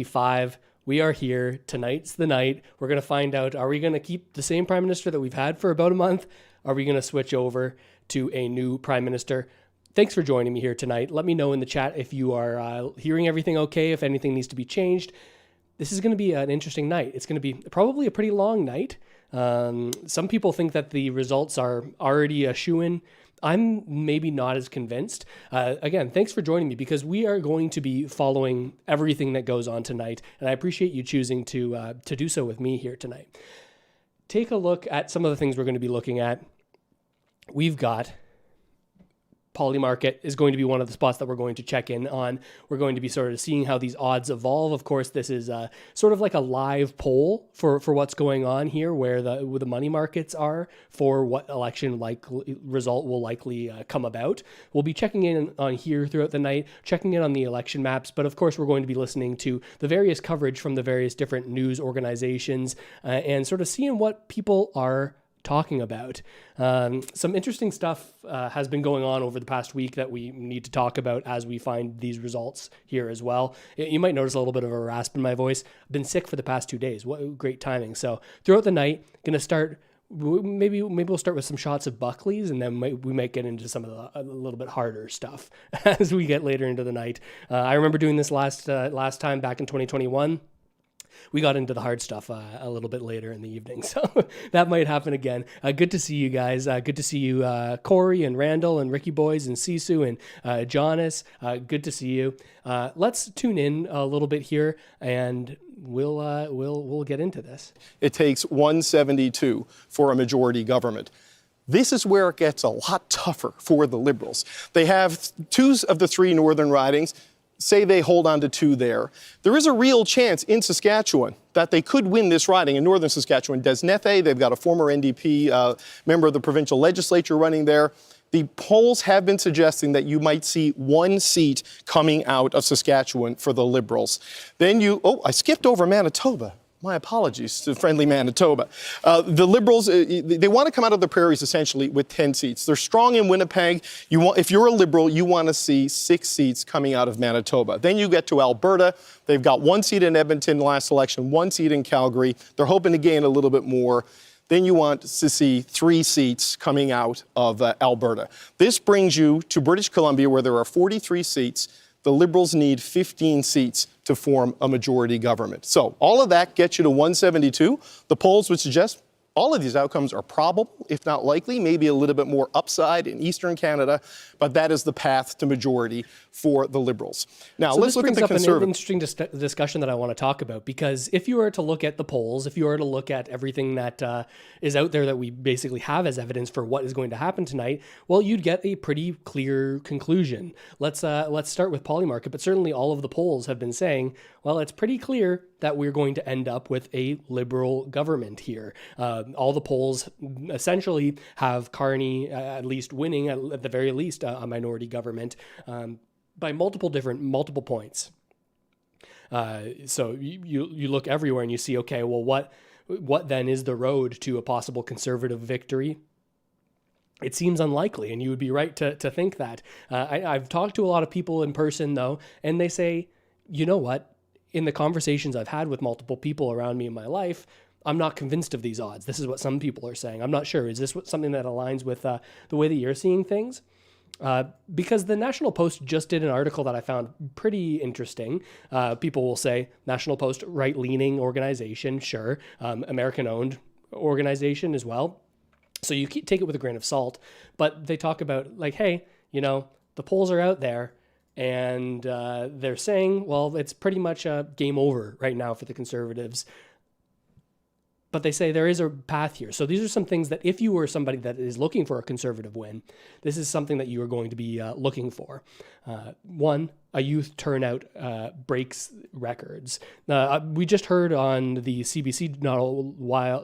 5. We are here. Tonight's the night. We're going to find out, are we going to keep the same prime minister that we've had for about a month? Are we going to switch over to a new prime minister? Thanks for joining me here tonight. Let me know in the chat if you are hearing everything okay, if anything needs to be changed. This is going to be an interesting night. It's going to be probably a pretty long night. Some people think that the results are already a shoo-in. I'm maybe not as convinced. Again, thanks for joining me because we are going to be following everything that goes on tonight, and I appreciate you choosing to do so with me here tonight. Take a look at some of the things we're going to be looking at. We've got Polymarket is going to be one of the spots that we're going to check in on. We're going to be sort of seeing how these odds evolve. Of course, this is sort of like a live poll for what's going on here, where the money markets are for what election result will likely come about. We'll be checking in on here throughout the night, checking in on the election maps, but of course we're going to be listening to the various coverage from the various different news organizations and sort of seeing what people are talking about. Some interesting stuff has been going on over the past week that we need to talk about as we find these results here as well. You might notice a little bit of a rasp in my voice. I've been sick for the past 2 days. What great timing. So throughout the night, going to start, maybe we'll start with some shots of Buckley's, and then we might get into some of the a little bit harder stuff as we get later into the night. I remember doing this last time back in 2021. We got into the hard stuff a little bit later in the evening, so that might happen again. Good to see you guys. Good to see you, Corey and Randall and Ricky Boys and Sisu and Jonas. Good to see you. Let's tune in a little bit here, and we'll get into this. It takes 172 for a majority government. This is where it gets a lot tougher for the Liberals. They have 2 of the 3 northern ridings. Say they hold on to 2 there. There is a real chance in Saskatchewan that they could win this riding in northern Saskatchewan. Des Neffe, they've got a former NDP member of the provincial legislature running there. The polls have been suggesting that you might see 1 seat coming out of Saskatchewan for the Liberals. Then I skipped over Manitoba. My apologies to friendly Manitoba. The Liberals, they want to come out of the prairies essentially with 10 seats. They're strong in Winnipeg. If you're a Liberal, you want to see 6 seats coming out of Manitoba. Then you get to Alberta. They've got 1 seat in Edmonton last election, 1 seat in Calgary. They're hoping to gain a little bit more. Then you want to see 3 seats coming out of Alberta. This brings you to British Columbia, where there are 43 seats. The Liberals need 15 seats to form a majority government. So all of that gets you to 172. The polls would suggest all of these outcomes are probable, if not likely, maybe a little bit more upside in Eastern Canada, but that is the path to majority for the Liberals. Now, let's look at the Conservatives. An interesting discussion that I want to talk about, because if you were to look at the polls, if you were to look at everything that is out there that we basically have as evidence for what is going to happen tonight, well, you'd get a pretty clear conclusion. Let's start with Polymarket, but certainly all of the polls have been saying, well, it's pretty clear that we're going to end up with a Liberal government here. All the polls essentially have Carney at least winning, at the very least, a minority government by multiple points. So you look everywhere and you see, okay, well, what then is the road to a possible Conservative victory? It seems unlikely, and you would be right to think that. I've talked to a lot of people in person, though, and they say, you know what? In the conversations I've had with multiple people around me in my life, I'm not convinced of these odds. This is what some people are saying. I'm not sure. Is this something that aligns with the way that you're seeing things? Because the National Post just did an article that I found pretty interesting. People will say, National Post, right-leaning organization, sure. American-owned organization as well. So you take it with a grain of salt. But they talk about, like, hey, the polls are out there. And they're saying, well, it's pretty much a game over right now for the Conservatives. But they say there is a path here. So these are some things that if you were somebody that is looking for a Conservative win, this is something that you are going to be looking for. One, a youth turnout breaks records. We just heard on the CBC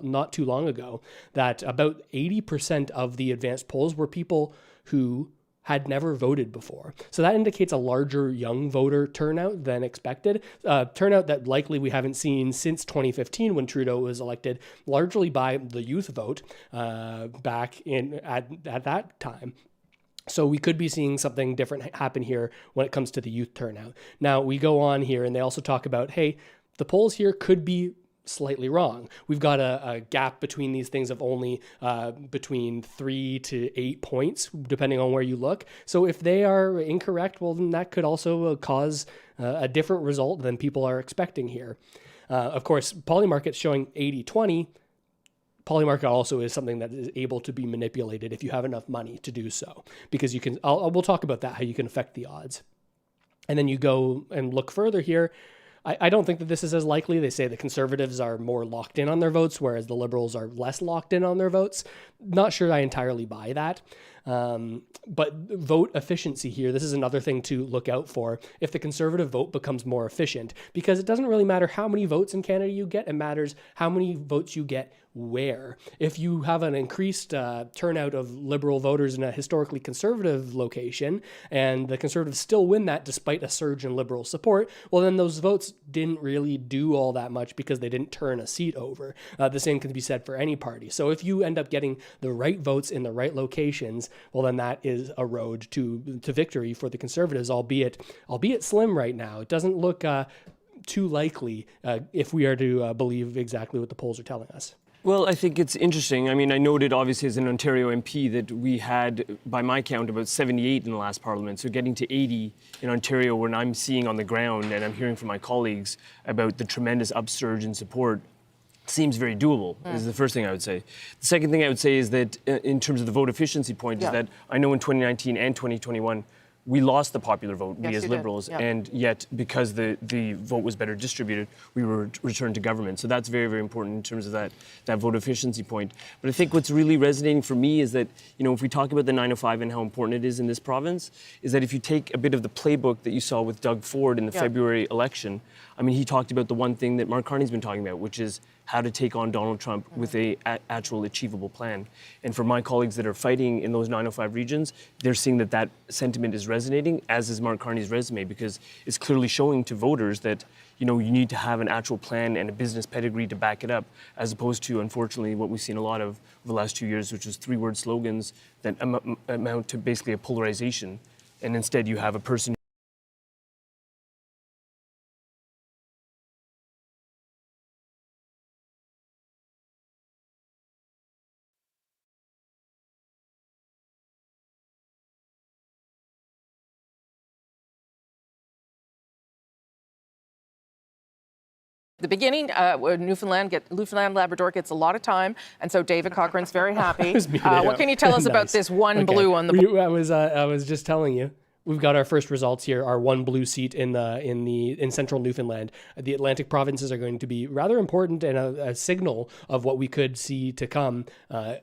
not too long ago that about 80% of the advanced polls were people who had never voted before. So that indicates a larger young voter turnout than expected, turnout that likely we haven't seen since 2015 when Trudeau was elected, largely by the youth vote back at that time. So we could be seeing something different happen here when it comes to the youth turnout. Now we go on here and they also talk about, hey, the polls here could be slightly wrong. We've got a gap between these things of only between 3 to 8 points, depending on where you look. So if they are incorrect, well, then that could also cause a different result than people are expecting here. Of course, Polymarket's showing 80-20. Polymarket also is something that is able to be manipulated if you have enough money to do so, because you can, we'll talk about that, how you can affect the odds. And then you go and look further here. I don't think that this is as likely. They say the Conservatives are more locked in on their votes, whereas the Liberals are less locked in on their votes. Not sure I entirely buy that. But vote efficiency here, this is another thing to look out for if the Conservative vote becomes more efficient, because it doesn't really matter how many votes in Canada you get, it matters how many votes you get where. If you have an increased turnout of Liberal voters in a historically Conservative location, and the Conservatives still win that despite a surge in Liberal support, well, then those votes didn't really do all that much because they didn't turn a seat over. The same can be said for any party. So if you end up getting the right votes in the right locations, well, then that is a road to victory for the Conservatives, albeit slim right now. It doesn't look too likely if we are to believe exactly what the polls are telling us. Well, I think it's interesting. I mean, I noted obviously as an Ontario MP that we had, by my count, about 78 in the last Parliament. So getting to 80 in Ontario, when I'm seeing on the ground and I'm hearing from my colleagues about the tremendous upsurge in support, seems very doable, is the first thing I would say. The second thing I would say is that in terms of the vote efficiency point, is that I know in 2019 and 2021, we lost the popular vote, we as Liberals, and yet because the vote was better distributed, we were returned to government. So that's very, very important in terms of that vote efficiency point. But I think what's really resonating for me is that, if we talk about the 905 and how important it is in this province, is that if you take a bit of the playbook that you saw with Doug Ford in the February election, I mean, he talked about the one thing that Mark Carney's been talking about, which is how to take on Donald Trump with a actual achievable plan. And for my colleagues that are fighting in those 905 regions, they're seeing that sentiment is resonating, as is Mark Carney's resume, because it's clearly showing to voters that, you need to have an actual plan and a business pedigree to back it up, as opposed to, unfortunately, what we've seen a lot of over the last 2 years, which is 3-word slogans that amount to basically a polarization. And instead you have a person the beginning, Newfoundland Labrador gets a lot of time, and so David Cochrane's very happy. What can you tell us about this one blue on the? I was just telling you. We've got our first results here. Our one blue seat in central Newfoundland. The Atlantic provinces are going to be rather important and a signal of what we could see to come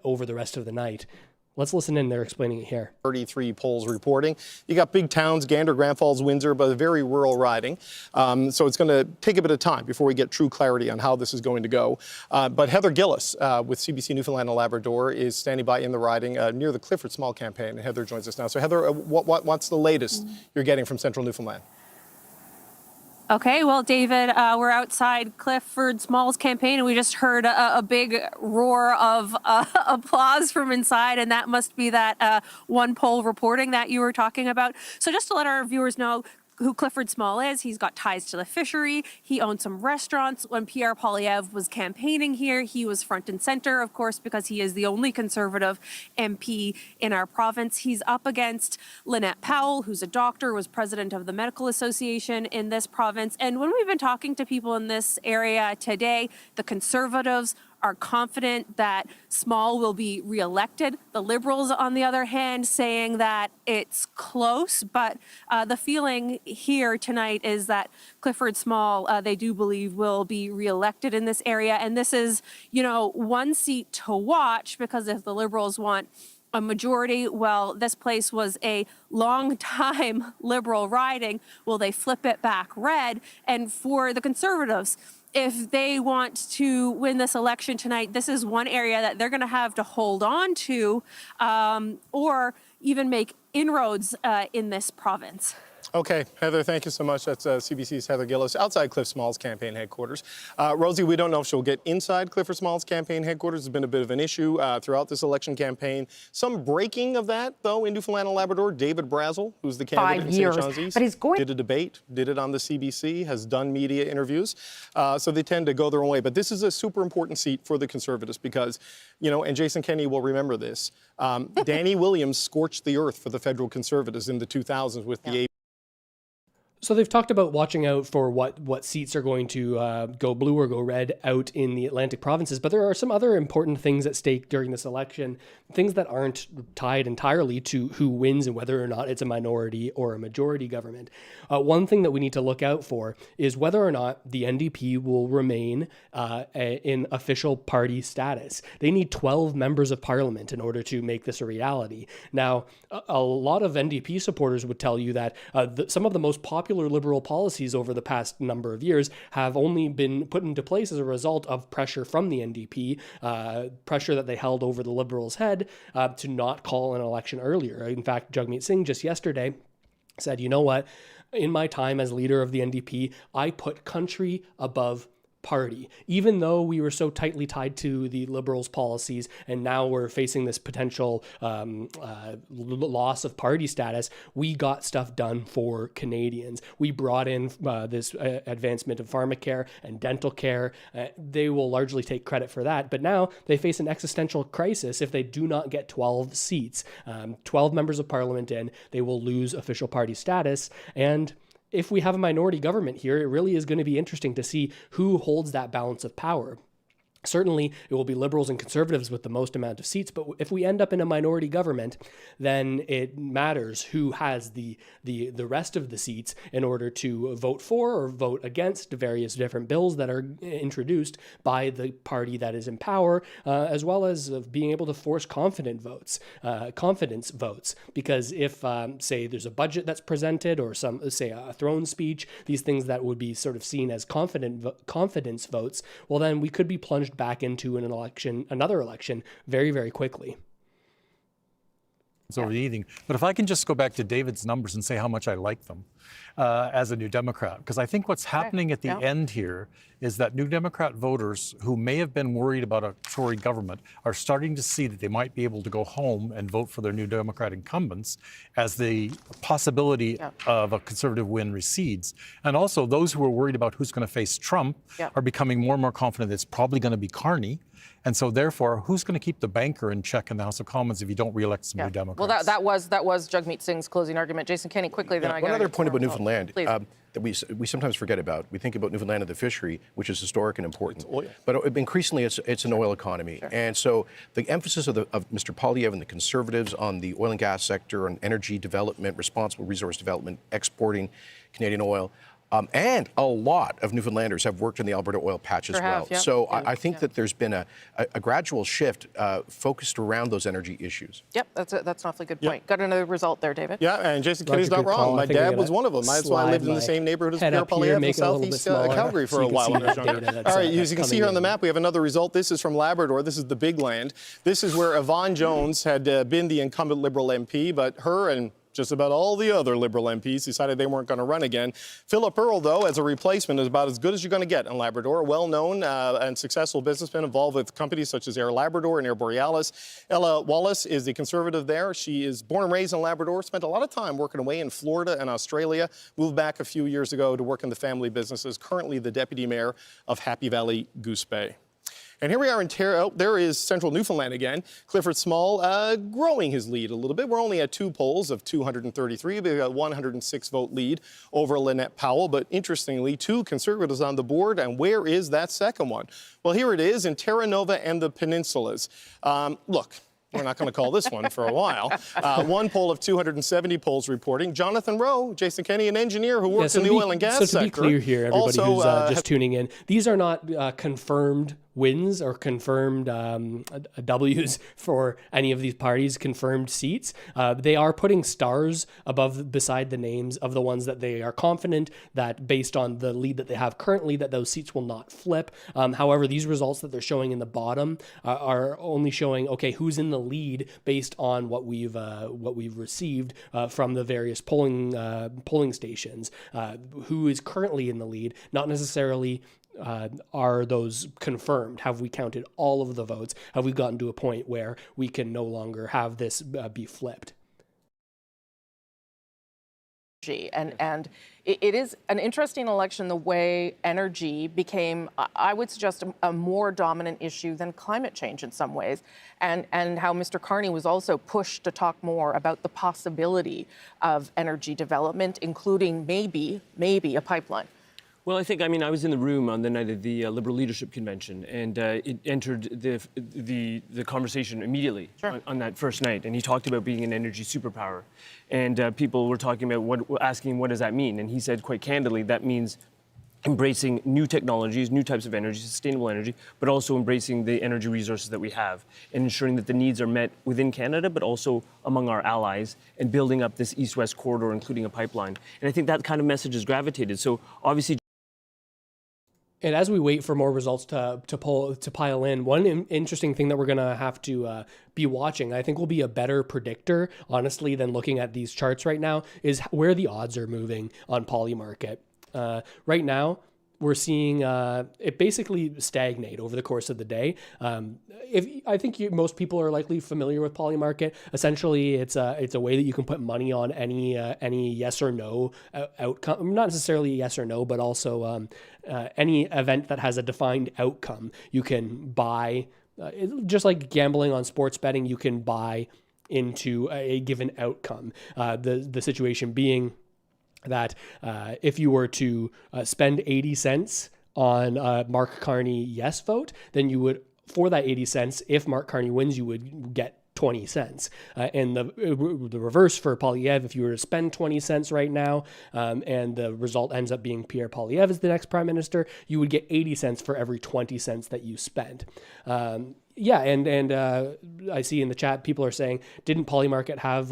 over the rest of the night. Let's listen in. They're explaining it here. 33 polls reporting. You got big towns, Gander, Grand Falls, Windsor, but a very rural riding. So it's going to take a bit of time before we get true clarity on how this is going to go. But Heather Gillis with CBC Newfoundland and Labrador is standing by in the riding near the Clifford Small campaign. And Heather joins us now. So Heather, what's the latest you're getting from central Newfoundland? Okay, well, David, we're outside Clifford Small's campaign, and we just heard a big roar of applause from inside, and that must be that one poll reporting that you were talking about. So just to let our viewers know who Clifford Small is, he's got ties to the fishery. He owns some restaurants. When Pierre Poilievre was campaigning here, he was front and center, of course, because he is the only Conservative MP in our province. He's up against Lynette Powell, who's a doctor, was president of the Medical Association in this province. And when we've been talking to people in this area today, the Conservatives are confident that Small will be reelected. The Liberals, on the other hand, saying that it's close, but the feeling here tonight is that Clifford Small, they do believe, will be reelected in this area. And this is, one seat to watch, because if the Liberals want a majority, well, this place was a long time Liberal riding. Will they flip it back red? And for the Conservatives, if they want to win this election tonight, this is one area that they're going to have to hold on to or even make inroads in this province. Okay, Heather, thank you so much. That's CBC's Heather Gillis outside Cliff Small's campaign headquarters. Rosie, we don't know if she'll get inside Clifford Small's campaign headquarters. It's been a bit of an issue throughout this election campaign. Some breaking of that, though, in Newfoundland and Labrador. David Brazel, who's the candidate in St. John's East, but he's going... did a debate, did it on the CBC, has done media interviews. So they tend to go their own way. But this is a super important seat for the Conservatives because, you know, and Jason Kenney will remember this, Danny Williams scorched the earth for the federal Conservatives in the 2000s with the So they've talked about watching out for what seats are going to go blue or go red out in the Atlantic provinces, but there are some other important things at stake during this election, things that aren't tied entirely to who wins and whether or not it's a minority or a majority government. One thing that we need to look out for is whether or not the NDP will remain in official party status. They need 12 members of parliament in order to make this a reality. Now, a lot of NDP supporters would tell you that some of the most popular Liberal policies over the past number of years have only been put into place as a result of pressure from the NDP, pressure that they held over the Liberals' head to not call an election earlier. In fact, Jagmeet Singh just yesterday said, you know what, in my time as leader of the NDP, I put country above party. Even though we were so tightly tied to the Liberals' policies and now we're facing this potential loss of party status, we got stuff done for Canadians. We brought in this advancement of pharmacare and dental care. They will largely take credit for that, but now they face an existential crisis if they do not get 12 seats. 12 members of parliament in, they will lose official party status, and if we have a minority government here, it really is going to be interesting to see who holds that balance of power. Certainly, it will be Liberals and Conservatives with the most amount of seats, but if we end up in a minority government, then it matters who has the rest of the seats in order to vote for or vote against various different bills that are introduced by the party that is in power, as well as being able to force confidence votes. Because if, say, there's a budget that's presented or say a throne speech, these things that would be sort of seen as confidence votes, well, then we could be plunged back into another election very, very quickly. It's overeating. But if I can just go back to David's numbers and say how much I like them as a New Democrat, because I think what's happening at the end here is that New Democrat voters who may have been worried about a Tory government are starting to see that they might be able to go home and vote for their New Democrat incumbents as the possibility of a Conservative win recedes. And also those who are worried about who's going to face Trump are becoming more and more confident that it's probably going to be Carney. And so, therefore, who's going to keep the banker in check in the House of Commons if you don't re-elect some New Democrats? Well, that was Jagmeet Singh's closing argument. Jason Kenney, quickly, then I got one other point about Newfoundland that we sometimes forget about. We think about Newfoundland and the fishery, which is historic and important. But increasingly, it's an oil economy. And so the emphasis of Mr. Poilievre and the Conservatives on the oil and gas sector, on energy development, responsible resource development, exporting Canadian oil, and a lot of Newfoundlanders have worked in the Alberta oil patch as well. So I think that there's been a gradual shift focused around those energy issues. Yep, that's an awfully good point. Got another result there, David. Yeah, and Jason Kenney's not wrong. My dad was one of them. That's why I lived in the same neighborhood as Pierre Poilievre in southeast Calgary for a while when I was younger. All right, as you can see here on the map, we have another result. This is from Labrador. This is the Big Land. This is where Yvonne Jones had been the incumbent Liberal MP, but her and just about all the other Liberal MPs decided they weren't going to run again. Philip Earle, though, as a replacement, is about as good as you're going to get in Labrador. A well-known and successful businessman involved with companies such as Air Labrador and Air Borealis. Ella Wallace is the Conservative there. She is born and raised in Labrador, spent a lot of time working away in Florida and Australia, moved back a few years ago to work in the family businesses, currently the Deputy Mayor of Happy Valley Goose Bay. And here we are in there is central Newfoundland again. Clifford Small growing his lead a little bit. We're only at 2 polls of 233. We got a 106 vote lead over Lynette Powell. But interestingly, 2 Conservatives on the board. And where is that second one? Well, here it is in Terra Nova and the Peninsulas. Look. We're not going to call this one for a while. One poll of 270 polls reporting. Jonathan Rowe, Jason Kenney, an engineer who works in the oil and gas sector. So to be clear here, everybody who's just tuning in, these are not confirmed wins or confirmed W's for any of these parties, confirmed seats. They are putting stars beside the names of the ones that they are confident that, based on the lead that they have currently, that those seats will not flip. However, these results that they're showing in the bottom are only showing, okay, who's in the lead based on what we've received from the various polling stations. Who is currently in the lead, not necessarily are those confirmed? Have we counted all of the votes? Have we gotten to a point where we can no longer have this be flipped? And it is an interesting election, the way energy became, I would suggest, a more dominant issue than climate change in some ways, and how Mr. Carney was also pushed to talk more about the possibility of energy development, including maybe a pipeline. Well, I mean, I was in the room on the night of the Liberal Leadership Convention, and it entered the conversation immediately on that first night. And he talked about being an energy superpower, and people were talking about asking what does that mean, and he said quite candidly that means embracing new technologies, new types of energy, sustainable energy, but also embracing the energy resources that we have and ensuring that the needs are met within Canada, but also among our allies, and building up this east-west corridor, including a pipeline. And I think that kind of message has gravitated. So obviously. And as we wait for more results to pile in, one interesting thing that we're going to have to be watching, I think will be a better predictor, honestly, than looking at these charts right now, is where the odds are moving on Polymarket. Right now, we're seeing it basically stagnate over the course of the day. I think most people are likely familiar with Polymarket. Essentially, it's a way that you can put money on any yes or no outcome. Not necessarily yes or no, but also any event that has a defined outcome. You can buy, just like gambling on sports betting, you can buy into a given outcome. The situation being that if you were to spend 80 cents on Mark Carney yes vote, then you would, for that 80 cents, if Mark Carney wins, you would get 20 cents. And the reverse for Poilievre, if you were to spend 20 cents right now and the result ends up being Pierre Poilievre as the next prime minister, you would get 80 cents for every 20 cents that you spent. And I see in the chat people are saying, didn't Polymarket have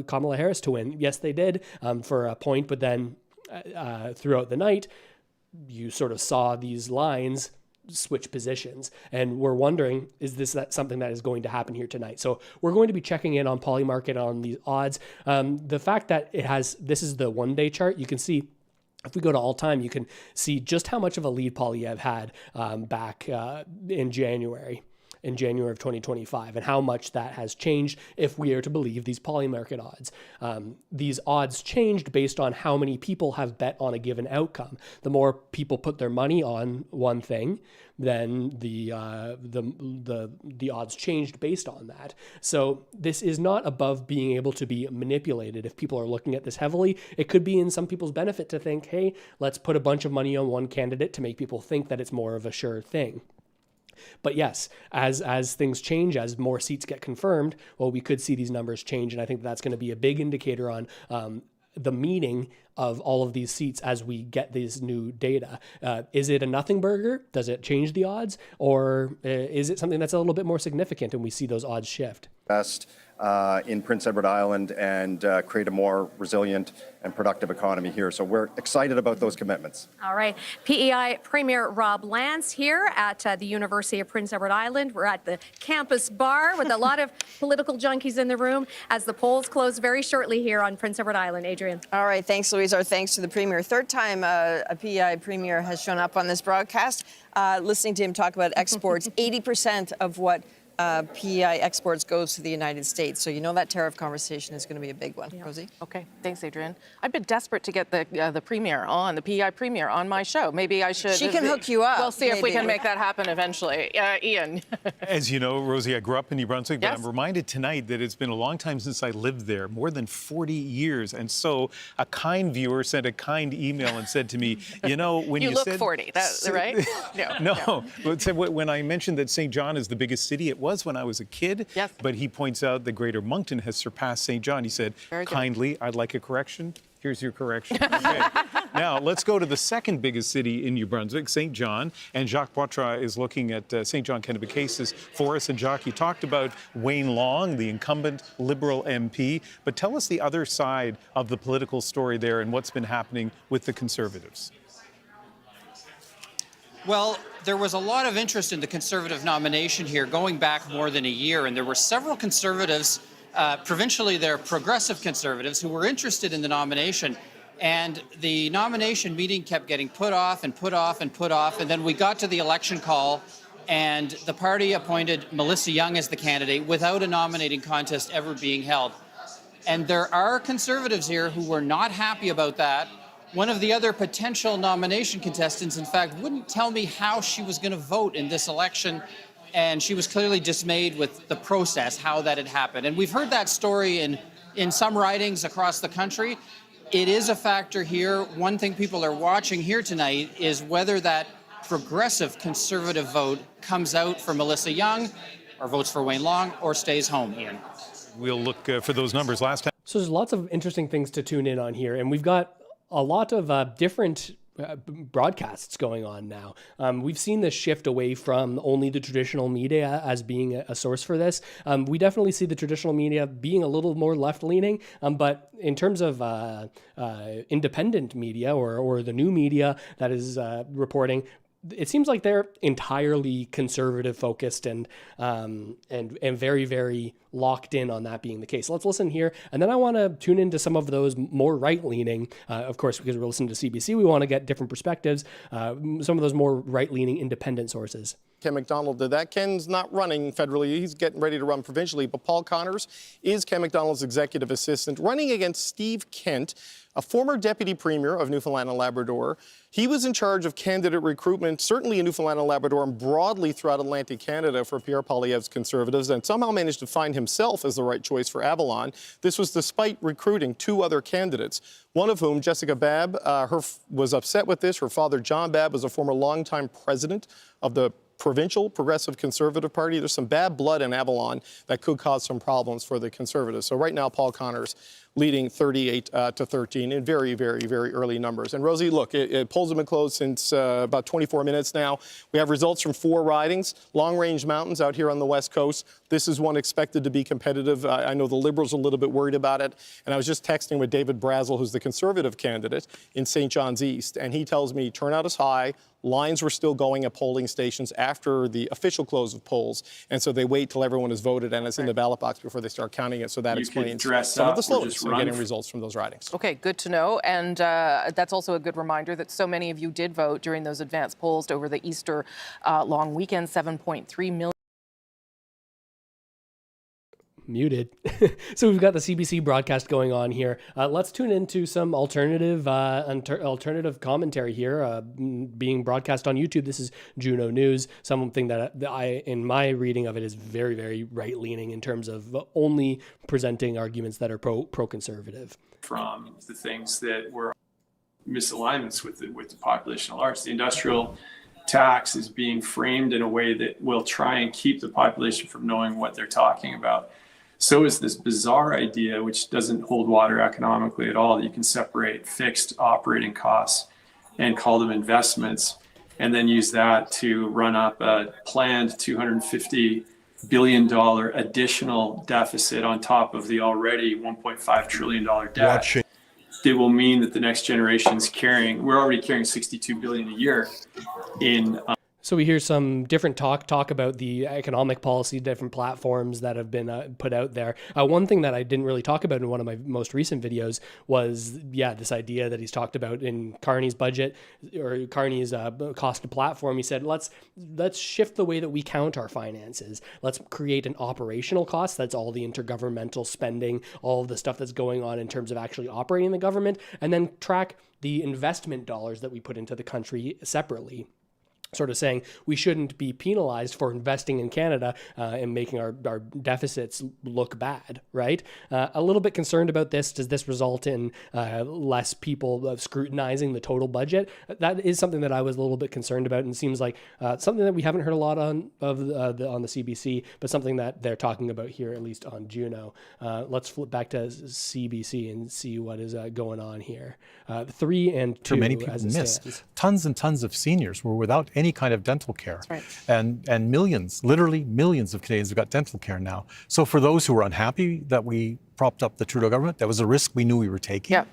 Kamala Harris to win? Yes, they did for a point, but then throughout the night, you sort of saw these lines switch positions, and we're wondering, is this something that is going to happen here tonight? So we're going to be checking in on Polymarket on these odds. The fact that this is the one-day chart, you can see. If we go to all time, you can see just how much of a lead Poilievre had back in January of 2025, and how much that has changed if we are to believe these Polymarket odds. These odds changed based on how many people have bet on a given outcome. The more people put their money on one thing, then the odds changed based on that. So this is not above being able to be manipulated. If people are looking at this heavily, it could be in some people's benefit to think, hey, let's put a bunch of money on one candidate to make people think that it's more of a sure thing. But yes, as things change, as more seats get confirmed, well, we could see these numbers change. And I think that's going to be a big indicator on the meaning of all of these seats as we get these new data. Is it a nothing burger? Does it change the odds? Or is it something that's a little bit more significant and we see those odds shift? Best in Prince Edward Island and create a more resilient and productive economy here. So we're excited about those commitments. All right. PEI Premier Rob Lance here at the University of Prince Edward Island. We're at the campus bar with a lot of political junkies in the room as the polls close very shortly here on Prince Edward Island. Adrian. All right. Thanks, Louise. Our thanks to the Premier. Third time a PEI Premier has shown up on this broadcast. Listening to him talk about exports, 80% of what PEI exports goes to the United States. So you know that tariff conversation is going to be a big one. Yeah. Rosie? Okay, thanks, Adrian. I've been desperate to get the PEI Premier on my show. Maybe I should. She can hook you up. We'll see if we can make that happen eventually. Ian. As you know, Rosie, I grew up in New Brunswick, but I'm reminded tonight that it's been a long time since I lived there, more than 40 years. And so a kind viewer sent a kind email and said to me, you know, when you look said 40, that's right? No. When I mentioned that St. John is the biggest city, it was when I was a kid. Yes. But he points out that Greater Moncton has surpassed St. John. He said, kindly, I'd like a correction. Here's your correction. Okay. Now, let's go to the second biggest city in New Brunswick, St. John. And Jacques Poitras is looking at St. John Kennebecasis for us. And Jacques, you talked about Wayne Long, the incumbent Liberal MP. But tell us the other side of the political story there and what's been happening with the Conservatives. Well, there was a lot of interest in the Conservative nomination here going back more than a year, and there were several Conservatives, provincially they're progressive Conservatives, who were interested in the nomination. And the nomination meeting kept getting put off and put off and put off, and then we got to the election call, and the party appointed Melissa Young as the candidate without a nominating contest ever being held. And there are Conservatives here who were not happy about that. One of the other potential nomination contestants, in fact, wouldn't tell me how she was going to vote in this election, and she was clearly dismayed with the process, how that had happened. And we've heard that story in some ridings across the country. It is a factor here. One thing people are watching here tonight is whether that progressive Conservative vote comes out for Melissa Young, or votes for Wayne Long, or stays home, Ian. We'll look for those numbers last time. So there's lots of interesting things to tune in on here, and we've got a lot of different broadcasts going on now. We've seen this shift away from only the traditional media as being a source for this. We definitely see the traditional media being a little more left-leaning, but in terms of independent media or the new media that is reporting, it seems like they're entirely conservative focused and very, very locked in on that being the case. Let's listen here. And then I want to tune into some of those more right-leaning, of course, because we're listening to CBC, we want to get different perspectives, some of those more right-leaning independent sources. Ken McDonald did that. Ken's not running federally. He's getting ready to run provincially. But Paul Connors is Ken McDonald's executive assistant, running against Steve Kent, a former deputy premier of Newfoundland and Labrador. He was in charge of candidate recruitment, certainly in Newfoundland and Labrador and broadly throughout Atlantic Canada for Pierre Poilievre's Conservatives, and somehow managed to find himself as the right choice for Avalon. This was despite recruiting two other candidates, one of whom, Jessica Babb, was upset with this. Her father, John Babb, was a former longtime president of the provincial Progressive Conservative Party. There's some bad blood in Avalon that could cause some problems for the Conservatives. So right now, Paul Connors leading 38 to 13 in very, very, very early numbers. And Rosie, look, polls have been closed since about 24 minutes now. We have results from 4 ridings, Long Range Mountains out here on the West Coast. This is one expected to be competitive. I know the Liberals are a little bit worried about it. And I was just texting with David Brazel, who's the Conservative candidate in St. John's East. And he tells me turnout is high. Lines were still going at polling stations after the official close of polls. And so they wait till everyone has voted and it's in the ballot box before they start counting it. So that explains some of the slowness in getting results from those ridings. Okay, good to know. And that's also a good reminder that so many of you did vote during those advanced polls over the Easter long weekend, 7.3 million. Muted. So we've got the CBC broadcast going on here. Let's tune into some alternative commentary here being broadcast on YouTube. This is Juno News, something that I, in my reading of it, is very, very right-leaning in terms of only presenting arguments that are pro-conservative. From the things that were misalignments with the population at large, the industrial tax is being framed in a way that will try and keep the population from knowing what they're talking about. So is this bizarre idea, which doesn't hold water economically at all, that you can separate fixed operating costs and call them investments, and then use that to run up a planned $250 billion additional deficit on top of the already $1.5 trillion debt. It will mean that the next generation's we're already carrying $62 billion a year in So we hear some different talk about the economic policy, different platforms that have been put out there. One thing that I didn't really talk about in one of my most recent videos was, this idea that he's talked about in Carney's budget or Carney's cost to platform. He said, let's shift the way that we count our finances. Let's create an operational cost. That's all the intergovernmental spending, all of the stuff that's going on in terms of actually operating the government, and then track the investment dollars that we put into the country separately. sort of saying we shouldn't be penalized for investing in Canada and making our deficits look bad, right? A little bit concerned about this. Does this result in less people scrutinizing the total budget? That is something that I was a little bit concerned about, and it seems like something that we haven't heard a lot on the CBC, but something that they're talking about here, at least on Juno. Let's flip back to CBC and see what is going on here. 3 and 2, many people missed. Tons and tons of seniors were without any kind of dental care. That's right. And millions, literally millions of Canadians have got dental care now. So for those who are unhappy that we propped up the Trudeau government, that was a risk we knew we were taking. Yeah.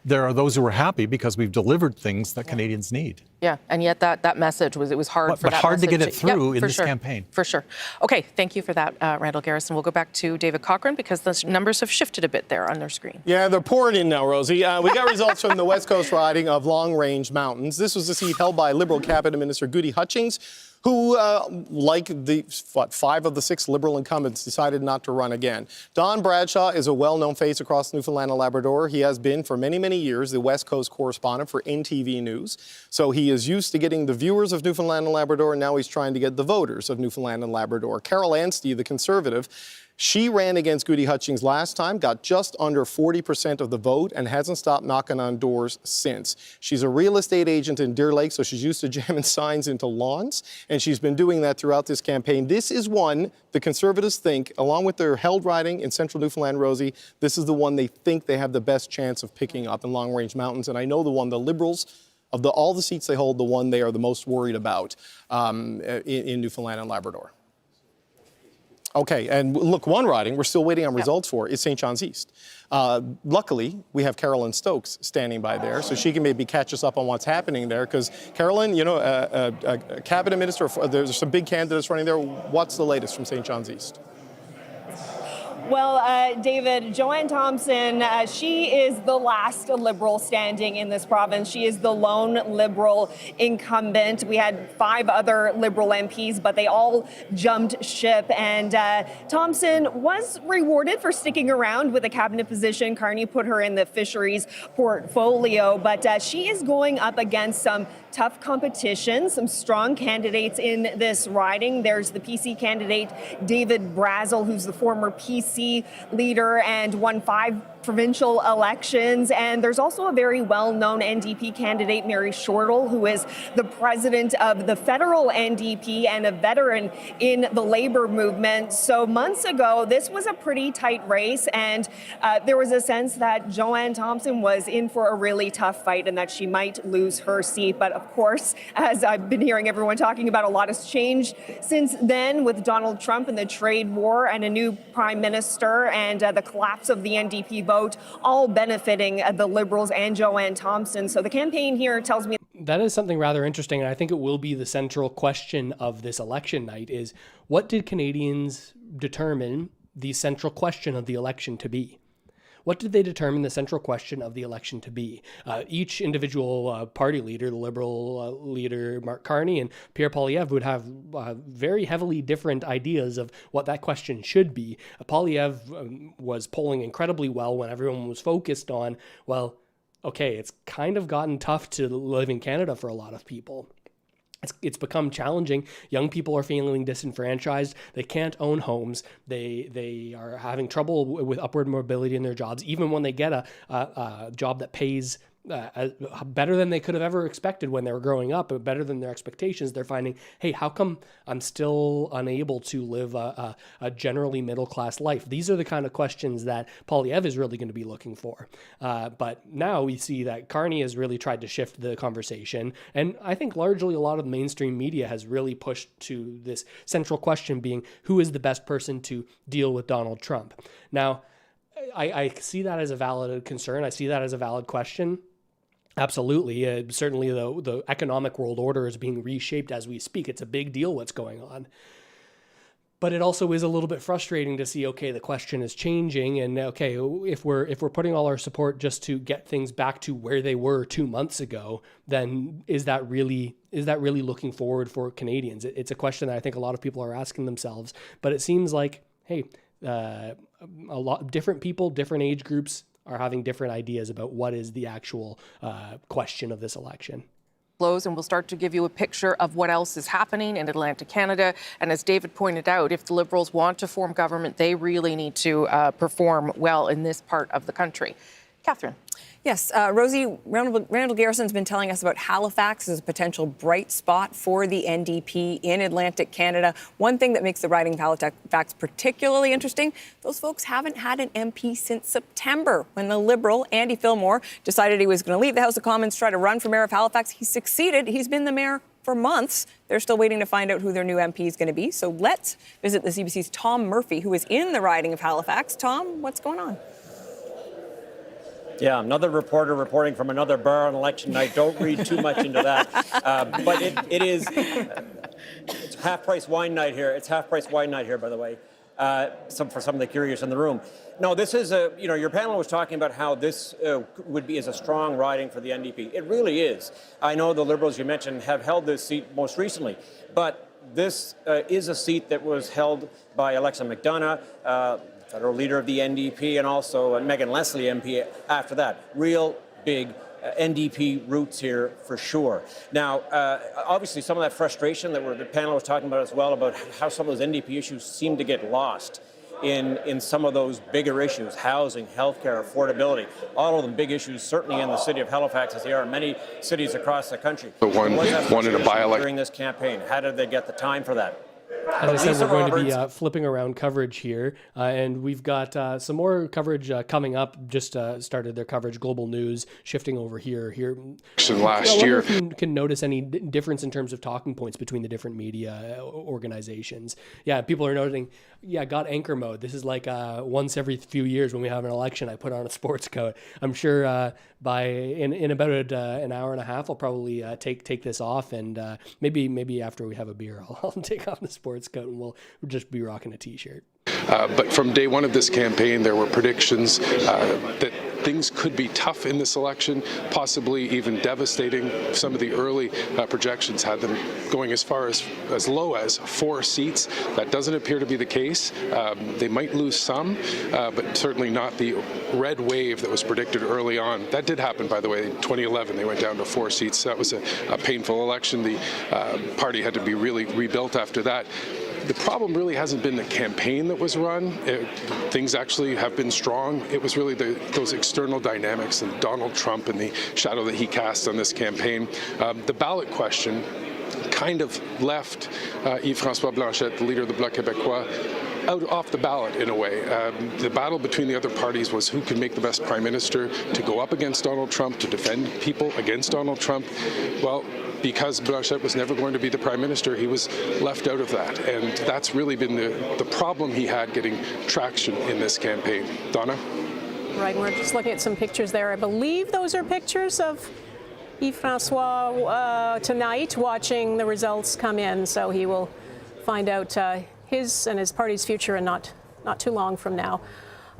There are those who are happy because we've delivered things that Canadians need. Yeah, and yet that message was, it was hard for but that hard to message get it through in for this sure. campaign. For sure. Okay, thank you for that, Randall Garrison. We'll go back to David Cochrane because the numbers have shifted a bit there on their screen. Yeah, they're pouring in now, Rosie. We got results from the West Coast riding of Long Range Mountains. This was the seat held by Liberal Cabinet Minister Goody Hutchings, who, like the 5 of the 6 Liberal incumbents, decided not to run again. Don Bradshaw is a well-known face across Newfoundland and Labrador. He has been, for many, many years, the West Coast correspondent for NTV News. So he is used to getting the viewers of Newfoundland and Labrador, and now he's trying to get the voters of Newfoundland and Labrador. Carol Anstey, the Conservative, she ran against Goody Hutchings last time, got just under 40% of the vote, and hasn't stopped knocking on doors since. She's a real estate agent in Deer Lake, so she's used to jamming signs into lawns, and she's been doing that throughout this campaign. This is one the Conservatives think, along with their held riding in central Newfoundland, Rosie, this is the one they think they have the best chance of picking up in Long Range Mountains, and I know the one the Liberals, of all the seats they hold, the one they are the most worried about in Newfoundland and Labrador. Okay, and look, one riding we're still waiting on results for is St. John's East. Luckily, we have Carolyn Stokes standing by there, so she can maybe catch us up on what's happening there. Because Carolyn, you know, a cabinet minister, there's some big candidates running there. What's the latest from St. John's East? Well, David, Joanne Thompson, she is the last Liberal standing in this province. She is the lone Liberal incumbent. We had 5 other Liberal MPs, but they all jumped ship. And Thompson was rewarded for sticking around with a cabinet position. Carney put her in the fisheries portfolio, but she is going up against some tough competition, some strong candidates in this riding. There's the PC candidate, David Brazel, who's the former PC leader and won 5 provincial elections. And there's also a very well-known NDP candidate, Mary Shortall, who is the president of the federal NDP and a veteran in the labor movement. So months ago, this was a pretty tight race, and there was a sense that Joanne Thompson was in for a really tough fight and that she might lose her seat. But of course, as I've been hearing everyone talking about, a lot has changed since then with Donald Trump and the trade war and a new prime minister and the collapse of the NDP vote, all benefiting the Liberals and Joanne Thompson. So the campaign here tells me that is something rather interesting, and I think it will be the central question of this election night is what did Canadians determine the central question of the election to be? What did they determine the central question of the election to be? Each individual party leader, the Liberal leader, Mark Carney, and Pierre Poilievre would have very heavily different ideas of what that question should be. Poilievre was polling incredibly well when everyone was focused on, well, okay, it's kind of gotten tough to live in Canada for a lot of people. It's become challenging. Young people are feeling disenfranchised. They can't own homes. They are having trouble with upward mobility in their jobs, even when they get a job that pays better than they could have ever expected when they were growing up, but better than their expectations. They're finding, hey, how come I'm still unable to live a generally middle-class life? These are the kind of questions that Poilievre is really going to be looking for. But now we see that Carney has really tried to shift the conversation, and I think largely a lot of the mainstream media has really pushed to this central question being, who is the best person to deal with Donald Trump? Now, I see that as a valid concern. I see that as a valid question. Absolutely. Certainly the economic world order is being reshaped as we speak. It's a big deal what's going on. But it also is a little bit frustrating to see, okay, the question is changing, and okay, if we're putting all our support just to get things back to where they were 2 months ago, then is that really looking forward for Canadians? It's a question that I think a lot of people are asking themselves, but it seems like, hey, a lot of different people, different age groups are having different ideas about what is the actual question of this election. close, and we'll start to give you a picture of what else is happening in Atlantic Canada. And as David pointed out, if the Liberals want to form government, they really need to perform well in this part of the country. Catherine. Yes, Rosie, Randall Garrison's been telling us about Halifax as a potential bright spot for the NDP in Atlantic Canada. One thing that makes the riding of Halifax particularly interesting, those folks haven't had an MP since September, when the Liberal, Andy Fillmore, decided he was going to leave the House of Commons, try to run for mayor of Halifax. He succeeded. He's been the mayor for months. They're still waiting to find out who their new MP is going to be. So let's visit the CBC's Tom Murphy, who is in the riding of Halifax. Tom, what's going on? Yeah, another reporter reporting from another bar on election night. Don't read too much into that. But it's half-price wine night here. It's half-price wine night here, by the way, for some of the curious in the room. No, this is your panel was talking about how this is a strong riding for the NDP. It really is. I know the Liberals you mentioned have held this seat most recently, but this is a seat that was held by Alexa McDonough, federal leader of the NDP, and also Megan Leslie MP after that. Real big NDP roots here for sure. Now, obviously some of that frustration that the panel was talking about as well, about how some of those NDP issues seem to get lost in some of those bigger issues, housing, healthcare, affordability, all of them big issues, certainly in the city of Halifax as they are in many cities across the country. One in a by-election during this campaign. How did they get the time for that? As I said, we're going to be flipping around coverage here, and we've got some more coverage coming up. Just started their coverage, Global News, shifting over here. Last year. If you can notice any difference in terms of talking points between the different media organizations. Yeah, people are noting, got anchor mode. This is like once every few years when we have an election, I put on a sports coat. I'm sure in about an hour and a half, I'll probably take this off, and maybe after we have a beer, I'll take off the sports coat and we'll just be rocking a t-shirt. But from day one of this campaign, there were predictions that things could be tough in this election, possibly even devastating. Some of the early projections had them going as far as low as 4 seats. That doesn't appear to be the case. They might lose some, but certainly not the red wave that was predicted early on. That did happen, by the way. In 2011, they went down to 4 seats. That was a painful election. The party had to be really rebuilt after that. The problem really hasn't been the campaign that was run. Things actually have been strong. It was really those external dynamics and Donald Trump and the shadow that he cast on this campaign. The ballot question kind of left Yves-François Blanchet, the leader of the Bloc Québécois, off the ballot in a way. The battle between the other parties was who could make the best prime minister to go up against Donald Trump, to defend people against Donald Trump. Well, because Blanchet was never going to be the prime minister, he was left out of that. And that's really been the problem he had getting traction in this campaign. Donna? Right, we're just looking at some pictures there. I believe those are pictures of Yves-François tonight watching the results come in. So he will find out his and his party's future in not too long from now.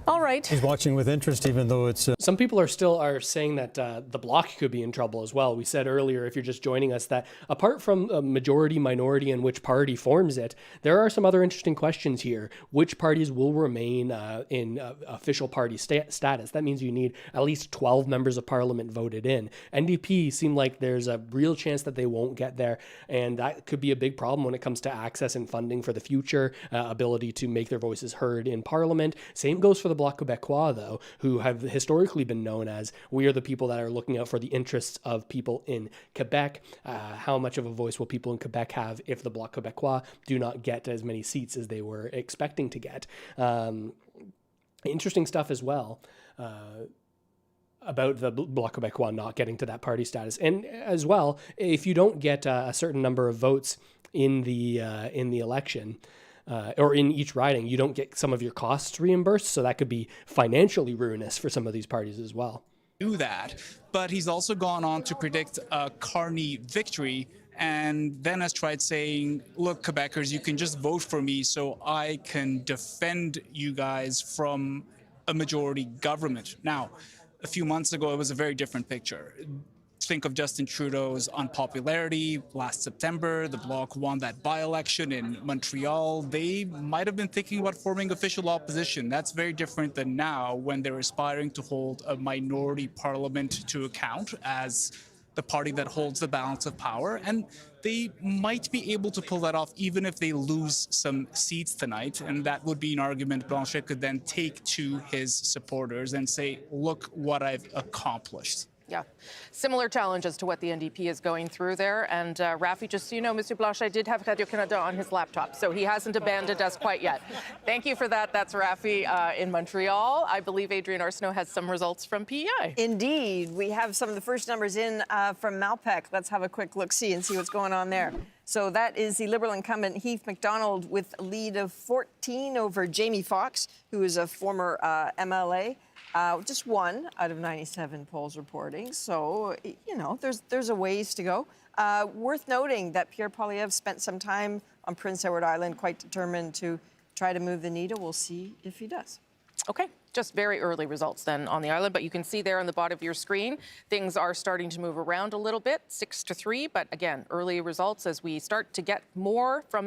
All right. He's watching with interest, even though it's... Some people are saying that the Bloc could be in trouble as well. We said earlier, if you're just joining us, that apart from a majority, minority, and which party forms it, there are some other interesting questions here. Which parties will remain in official party status? That means you need at least 12 members of parliament voted in. NDP seem like there's a real chance that they won't get there, and that could be a big problem when it comes to access and funding for the future, ability to make their voices heard in parliament. Same goes for the Bloc Québécois, though, who have historically been known as, we are the people that are looking out for the interests of people in Quebec. How much of a voice will people in Quebec have if the Bloc Québécois do not get as many seats as they were expecting to get? Interesting stuff as well. About the Bloc Québécois not getting to that party status. And as well, if you don't get a certain number of votes in the election, or in each riding, you don't get some of your costs reimbursed. So that could be financially ruinous for some of these parties as well. Do that, but he's also gone on to predict a Carney victory, and then has tried saying, look, Quebecers, you can just vote for me so I can defend you guys from a majority government. Now, a few months ago, it was a very different picture. Think of Justin Trudeau's unpopularity. Last September, the Bloc won that by-election in Montreal. They might have been thinking about forming official opposition. That's very different than now, when they're aspiring to hold a minority parliament to account, as the party that holds the balance of power, and they might be able to pull that off even if they lose some seats tonight. And that would be an argument Blanchet could then take to his supporters and say, look what I've accomplished. Yeah, similar challenges to what the NDP is going through there. And Rafi, just so you know, Mr. Blanchet did have Radio-Canada on his laptop, so he hasn't abandoned us quite yet. Thank you for that. That's Rafi in Montreal. I believe Adrienne Arsenault has some results from PEI. Indeed. We have some of the first numbers in from Malpeque. Let's have a quick look-see and see what's going on there. So that is the Liberal incumbent Heath MacDonald with a lead of 14 over Jamie Foxx, who is a former MLA. Just 1 out of 97 polls reporting. So, you know, there's a ways to go. Worth noting that Pierre Poilievre spent some time on Prince Edward Island, quite determined to try to move the needle. We'll see if he does. Okay, just very early results then on the island, but you can see there on the bottom of your screen, things are starting to move around a little bit, 6-3, but again, early results as we start to get more from.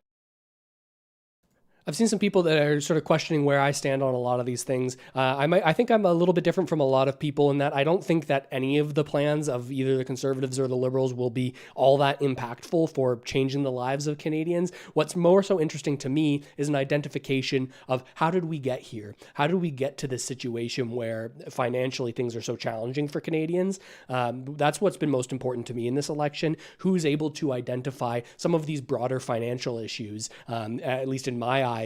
I've seen some people that are sort of questioning where I stand on a lot of these things. I think I'm a little bit different from a lot of people in that I don't think that any of the plans of either the Conservatives or the Liberals will be all that impactful for changing the lives of Canadians. What's more so interesting to me is an identification of how did we get here? How did we get to this situation where financially things are so challenging for Canadians? That's what's been most important to me in this election. Who's able to identify some of these broader financial issues, at least in my eyes,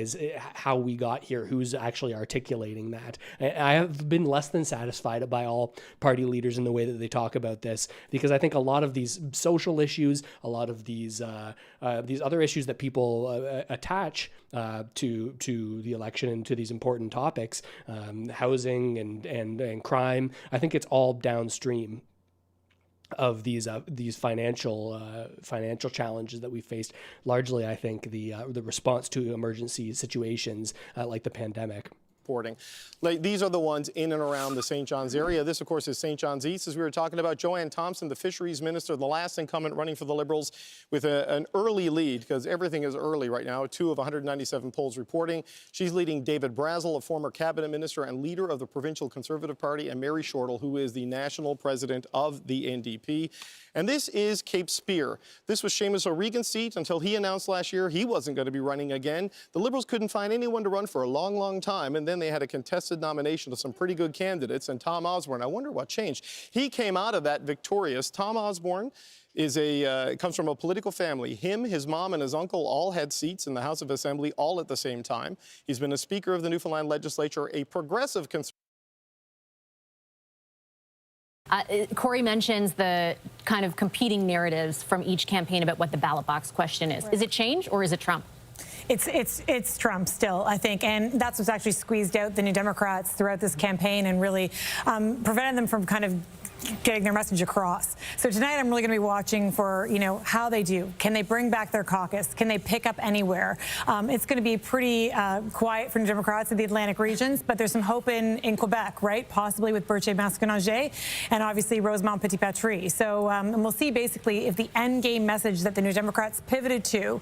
how we got here, who's actually articulating that. I have been less than satisfied by all party leaders in the way that they talk about this, because I think a lot of these social issues, a lot of these other issues that people attach to the election and to these important topics, housing and crime, I think it's all downstream of these financial challenges that we faced. Largely, I think the response to emergency situations like the pandemic. Like, these are the ones in and around the St. John's area. This, of course, is St. John's East, as we were talking about. Joanne Thompson, the Fisheries Minister, the last incumbent running for the Liberals, with an early lead, because everything is early right now, 2 of 197 polls reporting. She's leading David Brazel, a former cabinet minister and leader of the Provincial Conservative Party, and Mary Shortall, who is the national president of the NDP. And this is Cape Spear. This was Seamus O'Regan's seat until he announced last year he wasn't going to be running again. The Liberals couldn't find anyone to run for a long, long time, and then they had a contested nomination of some pretty good candidates, and Tom Osborne, I wonder what changed. He came out of that victorious. Tom Osborne is comes from a political family. Him, his mom, and his uncle all had seats in the House of Assembly all at the same time. He's been a Speaker of the Newfoundland Legislature, a progressive conservative. Corey mentions the kind of competing narratives from each campaign about what the ballot box question is. Right. Is it change or is it Trump? It's Trump still, I think, and that's what's actually squeezed out the New Democrats throughout this campaign and really prevented them from kind of getting their message across. So tonight I'm really going to be watching for, you know, how they do. Can they bring back their caucus? Can they pick up anywhere? It's going to be pretty quiet for New Democrats in the Atlantic regions, but there's some hope in Quebec, right? Possibly with Berthier-Masconager and obviously Rosemont Petit-Patrie. So and we'll see basically if the end game message that the New Democrats pivoted to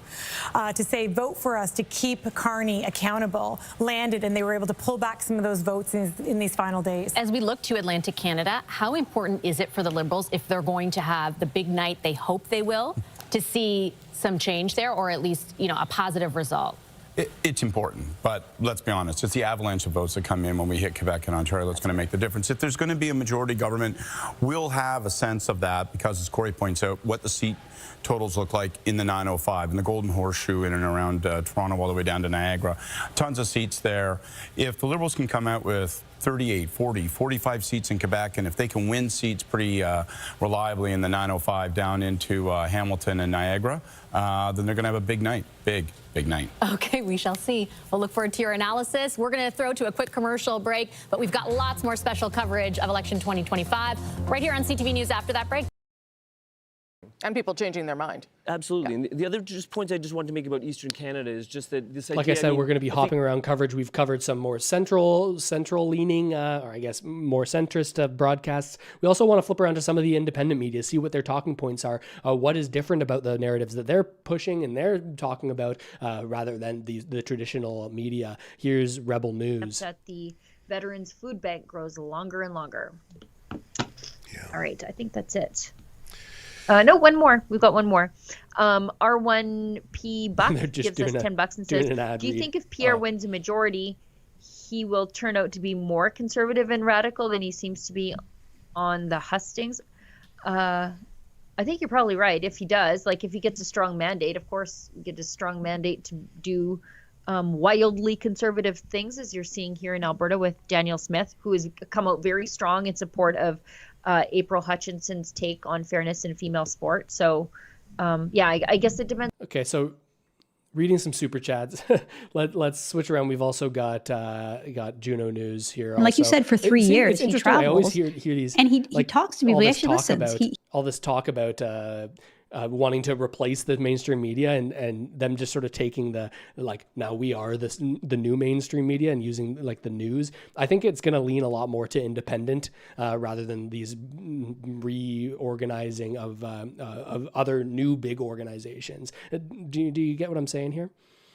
say vote for us to keep Carney accountable landed, and they were able to pull back some of those votes in these final days. As we look to Atlantic Canada, how important is it for the Liberals, if they're going to have the big night they hope they will, to see some change there, or at least, you know, a positive result? It's important, but let's be honest, it's the avalanche of votes that come in when we hit Quebec and Ontario that's going to make the difference. If there's going to be a majority government, we'll have a sense of that because, as Corey points out, what the seat totals look like in the 905 and the Golden Horseshoe in and around Toronto all the way down to Niagara. Tons of seats there. If the Liberals can come out with 38, 40, 45 seats in Quebec, and if they can win seats pretty reliably in the 905 down into Hamilton and Niagara, then they're going to have a big night. Big night. Okay, we shall see. We'll look forward to your analysis. We're going to throw to a quick commercial break, but we've got lots more special coverage of election 2025 right here on CTV News after that break. And people changing their mind. Absolutely. Yeah. And the other point I just wanted to make about Eastern Canada is just that this idea... Like I said, we're going to be hopping around coverage. We've covered some more central leaning, or I guess more centrist broadcasts. We also want to flip around to some of the independent media, see what their talking points are, what is different about the narratives that they're pushing and they're talking about rather than the traditional media. Here's Rebel News. That the Veterans Food Bank grows longer and longer. Yeah. All right, I think that's it. No, one more. We've got one more. R1P Buck gives us $10 and says, do you think if Pierre wins a majority, he will turn out to be more conservative and radical than he seems to be on the hustings? I think you're probably right. If he does, like if he gets a strong mandate, of course, you get a strong mandate to do wildly conservative things, as you're seeing here in Alberta with Danielle Smith, who has come out very strong in support of April Hutchinson's take on fairness in female sport. So, yeah, I guess it depends. Okay, so reading some super chats. Let's switch around. We've also got Juno News here. Like you said, for 3 years he travels. I always hear these, and he talks to people. He actually listens. All this talk about wanting to replace the mainstream media and them just sort of taking the, like, now we are the new mainstream media and using like the news. I think it's going to lean a lot more to independent rather than these reorganizing of other new big organizations. Do you get what I'm saying here?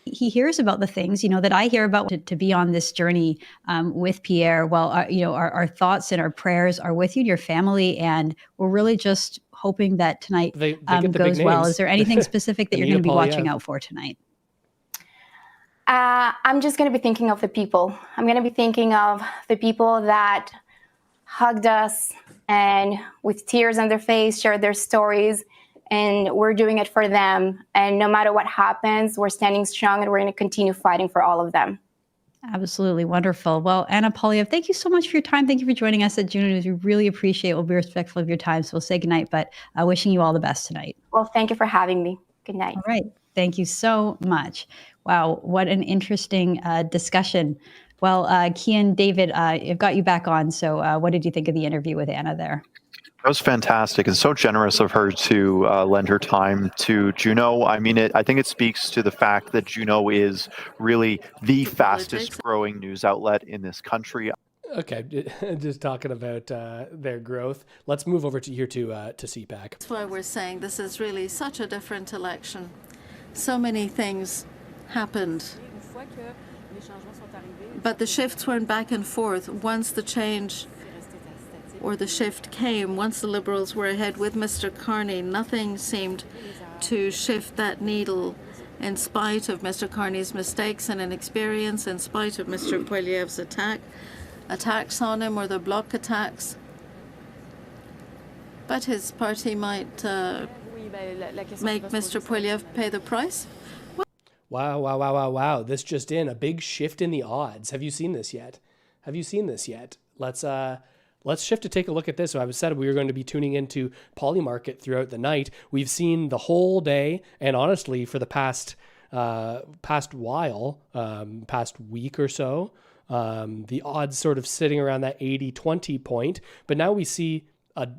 He hears about the things, that I hear about. To be on this journey with Pierre. Well, our thoughts and our prayers are with you and your family, and we're really just hoping that tonight goes well. Is there anything specific that you're going to be watching out for tonight? I'm just going to be thinking of the people. I'm going to be thinking of the people that hugged us and with tears on their face shared their stories. And we're doing it for them. And no matter what happens, we're standing strong and we're going to continue fighting for all of them. Absolutely wonderful. Well, Anna Poilievre, thank you so much for your time. Thank you for joining us at Juno News. We really appreciate it. We'll be respectful of your time. So we'll say goodnight, but wishing you all the best tonight. Well, thank you for having me. Good night. All right. Thank you so much. Wow, what an interesting discussion. Well, Kian, David, I've got you back on. So what did you think of the interview with Anna there? That was fantastic and so generous of her to lend her time to Juno. I mean, I think it speaks to the fact that Juno is really the fastest growing news outlet in this country. Okay, just talking about their growth. Let's move over to CPAC. That's why we're saying this is really such a different election. So many things happened. But the shifts went back and forth. Once the change or the shift came, once the Liberals were ahead with Mr. Carney, nothing seemed to shift that needle in spite of Mr. Carney's mistakes and inexperience, in spite of Mr. Poilievre's attacks on him, or the bloc attacks. But his party might make Mr. Poilievre pay the price. Wow. This just in, a big shift in the odds. Have you seen this yet? Let's shift to take a look at this. So I said we were going to be tuning into Polymarket throughout the night. We've seen the whole day, and honestly, for the past week or so, the odds sort of sitting around that 80-20 point. But now we see a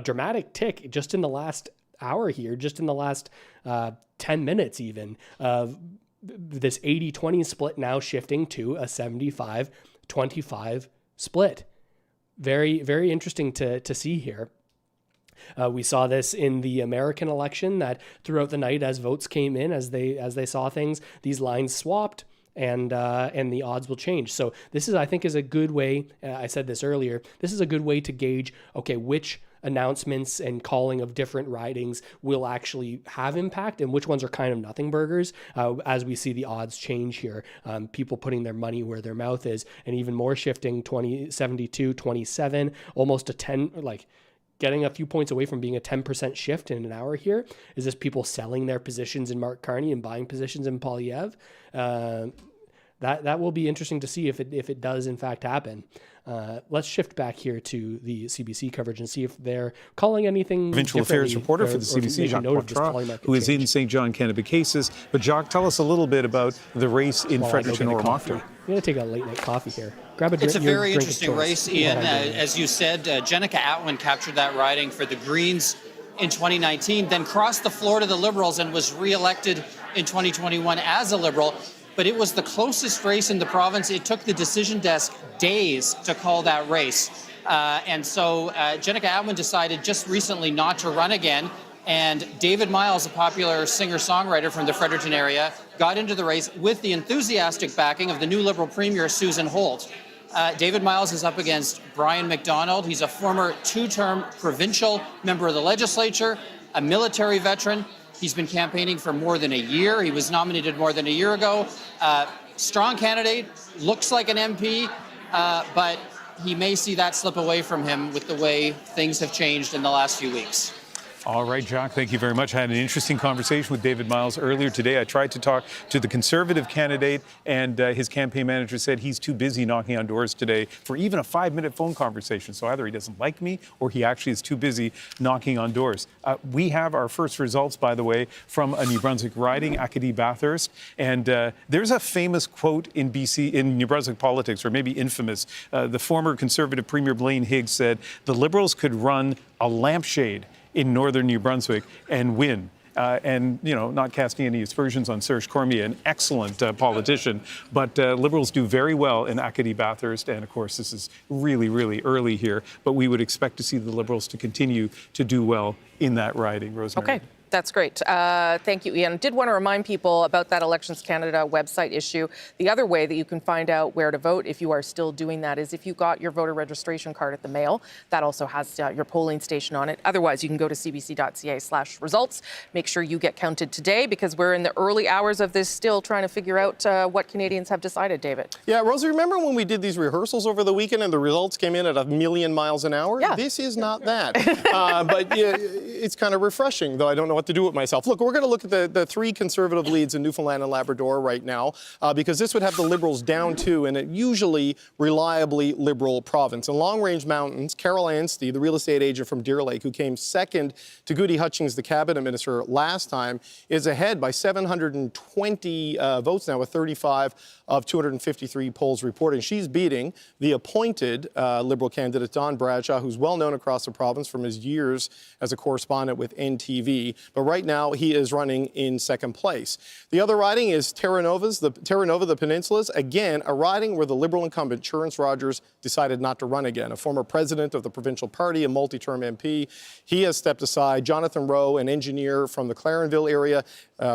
dramatic tick just in the last hour here, just in the last 10 minutes even, of this 80-20 split now shifting to a 75-25 split. Very, very interesting to see here. We saw this in the American election, that throughout the night as votes came in, as they saw things, these lines swapped and the odds will change. So this is, I think, is a good way. I said this earlier. This is a good way to gauge, okay, which announcements and calling of different ridings will actually have impact and which ones are kind of nothing burgers as we see the odds change here. People putting their money where their mouth is, and even more shifting, 72-27, almost a 10, like getting a few points away from being a 10% shift in an hour here. Is this people selling their positions in Mark Carney and buying positions in Poilievre? That will be interesting to see if it does in fact happen. Let's shift back here to the CBC coverage and see if they're calling anything. Provincial Affairs reporter for the CBC, Jacques Poitras, who is in St. John, Canada cases. But Jacques, tell us a little bit about the race in Fredericton or Montreal. I'm going to take a late night coffee here. Grab a drink. It's a very interesting race, Ian. As you said, Jenica Atwin captured that riding for the Greens in 2019, then crossed the floor to the Liberals and was re-elected in 2021 as a Liberal. But it was the closest race in the province. It took the decision desk days to call that race. And so Jenica Atwin decided just recently not to run again. And David Miles, a popular singer-songwriter from the Fredericton area, got into the race with the enthusiastic backing of the new Liberal Premier, Susan Holt. David Miles is up against Brian McDonald. He's a former two-term provincial member of the legislature, a military veteran. He's been campaigning for more than a year. He was nominated more than a year ago. Strong candidate, looks like an MP, but he may see that slip away from him with the way things have changed in the last few weeks. All right, Jacques, thank you very much. I had an interesting conversation with David Miles earlier today. I tried to talk to the Conservative candidate, and his campaign manager said he's too busy knocking on doors today for even a 5-minute phone conversation. So either he doesn't like me or he actually is too busy knocking on doors. We have our first results, by the way, from a New Brunswick riding, Acadie-Bathurst. And there's a famous quote in New Brunswick politics, or maybe infamous. The former Conservative Premier Blaine Higgs said, "The Liberals could run a lampshade in northern New Brunswick and win." And, you know, not casting any aspersions on Serge Cormier, an excellent politician, but Liberals do very well in Acadie-Bathurst. And, of course, this is really, really early here, but we would expect to see the Liberals to continue to do well in that riding, Rosemary. Okay. That's great. Thank you, Ian. Did want to remind people about that Elections Canada website issue. The other way that you can find out where to vote, if you are still doing that, is if you got your voter registration card at the mail. That also has your polling station on it. Otherwise, you can go to cbc.ca/results. Make sure you get counted today, because we're in the early hours of this, still trying to figure out what Canadians have decided, David. Yeah, Rosie, remember when we did these rehearsals over the weekend and the results came in at 1,000,000 miles an hour? Yeah. This is not that. But yeah, it's kind of refreshing, though I don't know what to do with myself. Look, we're going to look at the three Conservative leads in Newfoundland and Labrador right now, because this would have the Liberals down to in a usually reliably Liberal province. In Long Range Mountains, Carol Anstey, the real estate agent from Deer Lake, who came second to Goody Hutchings, the cabinet minister, last time, is ahead by 720 votes now, with 35 of 253 polls reporting. She's beating the appointed Liberal candidate, Don Bradshaw, who's well known across the province from his years as a correspondent with NTV. But right now, he is running in second place. The other riding is Terra Nova, the Peninsula's. Again, a riding where the Liberal incumbent, Churence Rogers, decided not to run again. A former president of the provincial party, a multi-term MP, he has stepped aside. Jonathan Rowe, an engineer from the Clarenville area,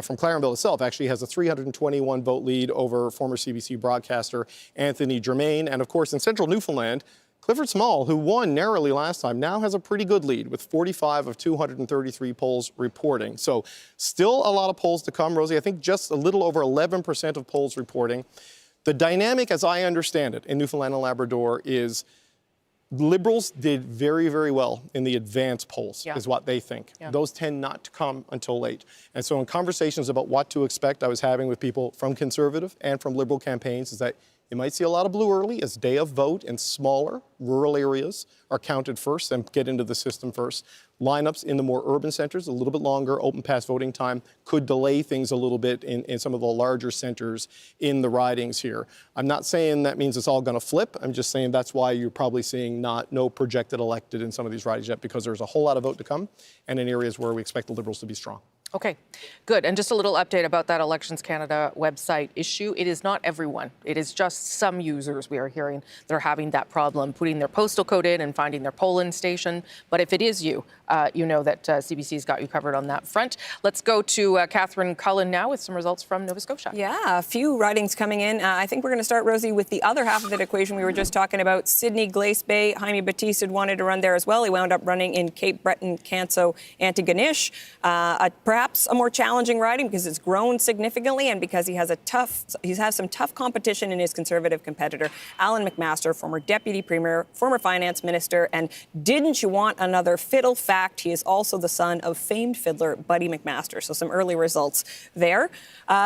from Clarenville itself, actually has a 321 vote lead over former CBC broadcaster Anthony Germain. And of course, in central Newfoundland, Clifford Small, who won narrowly last time, now has a pretty good lead with 45 of 233 polls reporting. So still a lot of polls to come, Rosie. I think just a little over 11% of polls reporting. The dynamic, as I understand it, in Newfoundland and Labrador is Liberals did very, very well in the advance polls, is what they think. Yeah. Those tend not to come until late. And so in conversations about what to expect I was having with people from Conservative and from Liberal campaigns is that you might see a lot of blue early as day of vote in smaller rural areas are counted first and get into the system first. Lineups in the more urban centers, a little bit longer open pass voting time, could delay things a little bit in some of the larger centers in the ridings here. I'm not saying that means it's all going to flip. I'm just saying that's why you're probably seeing no projected elected in some of these ridings yet, because there's a whole lot of vote to come and in areas where we expect the Liberals to be strong. Okay, good. And just a little update about that Elections Canada website issue. It is not everyone. It is just some users we are hearing that are having that problem, putting their postal code in and finding their polling station. But if it is you, you know that CBC's got you covered on that front. Let's go to Catherine Cullen now with some results from Nova Scotia. Yeah, a few ridings coming in. I think we're going to start, Rosie, with the other half of that equation we were just talking about. Sydney, Glace Bay, Jaime Batiste had wanted to run there as well. He wound up running in Cape Breton, Canso, Antigonish. Perhaps a more challenging riding because it's grown significantly and because he has some tough competition in his Conservative competitor, Alan McMaster, former Deputy Premier, former Finance Minister. And didn't you want another fiddle fact? He is also the son of famed fiddler Buddy McMaster. So some early results there.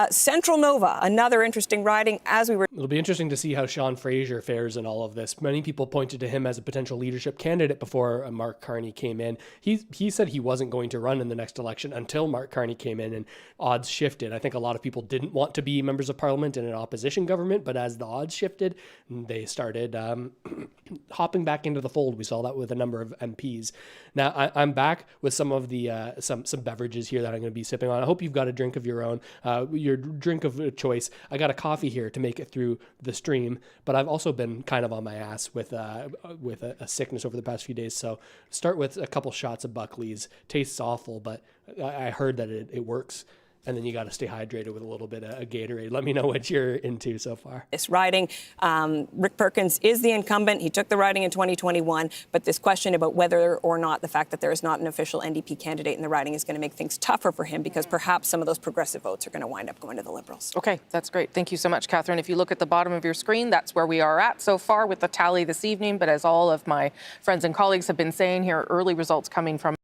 Central Nova, another interesting riding as we were. It'll be interesting to see how Sean Fraser fares in all of this. Many people pointed to him as a potential leadership candidate before Mark Carney came in. He said he wasn't going to run in the next election until Mark Carney came in and odds shifted. I think a lot of people didn't want to be members of parliament in an opposition government, but as the odds shifted, they started hopping back into the fold. We saw that with a number of MPs. Now I'm back with some of the some beverages here that I'm going to be sipping on. I hope you've got a drink of your own, your drink of choice. I got a coffee here to make it through the stream, but I've also been kind of on my ass with a sickness over the past few days. So start with a couple shots of Buckley's. Tastes awful, but I heard that it works. And then you got to stay hydrated with a little bit of a Gatorade. Let me know what you're into so far. This riding, Rick Perkins is the incumbent. He took the riding in 2021, but this question about whether or not the fact that there is not an official NDP candidate in the riding is going to make things tougher for him, because perhaps some of those progressive votes are going to wind up going to the Liberals. Okay, that's great. Thank you so much, Catherine. If you look at the bottom of your screen, that's where we are at so far with the tally this evening. But as all of my friends and colleagues have been saying here, early results coming from.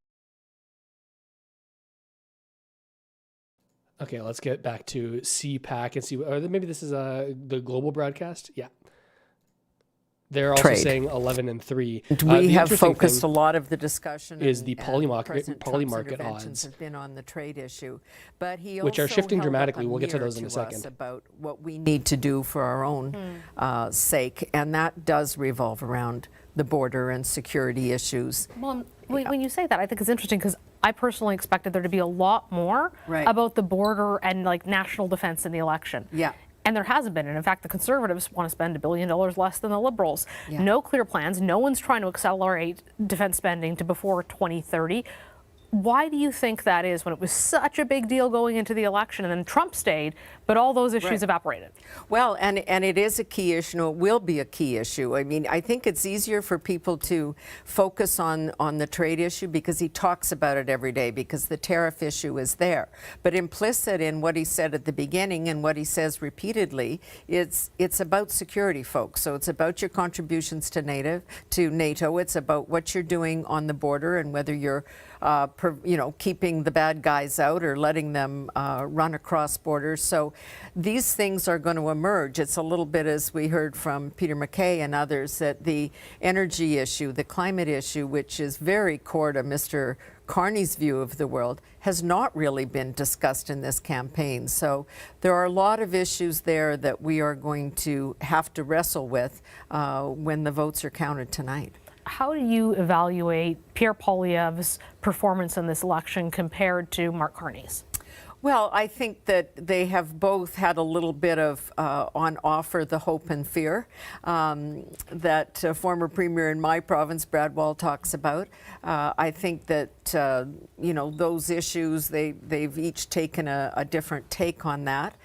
Okay, let's get back to CPAC and see. Or maybe this is the global broadcast. Yeah, they're also saying 11 and 3. We have focused a lot of the discussion. Is the poly market odds have been on the trade issue, but he which also are shifting held up dramatically. a We'll get to mirror those in a second. About what we need to do for our own sake, and that does revolve around the border and security issues. Well, when you say that, I think it's interesting because I personally expected there to be a lot more about the border and like national defense in the election. Yeah. And there hasn't been. And in fact, the Conservatives want to spend $1 billion less than the Liberals. Yeah. No clear plans. No one's trying to accelerate defense spending to before 2030. Why do you think that is when it was such a big deal going into the election and then Trump stayed, but all those issues evaporated? Well, and it is a key issue. It will be a key issue. I mean, I think it's easier for people to focus on the trade issue because he talks about it every day, because the tariff issue is there. But implicit in what he said at the beginning and what he says repeatedly, it's about security, folks. So it's about your contributions to NATO. It's about what you're doing on the border and whether you're keeping the bad guys out or letting them run across borders. So these things are going to emerge. It's a little bit, as we heard from Peter MacKay and others, that the energy issue, the climate issue, which is very core to Mr. Carney's view of the world, has not really been discussed in this campaign. So there are a lot of issues there that we are going to have to wrestle with when the votes are counted tonight. How do you evaluate Pierre Poilievre's performance in this election compared to Mark Carney's? Well, I think that they have both had a little bit of on offer the hope and fear that former premier in my province, Brad Wall, talks about. I think that, those issues, they've each taken a different take on that.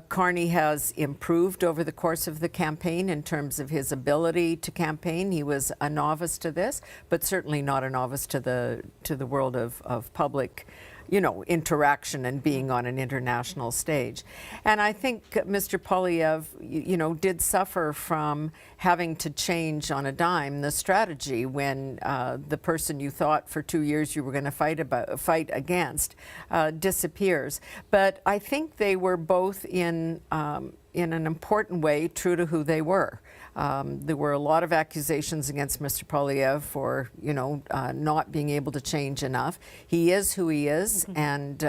Carney has improved over the course of the campaign in terms of his ability to campaign. He was a novice to this, but certainly not a novice to the world of public interaction and being on an international stage. And I think Mr. Poilievre, did suffer from having to change on a dime the strategy when the person you thought for 2 years you were going to fight against disappears. But I think they were both in an important way true to who they were. There were a lot of accusations against Mr. Poilievre for, not being able to change enough. He is who he is, and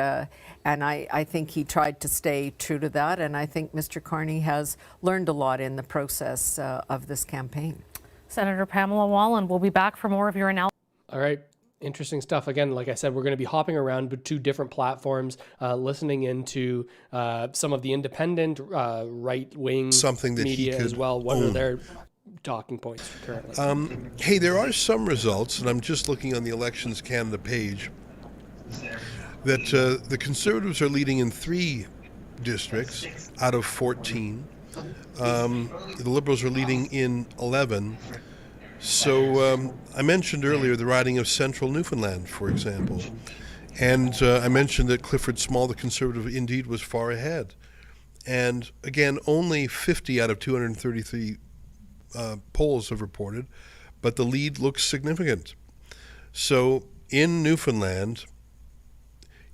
I think he tried to stay true to that. And I think Mr. Carney has learned a lot in the process of this campaign. Senator Pamela Wallin, we'll be back for more of your analysis. All right. Interesting stuff. Again, like I said, we're going to be hopping around to different platforms, listening into some of the independent right-wing media as well. What are their talking points currently? Hey, there are some results, and I'm just looking on the Elections Canada page, that the Conservatives are leading in 3 districts out of 14. The Liberals are leading in 11. So I mentioned earlier the riding of central Newfoundland, for example. And I mentioned that Clifford Small, the Conservative, indeed was far ahead. And again, only 50 out of 233 polls have reported, but the lead looks significant. So in Newfoundland,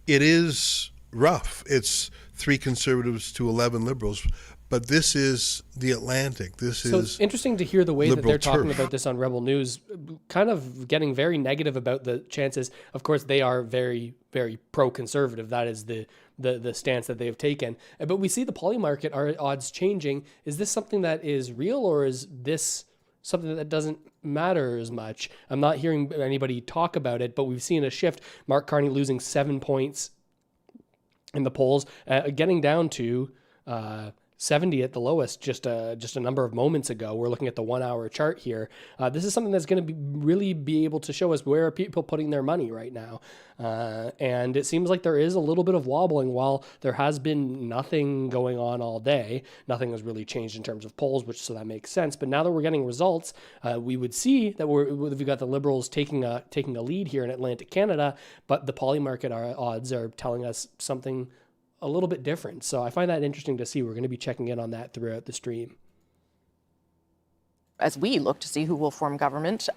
it is rough. It's 3 Conservatives to 11 Liberals. But this is the Atlantic. So it's interesting to hear the way that they're talking about this on Rebel News, kind of getting very negative about the chances. Of course, they are very, very pro-conservative. That is the stance that they've taken. But we see the poly market odds changing. Is this something that is real, or is this something that doesn't matter as much? I'm not hearing anybody talk about it, but we've seen a shift. Mark Carney losing 7 points in the polls, getting down to 70 at the lowest just a number of moments ago. We're looking at the 1 hour chart here. This is something that's going to really be able to show us where are people putting their money right now. And it seems like there is a little bit of wobbling. While there has been nothing going on all day, nothing has really changed in terms of polls, so that makes sense. But now that we're getting results, we would see that we've got the Liberals taking a lead here in Atlantic Canada, but the Polymarket odds are telling us something a little bit different. So I find that interesting to see. We're going to be checking in on that throughout the stream. As we look to see who will form government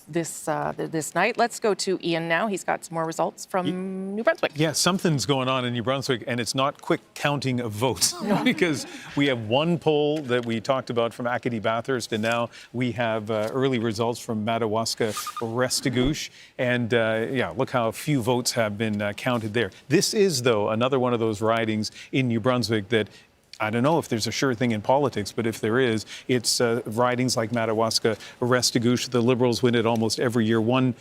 this night. Let's go to Ian now. He's got some more results from New Brunswick. Yeah, something's going on in New Brunswick, and it's not quick counting of votes because we have one poll that we talked about from Acadie Bathurst, and now we have early results from Madawaska Restigouche. And look how few votes have been counted there. This is, though, another one of those ridings in New Brunswick that I don't know if there's a sure thing in politics, but if there is, it's ridings like Madawaska Restigouche. The Liberals win it almost every year. One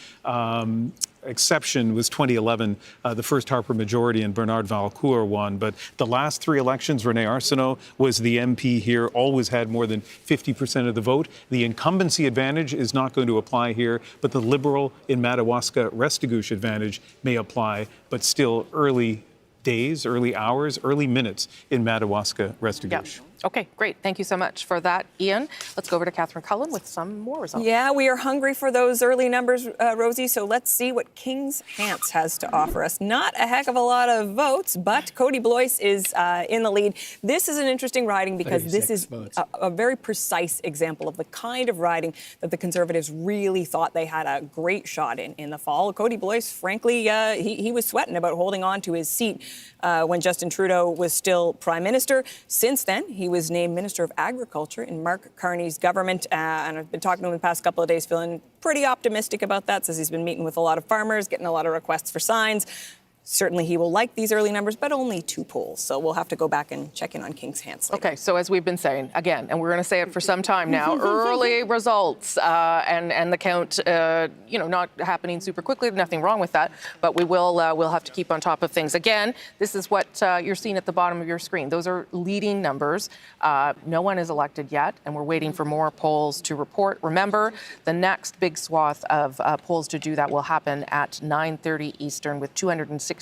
exception was 2011, the first Harper majority, and Bernard Valcourt won. But the last three elections, René Arsenault was the MP here, always had more than 50% of the vote. The incumbency advantage is not going to apply here, but the Liberal in Madawaska Restigouche advantage may apply, but still early days, early hours, early minutes in Madawaska Restigouche. Yep. Okay, great. Thank you so much for that, Ian. Let's go over to Catherine Cullen with some more results. Yeah, we are hungry for those early numbers, Rosie, so let's see what King's Hants has to offer us. Not a heck of a lot of votes, but Cody Blois is in the lead. This is an interesting riding because this is a very precise example of the kind of riding that the Conservatives really thought they had a great shot in the fall. Cody Blois, frankly, he was sweating about holding on to his seat when Justin Trudeau was still Prime Minister. Since then, he was named Minister of Agriculture in Mark Carney's government, and I've been talking to him the past couple of days, feeling pretty optimistic about that, says he's been meeting with a lot of farmers, getting a lot of requests for signs. Certainly he will like these early numbers, but only 2 polls. So we'll have to go back and check in on King's Hants later. Okay, so as we've been saying, again, and we're going to say it for some time now, early results and the count, not happening super quickly. Nothing wrong with that, but we'll have to keep on top of things. Again, this is what you're seeing at the bottom of your screen. Those are leading numbers. No one is elected yet, and we're waiting for more polls to report. Remember, the next big swath of polls to do that will happen at 9:30 Eastern with 266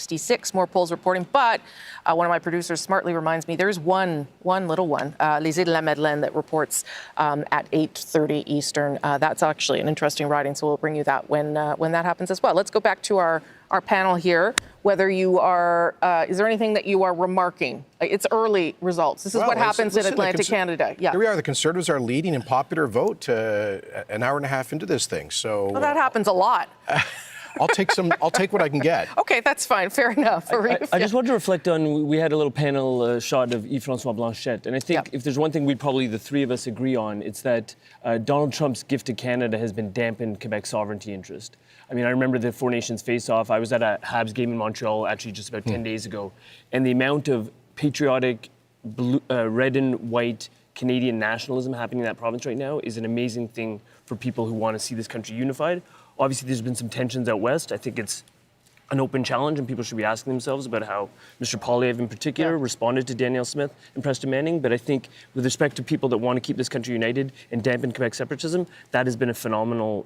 more polls reporting. But one of my producers smartly reminds me there's one little one, Les Îles de la Madeleine, that reports at 8:30 Eastern. That's actually an interesting riding, so we'll bring you that when that happens as well. Let's go back to our panel here. Whether you are, is there anything that you are remarking? It's early results. This is what happens in Atlantic Canada. Yeah. Here we are. The Conservatives are leading in popular vote an hour and a half into this thing. So well, that happens a lot. I'll take what I can get. Okay, that's fine. Fair enough. I just want to reflect on, we had a little panel shot of Yves-François Blanchet, and I think if there's one thing we'd probably, the three of us, agree on, it's that Donald Trump's gift to Canada has been dampened Quebec's sovereignty interest. I mean, I remember the Four Nations face-off. I was at a Habs game in Montreal actually just about 10 days ago, and the amount of patriotic red and white Canadian nationalism happening in that province right now is an amazing thing for people who want to see this country unified. Obviously, there's been some tensions out west. I think it's an open challenge, and people should be asking themselves about how Mr. Poilievre in particular responded to Danielle Smith and Preston Manning. But I think with respect to people that want to keep this country united and dampen Quebec separatism, that has been a phenomenal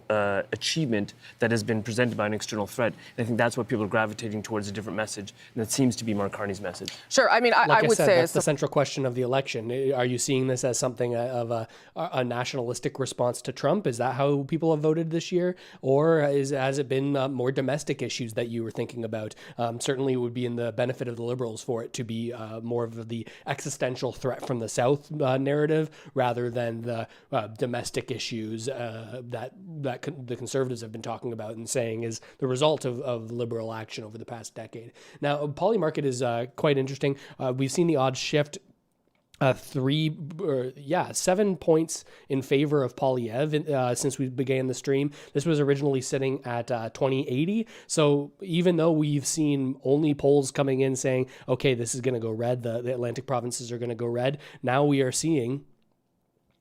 achievement that has been presented by an external threat. And I think that's what people are gravitating towards, a different message. And that seems to be Mark Carney's message. Sure. I mean, I would say that's the central question of the election. Are you seeing this as something of a nationalistic response to Trump? Is that how people have voted this year? Or has it been more domestic issues that you were thinking about? Certainly it would be in the benefit of the Liberals for it to be more of the existential threat from the South narrative rather than the domestic issues that the Conservatives have been talking about and saying is the result of Liberal action over the past decade. Now, Polymarket is quite interesting. We've seen the odds shift 7 points in favor of Poilievre since we began the stream. This was originally sitting at 2080. So even though we've seen only polls coming in saying, okay, this is going to go red, the Atlantic provinces are going to go red, now we are seeing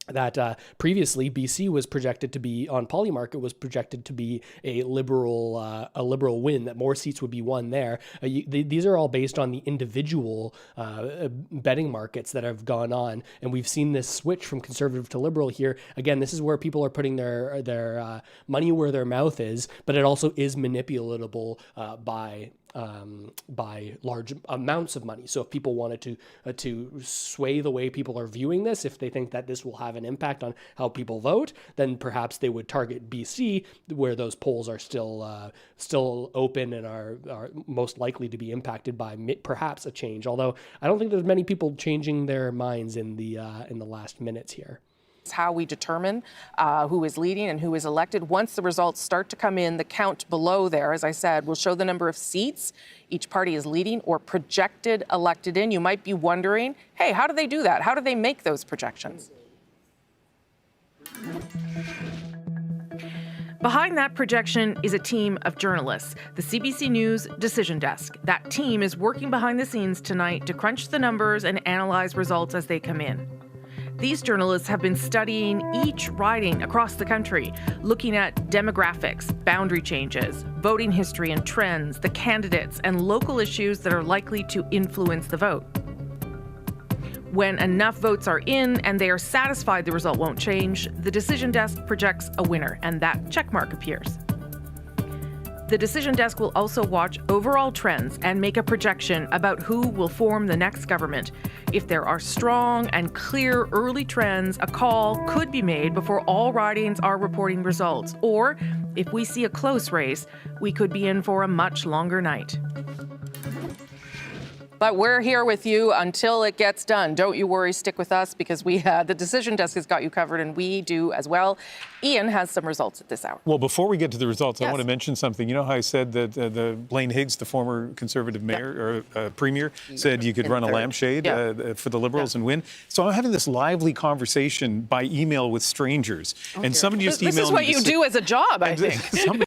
that previously BC was projected to be on Polymarket was projected to be a liberal win, that more seats would be won there. These are all based on the individual betting markets that have gone on, and we've seen this switch from conservative to liberal here. Again, this is where people are putting their money where their mouth is, but it also is manipulatable by large amounts of money. So if people wanted to sway the way people are viewing this, if they think that this will have an impact on how people vote, then perhaps they would target BC, where those polls are still open and are most likely to be impacted by perhaps a change. Although I don't think there's many people changing their minds in the last minutes here. How we determine who is leading and who is elected. Once the results start to come in, the count below there, as I said, will show the number of seats each party is leading or projected elected in. You might be wondering, hey, how do they do that? How do they make those projections? Behind that projection is a team of journalists, the CBC News Decision Desk. That team is working behind the scenes tonight to crunch the numbers and analyze results as they come in. These journalists have been studying each riding across the country, looking at demographics, boundary changes, voting history and trends, the candidates, and local issues that are likely to influence the vote. When enough votes are in and they are satisfied the result won't change, the Decision Desk projects a winner, and that checkmark appears. The Decision Desk will also watch overall trends and make a projection about who will form the next government. If there are strong and clear early trends, a call could be made before all ridings are reporting results. Or, if we see a close race, we could be in for a much longer night. But we're here with you until it gets done. Don't you worry, stick with us, because the Decision Desk has got you covered, and we do as well. Ian has some results at this hour. Well, before we get to the results, Yes. I want to mention something. You know how I said that the Blaine Higgs, the former Conservative mayor or premier, said you could run a lampshade for the Liberals and win? So I'm having this lively conversation by email with strangers, and somebody just emailed me. This is what you do as a job, I think.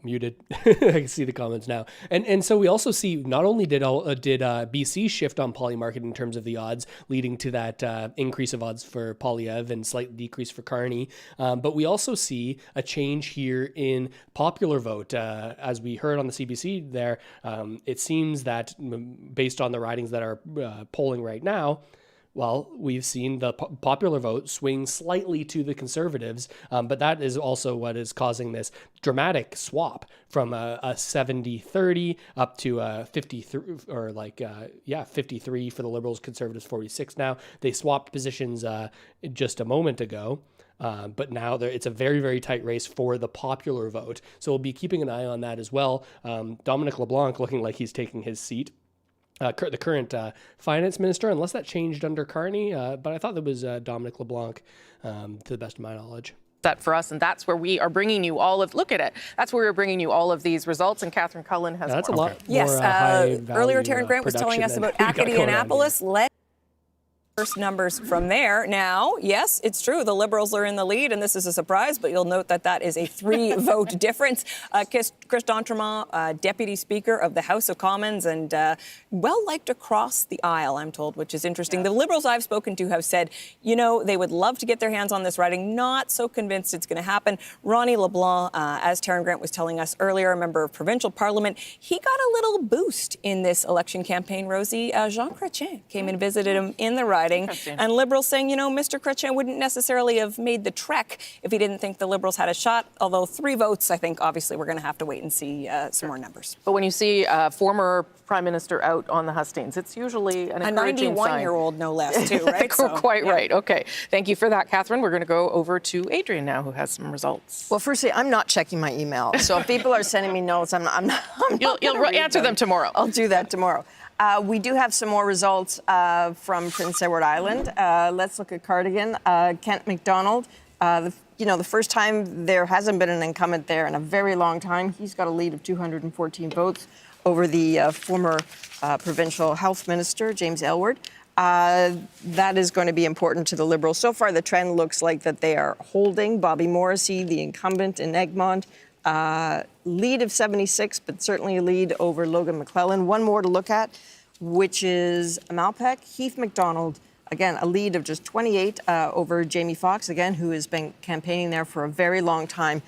Muted. I can see the comments now. And so we also see not only did BC shift on Polymarket in terms of the odds, leading to that increase of odds for Poilievre and slight decrease for Carney, but we also see a change here in popular vote. As we heard on the CBC there, it seems that based on the ridings that are polling right now, well, we've seen the popular vote swing slightly to the Conservatives, but that is also what is causing this dramatic swap from a 70-30 up to a 53, or 53 for the Liberals, Conservatives 46 now. They swapped positions just a moment ago. But now it's a very, very tight race for the popular vote. So we'll be keeping an eye on that as well. Dominic LeBlanc looking like he's taking his seat. The current finance minister, unless that changed under Carney, but I thought that was Dominic LeBlanc, to the best of my knowledge. That for us, and that's where we are bringing you all of. Look at it. That's where we're bringing you all of these results. And Catherine Cullen has. That's more. a lot. Yes. More, earlier, Taryn Grant was telling us about Acadianapolis. First numbers from there. Now, yes, it's true. The Liberals are in the lead, and this is a surprise, but you'll note that is a 3-vote difference. Chris d'Entremont, Deputy Speaker of the House of Commons, and well-liked across the aisle, I'm told, which is interesting. The Liberals I've spoken to have said, they would love to get their hands on this riding, not so convinced it's going to happen. Ronnie LeBlanc, as Taryn Grant was telling us earlier, a member of provincial parliament, he got a little boost in this election campaign, Rosie. Jean Chrétien came and visited him in the riding. And Liberals saying, Mr. Chrétien wouldn't necessarily have made the trek if he didn't think the Liberals had a shot. Although 3 votes, I think, obviously, we're going to have to wait and see some more numbers. But when you see a former Prime Minister out on the hustings, it's usually an encouraging sign. A 91-year-old, no less, too, right? Quite right. Okay. Thank you for that, Catherine. We're going to go over to Adrian now, who has some results. Well, firstly, I'm not checking my email. So if people are sending me notes, I'm not You'll answer them tomorrow. I'll do that tomorrow. We do have some more results from Prince Edward Island. Let's look at Cardigan. Kent MacDonald, the first time there hasn't been an incumbent there in a very long time. He's got a lead of 214 votes over the former provincial health minister, James Aylward. That is going to be important to the Liberals. So far, the trend looks like that they are holding Bobby Morrissey, the incumbent in Egmont. Lead of 76, but certainly a lead over Logan McClellan. One more to look at, which is Malpeque. Heath MacDonald again, a lead of just 28 over Jamie Foxx, again, who has been campaigning there for a very long time.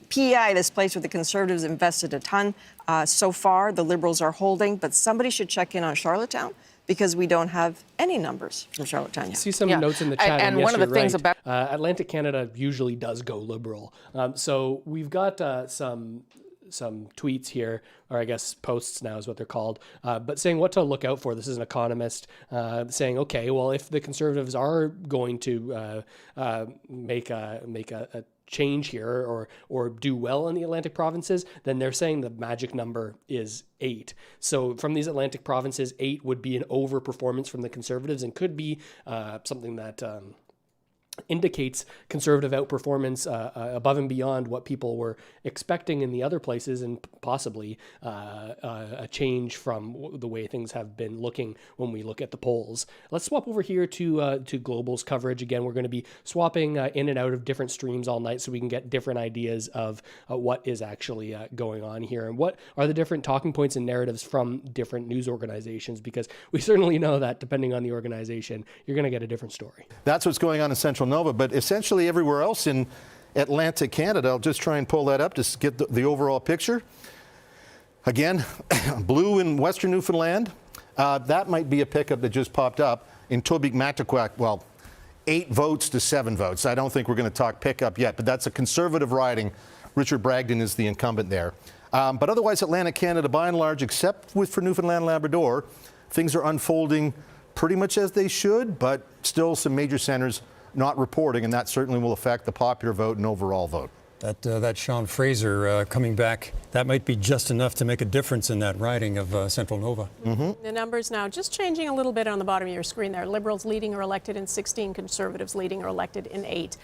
PEI, this place where the Conservatives invested a ton. So far, the Liberals are holding, but somebody should check in on Charlottetown because we don't have any numbers from Charlottetown yet. See some notes in the chat. And yes, one of the you're things right. about Atlantic Canada usually does go Liberal. So we've got some tweets here, or I guess posts now is what they're called, but saying what to look out for. This is an economist saying, okay, well, if the Conservatives are going to make a change here or do well in the Atlantic provinces, then they're saying the magic number is 8. So from these Atlantic provinces, 8 would be an overperformance from the Conservatives and could be something that indicates Conservative outperformance above and beyond what people were expecting in the other places, and possibly a change from the way things have been looking when we look at the polls. Let's swap over here to Global's coverage. Again, we're going to be swapping in and out of different streams all night so we can get different ideas of what is actually going on here and what are the different talking points and narratives from different news organizations, because we certainly know that depending on the organization, you're going to get a different story. That's what's going on in Central Nova, but essentially everywhere else in Atlantic Canada, I'll just try and pull that up to get the overall picture. Again, blue in Western Newfoundland. That might be a pickup that just popped up in Tobique-Mataquac. Well, 8 votes to 7 votes. I don't think we're going to talk pickup yet, but that's a Conservative riding. Richard Bragdon is the incumbent there. But otherwise, Atlantic Canada, by and large, except for Newfoundland and Labrador, things are unfolding pretty much as they should, but still some major centers not reporting, and that certainly will affect the popular vote and overall vote. That Sean Fraser coming back, that might be just enough to make a difference in that riding of Central Nova. Mm-hmm. The numbers now just changing a little bit on the bottom of your screen there. Liberals leading or elected in 16, Conservatives leading or elected in 8.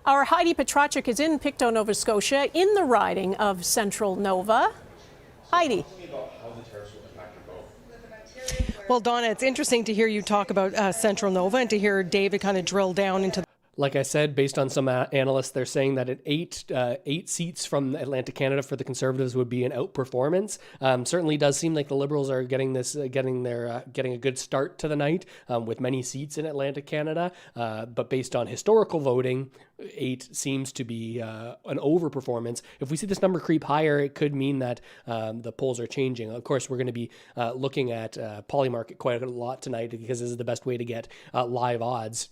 Our Heidi Petracek is in Pictou, Nova Scotia, in the riding of Central Nova. Heidi. Well, Donna, it's interesting to hear you talk about Central Nova and to hear David kind of drill down into. Like I said, based on some analysts, they're saying that at 8 seats from Atlantic Canada for the Conservatives would be an outperformance. Certainly does seem like the Liberals are getting a good start to the night with many seats in Atlantic Canada. But based on historical voting, 8 seems to be an overperformance. If we see this number creep higher, it could mean that the polls are changing. Of course, we're going to be looking at Polymarket quite a lot tonight because this is the best way to get live odds.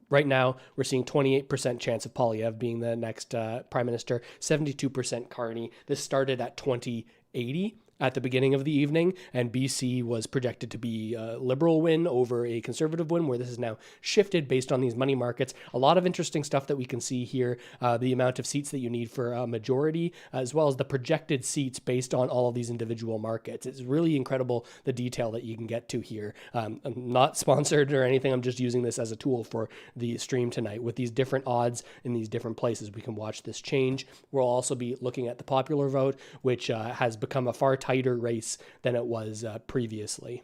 Right now, we're seeing 28% chance of Poilievre being the next prime minister, 72% Carney. This started at 2080 at the beginning of the evening, and BC was projected to be a Liberal win over a Conservative win, where this is now shifted based on these money markets. A lot of interesting stuff that we can see here, the amount of seats that you need for a majority, as well as the projected seats based on all of these individual markets. It's really incredible the detail that you can get to here. I'm not sponsored or anything. I'm just using this as a tool for the stream tonight. With these different odds in these different places, we can watch this change. We'll also be looking at the popular vote, which has become a far tighter race than it was previously.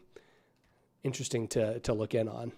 Interesting to look in on.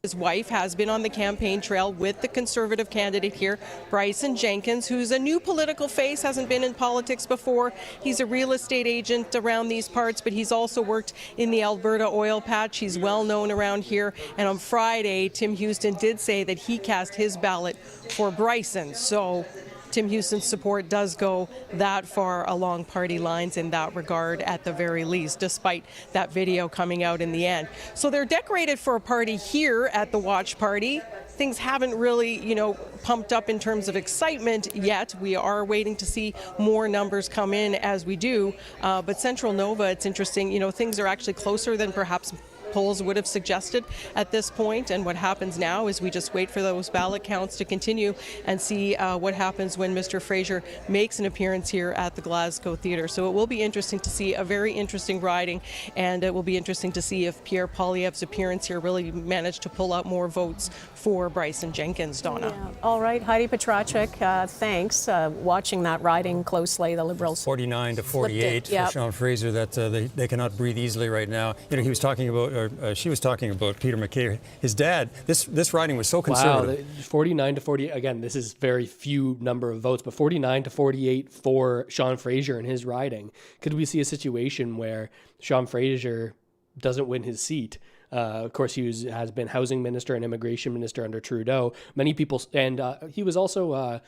His wife has been on the campaign trail with the Conservative candidate here, Bryson Jenkins, who's a new political face, hasn't been in politics before. He's a real estate agent around these parts, but he's also worked in the Alberta oil patch. He's well known around here. And on Friday, Tim Houston did say that he cast his ballot for Bryson. So Tim Houston's support does go that far along party lines in that regard at the very least, despite that video coming out in the end. So they're decorated for a party here at the watch party. Things haven't really, pumped up in terms of excitement yet. We are waiting to see more numbers come in as we do. But Central Nova, it's interesting, things are actually closer than perhaps polls would have suggested at this point. And what happens now is we just wait for those ballot counts to continue and see what happens when Mr. Fraser makes an appearance here at the Glasgow Theatre. So it will be interesting to see, a very interesting riding, and it will be interesting to see if Pierre Poilievre's appearance here really managed to pull out more votes for Bryson Jenkins, Donna. Yeah. All right, Heidi Petracek, thanks. Watching that riding closely, the Liberals 49 to 48 yep. for Sean Fraser, that they cannot breathe easily right now. He was talking about, she was talking about Peter MacKay, his dad. This riding was so conservative. Wow, 49 to 48. Again, this is very few number of votes, but 49 to 48 for Sean Fraser and his riding. Could we see a situation where Sean Fraser doesn't win his seat. Of course, he has been housing minister and immigration minister under Trudeau. Many people, and he was also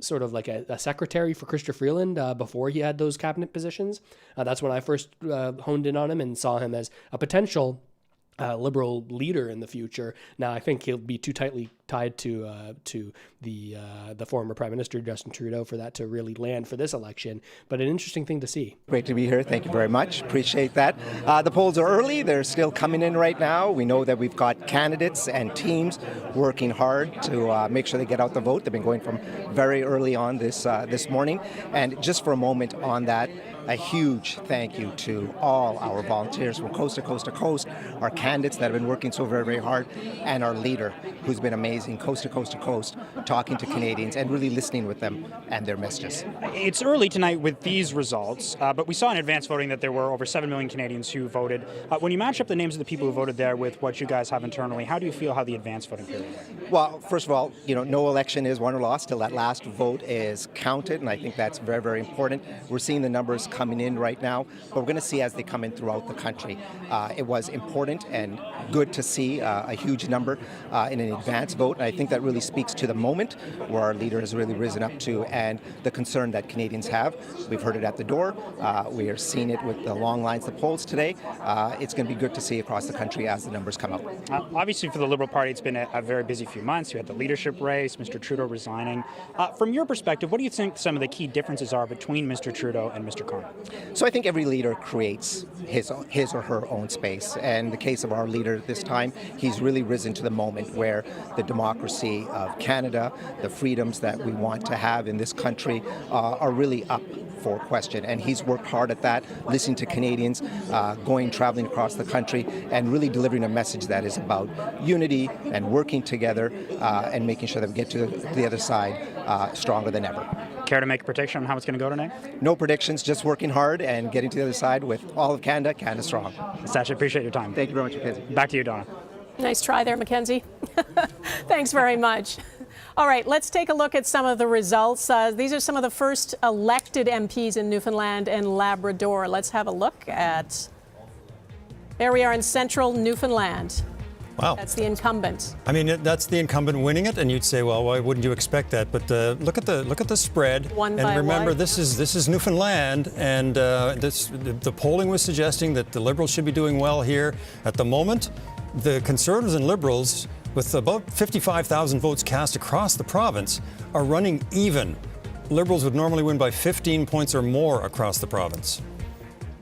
sort of like a secretary for Chrystia Freeland before he had those cabinet positions. That's when I first honed in on him and saw him as a potential Liberal leader in the future. Now, I think he'll be too tightly tied to the former Prime Minister Justin Trudeau for that to really land for this election. But an interesting thing to see. Great to be here. Thank you very much. Appreciate that. The polls are early. They're still coming in right now. We know that we've got candidates and teams working hard to make sure they get out the vote. They've been going from very early on this morning. And just for a moment on that, a huge thank you to all our volunteers from coast to coast to coast, our candidates that have been working so very, very hard, and our leader, who's been amazing, coast to coast to coast, talking to Canadians and really listening with them and their messages. It's early tonight with these results, but we saw in advance voting that there were over 7 million Canadians who voted. When you match up the names of the people who voted there with what you guys have internally, how do you feel how the advance voting period went? Well, first of all, no election is won or lost till that last vote is counted, and I think that's very, very important. We're seeing the numbers coming in right now, but we're going to see as they come in throughout the country. It was important and good to see a huge number in an advance vote, and I think that really speaks to the moment where our leader has really risen up to and the concern that Canadians have. We've heard it at the door. We are seeing it with the long lines to polls today. It's going to be good to see across the country as the numbers come out. Obviously, for the Liberal Party, it's been a very busy few months. You had the leadership race, Mr. Trudeau resigning. From your perspective, what do you think some of the key differences are between Mr. Trudeau and Mr. Carney? So I think every leader creates his or her own space. And in the case of our leader this time, he's really risen to the moment where the democracy of Canada, the freedoms that we want to have in this country are really up for question. And he's worked hard at that, listening to Canadians, traveling across the country, and really delivering a message that is about unity and working together and making sure that we get to the other side stronger than ever. Care to make a prediction on how it's going to go tonight? No predictions, just working hard and getting to the other side with all of Canada, Canada strong. Sacha, appreciate your time. Thank you very much, Mackenzie. Back to you, Donna. Nice try there, Mackenzie. Thanks very much. All right, let's take a look at some of the results. These are some of the first elected MPs in Newfoundland and Labrador. Let's have a look at... There we are in central Newfoundland. Wow. That's the incumbent. I mean, that's the incumbent winning it, and you'd say, well, why wouldn't you expect that? But look at the spread. One and by remember, one. this is Newfoundland, and the polling was suggesting that the Liberals should be doing well here. At the moment, the Conservatives and Liberals, with about 55,000 votes cast across the province, are running even. Liberals would normally win by 15 points or more across the province.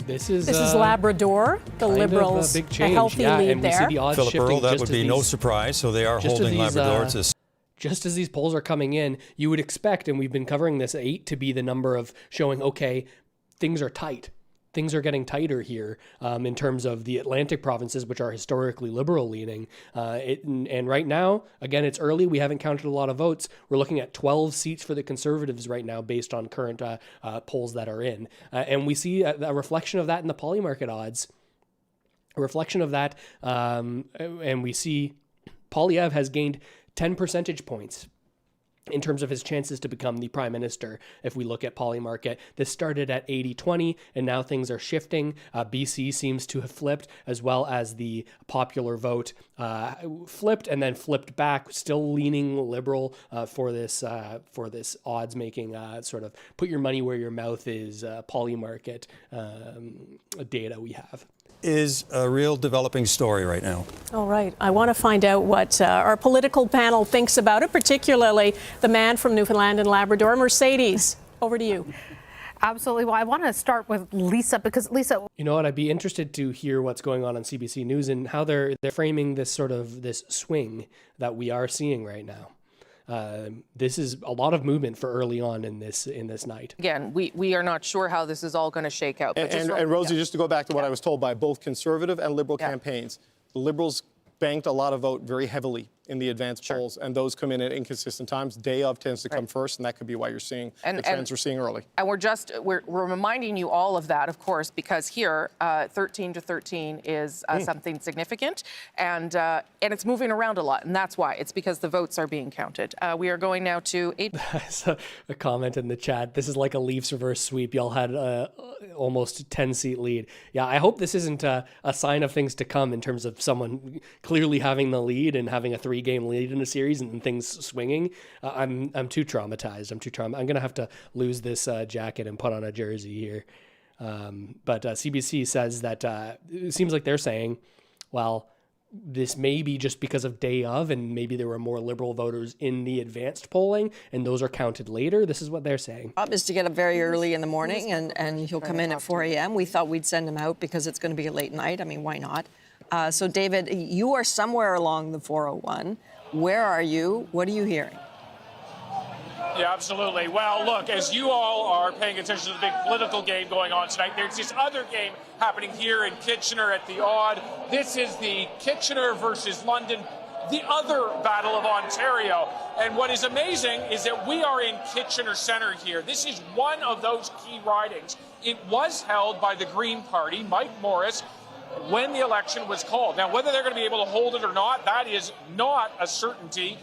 This is Labrador. The Liberals, a big change. Healthy lead and there. We see the odds Philip shifting. Earl, that would be no surprise. So they are holding Labrador. Just as these polls are coming in, you would expect, and we've been covering this, 8 to be the number of showing, okay, things are tight. Things are getting tighter here in terms of the Atlantic provinces, which are historically Liberal leaning. And right now, again, it's early. We haven't counted a lot of votes. We're looking at 12 seats for the Conservatives right now based on current polls that are in. And we see a reflection of that in the Polymarket odds. A reflection of that. And we see Poilievre has gained 10 percentage points in terms of his chances to become the prime minister. If we look at Polymarket, this started at 80-20, and now things are shifting. BC seems to have flipped, as well as the popular vote flipped and then flipped back, still leaning Liberal for this odds-making sort of put your money where your mouth is Polymarket data we have. Is a real developing story right now. All right. I want to find out what our political panel thinks about it, particularly the man from Newfoundland and Labrador. Mercedes, over to you. Absolutely. Well, I want to start with Lisa, because Lisa... You know what? I'd be interested to hear what's going on CBC News and how they're framing this sort of this swing that we are seeing right now. This is a lot of movement for early on in this night. Again, we are not sure how this is all going to shake out. But And Rosie, just to go back to what I was told by both Conservative and Liberal campaigns, the Liberals banked a lot of vote very heavily in the advanced polls, and those come in at inconsistent times. Day of tends to come first, and that could be why you're seeing the trends we're seeing early. And we're reminding you all of that, of course, because here 13 to 13 is something significant, and it's moving around a lot, and that's why. It's because the votes are being counted. We are going now to 8. So a comment in the chat. This is like a Leafs reverse sweep. Y'all had almost 10-seat lead. Yeah, I hope this isn't a sign of things to come in terms of someone clearly having the lead and having a 3-game lead in a series and things swinging. I'm too traumatized. I'm gonna have to lose this jacket and put on a jersey here. But CBC says that it seems like they're saying, well, this may be just because of day of, and maybe there were more Liberal voters in the advanced polling, and those are counted later. This is what they're saying. Job is to get up very early in the morning, and he'll come in at 4 a.m. We thought we'd send him out because it's going to be a late night. I mean, why not? So, David, you are somewhere along the 401. Where are you? What are you hearing? Yeah, absolutely. Well, look, as you all are paying attention to the big political game going on tonight, there's this other game happening here in Kitchener at the Odd. This is the Kitchener versus London, the other Battle of Ontario. And what is amazing is that we are in Kitchener Centre here. This is one of those key ridings. It was held by the Green Party, Mike Morris, when the election was called. Now, whether they're going to be able to hold it or not, that is not a certainty.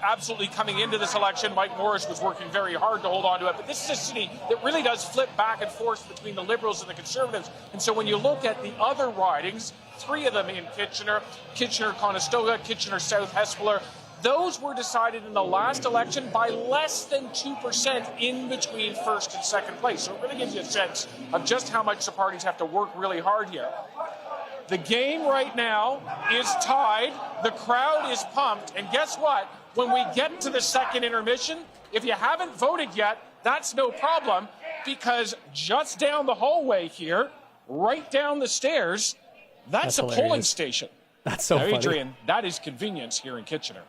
Absolutely coming into this election, Mike Morris was working very hard to hold on to it. But this is a city that really does flip back and forth between the Liberals and the Conservatives. And so when you look at the other ridings, 3 of them in Kitchener, Kitchener-Conestoga, Kitchener-South Hespeler, those were decided in the last election by less than 2% in between first and second place. So it really gives you a sense of just how much the parties have to work really hard here. The game right now is tied. The crowd is pumped. And guess what? When we get to the second intermission, if you haven't voted yet, that's no problem, because just down the hallway here, right down the stairs, that's a polling station. That's so funny. Adrian, that is convenience here in Kitchener.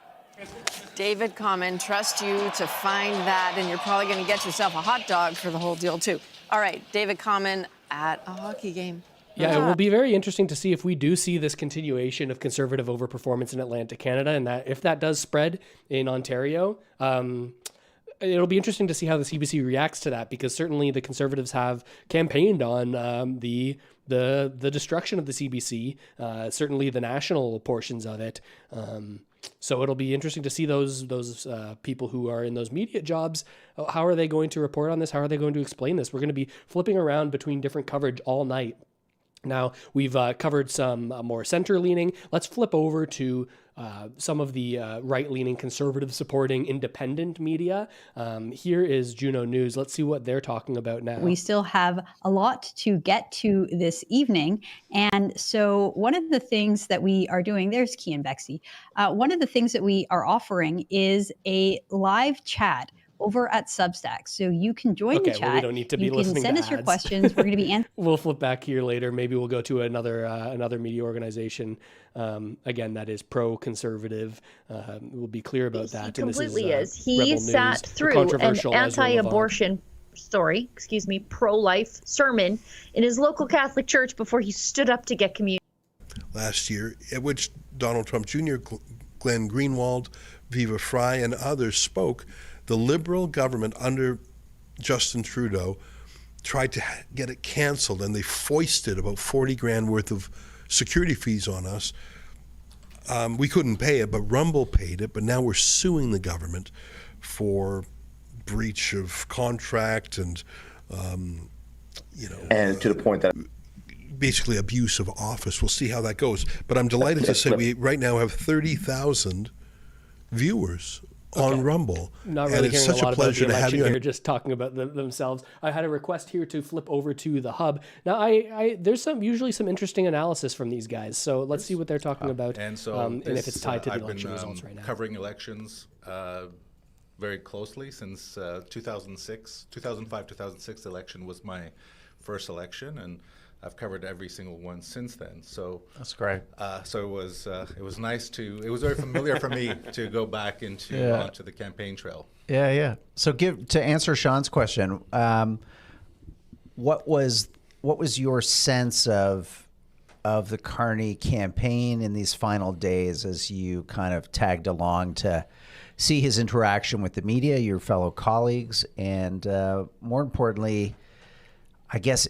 David Common, trust you to find that, and you're probably going to get yourself a hot dog for the whole deal, too. All right, David Common at a hockey game. Yeah, it will be very interesting to see if we do see this continuation of Conservative overperformance in Atlantic Canada, and that if that does spread in Ontario, it'll be interesting to see how the CBC reacts to that, because certainly the Conservatives have campaigned on the destruction of the CBC, certainly the national portions of it. So it'll be interesting to see those people who are in those media jobs. How are they going to report on this? How are they going to explain this? We're going to be flipping around between different coverage all night. Now, we've covered some more center-leaning. Let's flip over to some of the right-leaning, conservative-supporting, independent media. Here is Juno News. Let's see what they're talking about now. We still have a lot to get to this evening. And so one of the things that we are doing, there's Key and Bexy. One of the things that we are offering is a live chat over at Substack. So you can join the chat. Well, we don't need to be listening to You can send us your questions. We're going to be answering. We'll flip back here later. Maybe we'll go to another media organization. Again, that is pro-conservative. We'll be clear about that. He completely is. He sat through an anti-abortion, pro-life sermon in his local Catholic church before he stood up to get communion. Last year, at which Donald Trump Jr., Glenn Greenwald, Viva Frei, and others spoke, the Liberal government under Justin Trudeau tried to get it canceled, and they foisted about 40 grand worth of security fees on us. We couldn't pay it, but Rumble paid it, but now we're suing the government for breach of contract and, and to the point that basically abuse of office. We'll see how that goes. But I'm delighted to say we right now have 30,000 viewers on Rumble. Not really and it's hearing such a lot a pleasure about the to have election you. here, just talking about themselves. I had a request here to flip over to the hub. Now, there's usually some interesting analysis from these guys. So let's see what they're talking about, and so and if it's tied to the I've election been, results right now. Covering elections very closely since 2006, 2005-2006 election was my first election, and I've covered every single one since then. So that's great. So it was nice to. It was very familiar for me to go back onto the campaign trail. Yeah. So to answer Sean's question, what was your sense of of the Carney campaign in these final days as you kind of tagged along to see his interaction with the media, your fellow colleagues, and more importantly, I guess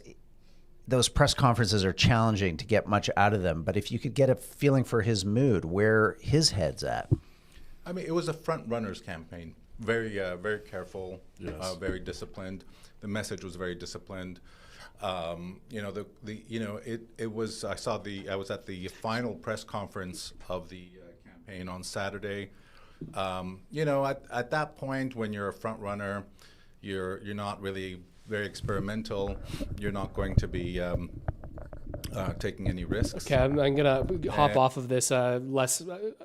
those press conferences are challenging to get much out of them, but if you could get a feeling for his mood, where his head's at. I mean, it was a front runners campaign. Very, very careful, Yes. very disciplined. The message was very disciplined. It was. I was at the final press conference of the campaign on Saturday. At that point, when you're a front runner, you're not really very experimental. You're not going to be taking any risks. Okay, I'm going to hop off of this, less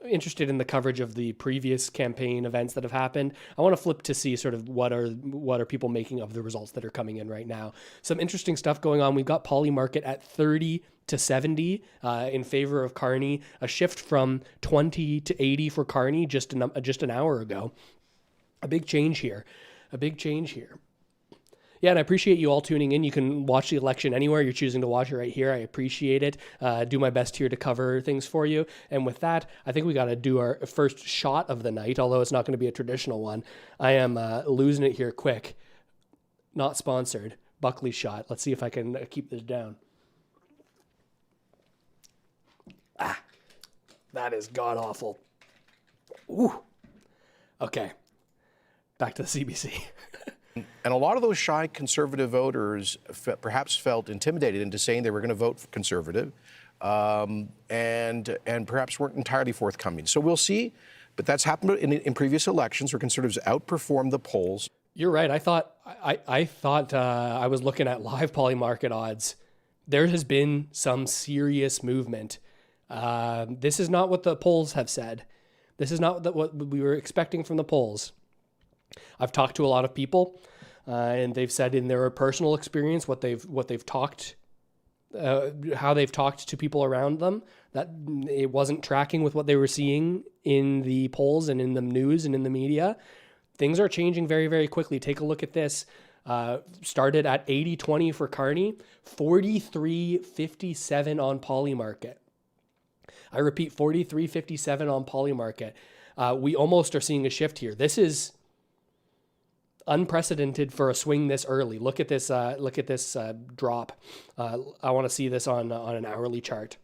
interested in the coverage of the previous campaign events that have happened. I want to flip to see sort of what are people making of the results that are coming in right now. Some interesting stuff going on. We've got Polymarket at 30 to 70 in favor of Carney, a shift from 20 to 80 for Carney just an hour ago. A big change here. Yeah, and I appreciate you all tuning in. You can watch the election anywhere. You're choosing to watch it right here. I appreciate it. Do my best here to cover things for you. And with that, I think we got to do our first shot of the night, although it's not going to be a traditional one. I am losing it here quick. Not sponsored. Buckley shot. Let's see if I can keep this down. That is god-awful. Ooh. Okay. Back to the CBC. And a lot of those shy conservative voters perhaps felt intimidated into saying they were going to vote for conservative and perhaps weren't entirely forthcoming. So we'll see. But that's happened in previous elections where conservatives outperformed the polls. You're right. I thought I was looking at live Polymarket odds. There has been some serious movement. This is not what the polls have said. This is not what we were expecting from the polls. I've talked to a lot of people, and they've said in their personal experience what they've talked, how they've talked to people around them, that it wasn't tracking with what they were seeing in the polls and in the news and in the media. Things are changing very, very quickly. Take a look at this. Started at 80-20 for Carney, 43-57 on Polymarket. I repeat, 43-57 on Polymarket. We almost are seeing a shift here. This is unprecedented for a swing this early. Look at this drop. I want to see this on an hourly chart.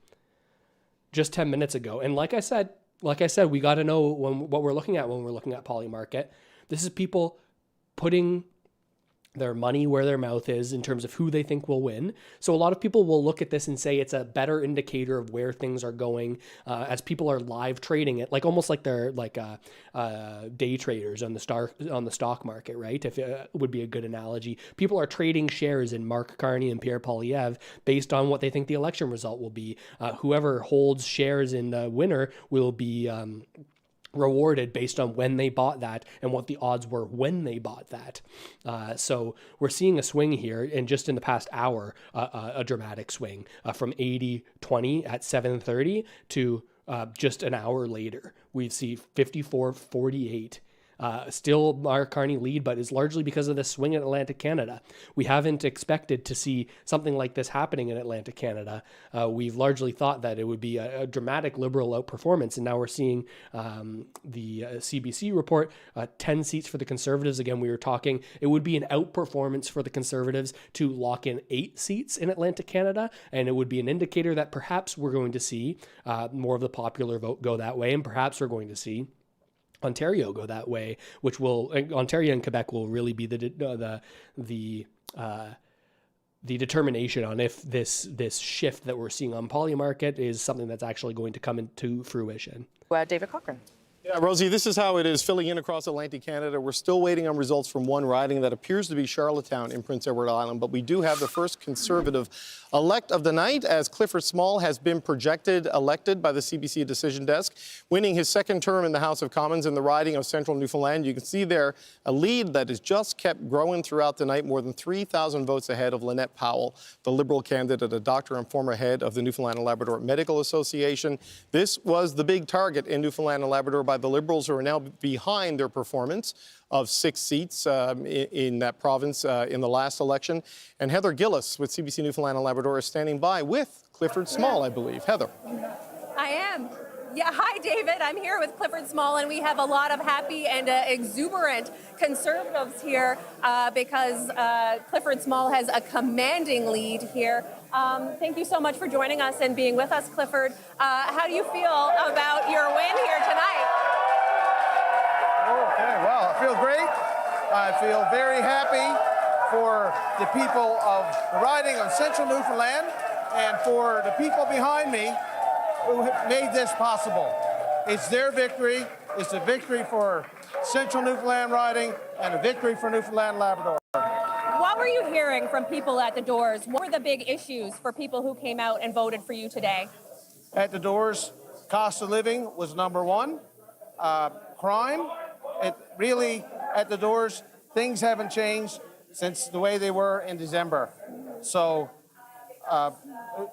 Just 10 minutes ago. And like I said, we got to know what we're looking at when we're looking at Polymarket. This is people putting their money where their mouth is in terms of who they think will win. So a lot of people will look at this and say it's a better indicator of where things are going as people are live trading it, like almost like they're like day traders on the stock market, right? If it would be a good analogy. People are trading shares in Mark Carney and Pierre Poilievre based on what they think the election result will be. Whoever holds shares in the winner will be rewarded based on when they bought that and what the odds were when they bought that. So we're seeing a swing here, and just in the past hour, a dramatic swing from 80-20 at 7:30 to just an hour later. We see 54-48. Still Mark Carney lead, but it's largely because of this swing in Atlantic Canada. We haven't expected to see something like this happening in Atlantic Canada. We've largely thought that it would be a dramatic Liberal outperformance, and now we're seeing the CBC report, 10 seats for the Conservatives. Again, we were talking, it would be an outperformance for the Conservatives to lock in 8 seats in Atlantic Canada, and it would be an indicator that perhaps we're going to see more of the popular vote go that way, and perhaps we're going to see Ontario go that way, which will Ontario and Quebec will really be the determination on if this shift that we're seeing on Polymarket is something that's actually going to come into fruition. David Cochran. Yeah, Rosie, this is how it is filling in across Atlantic Canada. We're still waiting on results from one riding that appears to be Charlottetown in Prince Edward Island, but we do have the first Conservative elect of the night, as Clifford Small has been elected by the CBC decision desk, winning his second term in the House of Commons in the riding of Central Newfoundland. You can see there a lead that has just kept growing throughout the night, more than 3,000 votes ahead of Lynette Powell, the Liberal candidate, a doctor and former head of the Newfoundland and Labrador Medical Association. This was the big target in Newfoundland and Labrador by the Liberals are now behind their performance of 6 seats in that province in the last election. And Heather Gillis with CBC Newfoundland and Labrador is standing by with Clifford Small, I believe. Heather. I am. Yeah, hi, David. I'm here with Clifford Small, and we have a lot of happy and exuberant Conservatives here because Clifford Small has a commanding lead here. Thank you so much for joining us and being with us, Clifford. How do you feel about your win here tonight? Okay, well, I feel great. I feel very happy for the people of the riding of Central Newfoundland and for the people behind me who made this possible. It's their victory. It's a victory for Central Newfoundland riding and a victory for Newfoundland and Labrador. What were you hearing from people at the doors? What were the big issues for people who came out and voted for you today? At the doors, cost of living was number one. Crime, it really, at the doors, things haven't changed since the way they were in December. So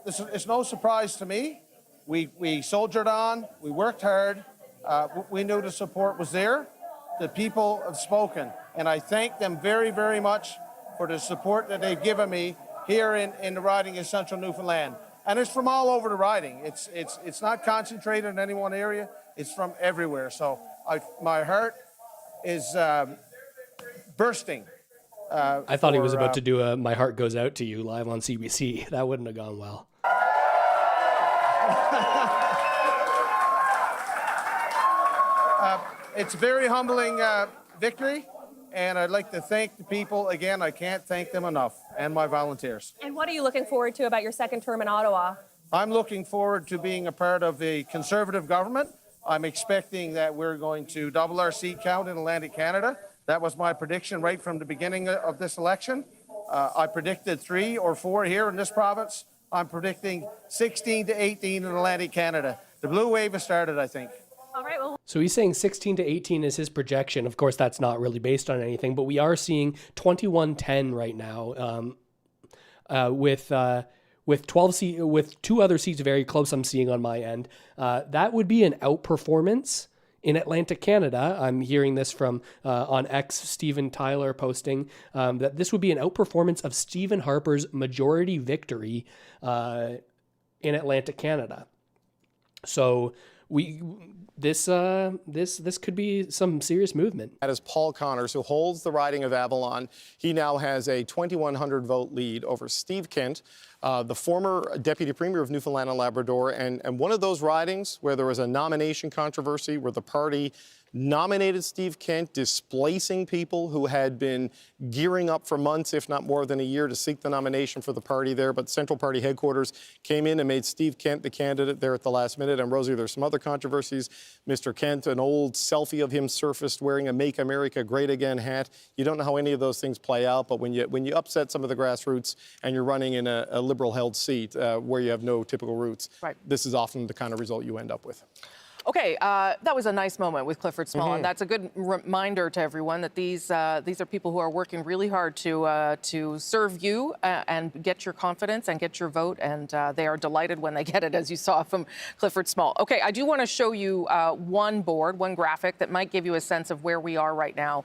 it's no surprise to me. We soldiered on, we worked hard, we knew the support was there. The people have spoken, and I thank them very, very much for the support that they've given me here in the riding in Central Newfoundland. And it's from all over the riding. It's not concentrated in any one area, it's from everywhere. So my heart is bursting. I thought he was about to do a My Heart Goes Out to You live on CBC. That wouldn't have gone well. It's a very humbling victory, and I'd like to thank the people. Again, I can't thank them enough, and my volunteers. And what are you looking forward to about your second term in Ottawa? I'm looking forward to being a part of a Conservative government. I'm expecting that we're going to double our seat count in Atlantic Canada. That was my prediction right from the beginning of this election. I predicted 3 or 4 here in this province. I'm predicting 16 to 18 in Atlantic Canada. The blue wave has started, I think. All right, well, So he's saying 16 to 18 is his projection. Of course, that's not really based on anything, but we are seeing 21-10 right now with 2 other seats very close. I'm seeing on my end. That would be an outperformance in Atlantic Canada. I'm hearing this from on X, Stephen Tyler posting that this would be an outperformance of Stephen Harper's majority victory in Atlantic Canada. So this could be some serious movement. That is Paul Connors, who holds the riding of Avalon. He now has a 2,100 vote lead over Steve Kent, the former Deputy Premier of Newfoundland and Labrador, and one of those ridings where there was a nomination controversy where the party nominated Steve Kent, displacing people who had been gearing up for months, if not more than a year, to seek the nomination for the party there. But Central Party headquarters came in and made Steve Kent the candidate there at the last minute. And Rosie, there's some other controversies. Mr. Kent, an old selfie of him surfaced wearing a Make America Great Again hat. You don't know how any of those things play out, but when you upset some of the grassroots and you're running in a Liberal-held seat where you have no typical roots, right, this is often the kind of result you end up with. Okay, that was a nice moment with Clifford Small, and that's a good reminder to everyone that these are people who are working really hard to serve you and get your confidence and get your vote, and they are delighted when they get it, as you saw from Clifford Small. Okay, I do want to show you one graphic that might give you a sense of where we are right now.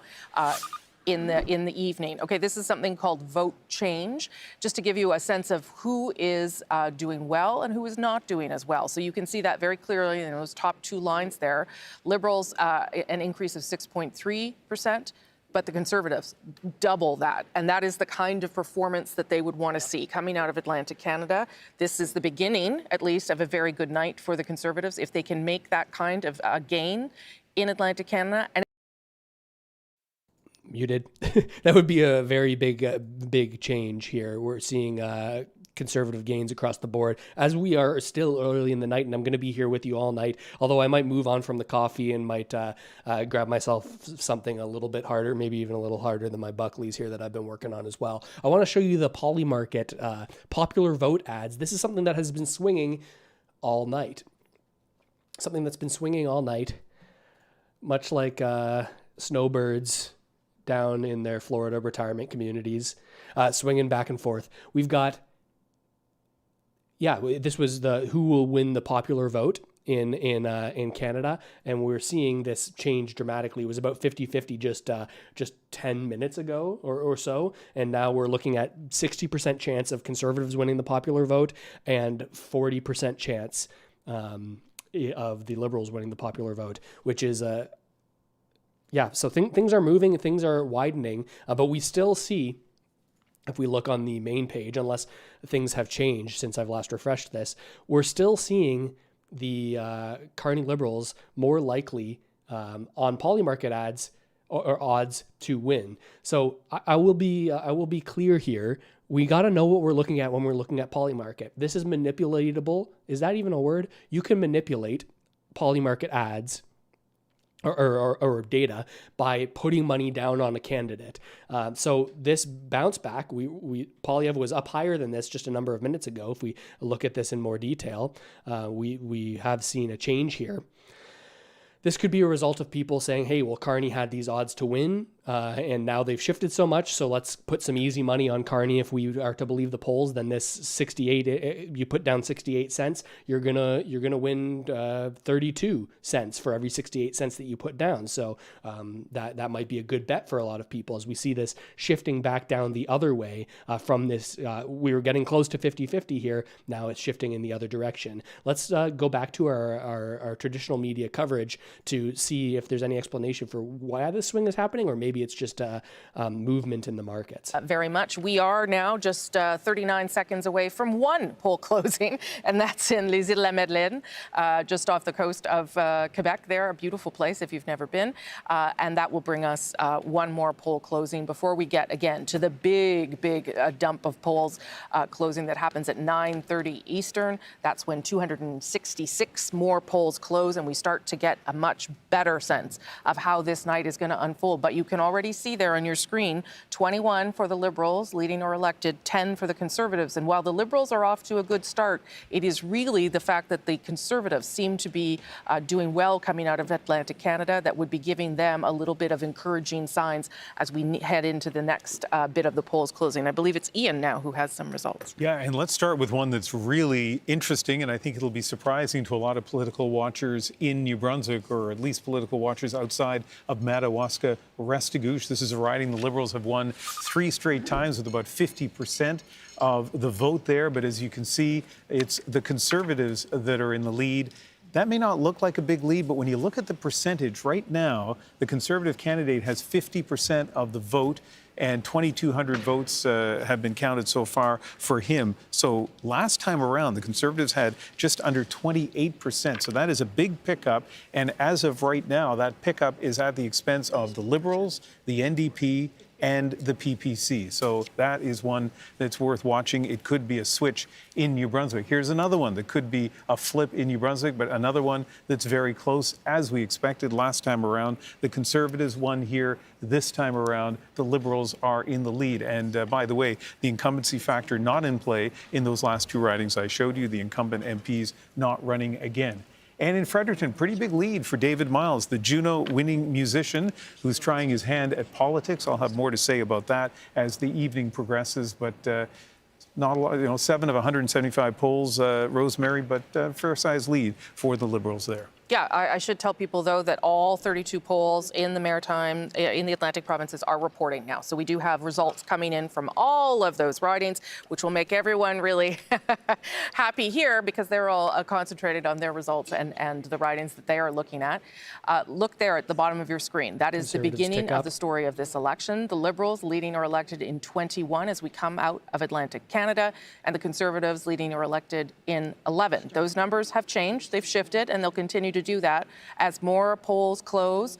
In the evening. Okay, this is something called Vote Change, just to give you a sense of who is doing well and who is not doing as well. So you can see that very clearly in those top 2 lines there. Liberals, an increase of 6.3%, but the Conservatives, double that. And that is the kind of performance that they would want to see coming out of Atlantic Canada. This is the beginning, at least, of a very good night for the Conservatives if they can make that kind of gain in Atlantic Canada. And Muted. That would be a very big change here. We're seeing Conservative gains across the board as we are still early in the night, and I'm going to be here with you all night, although I might move on from the coffee and might grab myself something a little bit harder, maybe even a little harder than my Buckleys here that I've been working on as well. I want to show you the Polymarket popular vote ads. This is something that has been swinging all night. Something that's been swinging all night, much like snowbirds down in their Florida retirement communities, swinging back and forth. We've got, this was the who will win the popular vote in Canada, and we're seeing this change dramatically. It was about 50-50 just 10 minutes ago or so, and now we're looking at 60% chance of Conservatives winning the popular vote and 40% chance of the Liberals winning the popular vote, which is so things are moving, things are widening, but we still see, if we look on the main page, unless things have changed since I've last refreshed this, we're still seeing the Carney Liberals more likely on Polymarket ads or odds to win. So I will be clear here. We got to know what we're looking at when we're looking at Polymarket. This is manipulatable. Is that even a word? You can manipulate Polymarket ads or data by putting money down on a candidate. So this bounce back, Polyev was up higher than this just a number of minutes ago. If we look at this in more detail, we have seen a change here. This could be a result of people saying, hey, well, Carney had these odds to win, and now they've shifted so much, so let's put some easy money on Carney. If we are to believe the polls, then this 68, you put down 68 cents, you're gonna win 32 cents for every 68 cents that you put down. So that might be a good bet for a lot of people as we see this shifting back down the other way from this. We were getting close to 50-50 here. Now it's shifting in the other direction. Let's go back to our traditional media coverage to see if there's any explanation for why this swing is happening, or maybe it's just a movement in the markets. Very much. We are now just 39 seconds away from one poll closing, and that's in Les Îles-la-Madeleine, just off the coast of Quebec there, a beautiful place if you've never been. And that will bring us one more poll closing before we get, again, to the big dump of polls closing that happens at 9:30 Eastern. That's when 266 more polls close, and we start to get a much better sense of how this night is going to unfold. But you can already see there on your screen, 21 for the Liberals, leading or elected, 10 for the Conservatives. And while the Liberals are off to a good start, it is really the fact that the Conservatives seem to be doing well coming out of Atlantic Canada that would be giving them a little bit of encouraging signs as we head into the next bit of the polls closing. I believe it's Ian now who has some results. Yeah, and let's start with one that's really interesting, and I think it'll be surprising to a lot of political watchers in New Brunswick, or at least political watchers outside of Madawaska, Restigouche. This is a riding the Liberals have won 3 straight times with about 50% of the vote there. But as you can see, it's the Conservatives that are in the lead. That may not look like a big lead, but when you look at the percentage right now, the Conservative candidate has 50% of the vote, and 2,200 votes have been counted so far for him. So last time around, the Conservatives had just under 28%. So that is a big pickup. And as of right now, that pickup is at the expense of the Liberals, the NDP, and the PPC. So that is one that's worth watching. It could be a switch in New Brunswick. Here's another one that could be a flip in New Brunswick, but another one that's very close, as we expected last time around. The Conservatives won here. This time around, the Liberals are in the lead. And by the way, the incumbency factor not in play in those last 2 ridings I showed you, the incumbent MPs not running again. And in Fredericton, pretty big lead for David Miles, the Juno-winning musician who's trying his hand at politics. I'll have more to say about that as the evening progresses, but not a lot, 7 of 175 polls, Rosemary, but fair-sized lead for the Liberals there. Yeah, I should tell people, though, that all 32 polls in the Maritime, in the Atlantic provinces are reporting now. So we do have results coming in from all of those ridings, which will make everyone really happy here because they're all concentrated on their results and the ridings that they are looking at. Look there at the bottom of your screen. That is the beginning of the story of this election. The Liberals leading or elected in 21 as we come out of Atlantic Canada, and the Conservatives leading or elected in 11. Those numbers have changed. They've shifted, and they'll continue to do that as more polls close.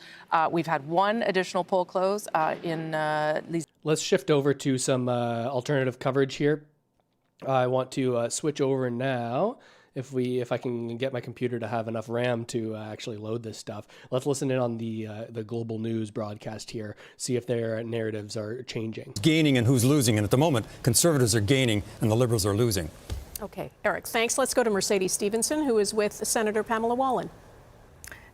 We've had one additional poll close in these. Let's shift over to some alternative coverage here. I want to switch over now. If I can get my computer to have enough RAM to actually load this stuff. Let's listen in on the Global News broadcast here, see if their narratives are changing. Gaining and who's losing, and at the moment, Conservatives are gaining and the Liberals are losing. Okay, Eric, thanks. Let's go to Mercedes Stevenson, who is with Senator Pamela Wallin.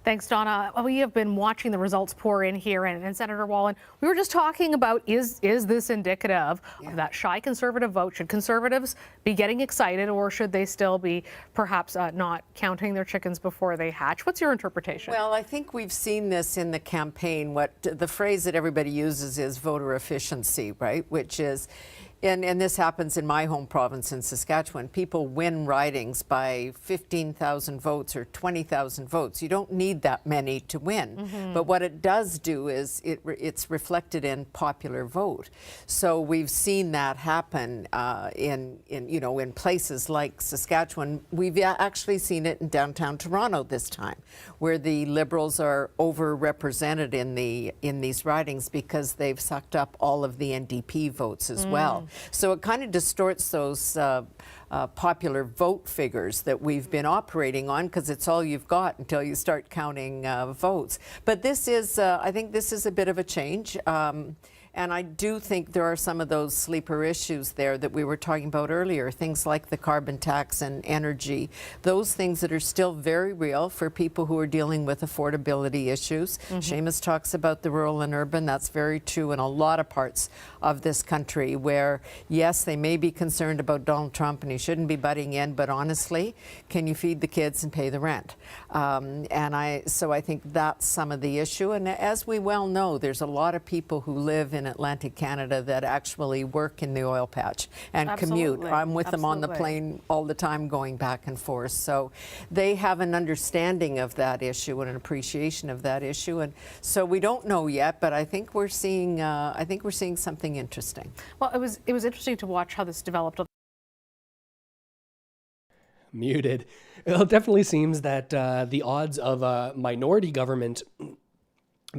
Thanks, Donna. We have been watching the results pour in here, and Senator Wallen, we were just talking about is this indicative of that shy conservative vote? Should conservatives be getting excited, or should they still be perhaps not counting their chickens before they hatch? What's your interpretation? Well, I think we've seen this in the campaign. What the phrase that everybody uses is voter efficiency, right? Which is, and this happens in my home province in Saskatchewan. People win ridings by 15,000 votes or 20,000 votes. You don't need that many to win. But what it does do is it's reflected in popular vote. So we've seen that happen in places like Saskatchewan. We've actually seen it in downtown Toronto this time, where the Liberals are overrepresented in these ridings because they've sucked up all of the NDP votes as well. So it kind of distorts those popular vote figures that we've been operating on, because it's all you've got until you start counting votes. But this is, I think this is a bit of a change. And I do think there are some of those sleeper issues there that we were talking about earlier, things like the carbon tax and energy, those things that are still very real for people who are dealing with affordability issues. Seamus talks about the rural and urban. That's very true in a lot of parts of this country where, yes, they may be concerned about Donald Trump and he shouldn't be butting in, but honestly, can you feed the kids and pay the rent? So I think that's some of the issue. And as we well know, there's a lot of people who live in Atlantic Canada that actually work in the oil patch and commute. I'm with them on the plane all the time going back and forth. So they have an understanding of that issue and an appreciation of that issue. And so we don't know yet, but I think we're seeing something interesting. Well, it was interesting to watch how this developed. Muted. It definitely seems that the odds of a minority government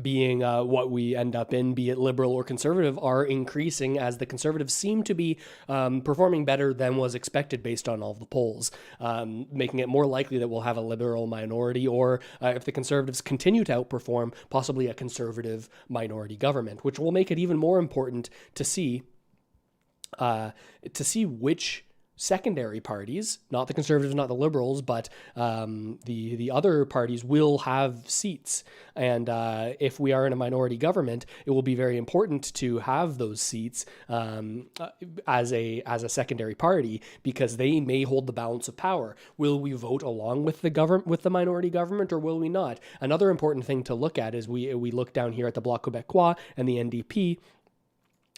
being what we end up in, be it liberal or conservative, are increasing as the conservatives seem to be performing better than was expected based on all the polls, making it more likely that we'll have a liberal minority, or if the conservatives continue to outperform, possibly a conservative minority government, which will make it even more important to see which secondary parties, not the conservatives, not the liberals, but the other parties will have seats. And if we are in a minority government, it will be very important to have those seats as a secondary party, because they may hold the balance of power. Will we vote along with the minority government, or will we not? Another important thing to look at is we look down here at the Bloc Québécois and the NDP.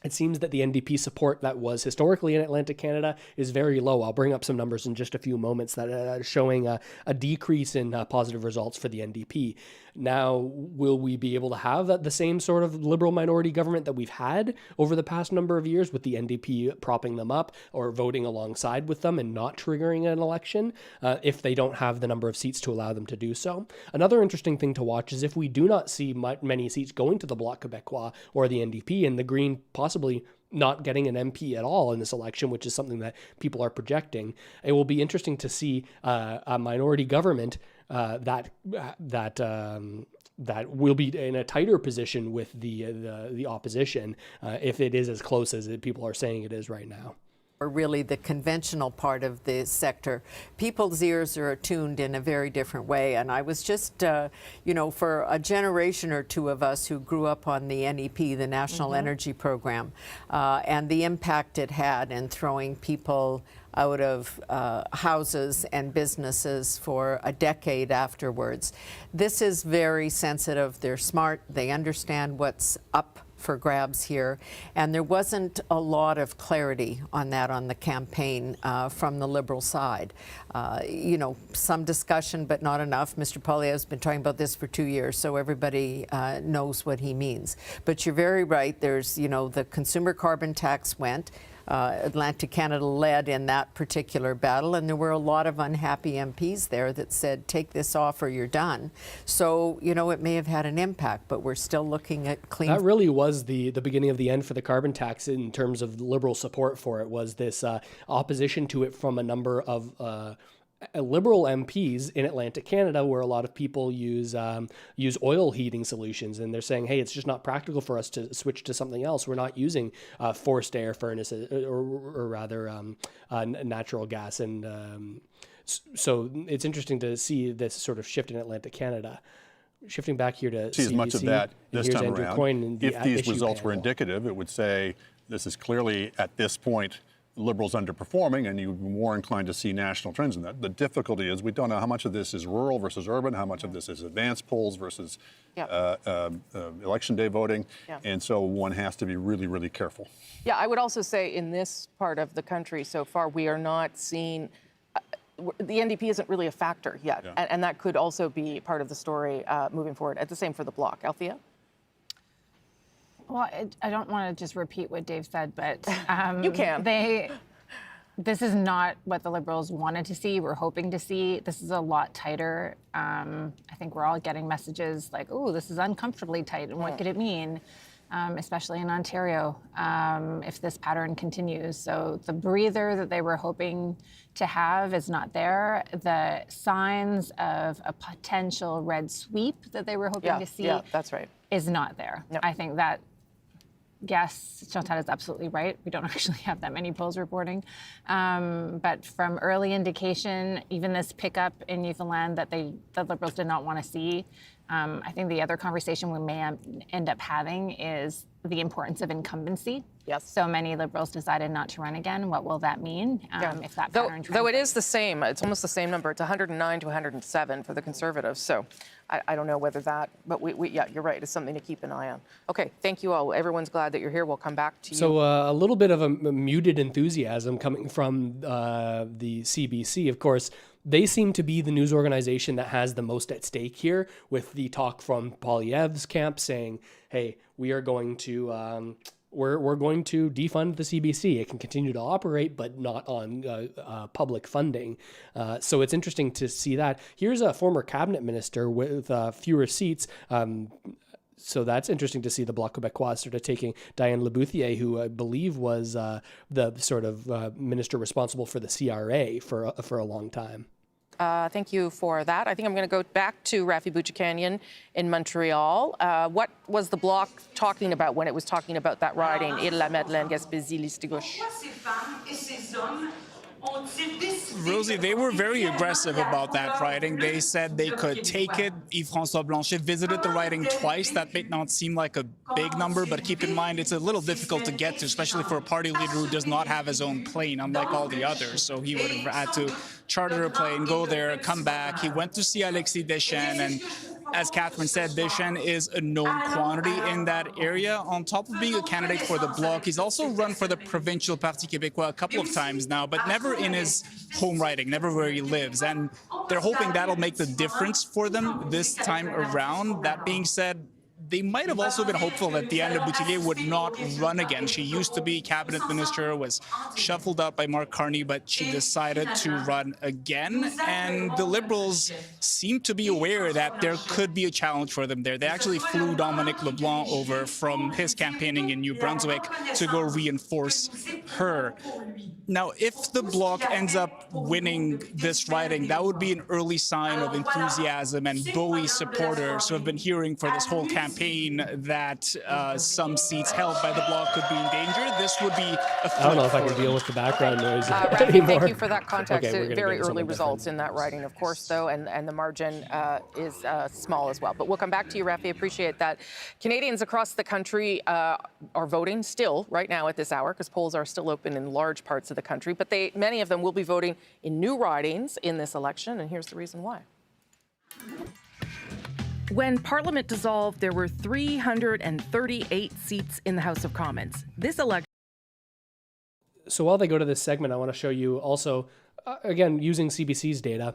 It seems that the NDP support that was historically in Atlantic Canada is very low. I'll bring up some numbers in just a few moments that are showing a decrease in positive results for the NDP. Now, will we be able to have the same sort of liberal minority government that we've had over the past number of years, with the NDP propping them up or voting alongside with them and not triggering an election if they don't have the number of seats to allow them to do so? Another interesting thing to watch is if we do not see many seats going to the Bloc Québécois or the NDP, and the Green possibly not getting an MP at all in this election, which is something that people are projecting, it will be interesting to see a minority government that will be in a tighter position with the opposition if it is as close as people are saying it is right now. Or really the conventional part of the sector, people's ears are attuned in a very different way. And I was just, for a generation or two of us who grew up on the NEP, the National Energy Program, and the impact it had in throwing people out of houses and businesses for a decade afterwards. This is very sensitive. They're smart. They understand what's up for grabs here, and there wasn't a lot of clarity on that on the campaign from the Liberal side. Some discussion, but not enough. Mr. Poilievre has been talking about this for 2 years, so everybody knows what he means. But you're very right. There's, the consumer carbon tax went. Atlantic Canada led in that particular battle, and there were a lot of unhappy MPs there that said, take this off or you're done. So, it may have had an impact, but we're still looking at clean. That really was the beginning of the end for the carbon tax in terms of Liberal support for it, was this opposition to it from a number of Liberal MPs in Atlantic Canada, where a lot of people use oil heating solutions, and they're saying, hey, it's just not practical for us to switch to something else. We're not using forced air furnaces, or rather natural gas. And so it's interesting to see this sort of shift in Atlantic Canada. Shifting back here to see as much of that this here's time Andrew around. Coyne in the If these issue results were panel. indicative, it would say this is clearly at this point Liberals underperforming, and you'd be more inclined to see national trends in that. The difficulty is we don't know how much of this is rural versus urban, how much of this is advanced polls versus election day voting, and so one has to be really, really careful. Yeah, I would also say in this part of the country so far, we are not seeing, the NDP isn't really a factor yet, and that could also be part of the story moving forward. The same for the Bloc. Althea? Well, I don't want to just repeat what Dave said, but you can. This is not what the Liberals wanted to see, were hoping to see. This is a lot tighter. I think we're all getting messages like, oh, this is uncomfortably tight, and what could it mean, especially in Ontario, if this pattern continues. So the breather that they were hoping to have is not there. The signs of a potential red sweep that they were hoping to see that's right. is not there. Yep. I think that, yes, Chantal is absolutely right. We don't actually have that many polls reporting. But from early indication, even this pickup in Newfoundland that the Liberals did not want to see, I think the other conversation we may end up having is the importance of incumbency. Yes. So many Liberals decided not to run again. What will that mean if that pattern Though it is the same, it's almost the same number. It's 109 to 107 for the Conservatives. So I don't know whether that, but yeah, you're right. It's something to keep an eye on. Okay, thank you all. Everyone's glad that you're here. We'll come back to you. So a little bit of a muted enthusiasm coming from the CBC. Of course, they seem to be the news organization that has the most at stake here, with the talk from Poilievre's camp saying, hey, we are going to we're going to defund the CBC. It can continue to operate, but not on public funding. So it's interesting to see that. Here's a former cabinet minister with fewer seats. So that's interesting to see the Bloc Québécois sort of taking Diane Labouthier, who I believe was the sort of minister responsible for the CRA for a long time. Thank you for that. I think I'm going to go back to Rafi Bouchikanian in Montreal. What was the Bloc talking about when it was talking about that riding, Île-la-Madeleine, Gaspésie, Listigouche? Rosie, they were very aggressive about that riding. They said they could take it. Yves-François Blanchet visited the riding twice. That may not seem like a big number, but keep in mind it's a little difficult to get to, especially for a party leader who does not have his own plane, unlike all the others. So he would have had to charter a plane, go there, come back. He went to see Alexis Deschênes, and as Catherine said, Deschênes is a known quantity in that area. On top of being a candidate for the Bloc, he's also run for the provincial Parti Québécois a couple of times now, but never in his home riding, never where he lives. And they're hoping that'll make the difference for them this time around. That being said, they might have also been hopeful that Diane Labouthier would not run again. She used to be cabinet minister, was shuffled out by Mark Carney, but she decided to run again. And the Liberals seem to be aware that there could be a challenge for them there. They actually flew Dominic LeBlanc over from his campaigning in New Brunswick to go reinforce her. Now, if the Bloc ends up winning this riding, that would be an early sign of enthusiasm and Bowie supporters who have been hearing for this whole campaign that some seats held by the Bloc could be in danger. This would be a flip. I don't know if I can deal with the background noise Rafi, anymore. thank you for that context. Okay, Very early results in that riding, of course, though, and the margin is small as well. But we'll come back to you, Rafi. Appreciate that. Canadians across the country are voting still right now at this hour, because polls are still open in large parts of the country. But many of them will be voting in new ridings in this election, and here's the reason why. When Parliament dissolved, there were 338 seats in the House of Commons. This election. So while they go to this segment, I want to show you also, again, using CBC's data,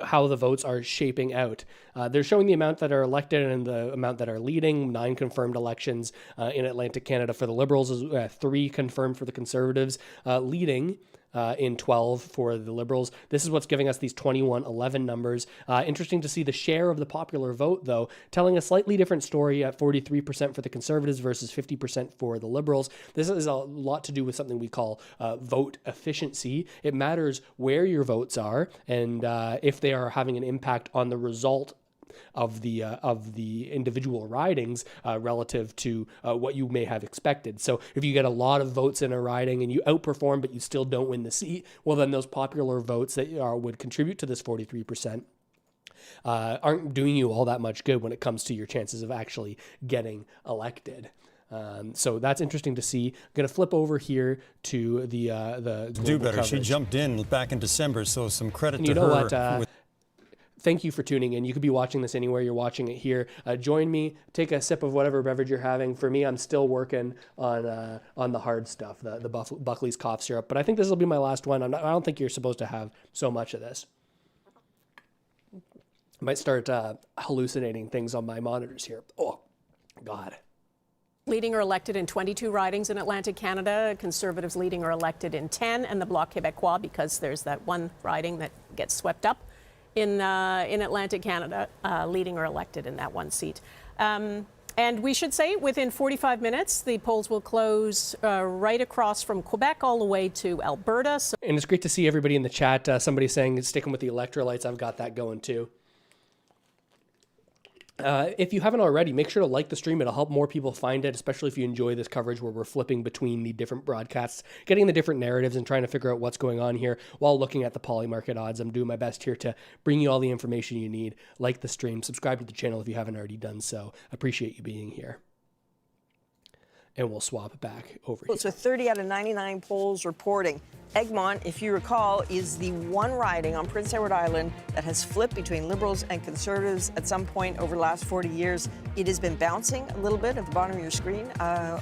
how the votes are shaping out. They're showing the amount that are elected and the amount that are leading. 9 confirmed elections in Atlantic Canada for the Liberals, 3 confirmed for the Conservatives, leading in 12 for the Liberals. This is what's giving us these 21-11 numbers. Interesting to see the share of the popular vote, though, telling a slightly different story at 43% for the Conservatives versus 50% for the Liberals. This is a lot to do with something we call vote efficiency. It matters where your votes are and if they are having an impact on the result of the individual ridings relative to what you may have expected. So if you get a lot of votes in a riding and you outperform but you still don't win the seat, well then those popular votes that would contribute to this 43% aren't doing you all that much good when it comes to your chances of actually getting elected. So that's interesting to see. I'm going to flip over here to the do better. coverage. She jumped in back in December, so some credit And to you know her. what? Thank you for tuning in. You could be watching this anywhere you're watching it here. Join me. Take a sip of whatever beverage you're having. For me, I'm still working on the hard stuff, the Buckley's cough syrup. But I think this will be my last one. I don't think you're supposed to have so much of this. I might start hallucinating things on my monitors here. Oh, God. Leading or elected in 22 ridings in Atlantic Canada. Conservatives leading or elected in 10, and the Bloc Québécois, because there's that one riding that gets swept up in Atlantic Canada, leading or elected in that one seat. And we should say within 45 minutes, the polls will close right across from Quebec all the way to Alberta. And it's great to see everybody in the chat. Somebody saying sticking with the electrolytes. I've got that going too. If you haven't already, make sure to like the stream. It'll help more people find it, especially if you enjoy this coverage where we're flipping between the different broadcasts, getting the different narratives and trying to figure out what's going on here while looking at the poly market odds. I'm doing my best here to bring you all the information you need. Like the stream, subscribe to the channel if you haven't already done so. Appreciate you being here. And we'll swap back over here. So 30 out of 99 polls reporting. Egmont, if you recall, is the one riding on Prince Edward Island that has flipped between Liberals and Conservatives at some point over the last 40 years. It has been bouncing a little bit at the bottom of your screen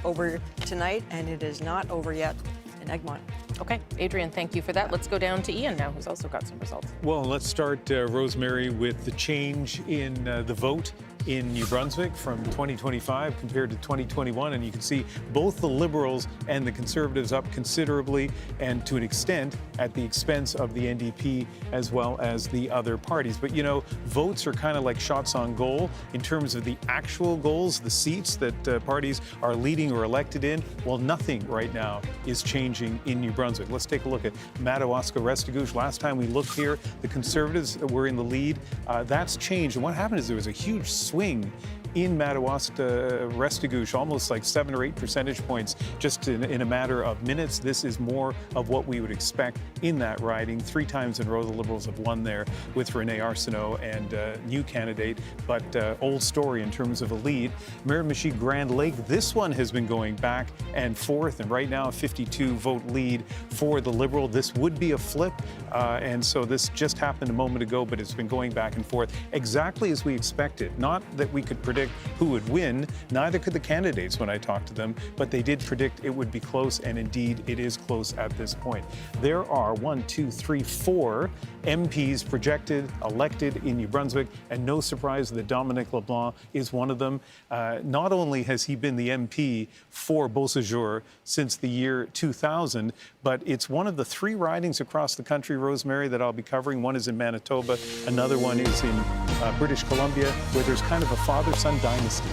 over tonight, and it is not over yet in Egmont. Okay, Adrian, thank you for that. Let's go down to Ian now, who's also got some results. Well, let's start, Rosemary, with the change in the vote in New Brunswick from 2025 compared to 2021. And you can see both the Liberals and the Conservatives up considerably, and to an extent at the expense of the NDP as well as the other parties. But, you know, votes are kind of like shots on goal in terms of the actual goals, the seats that parties are leading or elected in. Well, nothing right now is changing in New Brunswick. Let's take a look at Madawaska-Restigouche. Last time we looked here, the Conservatives were in the lead. That's changed. And what happened is there was a huge swing in Madawaska-Restigouche, almost like 7 or 8 percentage points just in a matter of minutes. This is more of what we would expect in that riding. 3 times in a row, the Liberals have won there with René Arsenault and new candidate, but old story in terms of a lead. Miramichi-Grand Lake, this one has been going back and forth, and right now a 52-vote lead for the Liberal. This would be a flip, and so this just happened a moment ago, but it's been going back and forth exactly as we expected. Not that we could predict who would win, neither could the candidates when I talked to them, but they did predict it would be close, and indeed it is close at this point. There are 4 MPs projected, elected in New Brunswick, and no surprise that Dominic LeBlanc is one of them. Not only has he been the MP for Beausejour since the year 2000, but it's one of the 3 ridings across the country, Rosemary, that I'll be covering. One is in Manitoba, another one is in British Columbia, where there's kind of a father-son dynasty.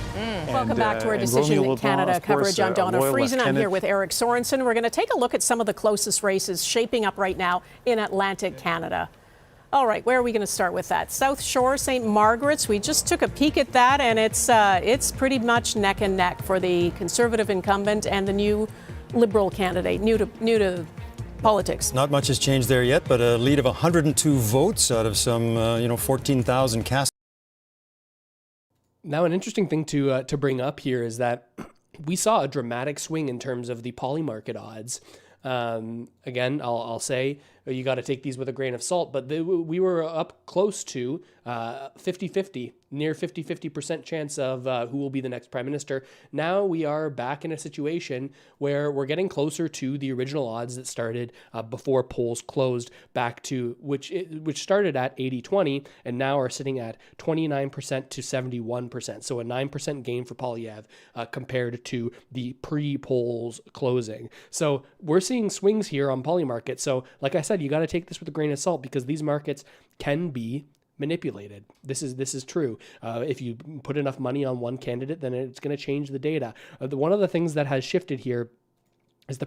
Welcome back to our Decision in Canada coverage. I'm Donna Friesen. I'm here with Eric Sorensen. We're going to take a look at some of the closest races shaping up right now in Atlantic Canada. All right, where are we going to start with that? South Shore, St. Margaret's. We just took a peek at that, and it's pretty much neck and neck for the Conservative incumbent and the new Liberal candidate, new to politics. Not much has changed there yet, but a lead of 102 votes out of some 14,000 cast. Now, an interesting thing to bring up here is that we saw a dramatic swing in terms of the poly market odds. Again, I'll say you got to take these with a grain of salt, but we were up close to 50-50, near 50% chance of who will be the next prime minister. Now we are back in a situation where we're getting closer to the original odds that started before polls closed, back to which started at 80-20 and now are sitting at 29% to 71%. So a 9% gain for Poilievre compared to the pre-polls closing. So we're seeing swings here on poly market. So like I said, you got to take this with a grain of salt because these markets can be manipulated. This is true. If you put enough money on one candidate, then it's going to change the data. One of the things that has shifted here is the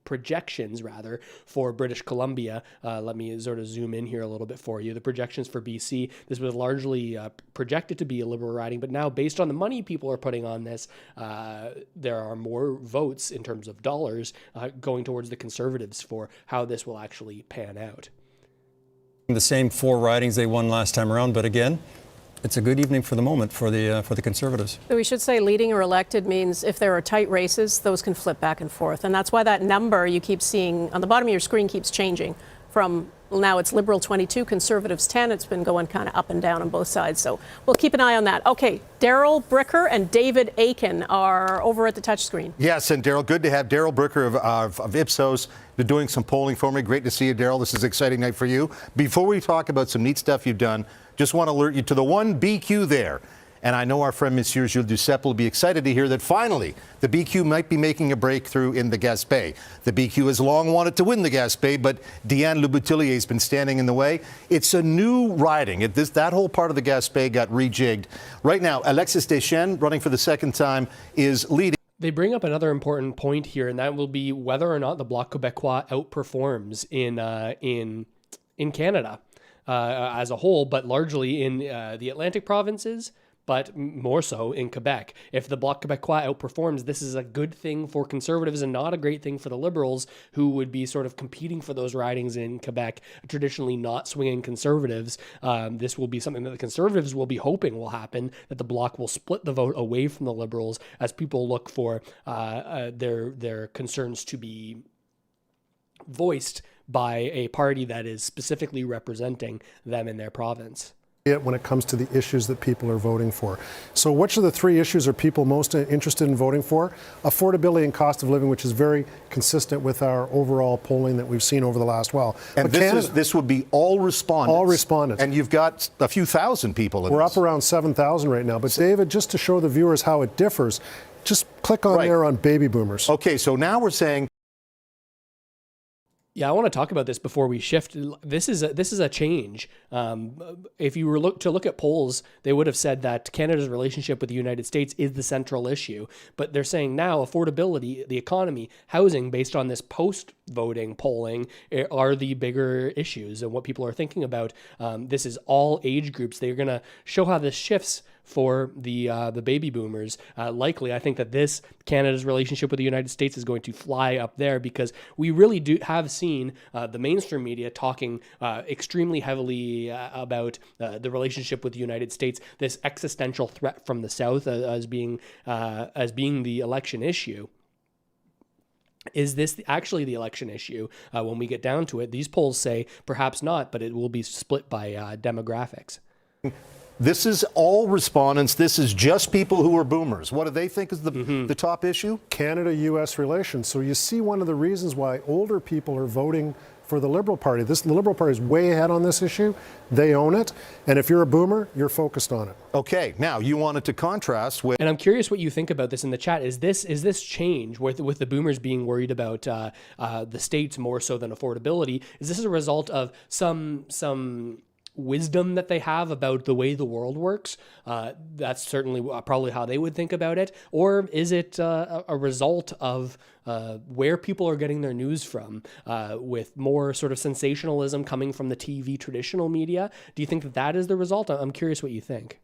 projections rather for British Columbia. Let me sort of zoom in here a little bit for you. The projections for BC, this was largely projected to be a Liberal riding, but now based on the money people are putting on this, there are more votes in terms of dollars going towards the Conservatives for how this will actually pan out. The same 4 ridings they won last time around, but again, it's a good evening for the moment for the Conservatives. So we should say leading or elected means if there are tight races, those can flip back and forth. And that's why that number you keep seeing on the bottom of your screen keeps changing from now it's Liberal 22, Conservatives 10. It's been going kind of up and down on both sides. So we'll keep an eye on that. Okay, Daryl Bricker and David Aiken are over at the touchscreen. Yes, and Daryl, good to have Daryl Bricker of Ipsos doing some polling for me. Great to see you, Daryl. This is an exciting night for you. Before we talk about some neat stuff you've done, just want to alert you to the one BQ there. And I know our friend Monsieur Gilles Duceppe will be excited to hear that finally the BQ might be making a breakthrough in the Gaspé. The BQ has long wanted to win the Gaspé, but Diane Leboutillier has been standing in the way. It's a new riding. That whole part of the Gaspé got rejigged. Right now, Alexis Deschênes, running for the second time, is leading. They bring up another important point here, and that will be whether or not the Bloc Québécois outperforms in Canada as a whole, but largely in the Atlantic provinces, but more so in Quebec. If the Bloc Québécois outperforms, this is a good thing for Conservatives and not a great thing for the Liberals, who would be sort of competing for those ridings in Quebec, traditionally not swinging Conservatives. This will be something that the Conservatives will be hoping will happen, that the Bloc will split the vote away from the Liberals as people look for their concerns to be voiced by a party that is specifically representing them in their province. When it comes to the issues that people are voting for. So which of the 3 issues are people most interested in voting for? Affordability and cost of living, which is very consistent with our overall polling that we've seen over the last while. And this would be all respondents. All respondents. And you've got a few thousand people in We're this. up around 7,000 right now. But David, just to show the viewers how it differs, just click on there on baby boomers. Okay, so now we're saying. Yeah, I want to talk about this before we shift. This is a change. If you were to look at polls, they would have said that Canada's relationship with the United States is the central issue. But they're saying now affordability, the economy, housing, based on this post-voting polling, are the bigger issues and what people are thinking about. This is all age groups. They're going to show how this shifts for the baby boomers. Likely, I think that Canada's relationship with the United States is going to fly up there, because we really do have seen the mainstream media talking extremely heavily about the relationship with the United States, this existential threat from the South as being the election issue. Is this actually the election issue? When we get down to it, these polls say perhaps not, but it will be split by demographics. This is all respondents. This is just people who are boomers. What do they think is the top issue? Canada-U.S. relations. So you see one of the reasons why older people are voting for the Liberal Party. The Liberal Party is way ahead on this issue. They own it. And if you're a boomer, you're focused on it. Okay, now you wanted to contrast with... And I'm curious what you think about this in the chat. Is this change with the boomers being worried about the states more so than affordability? Is this a result of some wisdom that they have about the way the world works? That's certainly probably how they would think about it. Or is it a result of where people are getting their news from, with more sort of sensationalism coming from the TV traditional media? Do you think that is the result? I'm curious what you think.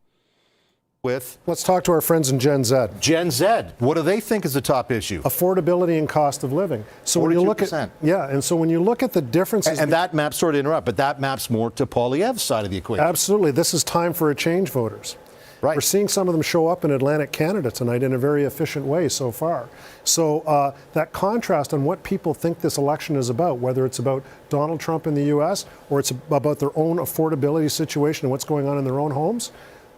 Let's talk to our friends in Gen Z. Gen Z, what do they think is the top issue? Affordability and cost of living. So when you look at and so when you look at the differences, and that maps, sorry to interrupt, but that maps more to Poilievre's side of the equation. Absolutely, this is time for a change, voters. Right. We're seeing some of them show up in Atlantic Canada tonight in a very efficient way so far. So that contrast on what people think this election is about, whether it's about Donald Trump in the U.S. or it's about their own affordability situation and what's going on in their own homes.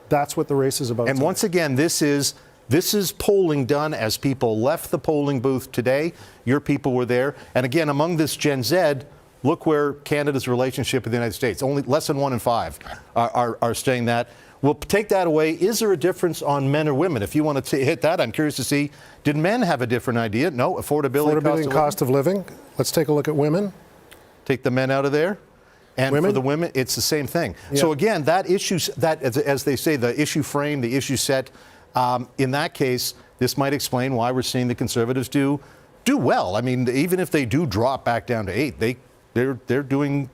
That's what the race is about. And once again, this is polling done as people left the polling booth today. Your people were there. And again, among this Gen Z, look where Canada's relationship with the United States, only less than 1 in 5 are saying that. We'll take that away. Is there a difference on men or women? If you want to hit that, I'm curious to see, did men have a different idea? No, affordability and cost of living. Let's take a look at women. Take the men out of there. And for the women, it's the same thing. Yeah. So again, that issue, that as they say, the issue frame, the issue set, in that case, this might explain why we're seeing the Conservatives do well. I mean, even if they do drop back down to 8, they're doing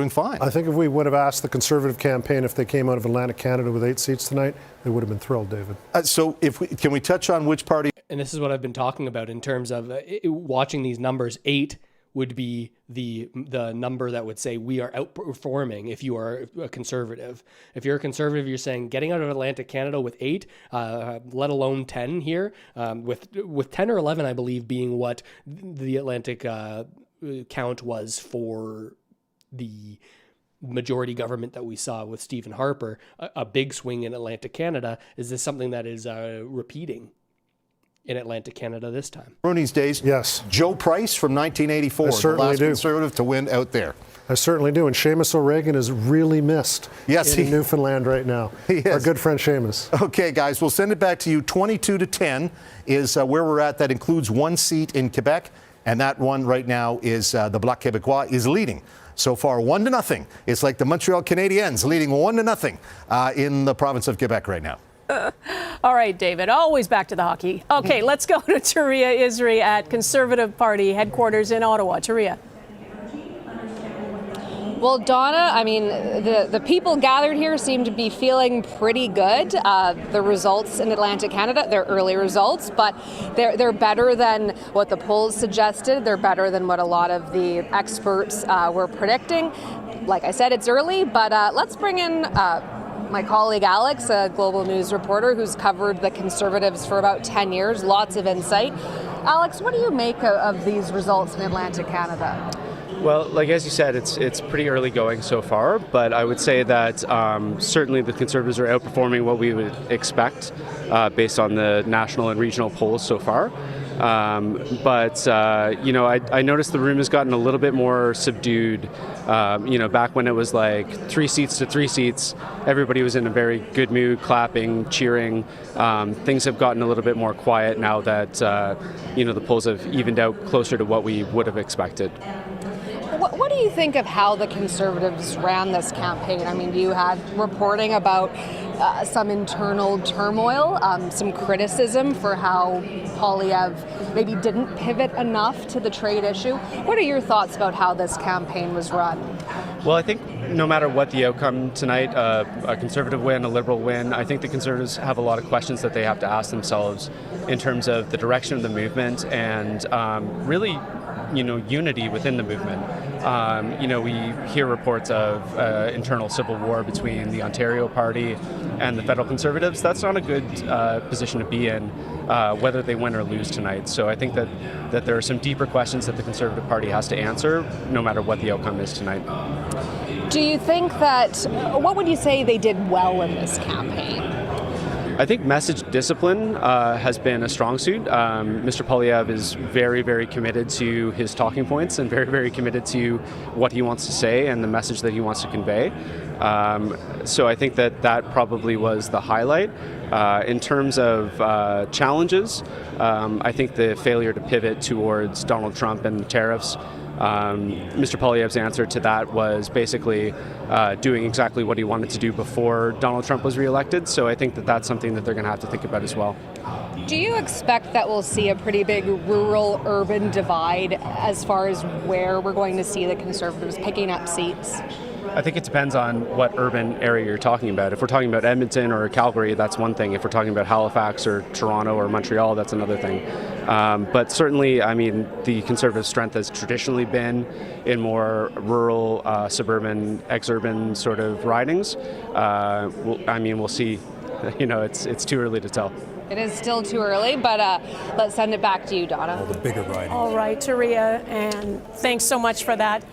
fine. I think if we would have asked the Conservative campaign if they came out of Atlantic Canada with 8 seats tonight, they would have been thrilled, David. So can we touch on which party? And this is what I've been talking about in terms of watching these numbers. 8 would be the number that would say we are outperforming if you are a conservative. If you're a conservative, you're saying getting out of Atlantic Canada with 8, let alone 10 here, with 10 or 11, I believe, being what the Atlantic count was for the majority government that we saw with Stephen Harper, a big swing in Atlantic Canada. Is this something that is repeating in Atlantic Canada this time? Rooney's days. Yes. Joe Price from 1984, I the certainly last do. Conservative to win out there. I certainly do. And Seamus O'Regan is really missed in Newfoundland right now. He is. Our good friend Seamus. Okay, guys, we'll send it back to you. 22-10 is where we're at. That includes 1 seat in Quebec, and that one right now is the Bloc Québécois is leading. So far, 1-0. It's like the Montreal Canadiens leading 1-0 in the province of Quebec right now. All right, David, always back to the hockey. Okay, let's go to Taria Isri at Conservative Party headquarters in Ottawa. Taria. Well, Donna, I mean, the people gathered here seem to be feeling pretty good. The results in Atlantic Canada, they're early results, but they're better than what the polls suggested. They're better than what a lot of the experts were predicting. Like I said, it's early, but let's bring in my colleague Alex, a Global News reporter who's covered the Conservatives for about 10 years, lots of insight. Alex, what do you make of these results in Atlantic Canada? Well, like as you said, it's pretty early going so far, but I would say that certainly the Conservatives are outperforming what we would expect based on the national and regional polls so far. You know, I noticed the room has gotten a little bit more subdued. You know, back when it was like 3 seats to 3 seats, everybody was in a very good mood, clapping, cheering. Things have gotten a little bit more quiet now that, you know, the polls have evened out closer to what we would have expected. What do you think of how the Conservatives ran this campaign? I mean, you had reporting about some internal turmoil, some criticism for how Poilievre maybe didn't pivot enough to the trade issue. What are your thoughts about how this campaign was run? Well, I think no matter what the outcome tonight, a Conservative win, a Liberal win, I think the Conservatives have a lot of questions that they have to ask themselves in terms of the direction of the movement and really, you know, unity within the movement. You know, we hear reports of internal civil war between the Ontario Party and the federal Conservatives. That's not a good position to be in, whether they win or lose tonight. So I think that there are some deeper questions that the Conservative Party has to answer, no matter what the outcome is tonight. Do you think that, what would you say they did well in this campaign? I think message discipline has been a strong suit. Mr. Poilievre is very, very committed to his talking points and very, very committed to what he wants to say and the message that he wants to convey. So I think that probably was the highlight. In terms of challenges, I think the failure to pivot towards Donald Trump and the tariffs, Mr. Poilievre's answer to that was basically doing exactly what he wanted to do before Donald Trump was reelected. So I think that's something that they're going to have to think about as well. Do you expect that we'll see a pretty big rural-urban divide as far as where we're going to see the Conservatives picking up seats? I think it depends on what urban area you're talking about. If we're talking about Edmonton or Calgary, that's one thing. If we're talking about Halifax or Toronto or Montreal, that's another thing. But certainly, I mean, the Conservative strength has traditionally been in more rural, suburban, ex-urban sort of ridings. We'll see. You know, it's too early to tell. It is still too early, but let's send it back to you, Donna. All the bigger ridings. All right, Taria, and thanks so much for that.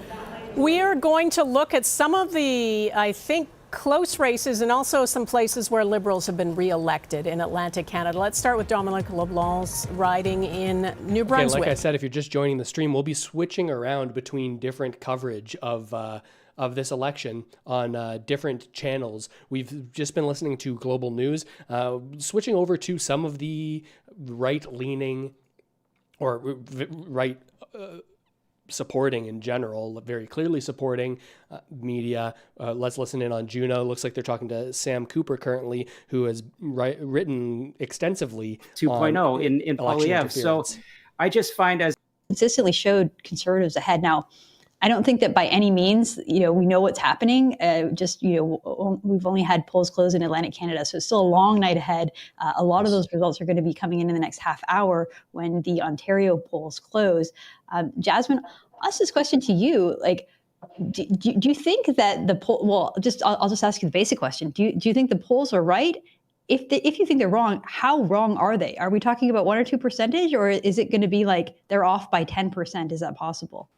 We are going to look at some of the, I think, close races and also some places where Liberals have been re-elected in Atlantic Canada. Let's start with Dominic LeBlanc's riding in New Brunswick. Okay, like I said, if you're just joining the stream, we'll be switching around between different coverage of this election on different channels. We've just been listening to Global News, switching over to some of the right-leaning or right supporting in general, very clearly supporting media. Let's listen in on Juno. Looks like they're talking to Sam Cooper currently, who has written extensively 2.0 in Poilievre. So I just find as consistently showed Conservatives ahead. Now, I don't think that by any means, we know what's happening. We've only had polls close in Atlantic Canada, so it's still a long night ahead. A lot of those results are going to be coming in the next half hour when the Ontario polls close. Jasmine, I'll ask this question to you. Like, do you think that the poll? Well, I'll just ask you the basic question. Do you think the polls are right? If you think they're wrong, how wrong are they? Are we talking about 1 or 2%, or is it going to be like they're off by 10%? Is that possible?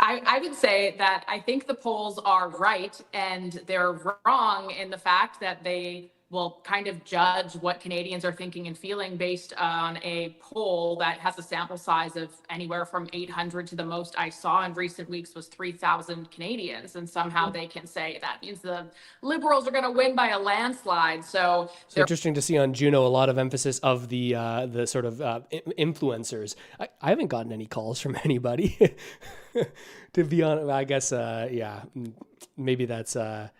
I would say that I think the polls are right, and they're wrong in the fact that they will kind of judge what Canadians are thinking and feeling based on a poll that has a sample size of anywhere from 800 to the most I saw in recent weeks was 3,000 Canadians. And somehow they can say that means the Liberals are going to win by a landslide. So it's interesting to see on Juno a lot of emphasis of the sort of influencers. I haven't gotten any calls from anybody. To be honest, I guess, yeah, maybe that's a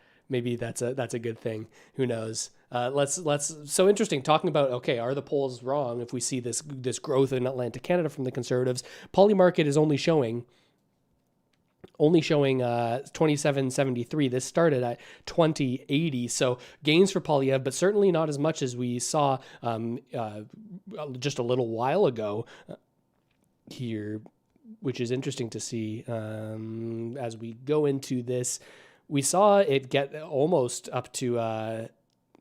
good thing. Who knows? So interesting talking about, okay, are the polls wrong if we see this growth in Atlantic Canada from the Conservatives? Polymarket is only showing 2773. This started at 2080. So gains for Polyev, but certainly not as much as we saw just a little while ago here, which is interesting to see as we go into this. We saw it get almost up to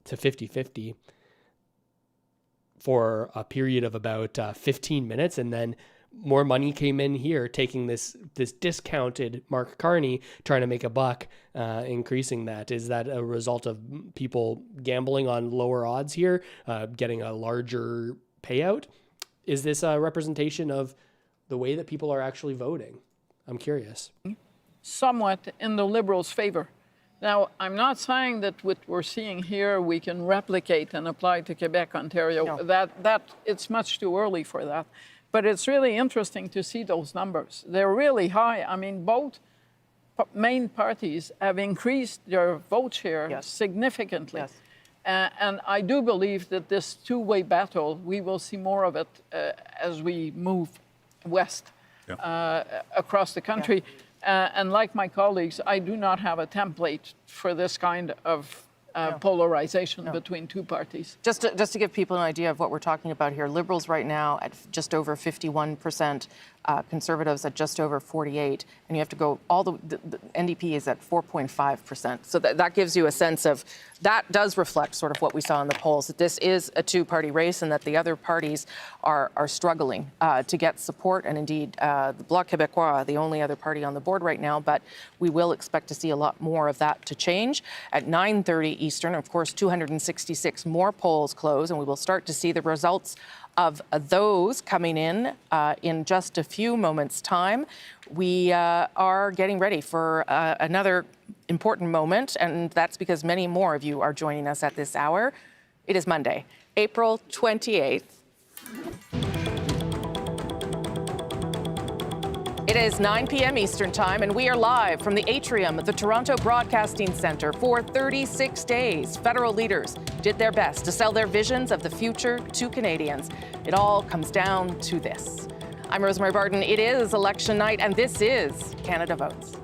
50-50 for a period of about 15 minutes, and then more money came in here, taking this discounted Mark Carney, trying to make a buck, increasing that. Is that a result of people gambling on lower odds here, getting a larger payout? Is this a representation of the way that people are actually voting? I'm curious. Somewhat in the Liberals' favor. Now, I'm not saying that what we're seeing here we can replicate and apply to Quebec, Ontario. No. That it's much too early for that. But it's really interesting to see those numbers. They're really high. I mean, both main parties have increased their vote share significantly. Yes. And I do believe that this two-way battle, we will see more of it as we move west across the country. Yeah. And like my colleagues, I do not have a template for this kind of polarization between two parties. Just to give people an idea of what we're talking about here, Liberals right now at just over 51%, Conservatives at just over 48%, and you have to go all the NDP is at 4.5%. So that gives you a sense of, that does reflect sort of what we saw in the polls, that this is a two-party race and that the other parties are struggling to get support. And indeed, the Bloc Québécois, the only other party on the board right now, but we will expect to see a lot more of that to change. At 9:30 Eastern, of course, 266 more polls close, and we will start to see the results of those coming in just a few moments' time. We are getting ready for another important moment, and that's because many more of you are joining us at this hour. It is Monday, April 28th. It is 9 p.m. Eastern Time, and we are live from the atrium of the Toronto Broadcasting Centre. For 36 days, federal leaders did their best to sell their visions of the future to Canadians. It all comes down to this. I'm Rosemary Barton. It is election night, and this is Canada Votes.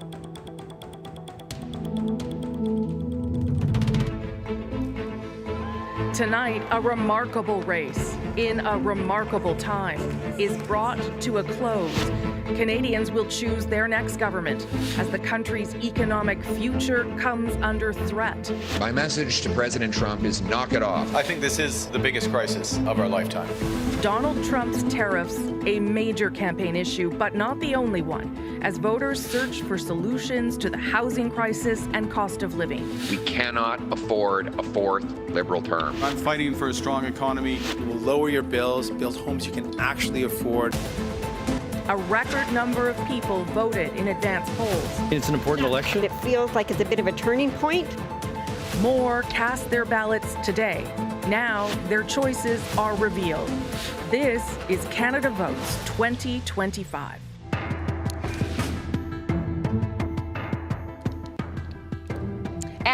Tonight, a remarkable race in a remarkable time is brought to a close. Canadians will choose their next government as the country's economic future comes under threat. My message to President Trump is knock it off. I think this is the biggest crisis of our lifetime. Donald Trump's tariffs, a major campaign issue, but not the only one, as voters search for solutions to the housing crisis and cost of living. We cannot afford a fourth Liberal term. I'm fighting for a strong economy. It will lower your bills, build homes you can actually afford. A record number of people voted in advance polls. It's an important election. It feels like it's a bit of a turning point. More cast their ballots today. Now their choices are revealed. This is Canada Votes 2025.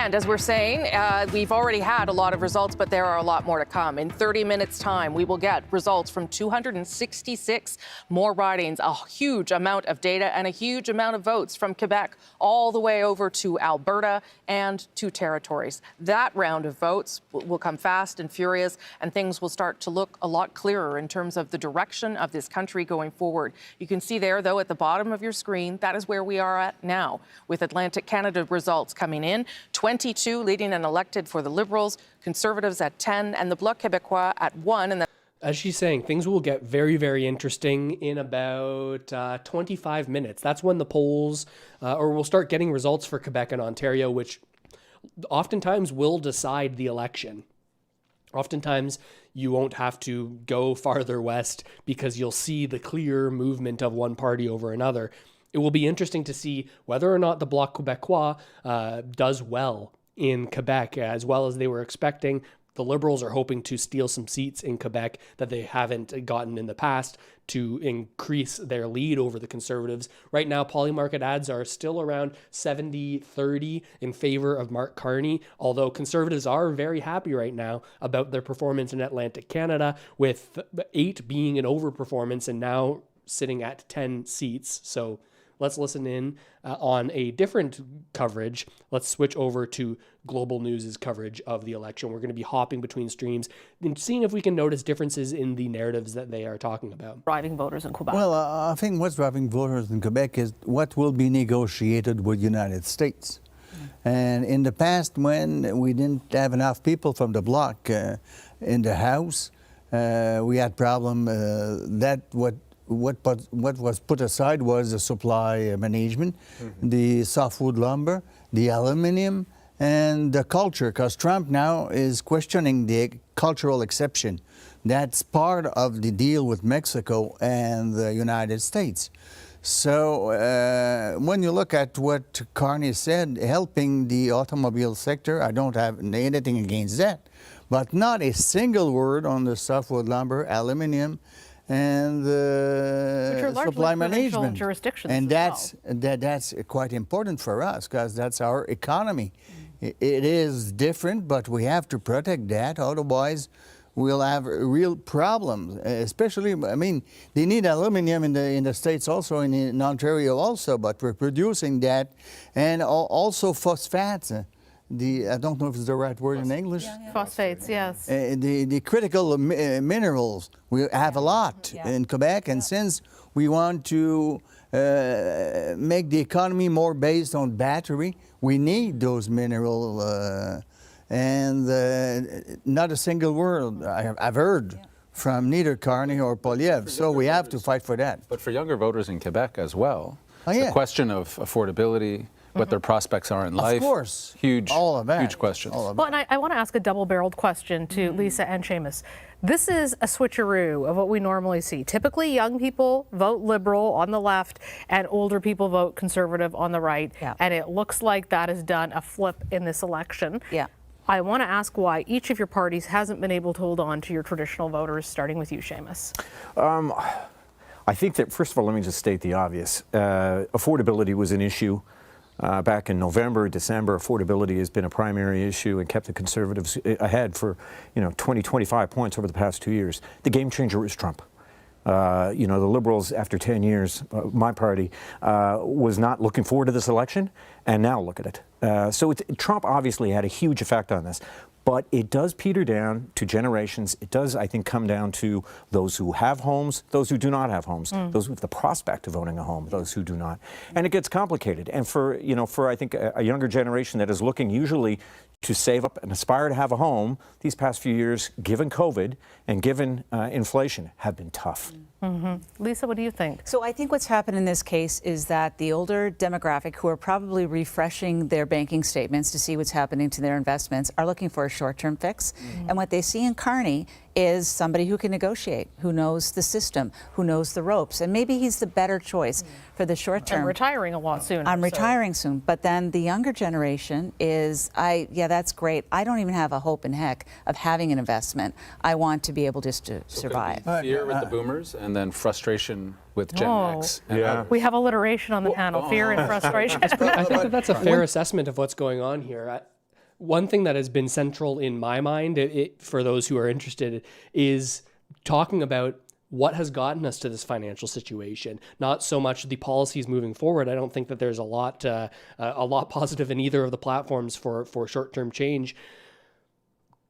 And as we're saying, we've already had a lot of results, but there are a lot more to come. In 30 minutes' time, we will get results from 266 more ridings, a huge amount of data and a huge amount of votes from Quebec all the way over to Alberta and two territories. That round of votes will come fast and furious, and things will start to look a lot clearer in terms of the direction of this country going forward. You can see there, though, at the bottom of your screen, that is where we are at now, with Atlantic Canada results coming in. 22 leading and elected for the Liberals, Conservatives at 10, and the Bloc Québécois at 1. And as she's saying, things will get very, very interesting in about 25 minutes. That's when the polls, or we'll start getting results for Quebec and Ontario, which oftentimes will decide the election. Oftentimes, you won't have to go farther west because you'll see the clear movement of one party over another. It will be interesting to see whether or not the Bloc Québécois does well in Quebec, as well as they were expecting. The Liberals are hoping to steal some seats in Quebec that they haven't gotten in the past to increase their lead over the Conservatives. Right now, polymarket ads are still around 70-30 in favor of Mark Carney, although Conservatives are very happy right now about their performance in Atlantic Canada, with 8 being an overperformance and now sitting at 10 seats. So let's listen in on a different coverage. Let's switch over to Global News' coverage of the election. We're going to be hopping between streams and seeing if we can notice differences in the narratives that they are talking about. Driving voters in Quebec. Well, I think what's driving voters in Quebec is what will be negotiated with the United States. And in the past, when we didn't have enough people from the bloc in the House, we had problem that what was put aside was the supply management, the softwood lumber, the aluminum, and the culture, because Trump now is questioning the cultural exception. That's part of the deal with Mexico and the United States. So when you look at what Carney said, helping the automobile sector, I don't have anything against that, but not a single word on the softwood lumber, aluminum, and supply management. Jurisdictions and that's quite important for us because that's our economy. It is different, but we have to protect that. Otherwise, we'll have real problems. Especially, I mean, they need aluminum in the States also, in Ontario also, but we're producing that, and also phosphates. I don't know if it's the right word in English. Phosphates, yes. The critical minerals, we have a lot in Quebec, and since we want to make the economy more based on battery, we need those minerals, and not a single word I've heard from neither Carney or Poilievre, so we have to fight for that. But for younger voters in Quebec as well, the question of affordability, what their prospects are in life. Of course. Huge, all of that. Huge questions. Well, and I want to ask a double-barreled question to Lisa and Seamus. This is a switcheroo of what we normally see. Typically, young people vote Liberal on the left and older people vote Conservative on the right. Yeah. And it looks like that has done a flip in this election. Yeah. I want to ask why each of your parties hasn't been able to hold on to your traditional voters, starting with you, Seamus. I think that, first of all, let me just state the obvious. Affordability was an issue. Back in November, December, affordability has been a primary issue and kept the Conservatives ahead for 20, 25 points over the past 2 years. The game changer is Trump. The Liberals, after 10 years, my party, was not looking forward to this election, and now look at it. So Trump obviously had a huge effect on this. But it does peter down to generations. It does, I think, come down to those who have homes, those who do not have homes, those with the prospect of owning a home, those who do not. And it gets complicated. And for I think, a younger generation that is looking usually to save up and aspire to have a home, these past few years, given COVID and given inflation, have been tough. Lisa, what do you think? So I think what's happened in this case is that the older demographic who are probably refreshing their banking statements to see what's happening to their investments are looking for a short-term fix. And what they see in Carney is somebody who can negotiate, who knows the system, who knows the ropes. And maybe he's the better choice for the short term. I'm retiring a lot soon. I'm retiring soon. But then the younger generation is, that's great. I don't even have a hope in heck of having an investment. I want to be able just to survive. Fear with the boomers and then frustration with Gen X. And we have alliteration on the panel, fear and frustration. I think that's a fair assessment of what's going on here. one thing that has been central in my mind, for those who are interested, is talking about what has gotten us to this financial situation. Not so much the policies moving forward. I don't think that there's a lot positive in either of the platforms for short-term change.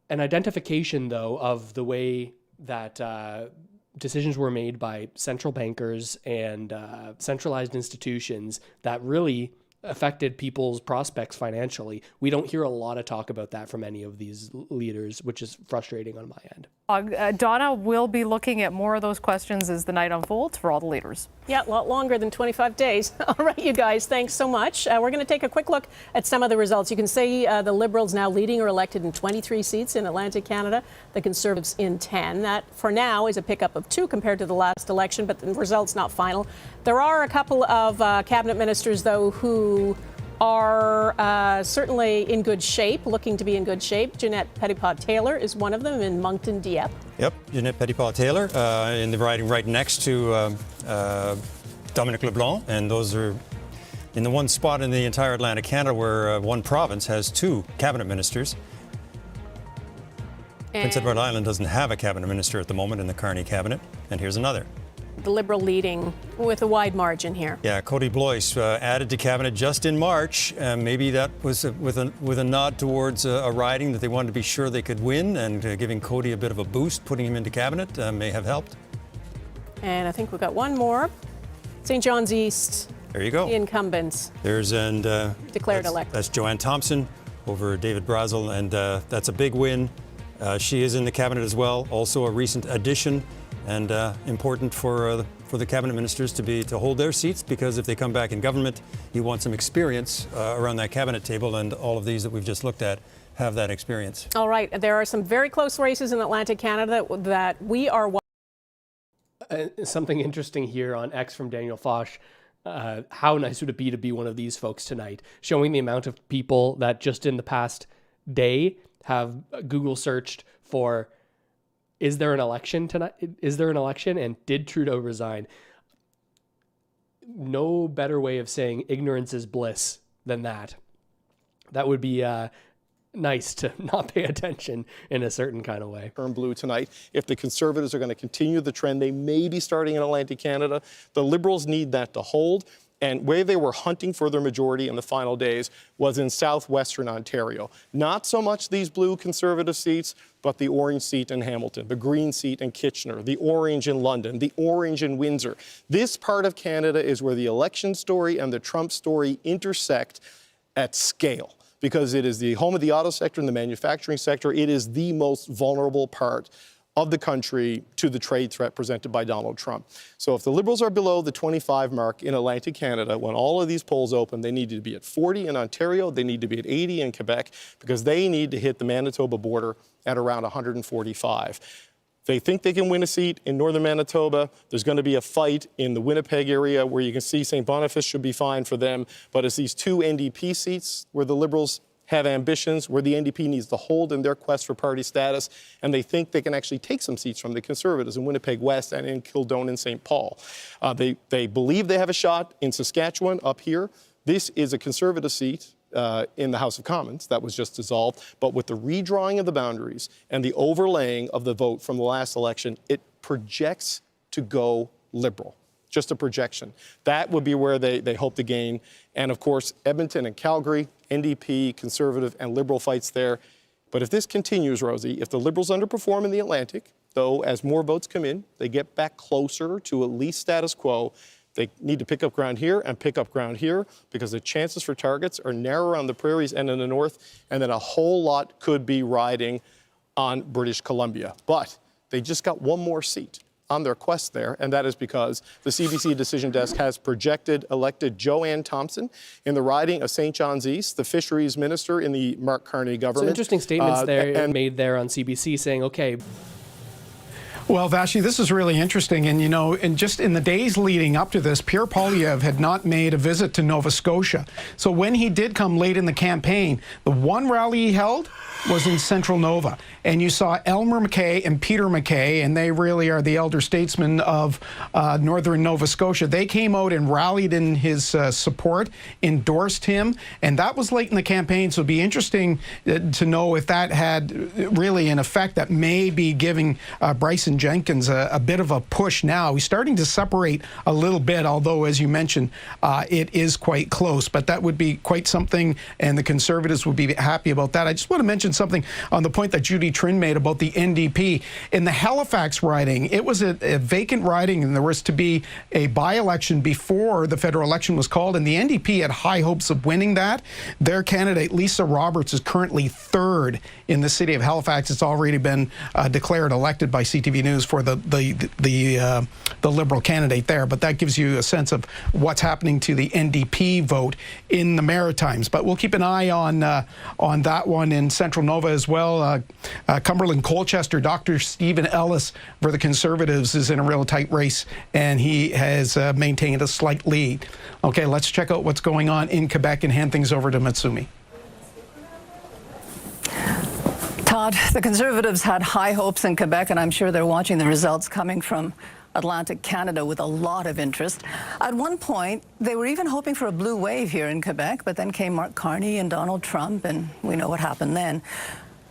An identification, though, of the way that decisions were made by central bankers and centralized institutions that really affected people's prospects financially. We don't hear a lot of talk about that from any of these leaders, which is frustrating on my end. Donna will be looking at more of those questions as the night unfolds for all the leaders. Yeah, a lot longer than 25 days. All right, you guys, thanks so much. We're going to take a quick look at some of the results. You can see the Liberals now leading or elected in 23 seats in Atlantic Canada, the Conservatives in 10. That, for now, is a pickup of 2 compared to the last election, but the results not final. There are a couple of cabinet ministers, though, who are certainly in good shape, looking to be in good shape. Jeanette Petitpas-Taylor is one of them in Moncton-Dieppe. Yep, Jeanette Petitpas-Taylor in the riding right next to Dominic LeBlanc, and those are in the one spot in the entire Atlantic Canada where one province has 2 cabinet ministers. Prince Edward Island doesn't have a cabinet minister at the moment in the Carney cabinet, and here's another. The Liberal leading with a wide margin here. Yeah, Cody Blois added to cabinet just in March. Maybe that was with a nod towards a riding that they wanted to be sure they could win, and giving Cody a bit of a boost, putting him into cabinet may have helped. And I think we've got one more. St. John's East. There you go. The incumbents. There's declared elected. That's Joanne Thompson over David Brazel, and that's a big win. She is in the cabinet as well, also a recent addition, and important for the cabinet ministers to hold their seats, because if they come back in government, you want some experience around that cabinet table, and all of these that we've just looked at have that experience. All right, there are some very close races in Atlantic Canada that we are watching. Something interesting here on X from Daniel Foch. How nice would it be to be one of these folks tonight, showing the amount of people that just in the past day have Google searched for, is there an election tonight? Is there an election? And did Trudeau resign? No better way of saying ignorance is bliss than that. That would be nice to not pay attention in a certain kind of way. Turn blue tonight. If the Conservatives are going to continue the trend they may be starting in Atlantic Canada, the Liberals need that to hold. And where they were hunting for their majority in the final days was in southwestern Ontario. Not so much these blue Conservative seats, but the orange seat in Hamilton, the green seat in Kitchener, the orange in London, the orange in Windsor. This part of Canada is where the election story and the Trump story intersect at scale, because it is the home of the auto sector and the manufacturing sector. It is the most vulnerable part of the country to the trade threat presented by Donald Trump. So if the Liberals are below the 25 mark in Atlantic Canada, when all of these polls open, they need to be at 40 in Ontario, they need to be at 80 in Quebec, because they need to hit the Manitoba border at around 145. They think they can win a seat in northern Manitoba. There's going to be a fight in the Winnipeg area where you can see St. Boniface should be fine for them. But it's these 2 NDP seats where the Liberals have ambitions, where the NDP needs to hold in their quest for party status, and they think they can actually take some seats from the Conservatives in Winnipeg West and in Kildonan and St. Paul. They believe they have a shot in Saskatchewan up here. This is a Conservative seat in the House of Commons that was just dissolved, but with the redrawing of the boundaries and the overlaying of the vote from the last election, it projects to go Liberal. Just a projection. That would be where they hope to gain. And of course, Edmonton and Calgary, NDP, Conservative and Liberal fights there. But if this continues, Rosie, if the Liberals underperform in the Atlantic, though as more votes come in, they get back closer to at least status quo, they need to pick up ground here and pick up ground here, because the chances for targets are narrower on the prairies and in the north, and then a whole lot could be riding on British Columbia. But they just got one more seat on their quest there, and that is because the CBC Decision Desk has elected Joanne Thompson in the riding of St. John's East, the fisheries minister in the Mark Carney government. So interesting statements made there on CBC saying, okay. Well, Vashi, this is really interesting. And, you know, just in the days leading up to this, Pierre Poilievre had not made a visit to Nova Scotia. So when he did come late in the campaign, the one rally he held, was in Central Nova. And you saw Elmer MacKay and Peter MacKay, and they really are the elder statesmen of northern Nova Scotia. They came out and rallied in his support, endorsed him, and that was late in the campaign. So it'd be interesting to know if that had really an effect that may be giving Bryson Jenkins a bit of a push now. He's starting to separate a little bit, although, as you mentioned, it is quite close. But that would be quite something, and the Conservatives would be happy about that. I just want to mention something on the point that Judy Trin made about the NDP. In the Halifax riding, it was a vacant riding, and there was to be a by-election before the federal election was called, and the NDP had high hopes of winning that. Their candidate, Lisa Roberts, is currently third in the city of Halifax. It's already been declared elected by CTV News for the Liberal candidate there, but that gives you a sense of what's happening to the NDP vote in the Maritimes. But we'll keep an eye on that one in Central Nova as well. Cumberland Colchester, Dr. Stephen Ellis for the Conservatives is in a real tight race, and he has maintained a slight lead. Okay, let's check out what's going on in Quebec and hand things over to Matsumi. Todd, the Conservatives had high hopes in Quebec, and I'm sure they're watching the results coming from Atlantic Canada with a lot of interest. At one point, they were even hoping for a blue wave here in Quebec, but then came Mark Carney and Donald Trump, and we know what happened then.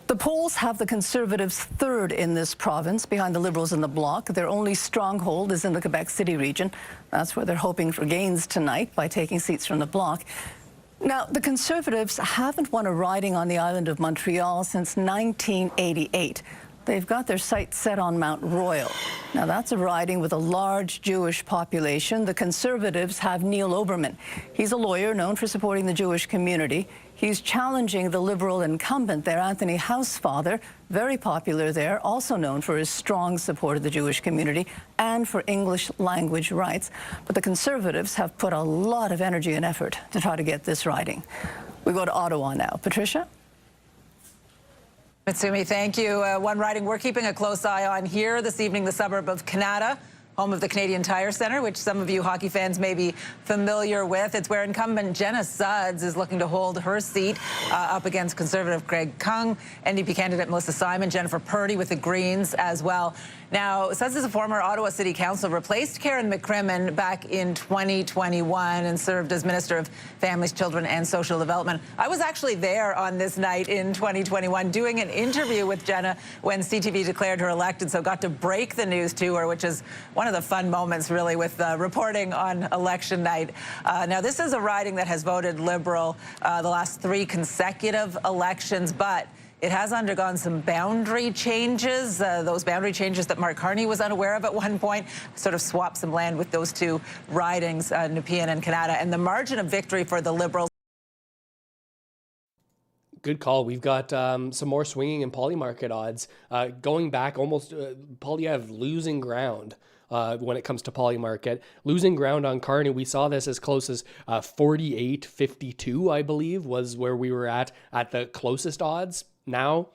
The polls have the Conservatives third in this province, behind the Liberals in the Bloc. Their only stronghold is in the Quebec City region. That's where they're hoping for gains tonight by taking seats from the Bloc. Now, the Conservatives haven't won a riding on the island of Montreal since 1988. They've got their sights set on Mount Royal. Now, that's a riding with a large Jewish population. The Conservatives have Neil Oberman. He's a lawyer known for supporting the Jewish community. He's challenging the Liberal incumbent there, Anthony Housefather, very popular there, also known for his strong support of the Jewish community and for English language rights. But the Conservatives have put a lot of energy and effort to try to get this riding. We go to Ottawa now. Patricia? Matsumi, thank you. One riding we're keeping a close eye on here this evening, the suburb of Canada, home of the Canadian Tire Centre, which some of you hockey fans may be familiar with. It's where incumbent Jenna Sudds is looking to hold her seat up against Conservative Greg Kung, NDP candidate Melissa Simon, Jennifer Purdy with the Greens as well. Now, Sudds is a former Ottawa City Council, replaced Karen McCrimmon back in 2021 and served as Minister of Families, Children and Social Development. I was actually there on this night in 2021 doing an interview with Jenna when CTV declared her elected, so got to break the news to her, which is one of the fun moments, really, with reporting on election night. Now, this is a riding that has voted Liberal the last 3 consecutive elections, but it has undergone some boundary changes, those boundary changes that Mark Carney was unaware of at one point, sort of swapped some land with those 2 ridings, Nepean and Canada, and the margin of victory for the Liberals. Good call. We've got some more swinging and Polymarket odds. Going back, almost Polyev losing ground when it comes to Polymarket. Losing ground on Carney. We saw this as close as 48-52, I believe, was where we were at the closest odds. Now,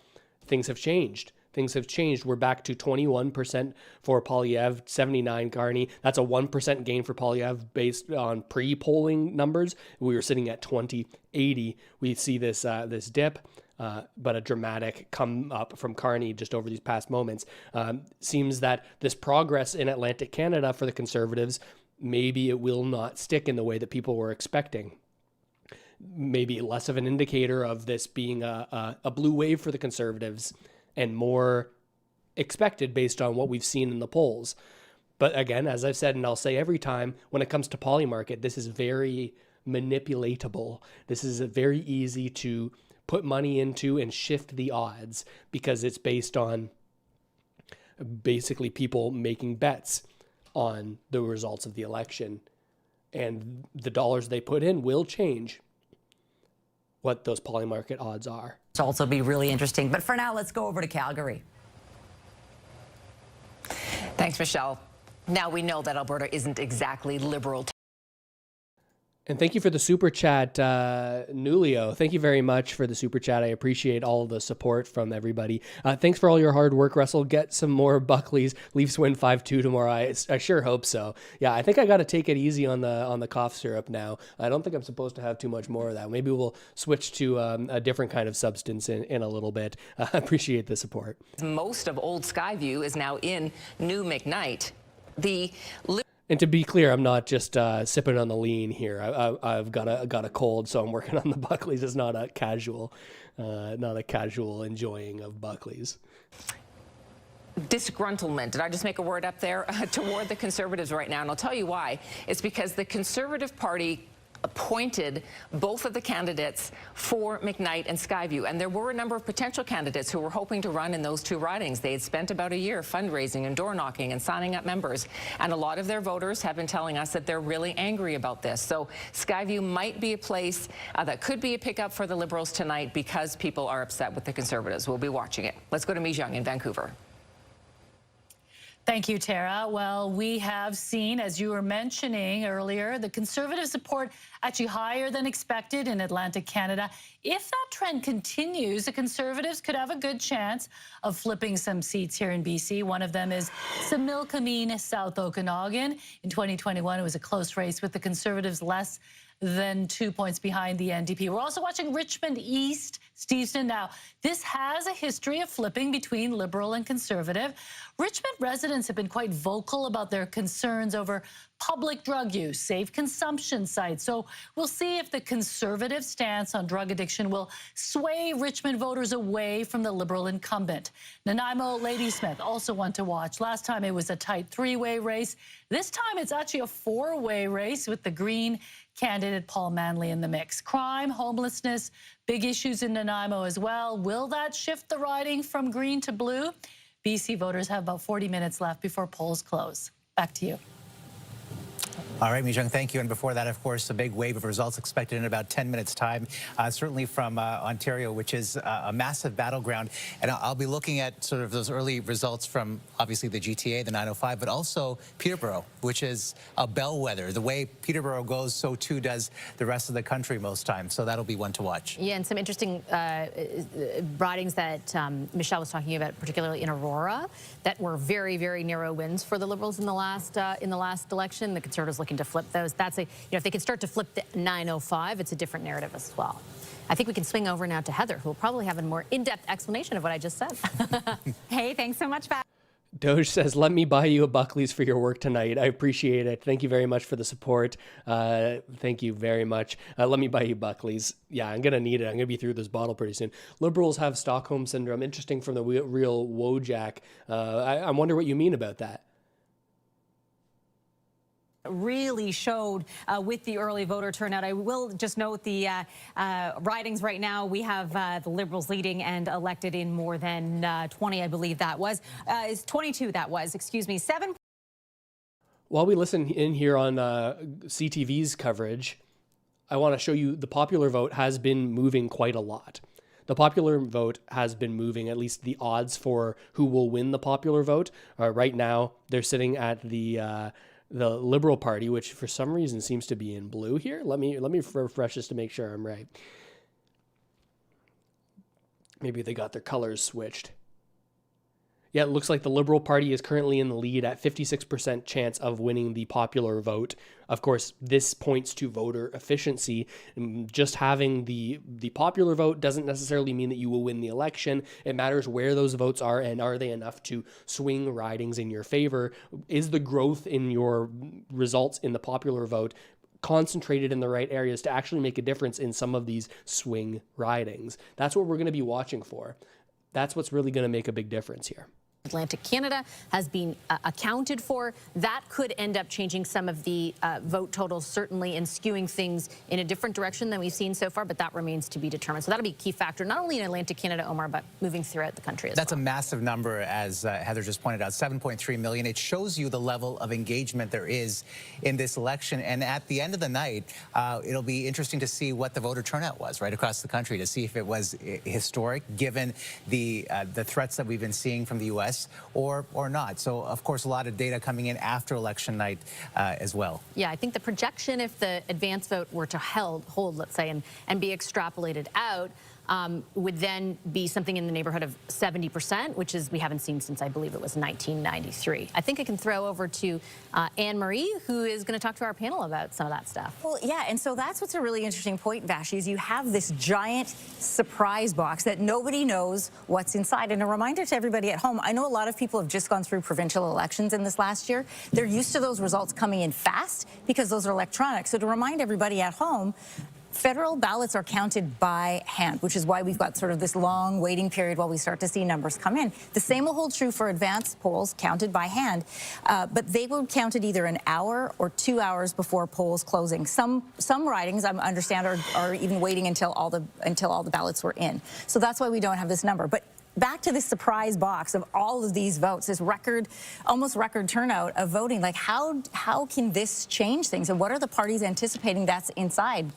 things have changed. Things have changed. We're back to 21% for Polyev, 79 Carney. That's a 1% gain for Polyev based on pre-polling numbers. We were sitting at 20-80. We see this this dip, but a dramatic come up from Carney just over these past moments. Seems that this progress in Atlantic Canada for the Conservatives, maybe it will not stick in the way that people were expecting. Maybe less of an indicator of this being a blue wave for the Conservatives and more expected based on what we've seen in the polls. But again, as I've said, and I'll say every time, when it comes to Polymarket, this is very manipulatable. This is very easy to put money into and shift the odds because it's based on basically people making bets on the results of the election. And the dollars they put in will change what those Polymarket odds are. It's also be really interesting. But for now, let's go over to Calgary. Thanks, Michelle. Now we know that Alberta isn't exactly liberal. And thank you for the super chat, Nulio. Thank you very much for the super chat. I appreciate all the support from everybody. Thanks for all your hard work, Russell. Get some more Buckleys. Leafs win 5-2 tomorrow. I sure hope so. Yeah, I think I got to take it easy on the cough syrup now. I don't think I'm supposed to have too much more of that. Maybe we'll switch to a different kind of substance in a little bit. I appreciate the support. Most of Old Skyview is now in New McKnight. And to be clear, I'm not just sipping on the lean here. I've got a cold, so I'm working on the Buckleys. It's not a casual enjoying of Buckleys. Disgruntlement. Did I just make a word up there? Toward the Conservatives right now, and I'll tell you why. It's because the Conservative Party appointed both of the candidates for McKnight and Skyview, and there were a number of potential candidates who were hoping to run in those two ridings. They had spent about a year fundraising and door knocking and signing up members, and a lot of their voters have been telling us that they're really angry about this. So Skyview might be a place that could be a pickup for the Liberals tonight because people are upset with the Conservatives. We'll be watching it. Let's go to Mijung in Vancouver. Thank you, Tara. Well, we have seen, as you were mentioning earlier, the Conservative support actually higher than expected in Atlantic Canada. If that trend continues, the Conservatives could have a good chance of flipping some seats here in BC. One of them is Similkameen, South Okanagan. In 2021, it was a close race with the Conservatives less than 2 points behind the NDP. We're also watching Richmond East, Steveston. Now, this has a history of flipping between Liberal and Conservative. Richmond residents have been quite vocal about their concerns over public drug use, safe consumption sites. So we'll see if the Conservative stance on drug addiction will sway Richmond voters away from the Liberal incumbent. Nanaimo Ladysmith also one to watch. Last time it was a tight three-way race. This time it's actually a four-way race with the Green candidate Paul Manley in the mix. Crime, homelessness, big issues in Nanaimo as well. Will that shift the riding from green to blue? BC voters have about 40 minutes left before polls close. Back to you. All right, Mijung, thank you. And before that, of course, a big wave of results expected in about 10 minutes' time, certainly from Ontario, which is a massive battleground. And I'll be looking at sort of those early results from, obviously, the GTA, the 905, but also Peterborough, which is a bellwether. The way Peterborough goes, so too does the rest of the country most times. So that'll be one to watch. Yeah, and some interesting ridings that Michelle was talking about, particularly in Aurora, that were very, very narrow wins for the Liberals in the last election. The Conservatives looking to flip those. That's if they can start to flip the 905, it's a different narrative as well. I think we can swing over now to Heather, who will probably have a more in-depth explanation of what I just said. Hey, thanks so much, Pat. Doge says, let me buy you a Buckley's for your work tonight. I appreciate it. Thank you very much for the support. Thank you very much. Let me buy you Buckley's. Yeah, I'm going to need it. I'm going to be through this bottle pretty soon. Liberals have Stockholm Syndrome. Interesting from the real Wojak. I wonder what you mean about that. Really showed with the early voter turnout. I will just note the ridings right now. We have the Liberals leading and elected in more than 20, I believe that was. It's 22, that was, excuse me. 7. While we listen in here on CTV's coverage, I want to show you the popular vote has been moving quite a lot. The popular vote has been moving, at least the odds for who will win the popular vote. Right now, they're sitting at the Liberal Party, which for some reason seems to be in blue here. Let me refresh this to make sure I'm right. Maybe they got their colors switched. Yeah, it looks like the Liberal Party is currently in the lead at 56% chance of winning the popular vote. Of course, this points to voter efficiency. Just having the popular vote doesn't necessarily mean that you will win the election. It matters where those votes are and are they enough to swing ridings in your favor. Is the growth in your results in the popular vote concentrated in the right areas to actually make a difference in some of these swing ridings? That's what we're going to be watching for. That's what's really going to make a big difference here. Atlantic Canada has been accounted for. That could end up changing some of the vote totals, certainly, and skewing things in a different direction than we've seen so far, but that remains to be determined. So that'll be a key factor, not only in Atlantic Canada, Omar, but moving throughout the country as well. That's a massive number, as Heather just pointed out, 7.3 million. It shows you the level of engagement there is in this election. And at the end of the night, it'll be interesting to see what the voter turnout was right across the country, to see if it was historic, given the threats that we've been seeing from the U.S. yes or not. So, of course, a lot of data coming in after election night as well. Yeah, I think the projection, if the advance vote were to hold, let's say, and be extrapolated out, would then be something in the neighborhood of 70%, which is we haven't seen since I believe it was 1993. I think I can throw over to Anne-Marie, who is going to talk to our panel about some of that stuff. Well, yeah, and so that's what's a really interesting point, Vashi, is you have this giant surprise box that nobody knows what's inside. And a reminder to everybody at home, I know a lot of people have just gone through provincial elections in this last year. They're used to those results coming in fast because those are electronic. So to remind everybody at home, federal ballots are counted by hand, which is why we've got sort of this long waiting period while we start to see numbers come in. The same will hold true for advanced polls counted by hand, but they were counted either an hour or 2 hours before polls closing. Some ridings, I understand, are even waiting until all the ballots were in. So that's why we don't have this number. But back to this surprise box of all of these votes, this almost record turnout of voting. Like, how can this change things? And what are the parties anticipating that's inside?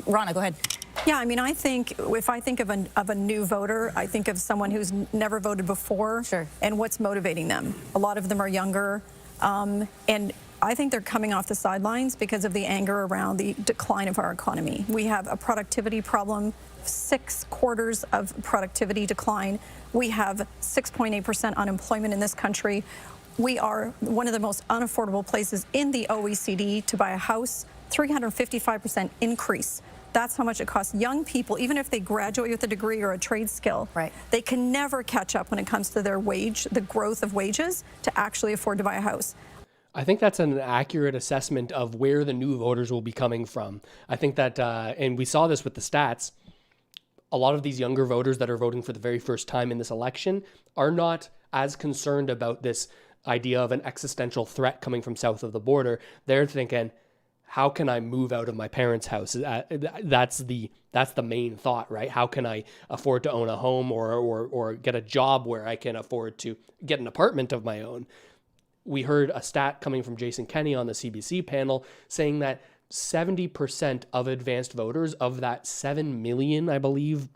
Rana, go ahead. Yeah, I mean, I think if I think of a new voter, I think of someone who's never voted before. Sure. And what's motivating them. A lot of them are younger, and I think they're coming off the sidelines because of the anger around the decline of our economy. We have a productivity problem. 6 quarters of productivity decline. We have 6.8% unemployment in this country. We are one of the most unaffordable places in the OECD to buy a house, 355% increase. That's how much it costs. Young people, even if they graduate with a degree or a trade skill, they can never catch up when it comes to their wage, the growth of wages, to actually afford to buy a house. I think that's an accurate assessment of where the new voters will be coming from. I think that, and we saw this with the stats, a lot of these younger voters that are voting for the very first time in this election are not as concerned about this idea of an existential threat coming from south of the border. They're thinking, how can I move out of my parents' house? That's the main thought, right? How can I afford to own a home or get a job where I can afford to get an apartment of my own? We heard a stat coming from Jason Kenney on the CBC panel saying that 70% of advanced voters, of that 7 million, I believe,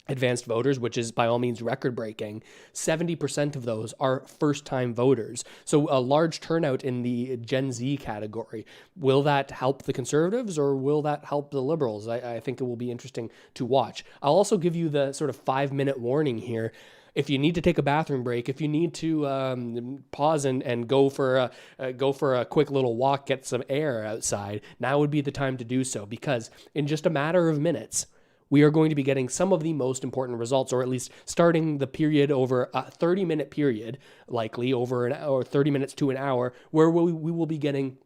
advanced voters, which is by all means record-breaking, 70% of those are first-time voters. So a large turnout in the Gen Z category. Will that help the Conservatives or will that help the Liberals? I think it will be interesting to watch. I'll also give you the sort of 5-minute warning here. If you need to take a bathroom break, if you need to pause and go for a quick little walk, get some air outside, now would be the time to do so, because in just a matter of minutes, we are going to be getting some of the most important results, or at least starting the period over a 30-minute period, likely over an hour, 30 minutes to an hour, where we will be getting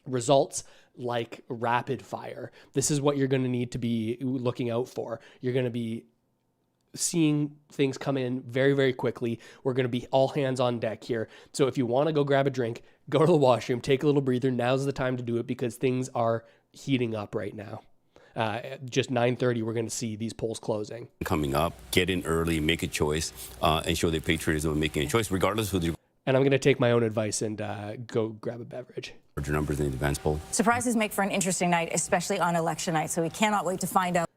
results like rapid fire. This is what you're going to need to be looking out for. You're going to be seeing things come in very, very quickly. We're going to be all hands on deck here. So if you want to go grab a drink, go to the washroom, take a little breather, now's the time to do it, because things are heating up right now. Just 9:30, we're going to see these polls closing. Coming up, get in early, make a choice, and show their patriotism in making a choice, regardless of who the And I'm going to take my own advice and go grab a beverage. larger numbers in the advance poll. Surprises make for an interesting night, especially on election night, so we cannot wait to find out.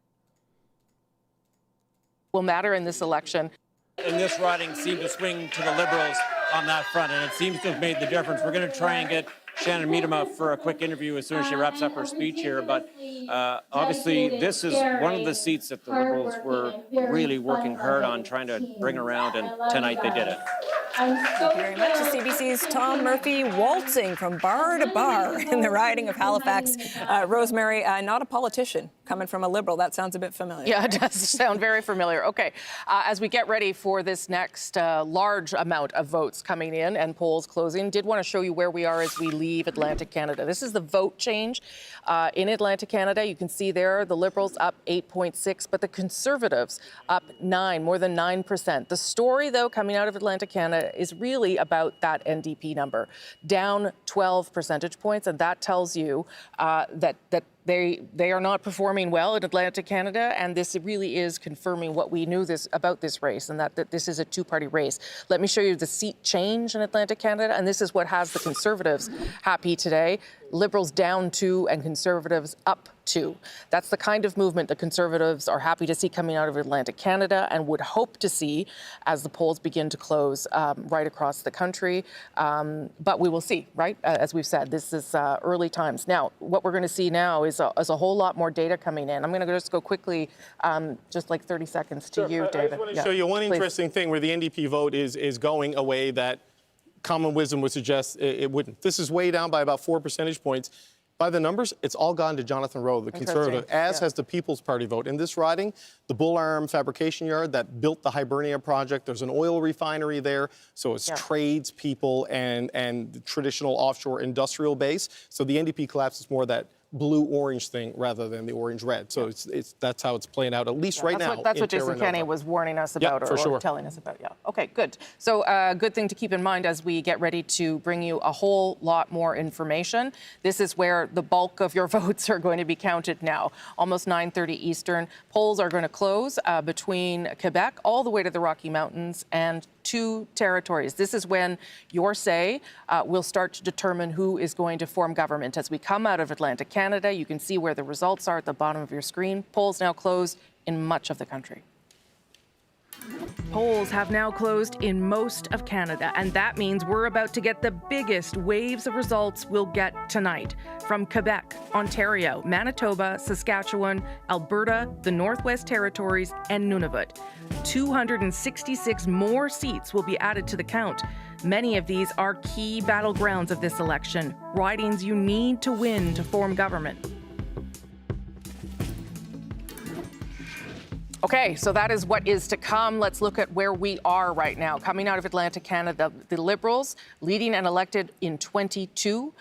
Will matter in this election. And this riding seemed to swing to the Liberals on that front, and it seems to have made the difference. We're going to try and get Shannon Meadema for a quick interview as soon as she wraps up her speech here, but obviously this is one of the seats that the Liberals were really working hard on trying to bring around, and tonight they did it. Thank you very much to CBC's Tom Murphy, waltzing from bar to bar in the riding of Halifax. Rosemary, not a politician, coming from a Liberal. That sounds a bit familiar. Yeah, it does sound very familiar. Okay, as we get ready for this next large amount of votes coming in and polls closing, did want to show you where we are as we leave Atlantic Canada. This is the vote change in Atlantic Canada. You can see there the Liberals up 8.6, but the Conservatives up 9, more than 9%. The story, though, coming out of Atlantic Canada is really about that NDP number, down 12 percentage points, and that tells you that They are not performing well in Atlantic Canada, and this really is confirming what we knew about this race, and that this is a two-party race. Let me show you the seat change in Atlantic Canada, and this is what has the Conservatives happy today. Liberals down 2 and Conservatives up 2. That's the kind of movement the Conservatives are happy to see coming out of Atlantic Canada and would hope to see as the polls begin to close right across the country. But we will see, right? As we've said, this is early times. Now, what we're going to see now is a whole lot more data coming in. I'm going to just go quickly, just like 30 seconds to you, David. I just want to show you one interesting thing where the NDP vote is going a way that common wisdom would suggest it wouldn't. This is way down by about 4 percentage points. By the numbers, it's all gone to Jonathan Rowe, the Conservative, as has the People's Party vote. In this riding, the Bull Arm fabrication yard that built the Hibernia project, there's an oil refinery there, so it's trades people and the traditional offshore industrial base. So the NDP collapse is more that blue-orange thing rather than the orange-red. So that's how it's playing out, at least right now. That's what Jason Kenney was warning us about, or telling us about. Yeah. Okay, good. So good thing to keep in mind as we get ready to bring you a whole lot more information. This is where the bulk of your votes are going to be counted now. Almost 9:30 Eastern. Polls are going to close between Quebec all the way to the Rocky Mountains and 2 territories. This is when your say will start to determine who is going to form government. As we come out of Atlantic Canada, you can see where the results are at the bottom of your screen. Polls now closed in much of the country. Polls have now closed in most of Canada, and that means we're about to get the biggest waves of results we'll get tonight. From Quebec, Ontario, Manitoba, Saskatchewan, Alberta, the Northwest Territories, and Nunavut. 266 more seats will be added to the count. Many of these are key battlegrounds of this election, ridings you need to win to form government. Okay, so that is what is to come. Let's look at where we are right now. Coming out of Atlantic Canada, the Liberals leading and elected in 22,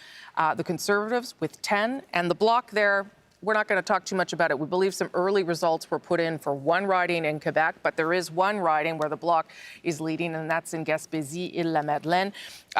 the Conservatives with 10, and the Bloc there, we're not going to talk too much about it. We believe some early results were put in for one riding in Quebec, but there is one riding where the Bloc is leading, and that's in Gaspésie-Île-la-Madeleine.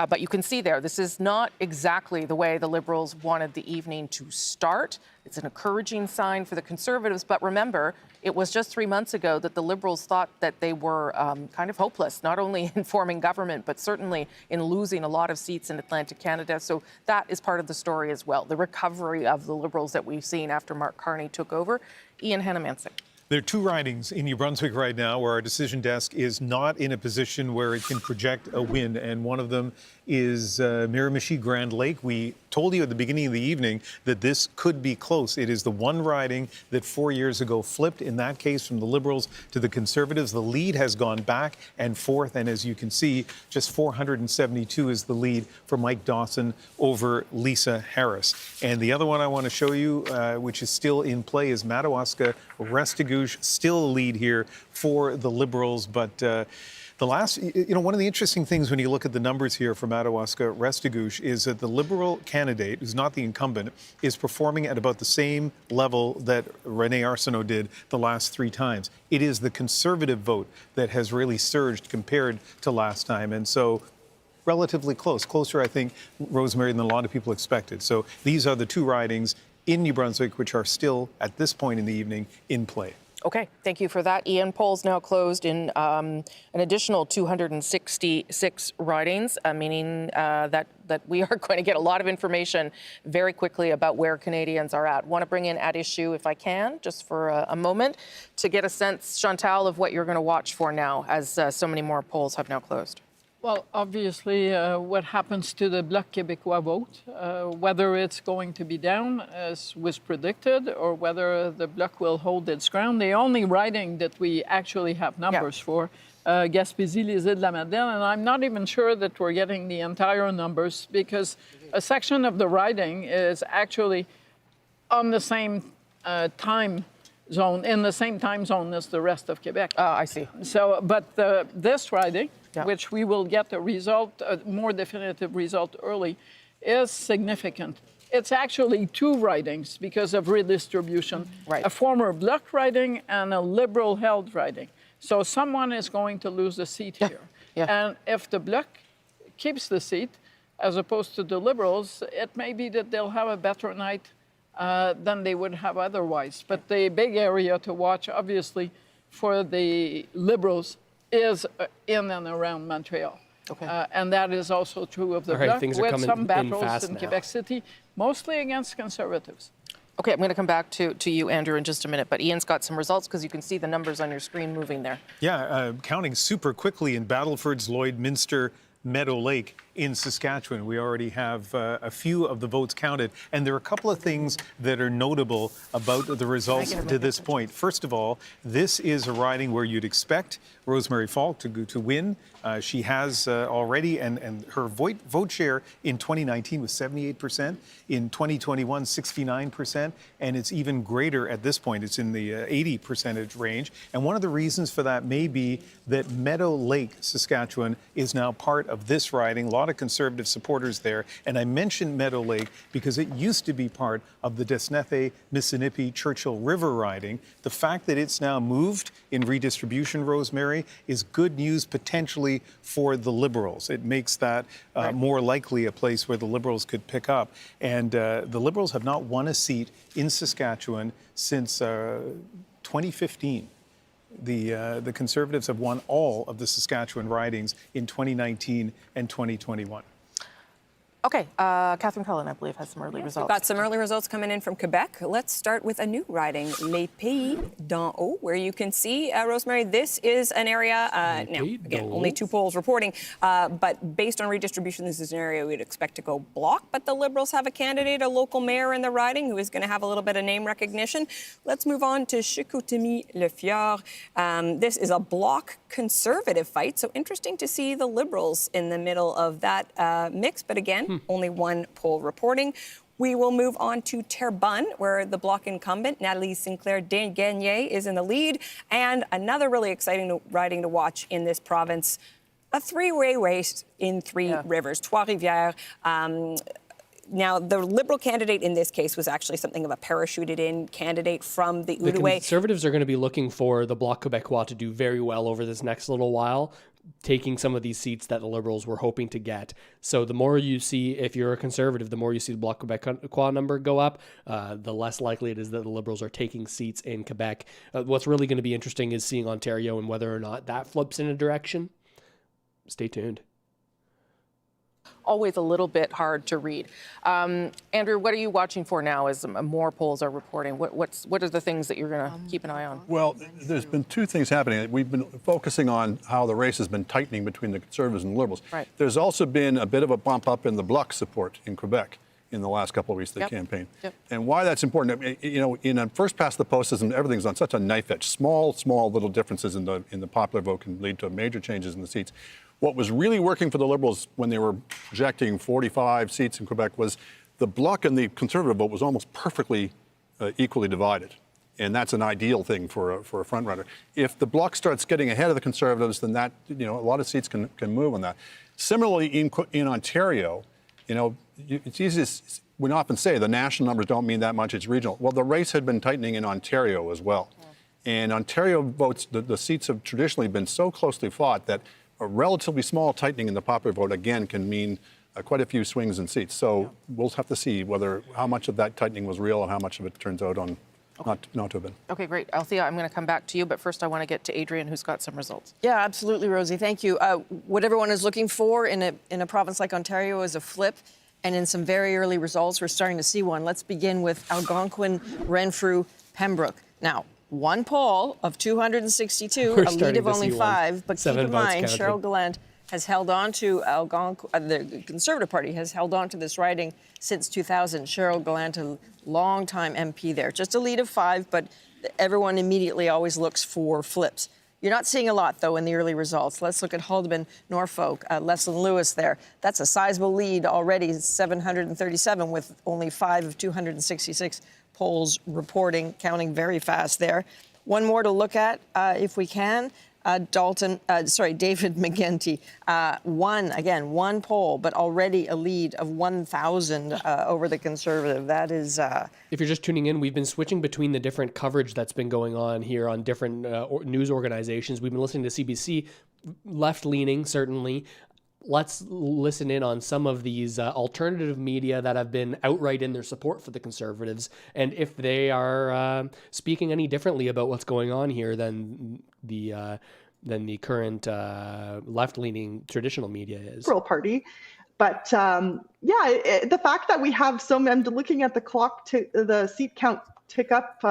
But you can see there, this is not exactly the way the Liberals wanted the evening to start. It's an encouraging sign for the Conservatives, but remember, it was just 3 months ago that the Liberals thought that they were kind of hopeless, not only in forming government, but certainly in losing a lot of seats in Atlantic Canada. So that is part of the story as well, the recovery of the Liberals that we've seen after Mark Carney took over. Ian Hannah-Mansing. There are 2 ridings in New Brunswick right now where our decision desk is not in a position where it can project a win, and one of them is Miramichi Grand Lake. We told you at the beginning of the evening that this could be close. It is the one riding that 4 years ago flipped, in that case from the Liberals to the Conservatives. The lead has gone back and forth, and as you can see, just 472 is the lead for Mike Dawson over Lisa Harris. And the other one I want to show you, which is still in play, is Madawaska-Restigouche, still a lead here for the Liberals, but the last, one of the interesting things when you look at the numbers here for Madawaska-Restigouche is that the Liberal candidate, who's not the incumbent, is performing at about the same level that René Arsenault did the last 3 times. It is the Conservative vote that has really surged compared to last time, and so relatively closer, I think, Rosemary, than a lot of people expected. So these are the 2 ridings in New Brunswick, which are still, at this point in the evening, in play. Okay, thank you for that, Ian. Polls now closed in an additional 266 ridings, meaning that we are going to get a lot of information very quickly about where Canadians are at. Want to bring in at issue, if I can, just for a moment, to get a sense, Chantal, of what you're going to watch for now, as so many more polls have now closed. Well, obviously, what happens to the Bloc Québécois vote, whether it's going to be down, as was predicted, or whether the Bloc will hold its ground. The only riding that we actually have numbers for, Gaspésie-les-Îles-de-la-Madeleine, and I'm not even sure that we're getting the entire numbers, because a section of the riding is actually on the same time zone, in the same time zone as the rest of Quebec. I see. So, but this riding, which we will get a result, a more definitive result early, is significant. It's actually 2 ridings because of redistribution, a former Bloc riding and a Liberal-held riding. So someone is going to lose a seat here. And if the Bloc keeps the seat, as opposed to the Liberals, it may be that they'll have a better night than they would have otherwise. But the big area to watch, obviously, for the Liberals is in and around Montreal. Okay. And that is also true of the All right, Bloc, things are with coming some in battles fast in now. Quebec City, mostly against Conservatives. Okay, I'm going to come back to you, Andrew, in just a minute. But Ian's got some results because you can see the numbers on your screen moving there. Yeah, counting super quickly in Battleford's, Lloydminster, Meadow Lake in Saskatchewan. We already have a few of the votes counted, and there are a couple of things that are notable about the results to this point. First of all, this is a riding where you'd expect Rosemary Falk to win. She has already, and her vote share in 2019 was 78%, in 2021 69%, and it's even greater at this point. It's in the 80% range. And one of the reasons for that may be that Meadow Lake, Saskatchewan, is now part of this riding. A lot of Conservative supporters there. And I mentioned Meadow Lake because it used to be part of the Desnethe, Missinippi, Churchill River riding. The fact that it's now moved in redistribution, Rosemary, is good news potentially for the Liberals. It makes that more likely a place where the Liberals could pick up. And the Liberals have not won a seat in Saskatchewan since 2015. The Conservatives have won all of the Saskatchewan ridings in 2019 and 2021. Okay, Catherine Cullen, I believe, has some early results. We've got some early results coming in from Quebec. Let's start with a new riding, Les Pays d'en Haut, where you can see, Rosemary, this is an area, now, again, only 2 polls reporting, but based on redistribution, this is an area we'd expect to go Bloc, but the Liberals have a candidate, a local mayor in the riding, who is going to have a little bit of name recognition. Let's move on to Chicoutimi-Le-Fjord. This is a Bloc Conservative fight, so interesting to see the Liberals in the middle of that mix, but again, only 1 poll reporting. We will move on to Terrebonne, where the Bloc incumbent, Nathalie Sinclair-Gagné, is in the lead. And another really exciting riding to watch in this province, a 3-way race in 3 rivers, Trois-Rivières. Now, the Liberal candidate in this case was actually something of a parachuted-in candidate from the Outaouais. The Conservatives are going to be looking for the Bloc Québécois to do very well over this next little while, taking some of these seats that the Liberals were hoping to get. So the more you see, if you're a Conservative, the more you see the Bloc Québécois number go up, the less likely it is that the Liberals are taking seats in Quebec. What's really going to be interesting is seeing Ontario and whether or not that flips in a direction. Stay tuned. Always a little bit hard to read. Andrew, what are you watching for now as more polls are reporting? What are the things that you're going to keep an eye on? Well, there's been 2 things happening. We've been focusing on how the race has been tightening between the Conservatives and the Liberals. Right. There's also been a bit of a bump up in the Bloc support in Quebec in the last couple of weeks of the campaign. And why that's important, you know, in a first past the post system, everything's on such a knife edge. Small little differences in the popular vote can lead to major changes in the seats. What was really working for the Liberals when they were projecting 45 seats in Quebec was the Bloc and the Conservative vote was almost perfectly equally divided. And that's an ideal thing for a frontrunner. If the Bloc starts getting ahead of the Conservatives, then that, you know, a lot of seats can move on that. Similarly, in Ontario, you know, it's easy to, we often say the national numbers don't mean that much, it's regional. Well, the race had been tightening in Ontario as well. And Ontario votes, the seats have traditionally been so closely fought that a relatively small tightening in the popular vote, again, can mean quite a few swings in seats. So we'll have to see how much of that tightening was real and how much of it turns out on not to have been. Okay, great. Althea, I'm going to come back to you, but first I want to get to Adrian, who's got some results. Yeah, absolutely, Rosie. Thank you. What everyone is looking for in a province like Ontario is a flip. And in some very early results, we're starting to see one. Let's begin with Algonquin, Renfrew, Pembroke. Now, 1 poll of 262, a lead of only 5. But keep in mind, Cheryl Gallant has held on to Algonquin, the Conservative Party has held on to this riding since 2000. Cheryl Gallant, a long-time MP there. Just a lead of 5, but everyone immediately always looks for flips. You're not seeing a lot, though, in the early results. Let's look at Haldimand, Norfolk, Leslyn Lewis there. That's a sizable lead already, 737, with only 5 of 266 polls reporting, counting very fast there. One more to look at, if we can. David McGinty, 1 poll, but already a lead of 1,000 over the Conservative. That is... If you're just tuning in, we've been switching between the different coverage that's been going on here on different news organizations. We've been listening to CBC, left-leaning, certainly. let's listen in on some of these alternative media that have been outright in their support for the Conservatives, and if they are speaking any differently about what's going on here than the current left-leaning traditional media is. Liberal Party. But the fact that we have I'm looking at the clock, the seat count tick up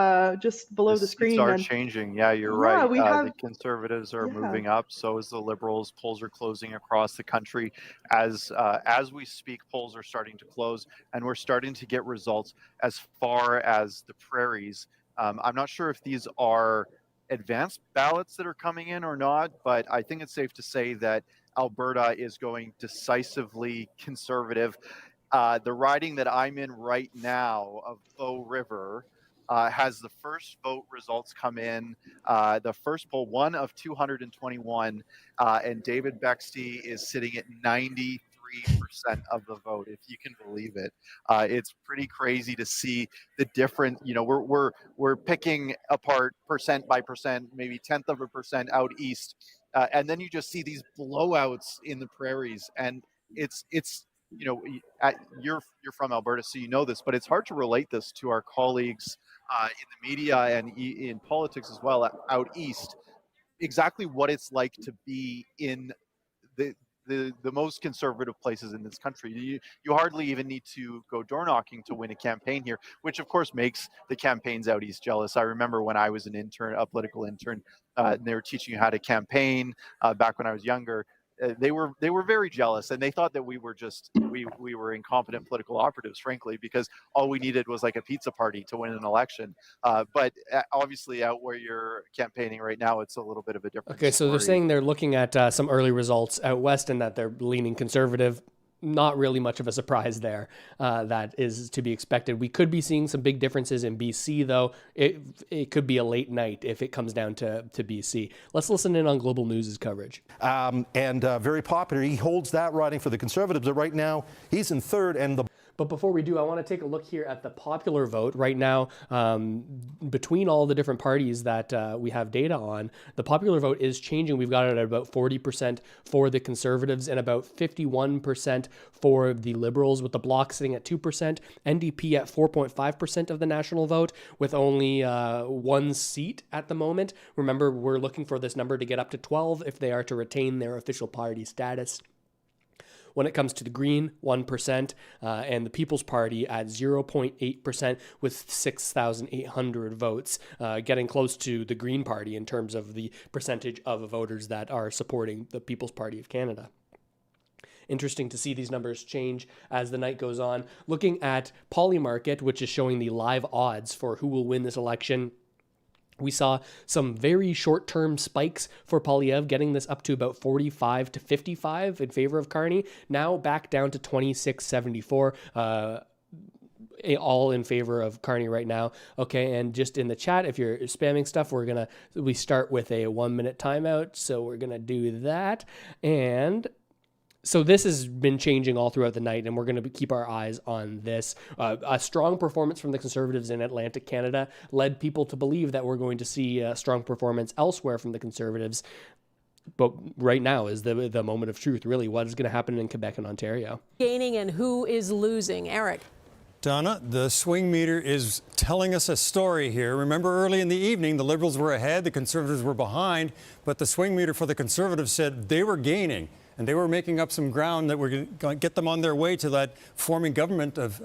just below the screen. Seats are changing. Yeah, you're right. The Conservatives are moving up. So is the Liberals. Polls are closing across the country. As we speak, polls are starting to close, and we're starting to get results as far as the prairies. I'm not sure if these are advanced ballots that are coming in or not, but I think it's safe to say that Alberta is going decisively Conservative. The riding that I'm in right now of Bow River has the first vote results come in. The first poll, 1 of 221, and David Bexty is sitting at 93% of the vote, if you can believe it. It's pretty crazy to see the different, we're picking apart percent by percent, maybe 1/10 of a percent out east. And then you just see these blowouts in the prairies, and it's you're from Alberta, so you know this, but it's hard to relate this to our colleagues in the media and in politics as well out east. Exactly what it's like to be in the most conservative places in this country. You hardly even need to go door knocking to win a campaign here, which of course makes the campaigns out east jealous. I remember when I was an intern, a political intern, and they were teaching you how to campaign back when I was younger. They were very jealous, and they thought that we were we were incompetent political operatives, frankly, because all we needed was like a pizza party to win an election. But obviously, out where you're campaigning right now, it's a little bit of a different Okay, so story. they're saying they're looking at some early results out west and that they're leaning Conservative. Not really much of a surprise there. That is to be expected. We could be seeing some big differences in BC, though. It could be a late night if it comes down to BC. Let's listen in on Global News' coverage. Very popular. He holds that riding for the Conservatives, but right now he's in third. But before we do, I want to take a look here at the popular vote right now. Between all the different parties that we have data on, the popular vote is changing. We've got it at about 40% for the Conservatives and about 51% for the Liberals, with the Bloc sitting at 2%, NDP at 4.5% of the national vote, with only 1 seat at the moment. Remember, we're looking for this number to get up to 12 if they are to retain their official party status. When it comes to the Green, 1%, and the People's Party at 0.8% with 6,800 votes, getting close to the Green Party in terms of the percentage of voters that are supporting the People's Party of Canada. Interesting to see these numbers change as the night goes on. Looking at Polymarket, which is showing the live odds for who will win this election, we saw some very short-term spikes for Poilievre, getting this up to about 45 to 55 in favor of Carney. Now back down to 26.74. All in favor of Carney right now. Okay, and just in the chat, if you're spamming stuff, we start with a 1-minute timeout. So we're gonna do that. And so this has been changing all throughout the night, and we're going to keep our eyes on this. A strong performance from the Conservatives in Atlantic Canada led people to believe that we're going to see a strong performance elsewhere from the Conservatives. But right now is the moment of truth, really. What is going to happen in Quebec and Ontario? Gaining and who is losing? Eric. Donna, the swing meter is telling us a story here. Remember, early in the evening, the Liberals were ahead, the Conservatives were behind, but the swing meter for the Conservatives said they were gaining. And they were making up some ground that were going to get them on their way to that forming government of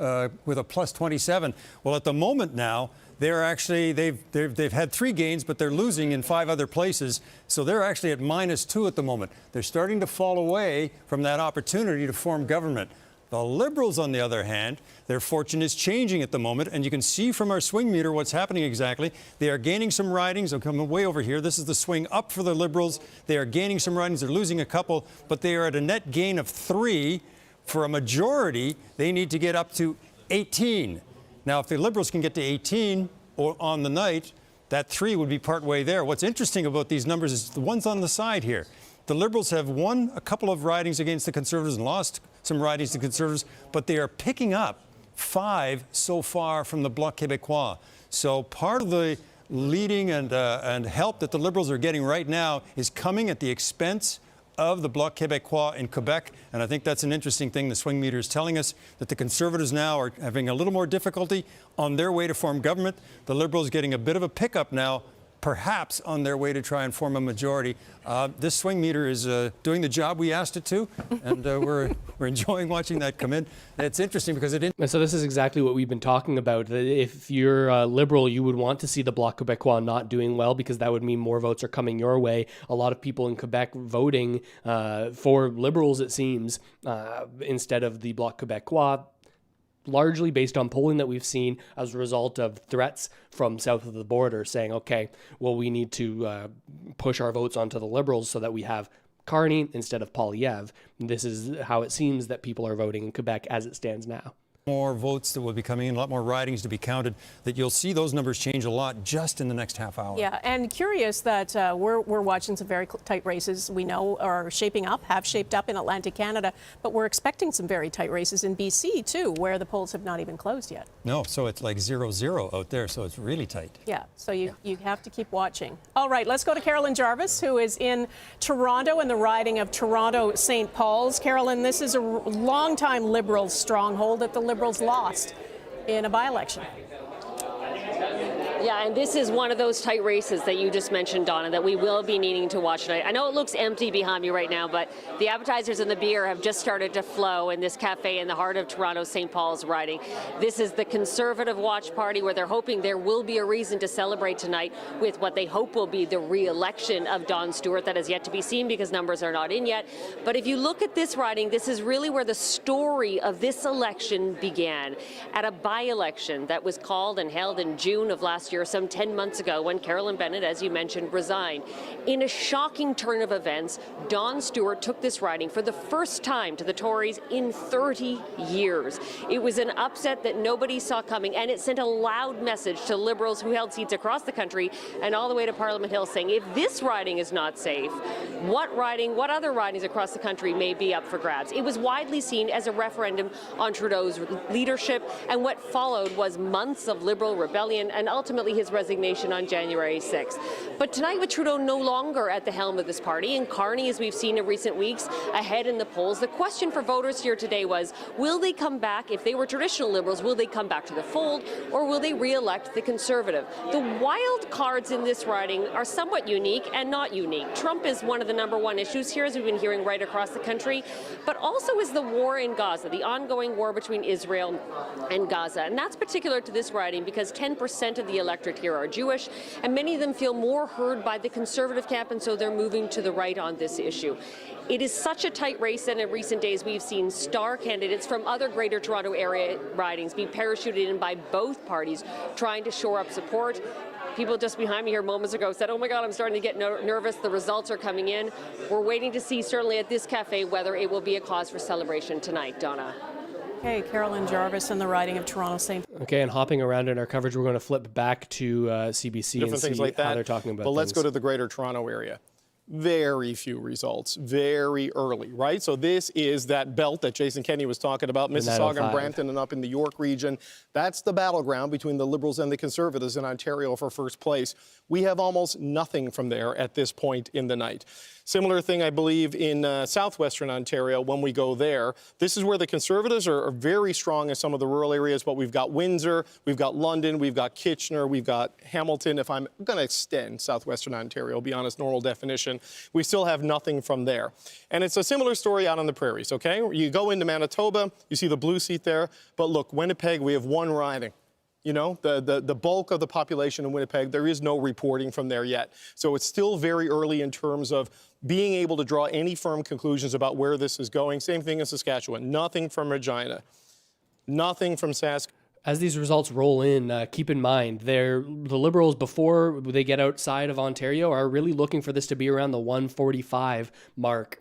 with a plus 27. Well, at the moment now, they're actually they've had 3 gains, but they're losing in 5 other places. So they're actually at -2 at the moment. They're starting to fall away from that opportunity to form government. The Liberals, on the other hand, their fortune is changing at the moment, and you can see from our swing meter what's happening exactly. They are gaining some ridings. I'm coming way over here. This is the swing up for the Liberals. They are gaining some ridings. They're losing a couple, but they are at a net gain of 3. For a majority, they need to get up to 18. Now, if the Liberals can get to 18 or on the night, that 3 would be partway there. What's interesting about these numbers is the ones on the side here. The Liberals have won a couple of ridings against the Conservatives and lost some ridings to Conservatives, but they are picking up 5 so far from the Bloc Québécois. So part of the leading and help that the Liberals are getting right now is coming at the expense of the Bloc Québécois in Quebec. And I think that's an interesting thing. The swing meter is telling us that the Conservatives now are having a little more difficulty on their way to form government. The Liberals getting a bit of a pickup now, perhaps on their way to try and form a majority. This swing meter is doing the job we asked it to, and we're enjoying watching that come in. It's interesting because it... And so this is exactly what we've been talking about. If you're a Liberal, you would want to see the Bloc Québécois not doing well, because that would mean more votes are coming your way. A lot of people in Quebec voting for Liberals, it seems, instead of the Bloc Québécois, largely based on polling that we've seen as a result of threats from south of the border saying, okay, well, we need to push our votes onto the Liberals so that we have Carney instead of Poilievre. This is how it seems that people are voting in Quebec as it stands now. More votes that will be coming in, a lot more ridings to be counted, that you'll see those numbers change a lot just in the next half hour. Yeah, and curious that we're watching some very tight races we know are shaping up, have shaped up in Atlantic Canada, but we're expecting some very tight races in BC too, where the polls have not even closed yet. No, so it's like 0-0 out there, so it's really tight. Yeah, so you have to keep watching. All right, let's go to Carolyn Jarvis, who is in Toronto in the riding of Toronto-St. Paul's. Carolyn, this is a long-time Liberal stronghold that the Liberals lost in a by-election. Yeah, and this is one of those tight races that you just mentioned, Donna, that we will be needing to watch tonight. I know it looks empty behind me right now, but the appetizers and the beer have just started to flow in this cafe in the heart of Toronto's St. Paul's riding. This is the Conservative watch party, where they're hoping there will be a reason to celebrate tonight with what they hope will be the re-election of Don Stewart. That is yet to be seen because numbers are not in yet. But if you look at this riding, this is really where the story of this election began, at a by-election that was called and held in June of last year, some 10 months ago, when Carolyn Bennett, as you mentioned, resigned. In a shocking turn of events, Don Stewart took this riding for the first time to the Tories in 30 years. It was an upset that nobody saw coming, and it sent a loud message to Liberals who held seats across the country and all the way to Parliament Hill, saying if this riding is not safe, what other ridings across the country may be up for grabs? It was widely seen as a referendum on Trudeau's leadership, and what followed was months of Liberal rebellion and ultimately his resignation on January 6th. But tonight, with Trudeau no longer at the helm of this party, and Carney, as we've seen in recent weeks, ahead in the polls, the question for voters here today was, will they come back, if they were traditional Liberals, will they come back to the fold, or will they re-elect the Conservative? The wild cards in this riding are somewhat unique and not unique. Trump is one of the #1 issues here, as we've been hearing right across the country, but also is the war in Gaza, the ongoing war between Israel and Gaza. And that's particular to this riding because 10% of the electorate here are Jewish, and many of them feel more heard by the Conservative camp, and so they're moving to the right on this issue. It is such a tight race that in recent days we've seen star candidates from other Greater Toronto Area ridings be parachuted in by both parties, trying to shore up support. People just behind me here moments ago said, oh my God, I'm starting to get nervous. The results are coming in. We're waiting to see, certainly at this cafe, whether it will be a cause for celebration tonight. Donna. Okay, Carolyn Jarvis in the riding of Toronto-St. Okay, and hopping around in our coverage, we're going to flip back to CBC and see like how they're talking about But let's things. go to the Greater Toronto Area. Very few results, very early, right? So this is that belt that Jason Kenney was talking about, Mississauga and Brampton and up in the York region. That's the battleground between the Liberals and the Conservatives in Ontario for first place. We have almost nothing from there at this point in the night. Similar thing, I believe, in southwestern Ontario when we go there. This is where the Conservatives are very strong in some of the rural areas, but we've got Windsor, we've got London, we've got Kitchener, we've got Hamilton. If I'm going to extend southwestern Ontario beyond its normal definition, we still have nothing from there. And it's a similar story out on the prairies, okay? You go into Manitoba, you see the blue seat there, but look, Winnipeg, we have one riding. You know, the bulk of the population in Winnipeg, there is no reporting from there yet. So it's still very early in terms of being able to draw any firm conclusions about where this is going. Same thing in Saskatchewan. Nothing from Regina. Nothing from Sask. As these results roll in, keep in mind, the Liberals, before they get outside of Ontario, are really looking for this to be around the 145 mark,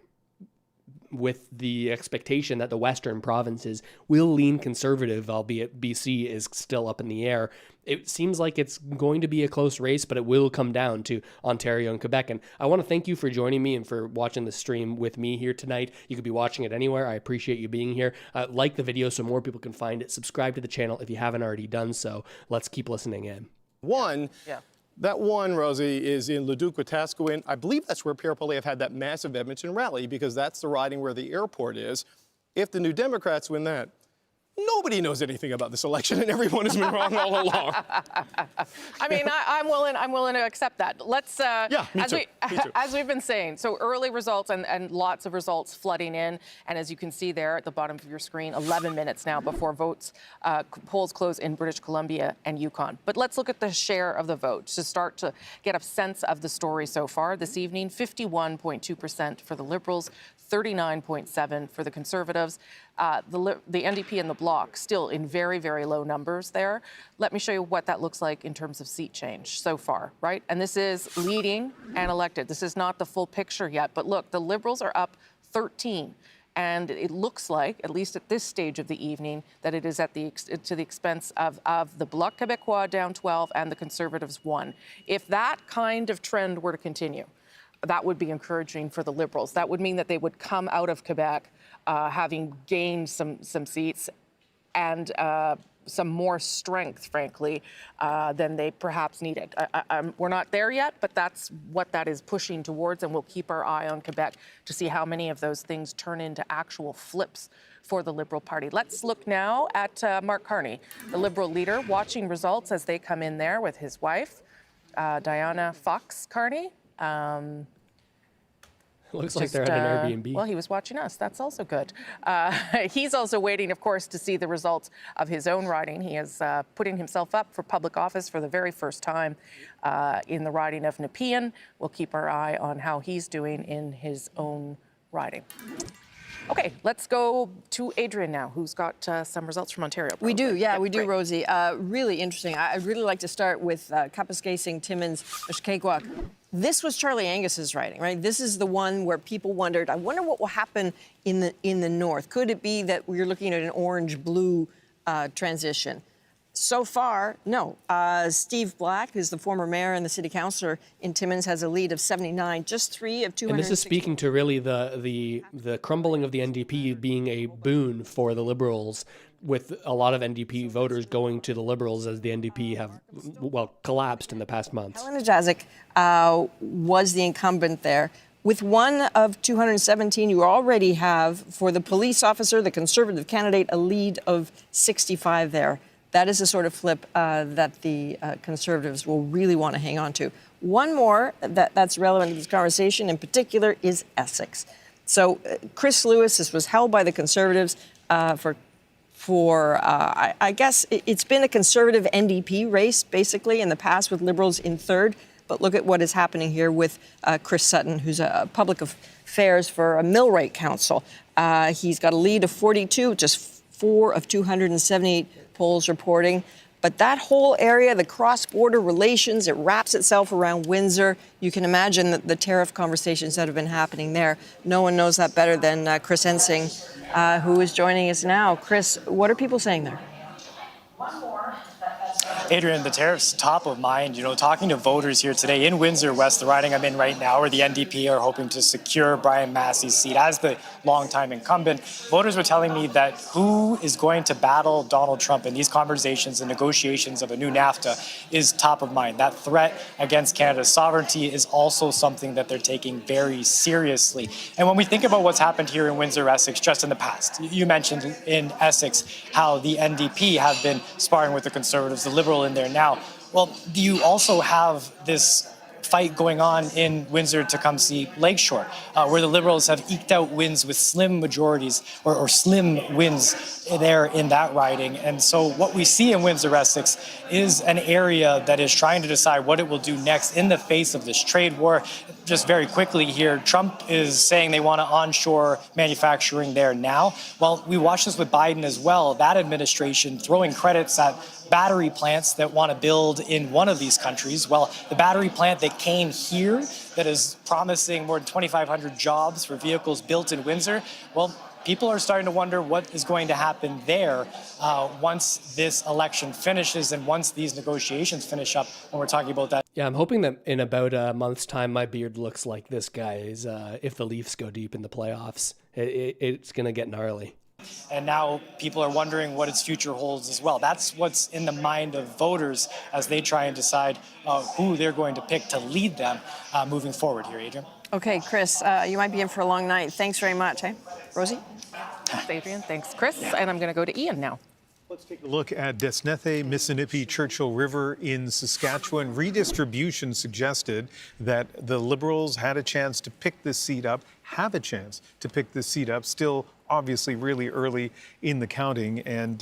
with the expectation that the Western provinces will lean Conservative, albeit BC is still up in the air. It seems like it's going to be a close race, but it will come down to Ontario and Quebec. And I want to thank you for joining me and for watching the stream with me here tonight. You could be watching it anywhere. I appreciate you being here. Like the video so more people can find it. Subscribe to the channel if you haven't already done so. Let's keep listening in. One, That one, Rosie, is in Leduc-Wetaskiwin. I believe that's where Pierre Poilievre had that massive Edmonton rally, because that's the riding where the airport is. If the New Democrats win that, nobody knows anything about this election, and everyone has been wrong all along. I mean, I'm willing to accept that. Let's, me too. As we've been saying, so early results and lots of results flooding in. And as you can see there at the bottom of your screen, 11 minutes now before polls close in British Columbia and Yukon. But let's look at the share of the vote to start to get a sense of the story so far this evening. 51.2% for the Liberals, 39.7% for the Conservatives. The NDP and the Bloc still in very, very low numbers there. Let me show you what that looks like in terms of seat change so far, right? And this is leading and elected. This is not the full picture yet, but look, the Liberals are up 13. And it looks like, at least at this stage of the evening, that it is to the expense of the Bloc Québécois down 12 and the Conservatives 1. If that kind of trend were to continue, that would be encouraging for the Liberals. That would mean that they would come out of Quebec having gained some seats and some more strength, frankly, than they perhaps needed. We're not there yet, but that's what that is pushing towards, and we'll keep our eye on Quebec to see how many of those things turn into actual flips for the Liberal Party. Let's look now at Mark Carney, the Liberal leader, watching results as they come in there with his wife, Diana Fox Carney. Looks like they're at an Airbnb. Well, he was watching us. That's also good. He's also waiting, of course, to see the results of his own riding. He is putting himself up for public office for the very first time in the riding of Nepean. We'll keep our eye on how he's doing in his own riding. Okay, let's go to Adrian now, who's got some results from Ontario. We do, yeah, we do, Rosie. Really interesting. I'd really like to start with Kapuskasing, Timmins, Mishkegowuk. This was Charlie Angus's riding, right? This is the one where people wondered, I wonder what will happen in the north. Could it be that we're looking at an orange-blue transition? So far, no. Steve Black, who's the former mayor and the city councillor in Timmins, has a lead of 79, just 3 of 200. And this is speaking to really the crumbling of the NDP being a boon for the Liberals, with a lot of NDP voters going to the Liberals as the NDP have, well, collapsed in the past months. Helena Jazik was the incumbent there. With 1 of 217, you already have, for the police officer, the Conservative candidate, a lead of 65 there. That is the sort of flip that the Conservatives will really want to hang on to. One more that's relevant to this conversation in particular is Essex. So Chris Lewis, this was held by the Conservatives I guess it's been a Conservative NDP race, basically, in the past with Liberals in third. But look at what is happening here with Chris Sutton, who's a public affairs for a Millwright Council. He's got a lead of 42, just 4 of 278 polls reporting. But that whole area, the cross-border relations, it wraps itself around Windsor. You can imagine the tariff conversations that have been happening there. No one knows that better than Chris Ensing, who is joining us now. Chris, what are people saying there? Adrian, the tariffs top of mind. You know, talking to voters here today in Windsor West, the riding I'm in right now, where the NDP are hoping to secure Brian Massey's seat as the longtime incumbent, voters were telling me that who is going to battle Donald Trump in these conversations and negotiations of a new NAFTA is top of mind. That threat against Canada's sovereignty is also something that they're taking very seriously. And when we think about what's happened here in Windsor, Essex, just in the past, you mentioned in Essex how the NDP have been sparring with the Conservatives, the Liberal in there now. Well, do you also have this fight going on in Windsor-Tecumseh Lakeshore, where the Liberals have eked out wins with slim majorities or slim wins there in that riding. And so what we see in Windsor-Essex is an area that is trying to decide what it will do next in the face of this trade war. Just very quickly here, Trump is saying they want to onshore manufacturing there now. Well, we watched this with Biden as well, that administration throwing credits at battery plants that want to build in one of these countries. Well, the battery plant that came here that is promising more than 2,500 jobs for vehicles built in Windsor, well, people are starting to wonder what is going to happen there once this election finishes and once these negotiations finish up when we're talking about that. Yeah, I'm hoping that in about a month's time, my beard looks like this guy's if the Leafs go deep in the playoffs. It's going to get gnarly. And now people are wondering what its future holds as well. That's what's in the mind of voters as they try and decide who they're going to pick to lead them moving forward here, Adrian. Okay, Chris, you might be in for a long night. Thanks very much. Hey, Rosie? Thanks, Adrian. Thanks, Chris. And I'm going to go to Ian now. Let's take a look at Desnethe, Missinippi, Churchill River in Saskatchewan. Redistribution suggested that the Liberals had a chance to pick this seat up, have a chance to pick this seat up, still obviously really early in the counting. And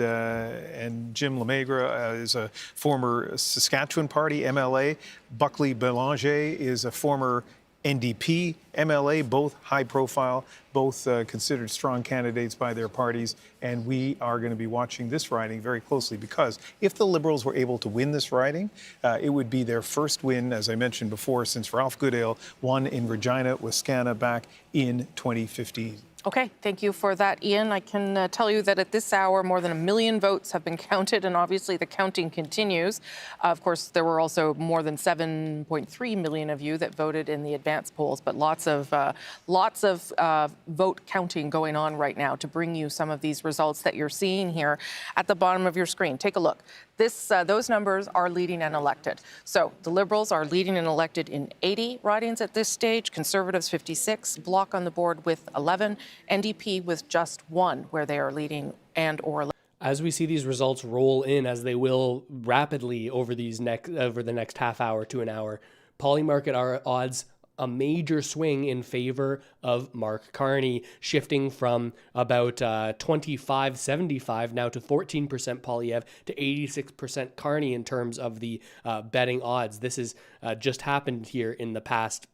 Jim Lemaigre is a former Saskatchewan Party MLA. Buckley Belanger is a former NDP, MLA, both high profile, both considered strong candidates by their parties. And we are going to be watching this riding very closely because if the Liberals were able to win this riding, it would be their first win, as I mentioned before, since Ralph Goodale won in Regina, Wascana back in 2015. Okay, thank you for that, Ian. I can tell you that at this hour, more than 1 million votes have been counted, and obviously the counting continues. Of course, there were also more than 7.3 million of you that voted in the advance polls, but lots of vote counting going on right now to bring you some of these results that you're seeing here at the bottom of your screen. Take a look. Those numbers are leading and elected. So the Liberals are leading and elected in 80 ridings at this stage, Conservatives 56, Bloc on the board with 11, NDP with just 1, where they are leading and or. As we see these results roll in, as they will rapidly over the next half hour to an hour, Polymarket odds a major swing in favor of Mark Carney, shifting from about 25-75 now to 14% Poilievre to 86% Carney in terms of the betting odds. This has just happened here in the past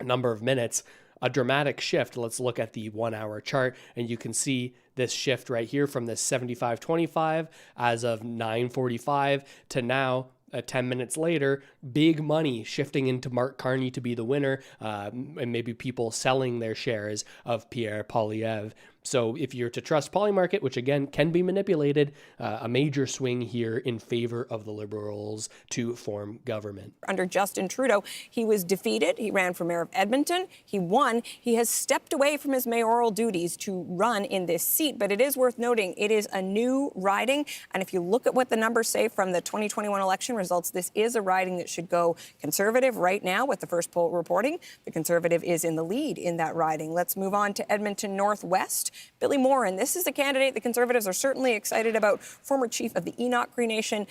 number of minutes. A dramatic shift. Let's look at the 1 hour chart, and you can see this shift right here from this 75-25 as of 9:45 to now 10 minutes later, big money shifting into Mark Carney to be the winner, and maybe people selling their shares of Pierre Poilievre. So if you're to trust Polymarket, which again can be manipulated, a major swing here in favor of the Liberals to form government. Under Justin Trudeau, he was defeated. He ran for mayor of Edmonton. He won. He has stepped away from his mayoral duties to run in this seat. But it is worth noting it is a new riding. And if you look at what the numbers say from the 2021 election results, this is a riding that should go Conservative right now with the first poll reporting. The Conservative is in the lead in that riding. Let's move on to Edmonton Northwest. Billy Morin, this is a candidate the Conservatives are certainly excited about. Former chief of the Enoch Cree Nation,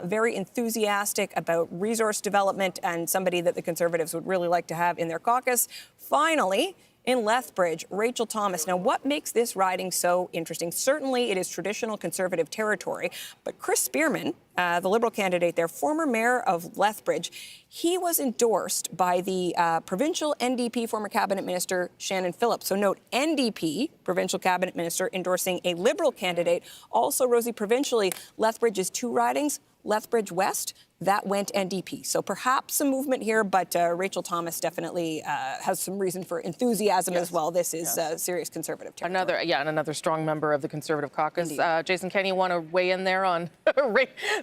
very enthusiastic about resource development and somebody that the Conservatives would really like to have in their caucus. Finally, in Lethbridge, Rachel Thomas. Now, what makes this riding so interesting? Certainly, it is traditional Conservative territory, but Chris Spearman, the Liberal candidate there, former mayor of Lethbridge, he was endorsed by the provincial NDP former cabinet minister Shannon Phillips. So note, NDP, provincial cabinet minister, endorsing a Liberal candidate. Also, Rosie, provincially, Lethbridge is 2 ridings. Lethbridge West, that went NDP. So perhaps some movement here, but Rachel Thomas definitely has some reason for enthusiasm as well. This is serious Conservative territory. Another strong member of the Conservative caucus. Jason Kenney, want to weigh in there on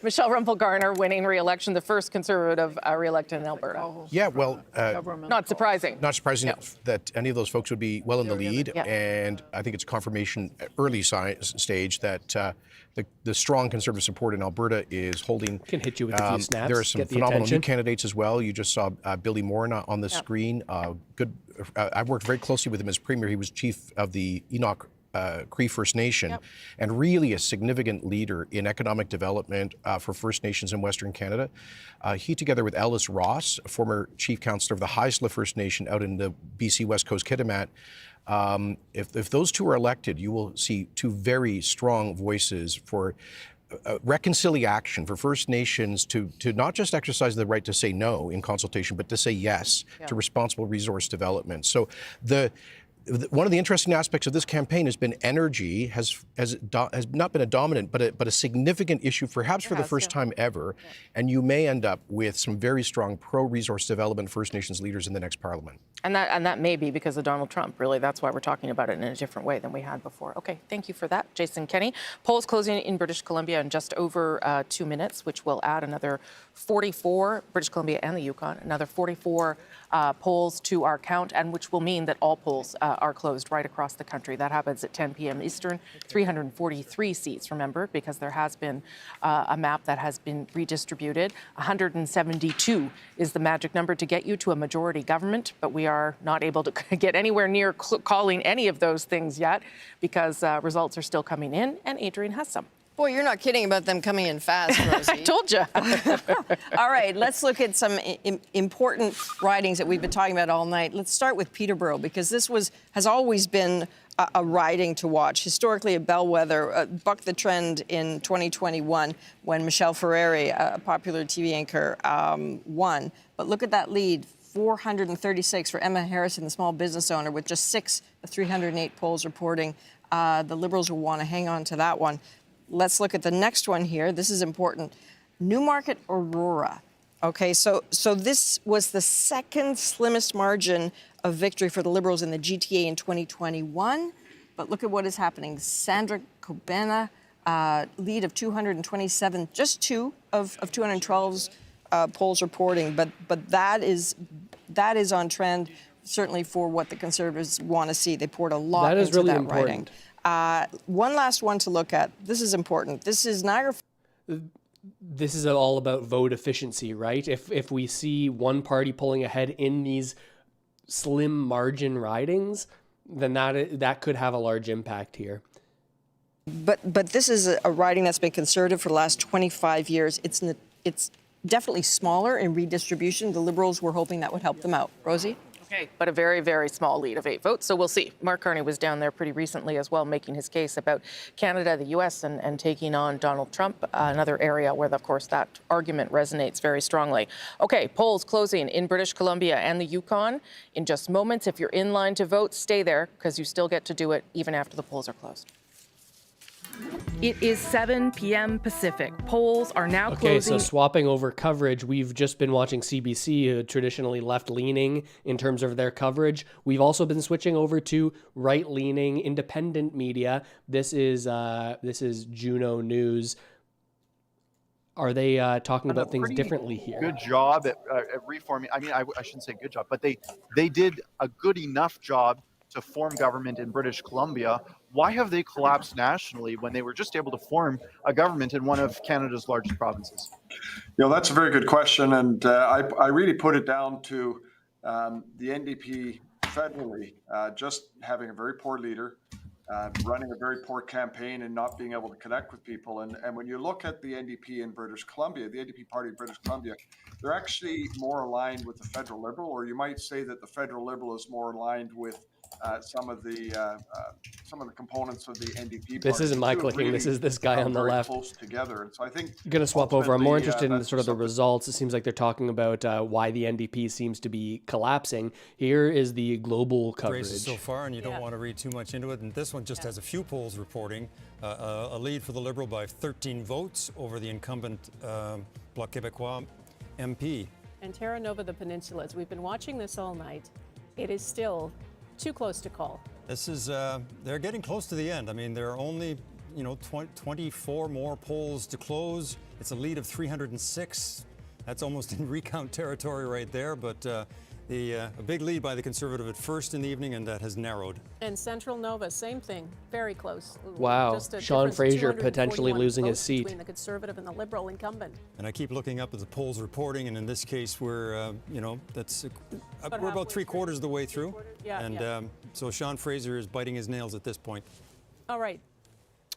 Michelle Rempel-Garner winning re-election, the first Conservative re-elected in Alberta? Yeah, well, not surprising. Not surprising that any of those folks would be well in the lead, and I think it's confirmation at early stage that the strong Conservative support in Alberta is holding. Can hit you with a few snaps. There are some phenomenal new candidates as well. You just saw Billy Morin on the screen. I've worked very closely with him as premier. He was chief of the Enoch Cree First Nation, and really a significant leader in economic development for First Nations in Western Canada. He, together with Ellis Ross, a former chief councillor of the Haisla First Nation out in the BC West Coast Kitimat, if those two are elected, you will see 2 very strong voices for reconciliation for First Nations to not just exercise the right to say no in consultation, but to say yes to responsible resource development. So one of the interesting aspects of this campaign has been energy has not been a dominant, but a significant issue, perhaps for the first time ever. And you may end up with some very strong pro-resource development First Nations leaders in the next parliament. And that may be because of Donald Trump. Really, that's why we're talking about it in a different way than we had before. Okay, thank you for that, Jason Kenney. Polls closing in British Columbia in just over 2 minutes, which will add another 44, British Columbia and the Yukon, another 44 polls to our count, and which will mean that all polls are closed right across the country. That happens at 10 p.m. Eastern. 343 seats, remember, because there has been a map that has been redistributed. 172 is the magic number to get you to a majority government, but we are not able to get anywhere near calling any of those things yet because results are still coming in, and Adrian has some. Boy, you're not kidding about them coming in fast, Rosie. I told you. All right, let's look at some important ridings that we've been talking about all night. Let's start with Peterborough, because this has always been a riding to watch. Historically, a bellwether, bucked the trend in 2021 when Michelle Ferreri, a popular TV anchor, won. But look at that lead, 436 for Emma Harrison, the small business owner, with just 6 of 308 polls reporting. The Liberals will want to hang on to that one. Let's look at the next one here. This is important. Newmarket Aurora. Okay, so this was the second slimmest margin of victory for the Liberals in the GTA in 2021. But look at what is happening. Sandra Kobena, lead of 227, just 2 of 212's polls reporting. But that is on trend, certainly for what the Conservatives want to see. They poured a lot that into is really that important. riding. One last one to look at. This is important. This is Niagara. This is all about vote efficiency, right? If we see one party pulling ahead in these slim margin ridings, then that could have a large impact here. But this is a riding that's been conservative for the last 25 years. It's definitely smaller in redistribution. The Liberals were hoping that would help them out. Rosie? Okay, but a very, very small lead of 8 votes, so we'll see. Mark Carney was down there pretty recently as well, making his case about Canada, the U.S., and taking on Donald Trump, another area where, of course, that argument resonates very strongly. Okay, polls closing in British Columbia and the Yukon in just moments. If you're in line to vote, stay there, because you still get to do it even after the polls are closed. It is 7 p.m. Pacific. Polls are now closing. Okay, so swapping over coverage, we've just been watching CBC, who traditionally left-leaning in terms of their coverage. We've also been switching over to right-leaning independent media. This is Juno News. Are they talking about things differently here? Good job at reforming. I mean, I shouldn't say good job, but they did a good enough job to form government in British Columbia. Why have they collapsed nationally when they were just able to form a government in one of Canada's largest provinces? That's a very good question, and I really put it down to the NDP federally just having a very poor leader, running a very poor campaign, and not being able to connect with people. And when you look at the NDP in British Columbia, the NDP party in British Columbia, they're actually more aligned with the federal Liberal, or you might say that the federal Liberal is more aligned with some of the components of the NDP. This isn't my clicking. Really, this is this guy on the left. Close together, and so I think I'm going to swap over. I'm more interested in sort of the results. It seems like they're talking about why the NDP seems to be collapsing. Here is the global coverage races so far, and you don't want to read too much into it. And this one just has a few polls reporting a lead for the Liberal by 13 votes over the incumbent Bloc Québécois MP. And Terra Nova, the Peninsulas. We've been watching this all night. It is still too close to call. This is, they're getting close to the end. I mean, there are only, 24 more polls to close. It's a lead of 306. That's almost in recount territory right there, but a big lead by the Conservative at first in the evening, and that has narrowed. And Central Nova, same thing, very close. Wow, just Sean Fraser potentially losing his seat. Between the Conservative and the Liberal incumbent. And I keep looking up at the polls reporting, and in this case, we're, we're about 3/4 of the way through. So Sean Fraser is biting his nails at this point. All right.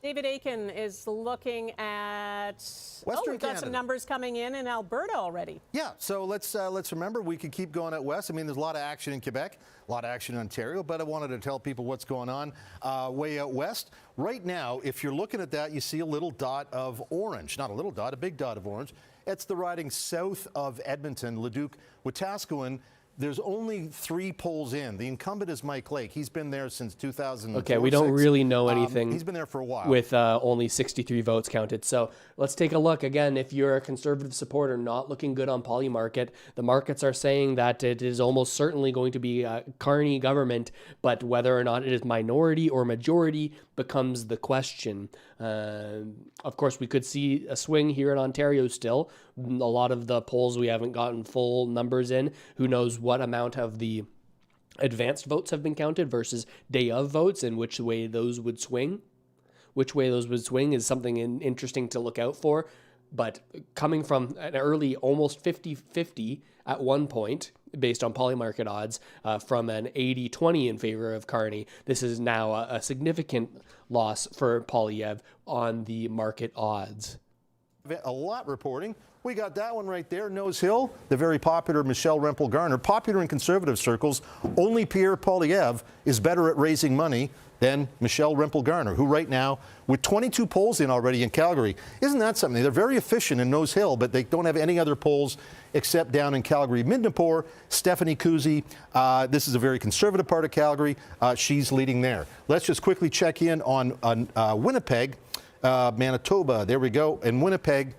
David Aiken is looking at we've got some numbers coming in Alberta already. Yeah, so let's remember we could keep going out west. I mean, there's a lot of action in Quebec, a lot of action in Ontario, but I wanted to tell people what's going on way out west. Right now, if you're looking at that, you see a little dot of orange. Not a little dot, a big dot of orange. It's the riding south of Edmonton, Leduc, Wetaskiwin. There's only 3 polls in. The incumbent is Mike Lake. He's been there since 2004. Okay, we don't really know anything. He's been there for a while. With only 63 votes counted. So let's take a look. Again, if you're a Conservative supporter, not looking good on Polymarket, the markets are saying that it is almost certainly going to be a Carney government, but whether or not it is minority or majority becomes the question. Of course, we could see a swing here in Ontario still. A lot of the polls we haven't gotten full numbers in. Who knows what amount of the advanced votes have been counted versus day of votes and which way those would swing. Which way those would swing is something interesting to look out for. But coming from an early almost 50-50 at one point, based on polymarket odds, from an 80-20 in favor of Carney, this is now a significant loss for Poilievre on the market odds. A lot reporting. We got that one right there, Nose Hill, the very popular Michelle Rempel-Garner. Popular in conservative circles, only Pierre Poilievre is better at raising money than Michelle Rempel-Garner, who right now, with 22 polls in already in Calgary, isn't that something? They're very efficient in Nose Hill, but they don't have any other polls except down in Calgary. Midnapore, Stephanie Kuzy, this is a very conservative part of Calgary. She's leading there. Let's just quickly check in on Winnipeg, Manitoba. There we go. In Winnipeg,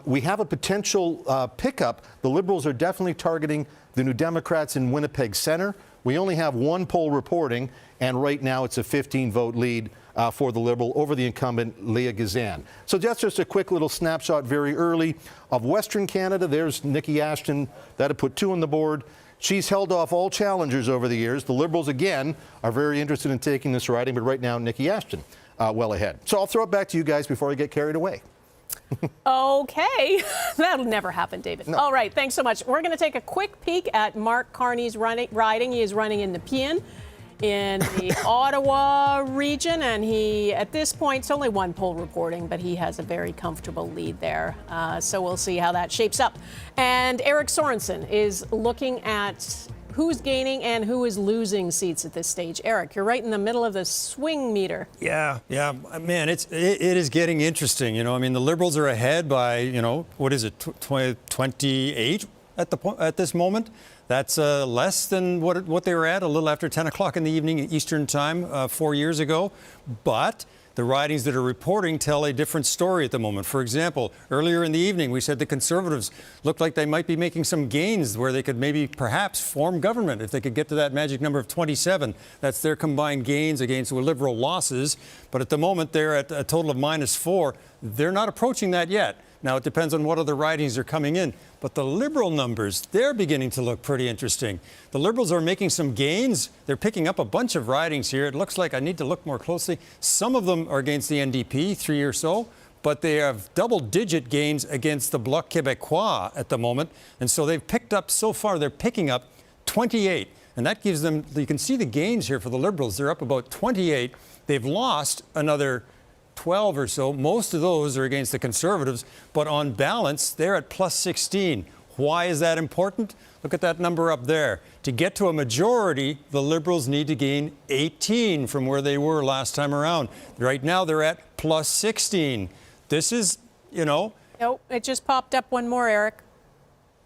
we have a potential pickup. The Liberals are definitely targeting the New Democrats in Winnipeg Centre. We only have one poll reporting, and right now it's a 15-vote lead for the Liberal over the incumbent Leah Gazan. So that's just a quick little snapshot very early of Western Canada. There's Nikki Ashton. That had put 2 on the board. She's held off all challengers over the years. The Liberals, again, are very interested in taking this riding, but right now Nikki Ashton well ahead. So I'll throw it back to you guys before I get carried away. Okay, that'll never happen, David. No. All right, thanks so much. We're going to take a quick peek at Mark Carney's riding. He is running in Nepean in the Ottawa region, and he, at this point, it's only one poll reporting, but he has a very comfortable lead there. So we'll see how that shapes up. And Eric Sorensen is looking at who's gaining and who is losing seats at this stage. Eric, you're right in the middle of the swing meter. Yeah, man, it is getting interesting. You know, I mean, the Liberals are ahead by, you know, what is it, 28 at this moment. That's less than what they were at a little after 10 o'clock in the evening Eastern time 4 years ago. But the ridings that are reporting tell a different story at the moment. For example, earlier in the evening, we said the Conservatives looked like they might be making some gains where they could maybe perhaps form government if they could get to that magic number of 27. That's their combined gains against Liberal losses. But at the moment, they're at a total of -4. They're not approaching that yet. Now, it depends on what other ridings are coming in. But the Liberal numbers, they're beginning to look pretty interesting. The Liberals are making some gains. They're picking up a bunch of ridings here. It looks like I need to look more closely. Some of them are against the NDP, 3 or so, but they have double-digit gains against the Bloc Québécois at the moment. And so they've picked up, so far, they're picking up 28. And that gives them, you can see the gains here for the Liberals. They're up about 28. They've lost another 12 or so. Most of those are against the Conservatives, but on balance, they're at +16. Why is that important? Look at that number up there. To get to a majority, the Liberals need to gain 18 from where they were last time around. Right now, they're at +16. This is, you know... Nope, it just popped up one more, Eric.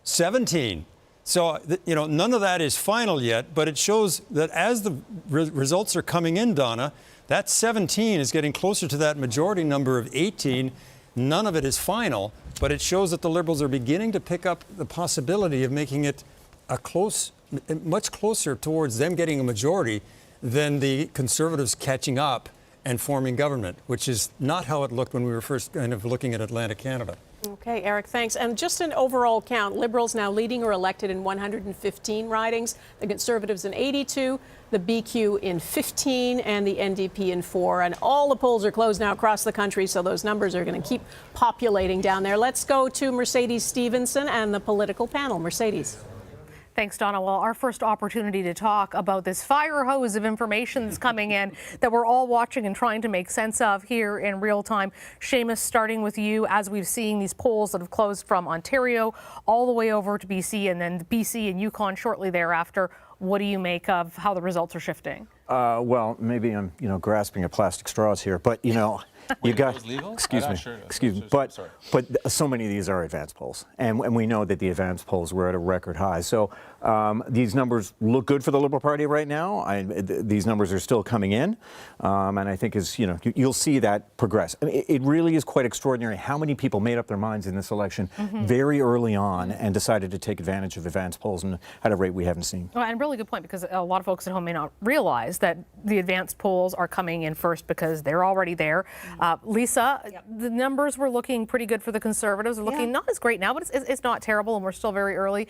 17. So, you know, none of that is final yet, but it shows that as the results are coming in, Donna, that 17 is getting closer to that majority number of 18. None of it is final, but it shows that the Liberals are beginning to pick up the possibility of making it much closer towards them getting a majority than the Conservatives catching up and forming government, which is not how it looked when we were first kind of looking at Atlantic Canada. Okay, Eric, thanks. And just an overall count, Liberals now leading or elected in 115 ridings, the Conservatives in 82, the BQ in 15, and the NDP in 4. And all the polls are closed now across the country, so those numbers are going to keep populating down there. Let's go to Mercedes Stevenson and the political panel. Mercedes. Thanks, Donna. Well, our first opportunity to talk about this fire hose of information that's coming in that we're all watching and trying to make sense of here in real time. Seamus, starting with you, as we've seen these polls that have closed from Ontario all the way over to BC and then BC and Yukon shortly thereafter. What do you make of how the results are shifting? Well, maybe I'm, grasping at plastic straws here, but, you got, excuse me, but so many of these are advanced polls, and we know that the advanced polls were at a record high. So these numbers look good for the Liberal Party right now. These numbers are still coming in, and I think you'll see that progress. I mean, it really is quite extraordinary how many people made up their minds in this election very early on and decided to take advantage of advanced polls and at a rate we haven't seen. Well, and really good point, because a lot of folks at home may not realize that the advanced polls are coming in first because they're already there. Lisa, the numbers were looking pretty good for the Conservatives. They're looking not as great now, but it's not terrible, and we're still very early.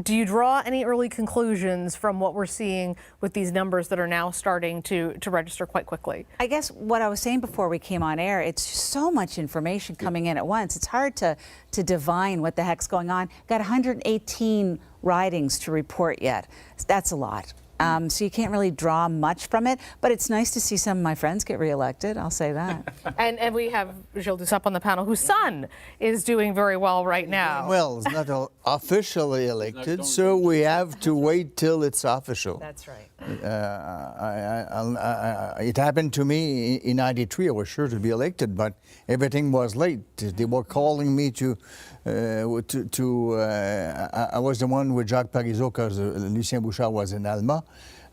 Do you draw any early conclusions from what we're seeing with these numbers that are now starting to register quite quickly? I guess what I was saying before we came on air, it's so much information coming in at once. It's hard to divine what the heck's going on. Got 118 ridings to report yet. That's a lot. So you can't really draw much from it, but it's nice to see some of my friends get reelected, I'll say that. and we have Gilles Duceppe on the panel, whose son is doing very well right now. Well, it's not officially elected, so we have to wait till it's official. That's right. It happened to me in '93. I was sure to be elected, but everything was late. They were calling me to I was the one with Jacques Parizeau because Lucien Bouchard was in Alma,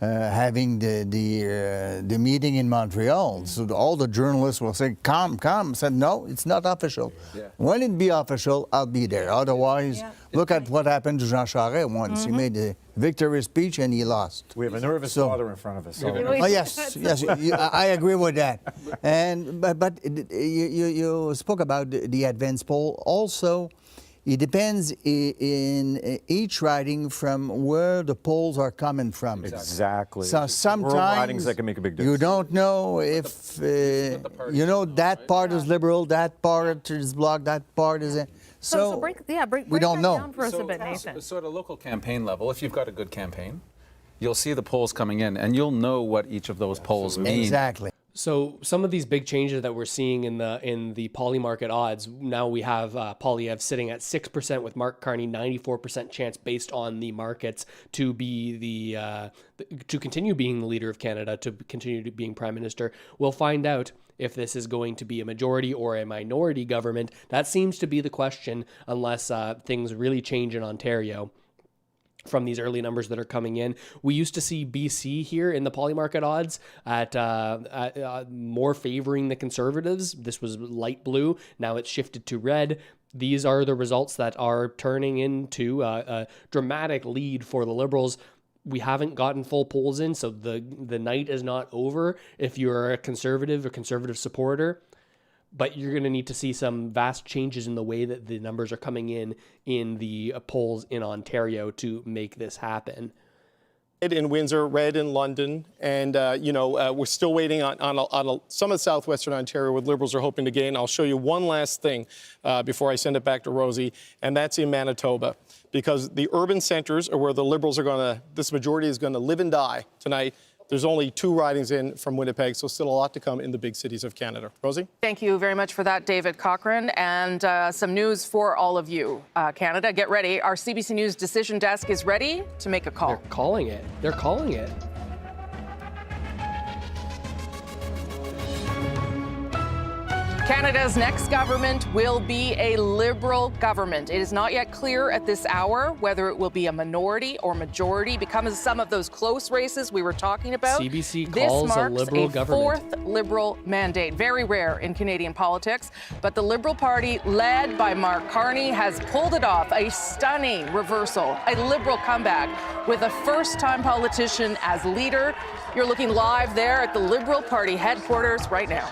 having the meeting in Montreal. So all the journalists will say, come. I said, no, it's not official. Yeah. When it be official, I'll be there. Otherwise, look at what happened to Jean Charest once. He made a victory speech and he lost. We have a nervous father in front of us. So. Oh, yes, I agree with that. But you spoke about the advance poll. Also, it depends in each riding from where the polls are coming from. Exactly. So sometimes that can make a big difference. You don't know if that part is liberal, that part is bloc, that part is. So break we don't know. Down for us a bit, Nathan. So at a local campaign level, if you've got a good campaign, you'll see the polls coming in, and you'll know what each of those polls mean. Exactly. So some of these big changes that we're seeing in the poly market odds, now we have Poilievre sitting at 6% with Mark Carney 94% chance based on the markets to be to continue being the leader of Canada, to continue being Prime Minister. We'll find out if this is going to be a majority or a minority government. That seems to be the question, unless things really change in Ontario. From these early numbers that are coming in, we used to see BC here in the poly market odds at more favoring the Conservatives. This was light blue. Now it's shifted to red. These are the results that are turning into a dramatic lead for the Liberals. We haven't gotten full polls in, so the night is not over if you're a Conservative or Conservative supporter. But you're going to need to see some vast changes in the way that the numbers are coming in the polls in Ontario to make this happen. Red in Windsor, red in London, and we're still waiting on some of southwestern Ontario where Liberals are hoping to gain. I'll show you one last thing before I send it back to Rosie, and that's in Manitoba, because the urban centres are where the Liberals are this majority is going to live and die tonight. There's only 2 ridings in from Winnipeg, so still a lot to come in the big cities of Canada. Rosie? Thank you very much for that, David Cochrane. And some news for all of you. Canada, get ready. Our CBC News decision desk is ready to make a call. They're calling it. They're calling it. Canada's next government will be a Liberal government. It is not yet clear at this hour whether it will be a minority or majority, because some of those close races we were talking about. CBC calls a Liberal government. Fourth Liberal mandate. Very rare in Canadian politics. But the Liberal Party, led by Mark Carney, has pulled it off. A stunning reversal, a Liberal comeback with a first-time politician as leader. You're looking live there at the Liberal Party headquarters right now.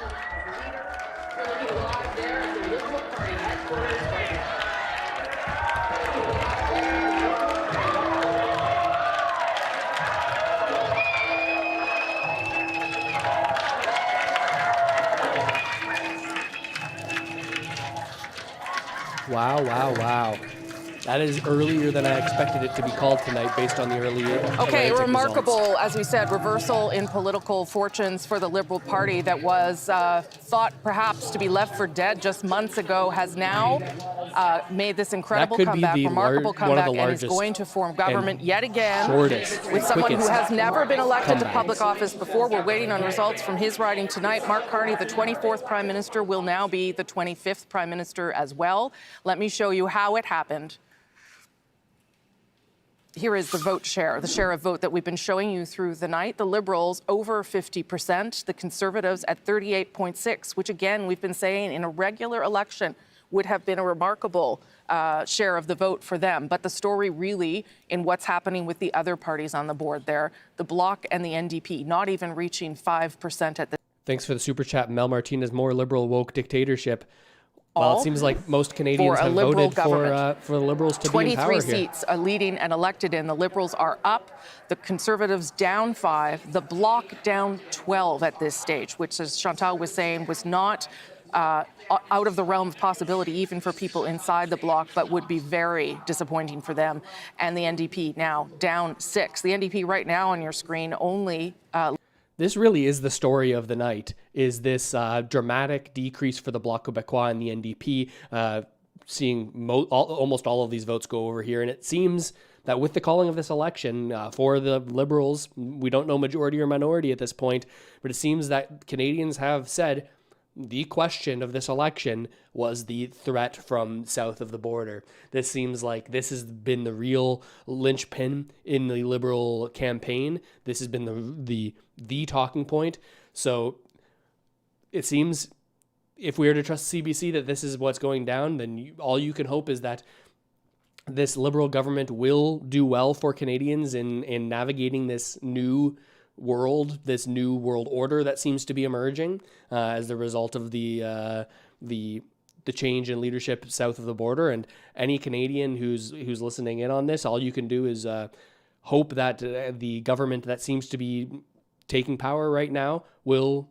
Wow. That is earlier than I expected it to be called tonight based on the early Okay, remarkable, results. as we said, reversal in political fortunes for the Liberal Party that was thought perhaps to be left for dead just months ago, has now made this incredible comeback, remarkable comeback, and is going to form government yet again with someone who has never been elected to public office before. We're waiting on results from his riding tonight. Mark Carney, the 24th Prime Minister, will now be the 25th Prime Minister as well. Let me show you how it happened. Here is the vote share, the share of vote that we've been showing you through the night. The Liberals over 50%, the Conservatives at 38.6%, which again, we've been saying in a regular election would have been a remarkable share of the vote for them. But the story really in what's happening with the other parties on the board there, the Bloc and the NDP, not even reaching 5% at the Thanks for the super chat, Mel Martinez. More liberal woke dictatorship. Well, it seems like most Canadians have voted for the Liberals to be in power here. 23 seats leading and elected in. The Liberals are up. The Conservatives down 5. The Bloc down 12 at this stage, which, as Chantal was saying, was not out of the realm of possibility even for people inside the Bloc, but would be very disappointing for them. And the NDP now down 6. The NDP right now on your screen only... This really is the story of the night, is this dramatic decrease for the Bloc Québécois and the NDP, seeing almost all of these votes go over here. And it seems that with the calling of this election for the Liberals, we don't know majority or minority at this point, but it seems that Canadians have said the question of this election was the threat from south of the border. This seems like this has been the real linchpin in the Liberal campaign. This has been the talking point. So it seems, if we are to trust CBC that this is what's going down, then all you can hope is that this Liberal government will do well for Canadians in navigating this new world, this new world order that seems to be emerging as the result of the change in leadership south of the border. And any Canadian who's listening in on this, all you can do is hope that the government that seems to be taking power right now will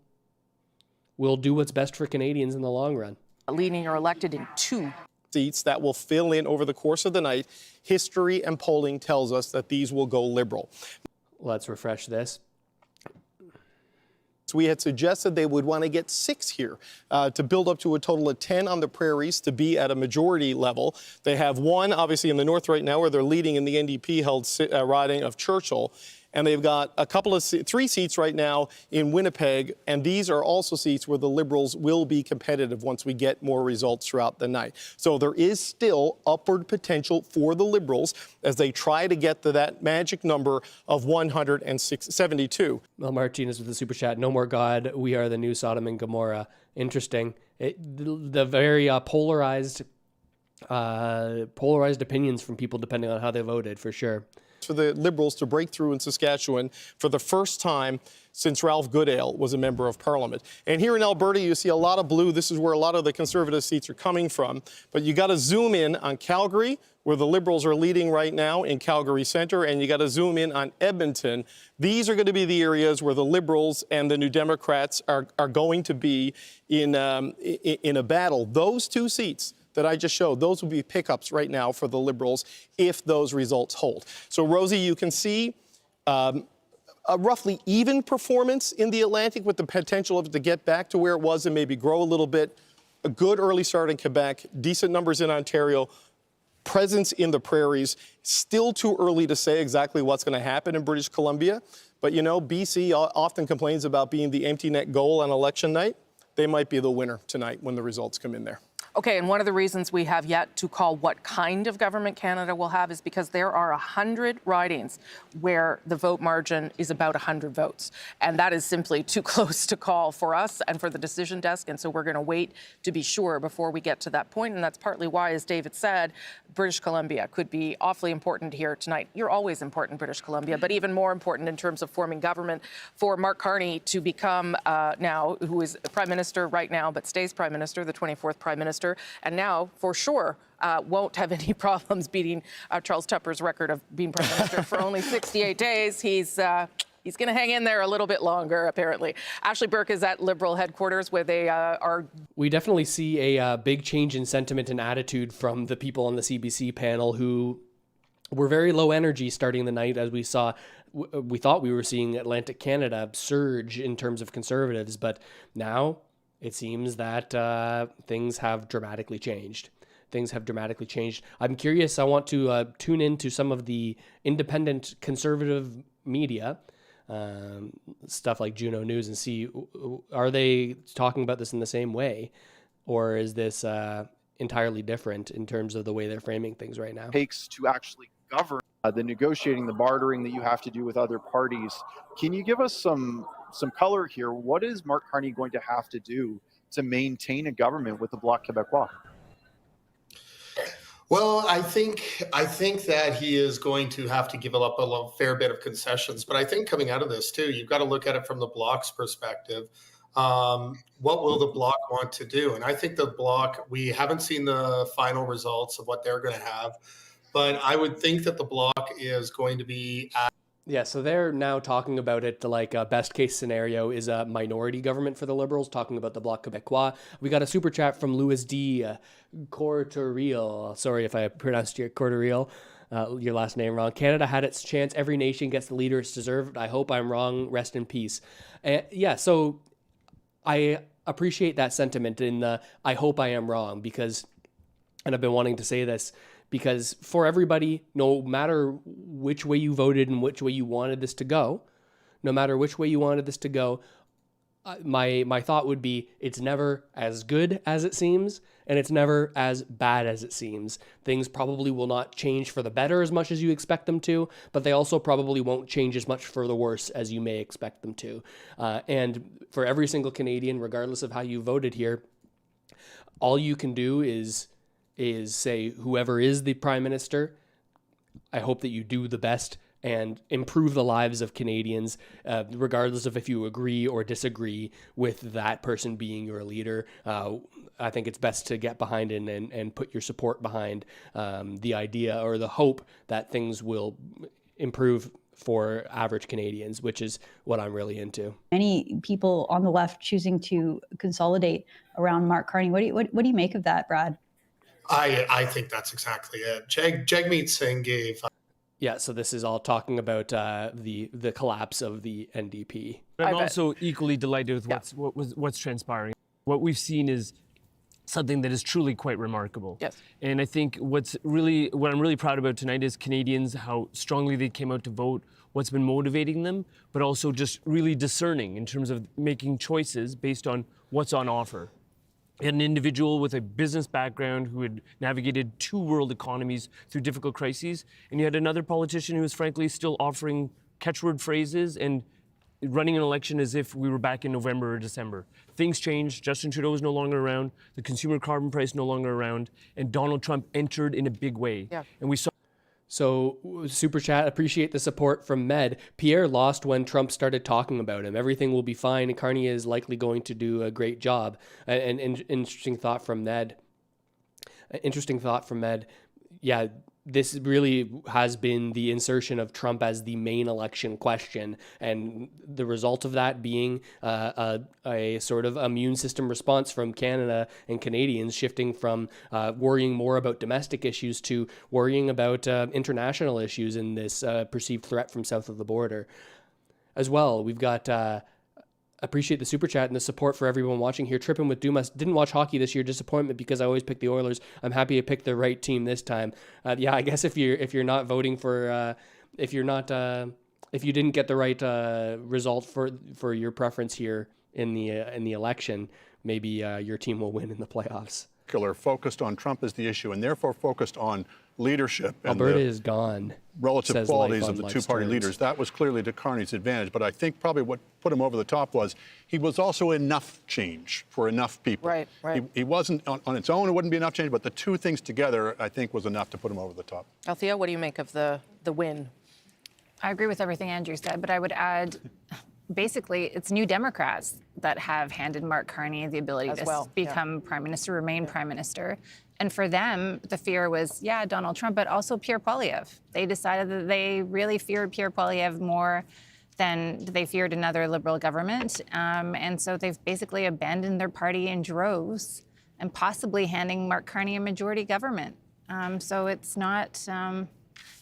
do what's best for Canadians in the long run. Leading or elected in 2 seats that will fill in over the course of the night. History and polling tells us that these will go Liberal. Let's refresh this. We had suggested they would want to get 6 here to build up to a total of 10 on the prairies to be at a majority level. They have 1, obviously, in the north right now where they're leading in the NDP-held riding of Churchill. And they've got a couple of 3 seats right now in Winnipeg, and these are also seats where the Liberals will be competitive once we get more results throughout the night. So there is still upward potential for the Liberals as they try to get to that magic number of 172. Mel Martinez with the super chat. No more God. We are the new Sodom and Gomorrah. Interesting. The very polarized opinions from people depending on how they voted, for sure. For the Liberals to break through in Saskatchewan for the first time since Ralph Goodale was a member of Parliament. And here in Alberta, you see a lot of blue. This is where a lot of the Conservative seats are coming from. But you got to zoom in on Calgary, where the Liberals are leading right now in Calgary Centre, and you got to zoom in on Edmonton. These are going to be the areas where the Liberals and the New Democrats are going to be in a battle. Those 2 seats that I just showed, those will be pickups right now for the Liberals if those results hold. So, Rosie, you can see a roughly even performance in the Atlantic with the potential of it to get back to where it was and maybe grow a little bit. A good early start in Quebec, decent numbers in Ontario, presence in the prairies. Still too early to say exactly what's going to happen in British Columbia. But, you know, BC often complains about being the empty net goal on election night. They might be the winner tonight when the results come in there. Okay, and one of the reasons we have yet to call what kind of government Canada will have is because there are 100 ridings where the vote margin is about 100 votes. And that is simply too close to call for us and for the decision desk. And so we're going to wait to be sure before we get to that point. And that's partly why, as David said, British Columbia could be awfully important here tonight. You're always important, British Columbia, but even more important in terms of forming government for Mark Carney to become now, who is Prime Minister right now, but stays Prime Minister, the 24th Prime Minister. And now, for sure, won't have any problems beating Charles Tupper's record of being Prime Minister for only 68 days. He's going to hang in there a little bit longer, apparently. Ashley Burke is at Liberal headquarters where they are. We definitely see a big change in sentiment and attitude from the people on the CBC panel who were very low energy starting the night, as we saw. We thought we were seeing Atlantic Canada surge in terms of Conservatives, but now it seems that things have dramatically changed. I'm curious. I want to tune into some of the independent conservative media, stuff like Juno News, and see, are they talking about this in the same way, or is this entirely different in terms of the way they're framing things right now? Takes to actually govern the negotiating, the bartering that you have to do with other parties. Can you give us some color here? What is Mark Carney going to have to do to maintain a government with the Bloc Québécois? Well, I think that he is going to have to give up a fair bit of concessions. But I think coming out of this, too, you've got to look at it from the Bloc's perspective. What will the Bloc want to do? And I think the Bloc, we haven't seen the final results of what they're going to have, but I would think that the Bloc is going to be Yeah, so they're now talking about it like a best case scenario is a minority government for the Liberals, talking about the Bloc Québécois. We got a super chat from Louis D. Cortoril. Sorry if I pronounced your Cortoril, your last name wrong. Canada had its chance. Every nation gets the leader it's deserved. I hope I'm wrong. Rest in peace. Yeah, so I appreciate that sentiment in the I hope I am wrong because, and I've been wanting to say this, because for everybody, no matter which way you voted and which way you wanted this to go, my thought would be it's never as good as it seems, and it's never as bad as it seems. Things probably will not change for the better as much as you expect them to, but they also probably won't change as much for the worse as you may expect them to. And for every single Canadian, regardless of how you voted here, all you can do is say, whoever is the Prime Minister, I hope that you do the best and improve the lives of Canadians, regardless of if you agree or disagree with that person being your leader. I think it's best to get behind it and put your support behind the idea or the hope that things will improve for average Canadians, which is what I'm really into. Many people on the left choosing to consolidate around Mark Carney. What do you make of that, Brad? I think that's exactly it. Jagmeet Singh gave. Yeah, so this is all talking about the collapse of the NDP. I'm also equally delighted with what's transpiring. What we've seen is something that is truly quite remarkable. Yes. And I think what I'm really proud about tonight is Canadians, how strongly they came out to vote, what's been motivating them, but also just really discerning in terms of making choices based on what's on offer. An individual with a business background who had navigated 2 world economies through difficult crises, and you had another politician who was frankly still offering catchword phrases and running an election as if we were back in November or December. Things changed. Justin Trudeau is no longer around. The consumer carbon price no longer around, and Donald Trump entered in a big way. Yeah. And we saw. So, super chat, appreciate the support from Med. Pierre lost when Trump started talking about him. Everything will be fine, and Carney is likely going to do a great job. An interesting thought from Med. Yeah, this really has been the insertion of Trump as the main election question, and the result of that being a sort of immune system response from Canada and Canadians shifting from worrying more about domestic issues to worrying about international issues in this perceived threat from south of the border. As well, we've got appreciate the super chat and the support for everyone watching here. Tripping with Dumas. Didn't watch hockey this year. Disappointment because I always pick the Oilers. I'm happy I picked the right team this time. Yeah, I guess if you're not voting for if you didn't get the right result for your preference here in the election, maybe your team will win in the playoffs. Focused on Trump as the issue and therefore focused on leadership and Alberta is gone. Relative qualities of the two-party leaders. That was clearly to Carney's advantage. But I think probably what put him over the top was he was also enough change for enough people. Right. He wasn't on its own. It wouldn't be enough change. But the two things together, I think, was enough to put him over the top. Althea, what do you make of the win? I agree with everything Andrew said, but I would add, basically, it's New Democrats that have handed Mark Carney the ability to become Prime Minister, remain Prime Minister. And for them, the fear was, Donald Trump, but also Pierre Poilievre. They decided that they really feared Pierre Poilievre more than they feared another Liberal government. And so they've basically abandoned their party in droves and possibly handing Mark Carney a majority government. So it's not...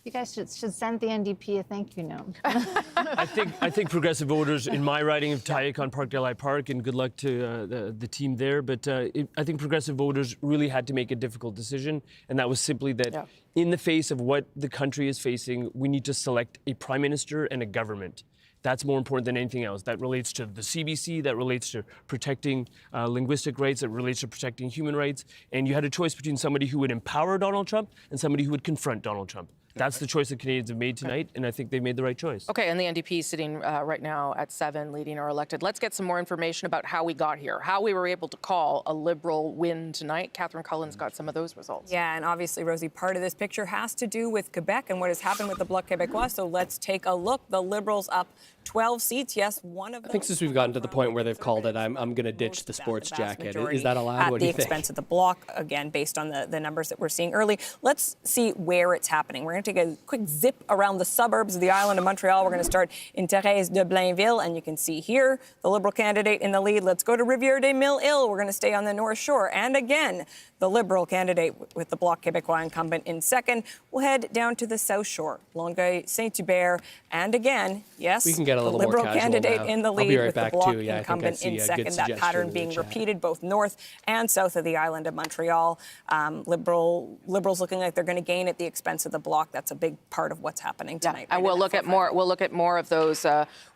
you guys should send the NDP a thank you note. I think progressive voters in my riding of Tayakon Park Park, and good luck to the team there. But I think progressive voters really had to make a difficult decision, and that was simply that in the face of what the country is facing, we need to select a prime minister and a government. That's more important than anything else. That relates to the CBC, that relates to protecting linguistic rights, that relates to protecting human rights. And you had a choice between somebody who would empower Donald Trump and somebody who would confront Donald Trump. That's the choice that Canadians have made tonight, and I think they've made the right choice. Okay, and the NDP sitting right now at 7, leading or elected. Let's get some more information about how we got here, how we were able to call a Liberal win tonight. Catherine Cullen's got some of those results. Yeah, and obviously, Rosie, part of this picture has to do with Quebec and what has happened with the Bloc Québécois. So let's take a look. The Liberals up 12 seats. Yes, one of them. I think since we've gotten to the point where they've called it, I'm going to ditch the sports jacket. Is that allowed? What do you think? At the expense of the Bloc, again, based on the numbers that we're seeing early. Let's see where it's happening. We're going to take a quick zip around the suburbs of the island of Montreal. We're going to start in Thérèse de Blainville, and you can see here the Liberal candidate in the lead. Let's go to Rivière-des-Mille-Îles. We're going to stay on the North Shore. And again, the Liberal candidate with the Bloc Québécois incumbent in second. We'll head down to the South Shore, Longueuil, Saint-Hubert, and again, yes, we can get a little the Liberal more casual candidate now. in the I'll lead be right with the back Bloc too. Yeah, incumbent in second. That pattern being repeated both north and south of the island of Montreal. Liberals looking like they're going to gain at the expense of the Bloc. That's a big part of what's happening tonight. And we'll look at more. We'll look at more of those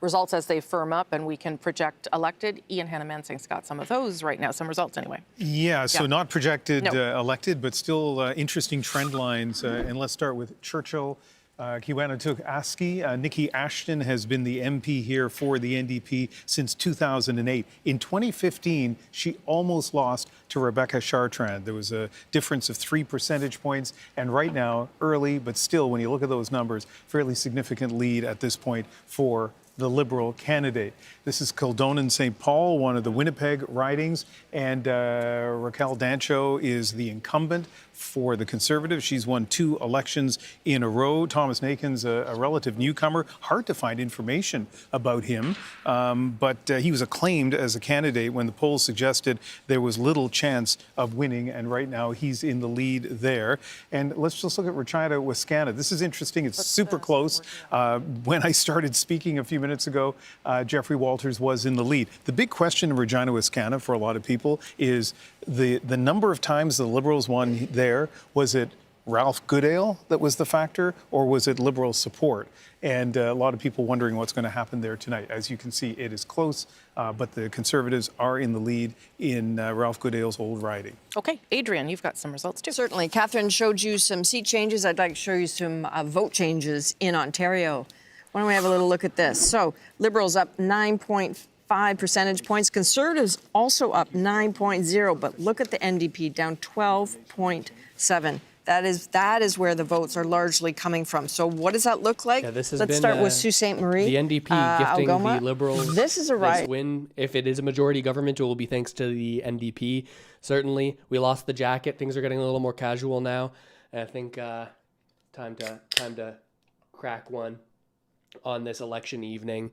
results as they firm up, and we can project elected. Ian Hannah-Mansing's got some of those right now. Some results anyway. Yeah. So not projected elected, but still interesting trend lines. And let's start with Churchill. Kiwanatuk-Aski. Nikki Ashton has been the MP here for the NDP since 2008. In 2015, she almost lost to Rebecca Chartrand. There was a difference of 3 percentage points. And right now, early, but still, when you look at those numbers, fairly significant lead at this point for the Liberal candidate. This is Kildonan St. Paul, one of the Winnipeg ridings, and Raquel Dancho is the incumbent for the Conservatives. She's won 2 elections in a row. Thomas Nakin's a relative newcomer. Hard to find information about him, but he was acclaimed as a candidate when the polls suggested there was little chance of winning, and right now he's in the lead there. And let's just look at Regina Wascana. This is interesting. It's super close. When I started speaking a few minutes ago, Jeffrey Walters was in the lead. The big question in Regina Wascana for a lot of people is the number of times the Liberals won there. Was it Ralph Goodale that was the factor, or was it Liberal support? And a lot of people wondering what's going to happen there tonight. As you can see, it is close, but the Conservatives are in the lead in Ralph Goodale's old riding. Okay, Adrian, you've got some results too. Certainly. Catherine showed you some seat changes. I'd like to show you some vote changes in Ontario. Why don't we have a little look at this? So Liberals up 9.5 percentage points. Conservatives also up 9.0, but look at the NDP down 12.7. That is where the votes are largely coming from. So what does that look like? Yeah, this has Let's start with Sault Ste. Marie. The NDP gifting Algoma. the Liberals This is a right win. If it is a majority government, it will be thanks to the NDP. Certainly, we lost the jacket. Things are getting a little more casual now. And I think time to crack one on this election evening.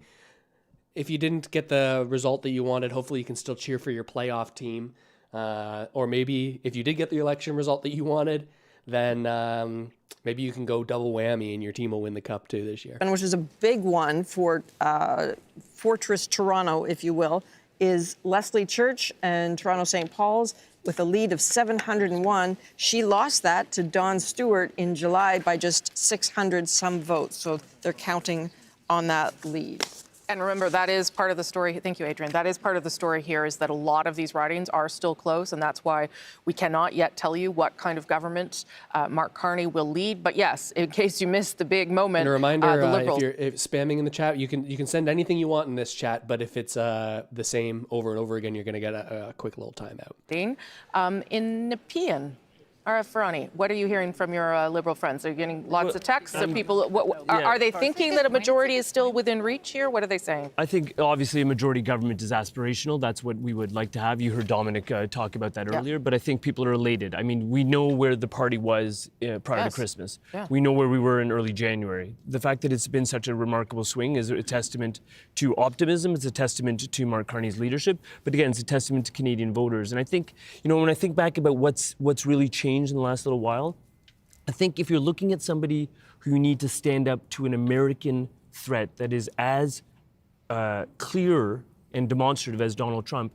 If you didn't get the result that you wanted, hopefully you can still cheer for your playoff team. Or maybe if you did get the election result that you wanted, then maybe you can go double whammy and your team will win the cup too this year. And which is a big one for Fortress Toronto, if you will, is Leslie Church and Toronto St. Paul's with a lead of 701. She lost that to Dawn Stewart in July by just 600 some votes. So they're counting on that lead. And remember, that is part of the story. Thank you, Adrian. That is part of the story here, is that a lot of these ridings are still close, and that's why we cannot yet tell you what kind of government Mark Carney will lead. But yes, in case you missed the big moment, and a reminder, the Liberals. if you're spamming in the chat, you can send anything you want in this chat, but if it's the same over and over again, you're going to get a quick little timeout. In Nepean, Ara Ferrani, what are you hearing from your Liberal friends? Are you getting lots of texts of people? Are they thinking that a majority is still within reach here? What are they saying? I think obviously a majority government is aspirational. That's what we would like to have. You heard Dominic talk about that earlier, but I think people are elated. I mean, we know where the party was prior to Christmas. Yeah. We know where we were in early January. The fact that it's been such a remarkable swing is a testament to optimism. It's a testament to Mark Carney's leadership. But again, it's a testament to Canadian voters. And I think, when I think back about what's really changed in the last little while, I think if you're looking at somebody who you need to stand up to an American threat that is as clear and demonstrative as Donald Trump,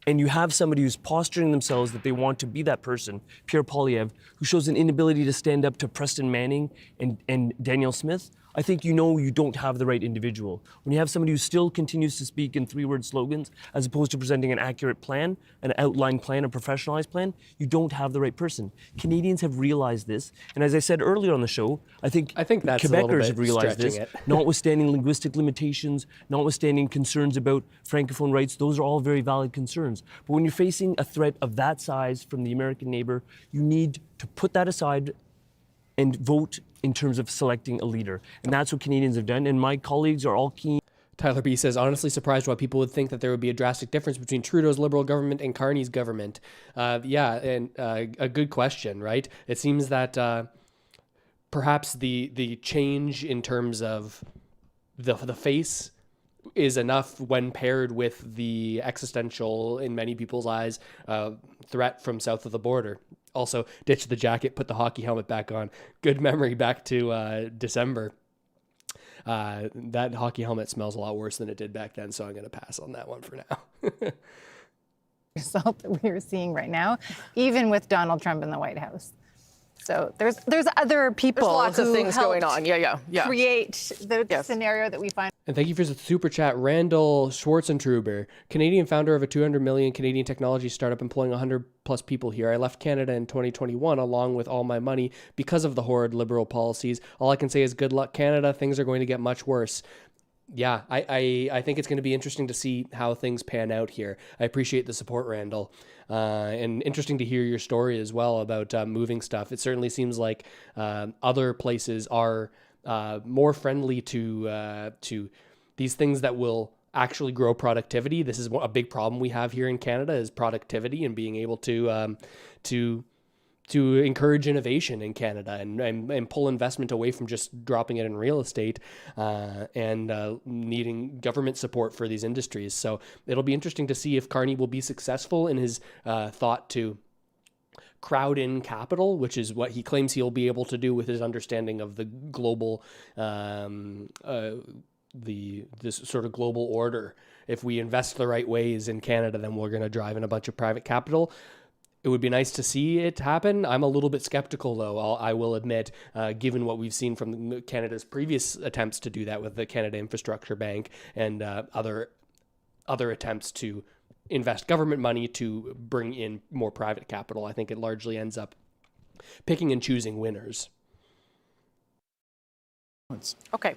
and you have somebody who's posturing themselves that they want to be that person, Pierre Poilievre, who shows an inability to stand up to Preston Manning and Danielle Smith, I think you don't have the right individual. When you have somebody who still continues to speak in 3-word slogans as opposed to presenting an accurate plan, an outlined plan, a professionalized plan, you don't have the right person. Canadians have realized this, and as I said earlier on the show, I think that's Quebecers have realized this, it. notwithstanding linguistic limitations, notwithstanding concerns about Francophone rights, those are all very valid concerns. But when you're facing a threat of that size from the American neighbor, you need to put that aside and vote in terms of selecting a leader. And that's what Canadians have done. And my colleagues are all keen. Tyler B says, honestly surprised why people would think that there would be a drastic difference between Trudeau's Liberal government and Carney's government. A good question, right? It seems that perhaps the change in terms of the face is enough when paired with the existential, in many people's eyes, threat from south of the border. Also, ditch the jacket, put the hockey helmet back on. Good memory back to December. That hockey helmet smells a lot worse than it did back then, so I'm going to pass on that one for now. Result that we are seeing right now, even with Donald Trump in the White House. So there's other people. There's lots of things going on. Yeah. Create the scenario that we find. And thank you for the super chat, Randall Schwarzentruber, Canadian founder of a 200 million Canadian technology startup employing 100 plus people here. I left Canada in 2021 along with all my money because of the horrid Liberal policies. All I can say is good luck, Canada. Things are going to get much worse. Yeah, I think it's going to be interesting to see how things pan out here. I appreciate the support, Randall. And interesting to hear your story as well about moving stuff. It certainly seems like other places are more friendly to these things that will actually grow productivity. This is a big problem we have here in Canada, is productivity and being able to encourage innovation in Canada and pull investment away from just dropping it in real estate and needing government support for these industries. So it'll be interesting to see if Carney will be successful in his thought to crowd in capital, which is what he claims he'll be able to do with his understanding of the global, this sort of global order. If we invest the right ways in Canada, then we're going to drive in a bunch of private capital. It would be nice to see it happen. I'm a little bit skeptical, though, I will admit, given what we've seen from Canada's previous attempts to do that with the Canada Infrastructure Bank and other attempts to invest government money to bring in more private capital. I think it largely ends up picking and choosing winners. Okay.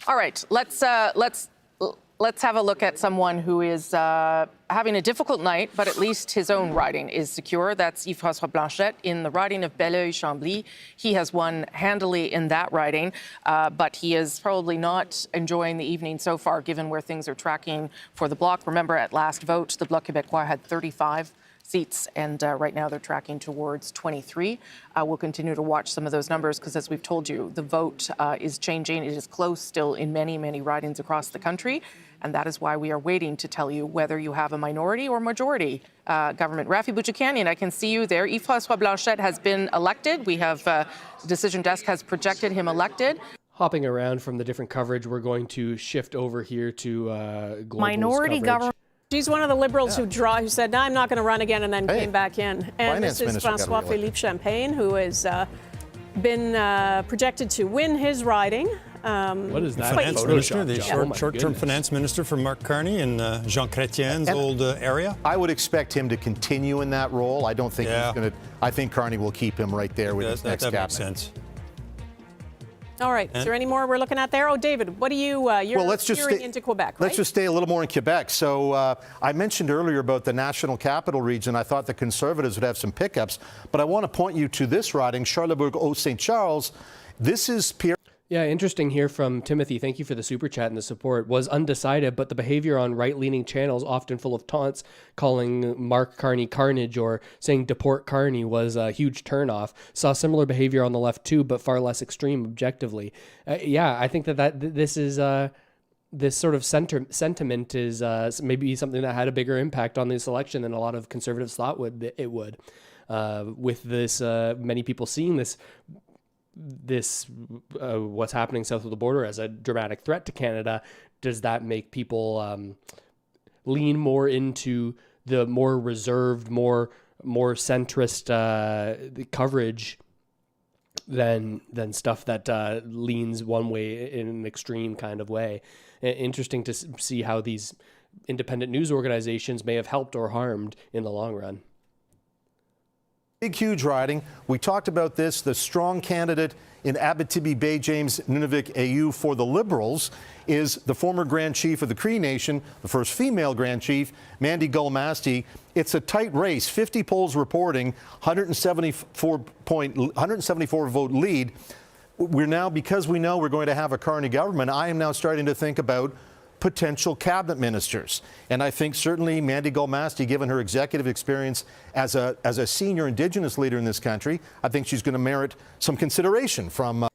All right. Let's have a look at someone who is having a difficult night, but at least his own riding is secure. That's Yves-François Blanchet in the riding of Belleuil-Chambly. He has won handily in that riding, but he is probably not enjoying the evening so far, given where things are tracking for the Bloc. Remember, at last vote, the Bloc Québécois had 35 seats, and right now they're tracking towards 23. We'll continue to watch some of those numbers because, as we've told you, the vote is changing. It is close still in many, many ridings across the country, and that is why we are waiting to tell you whether you have a minority or majority government. Rafi Bouchikanian, I can see you there. Yves-François Blanchet has been elected. We have, the Decision Desk has projected him elected. Hopping around from the different coverage, we're going to shift over here to global minority government. She's one of the Liberals who said, no, I'm not going to run again, and then came back in. And this is François-Philippe Champagne, who has been projected to win his riding. What is that? Finance minister, the short-term finance minister from Marc Carney in Jean Chrétien's old area. I would expect him to continue in that role. I don't think he's going to. I think Carney will keep him right there with his next cabinet. That makes sense. All right. Is there any more we're looking at there? Oh, David, what do you? You're steering into Quebec, right? Let's just stay a little more in Quebec. So I mentioned earlier about the National Capital Region. I thought the Conservatives would have some pickups, but I want to point you to this riding, Charlebourg-Haut-Saint Charles. This is Pierre. Yeah, interesting here from Timothy. Thank you for the super chat and the support. Was undecided, but the behavior on right-leaning channels, often full of taunts, calling Mark Carney carnage or saying deport Carney, was a huge turnoff. Saw similar behavior on the left too, but far less extreme objectively. I think that this is this sort of sentiment is maybe something that had a bigger impact on this election than a lot of conservatives thought it would. With this, many people seeing this what's happening south of the border as a dramatic threat to Canada, does that make people lean more into the more reserved, more centrist coverage than stuff that leans one way in an extreme kind of way? Interesting to see how these independent news organizations may have helped or harmed in the long run. Big, huge riding. We talked about this. The strong candidate in Abitibi Bay, James Nunavik AU for the Liberals, is the former Grand Chief of the Cree Nation, the first female Grand Chief, Mandy Gulmasti. It's a tight race. 50 polls reporting 174 vote lead. we're now, because we know we're going to have a Carney government, I am now starting to think about potential cabinet ministers. And I think certainly Mandy Golmasti, given her executive experience as a senior Indigenous leader in this country, I think she's going to merit some consideration from...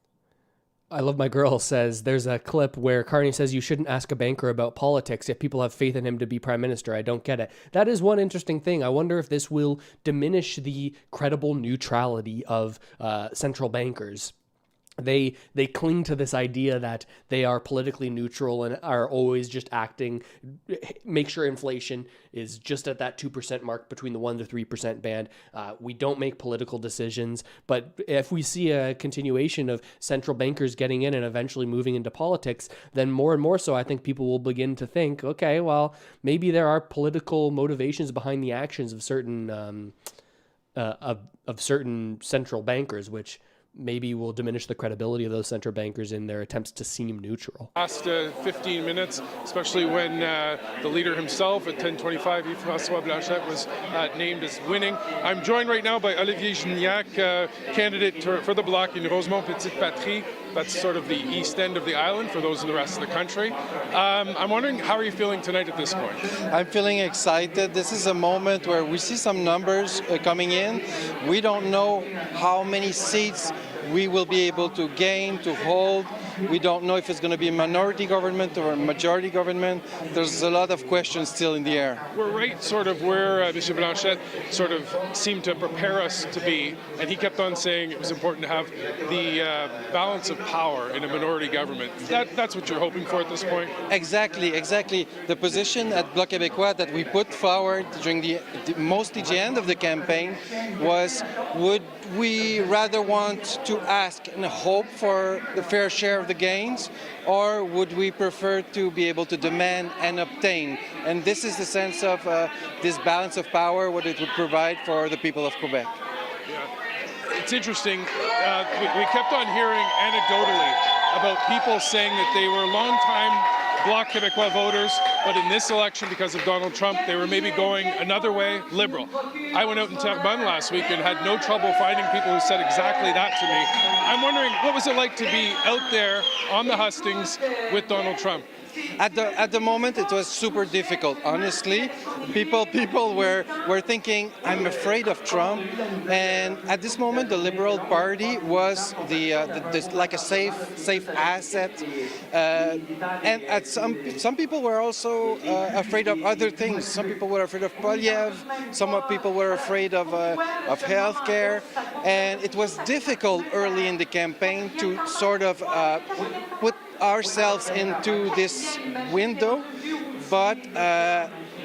I Love My Girl says there's a clip where Carney says you shouldn't ask a banker about politics if people have faith in him to be prime minister. I don't get it. That is one interesting thing. I wonder if this will diminish the credible neutrality of central bankers. They cling to this idea that they are politically neutral and are always just acting, make sure inflation is just at that 2% mark between the 1% to 3% band. We don't make political decisions, but if we see a continuation of central bankers getting in and eventually moving into politics, then more and more so I think people will begin to think, okay, well, maybe there are political motivations behind the actions of certain certain central bankers, which maybe will diminish the credibility of those central bankers in their attempts to seem neutral. Last 15 minutes, especially when the leader himself at 10:25, Yves-François Blanchet, was named as winning. I'm joined right now by Olivier Gignac, candidate for the Bloc in Rosemont-Petite-Patrie. That's sort of the east end of the island for those in the rest of the country. I'm wondering, how are you feeling tonight at this point? I'm feeling excited. This is a moment where we see some numbers coming in. We don't know how many seats we will be able to gain, to hold. We don't know if it's going to be a minority government or a majority government. There's a lot of questions still in the air. We're right sort of where Mr. Blanchet sort of seemed to prepare us to be, and he kept on saying it was important to have the balance of power in a minority government. That's what you're hoping for at this point? Exactly. The position at Bloc Québécois that we put forward during mostly the end of the campaign was, would we rather want to ask and hope for the fair share of the gains, or would we prefer to be able to demand and obtain? And this is the sense of this balance of power, what it would provide for the people of Quebec. Yeah. It's interesting. We kept on hearing anecdotally about people saying that they were long-time Bloc Québécois voters, but in this election, because of Donald Trump, they were maybe going another way, liberal. I went out in Terrebonne last week and had no trouble finding people who said exactly that to me. I'm wondering, what was it like to be out there on the hustings with Donald Trump? At the moment, it was super difficult. Honestly, people were thinking, I'm afraid of Trump. And at this moment, the Liberal Party was like a safe asset. And at some people were also afraid of other things. Some people were afraid of Polyev. Some people were afraid of healthcare. And it was difficult early in the campaign to sort of put ourselves into this window, but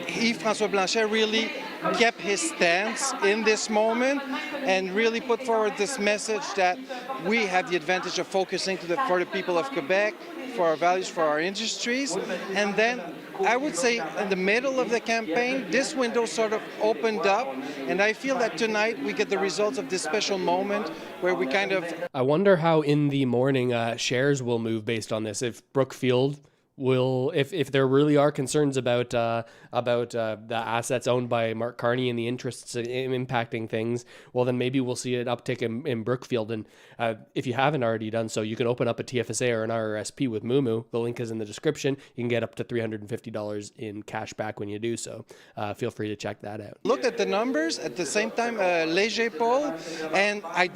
Yves-François Blanchet really kept his stance in this moment and really put forward this message that we have the advantage of focusing for the people of Quebec, for our values, for our industries. And then I would say in the middle of the campaign, this window sort of opened up, and I feel that tonight we get the results of this special moment where we kind of... I wonder how in the morning shares will move based on this. If Brookfield will, if there really are concerns about the assets owned by Mark Carney and the interests in impacting things, well, then maybe we'll see an uptick in Brookfield. And if you haven't already done so, you can open up a TFSA or an RRSP with Mumu. The link is in the description. You can get up to $350 in cash back when you do so. Feel free to check that out. Looked at the numbers at the same time, Léger poll, and I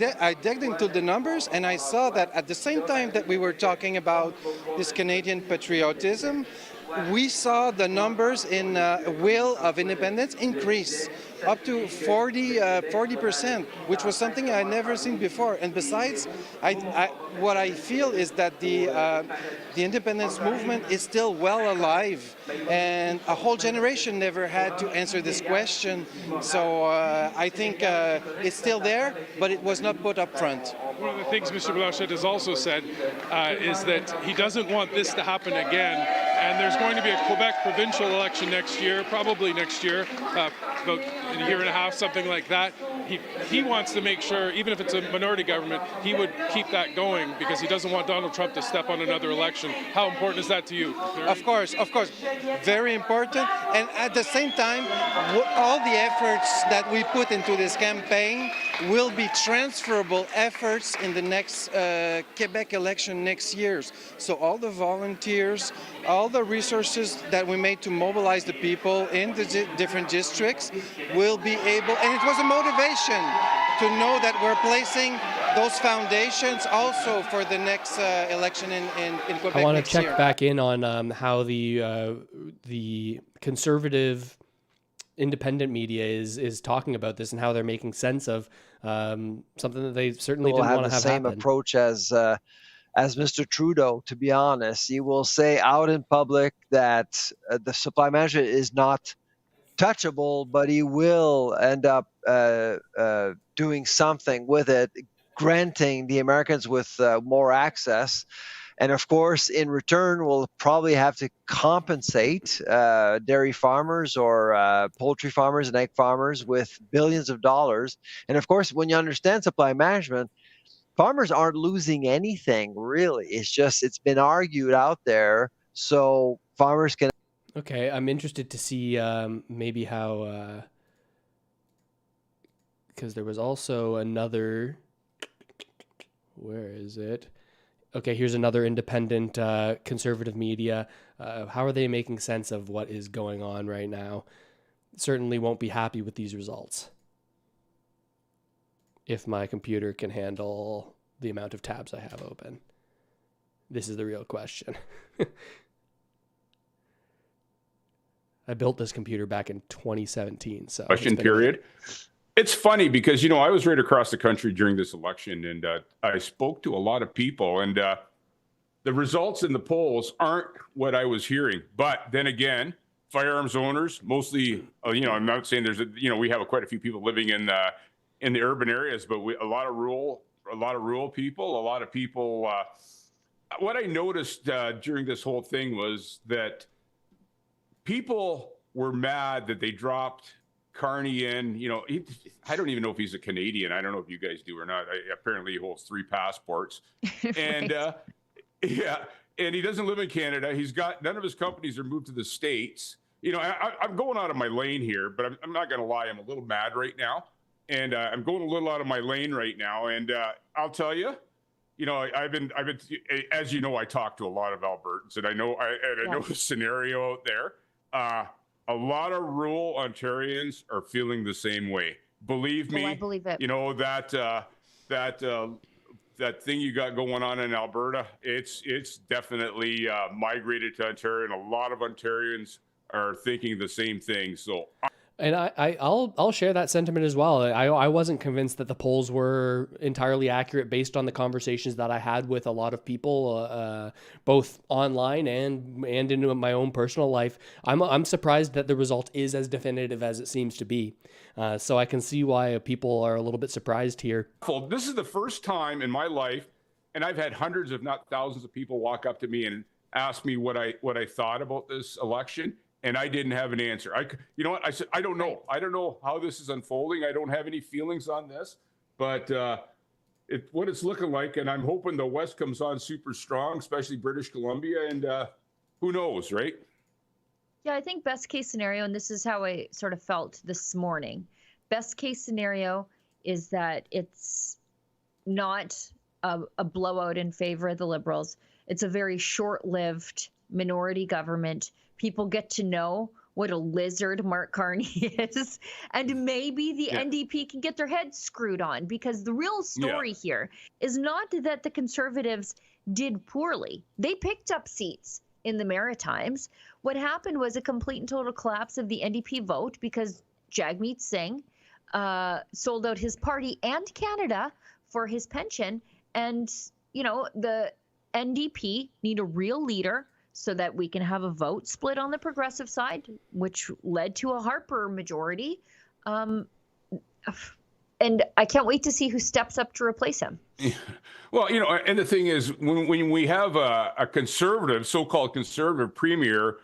dug into the numbers, and I saw that at the same time that we were talking about this Canadian patriotism, we saw the numbers in will of independence increase up to 40%, which was something I'd never seen before. And besides, what I feel is that the independence movement is still well alive, and a whole generation never had to answer this question. So I think it's still there, but it was not put up front. One of the things Mr. Blanchet has also said is that he doesn't want this to happen again. And there's going to be a Quebec provincial election next year, probably next year, about a year and a half, something like that. He wants to make sure, even if it's a minority government, he would keep that going because he doesn't want Donald Trump to step on another election. How important is that to you? Of course, very important. And at the same time, all the efforts that we put into this campaign will be transferable efforts in the next Quebec election next year. So all the volunteers, all the resources that we made to mobilize the people in the different districts will be able, and it was a motivation to know that we're placing those foundations also for the next election in Quebec I want next to check year. back in on how the conservative independent media is talking about this and how they're making sense of something that they certainly didn't want to have the same happen. approach as Mr. Trudeau, to be honest. He will say out in public that the supply management is not touchable, but he will end up doing something with it, granting the Americans with more access. And of course, in return, we'll probably have to compensate dairy farmers or poultry farmers and egg farmers with billions of dollars. And of course, when you understand supply management, farmers aren't losing anything, really. It's just, it's been argued out there so farmers can. Okay, I'm interested to see maybe how, because there was also another, where is it? Okay, here's another independent conservative media. How are they making sense of what is going on right now? Certainly won't be happy with these results. If my computer can handle the amount of tabs I have open. This is the real question. I built this computer back in 2017. So question period. It's funny because, I was right across the country during this election, and I spoke to a lot of people, and the results in the polls aren't what I was hearing. But then again, firearms owners, mostly, I'm not saying there's we have quite a few people living in the urban areas, but a lot of rural people, a lot of people. What I noticed during this whole thing was that people were mad that they dropped Carney in. I don't even know if he's a Canadian. I don't know if you guys do or not. Apparently he holds 3 passports. And and he doesn't live in Canada. He's got, none of his companies are moved to the States. I'm going out of my lane here, but I'm not going to lie. I'm a little mad right now. And I'm going a little out of my lane right now. And I'll tell you, I've been, as you know, I talk to a lot of Albertans, and I know the scenario out there. A lot of rural Ontarians are feeling the same way. Believe me, I believe it. That thing you got going on in Alberta, it's definitely migrated to Ontario, and a lot of Ontarians are thinking the same thing. So. And I'll share that sentiment as well. I wasn't convinced that the polls were entirely accurate based on the conversations that I had with a lot of people, both online and in my own personal life. I'm surprised that the result is as definitive as it seems to be. So I can see why people are a little bit surprised here. This is the first time in my life, and I've had hundreds, if not thousands, of people walk up to me and ask me what I thought about this election. And I didn't have an answer. You know what? I said, I don't know. I don't know how this is unfolding. I don't have any feelings on this, but what it's looking like. And I'm hoping the West comes on super strong, especially British Columbia. And who knows, right? Yeah, I think best case scenario, and this is how I sort of felt this morning. Best case scenario is that it's not a blowout in favor of the Liberals. It's a very short-lived minority government. People get to know what a lizard Mark Carney is, and maybe the NDP can get their heads screwed on, because the real story here is not that the Conservatives did poorly. They picked up seats in the Maritimes. What happened was a complete and total collapse of the NDP vote because Jagmeet Singh sold out his party and Canada for his pension. And, the NDP need a real leader so that we can have a vote split on the progressive side, which led to a Harper majority. And I can't wait to see who steps up to replace him. Well, and the thing is, when we have a conservative, so-called conservative premier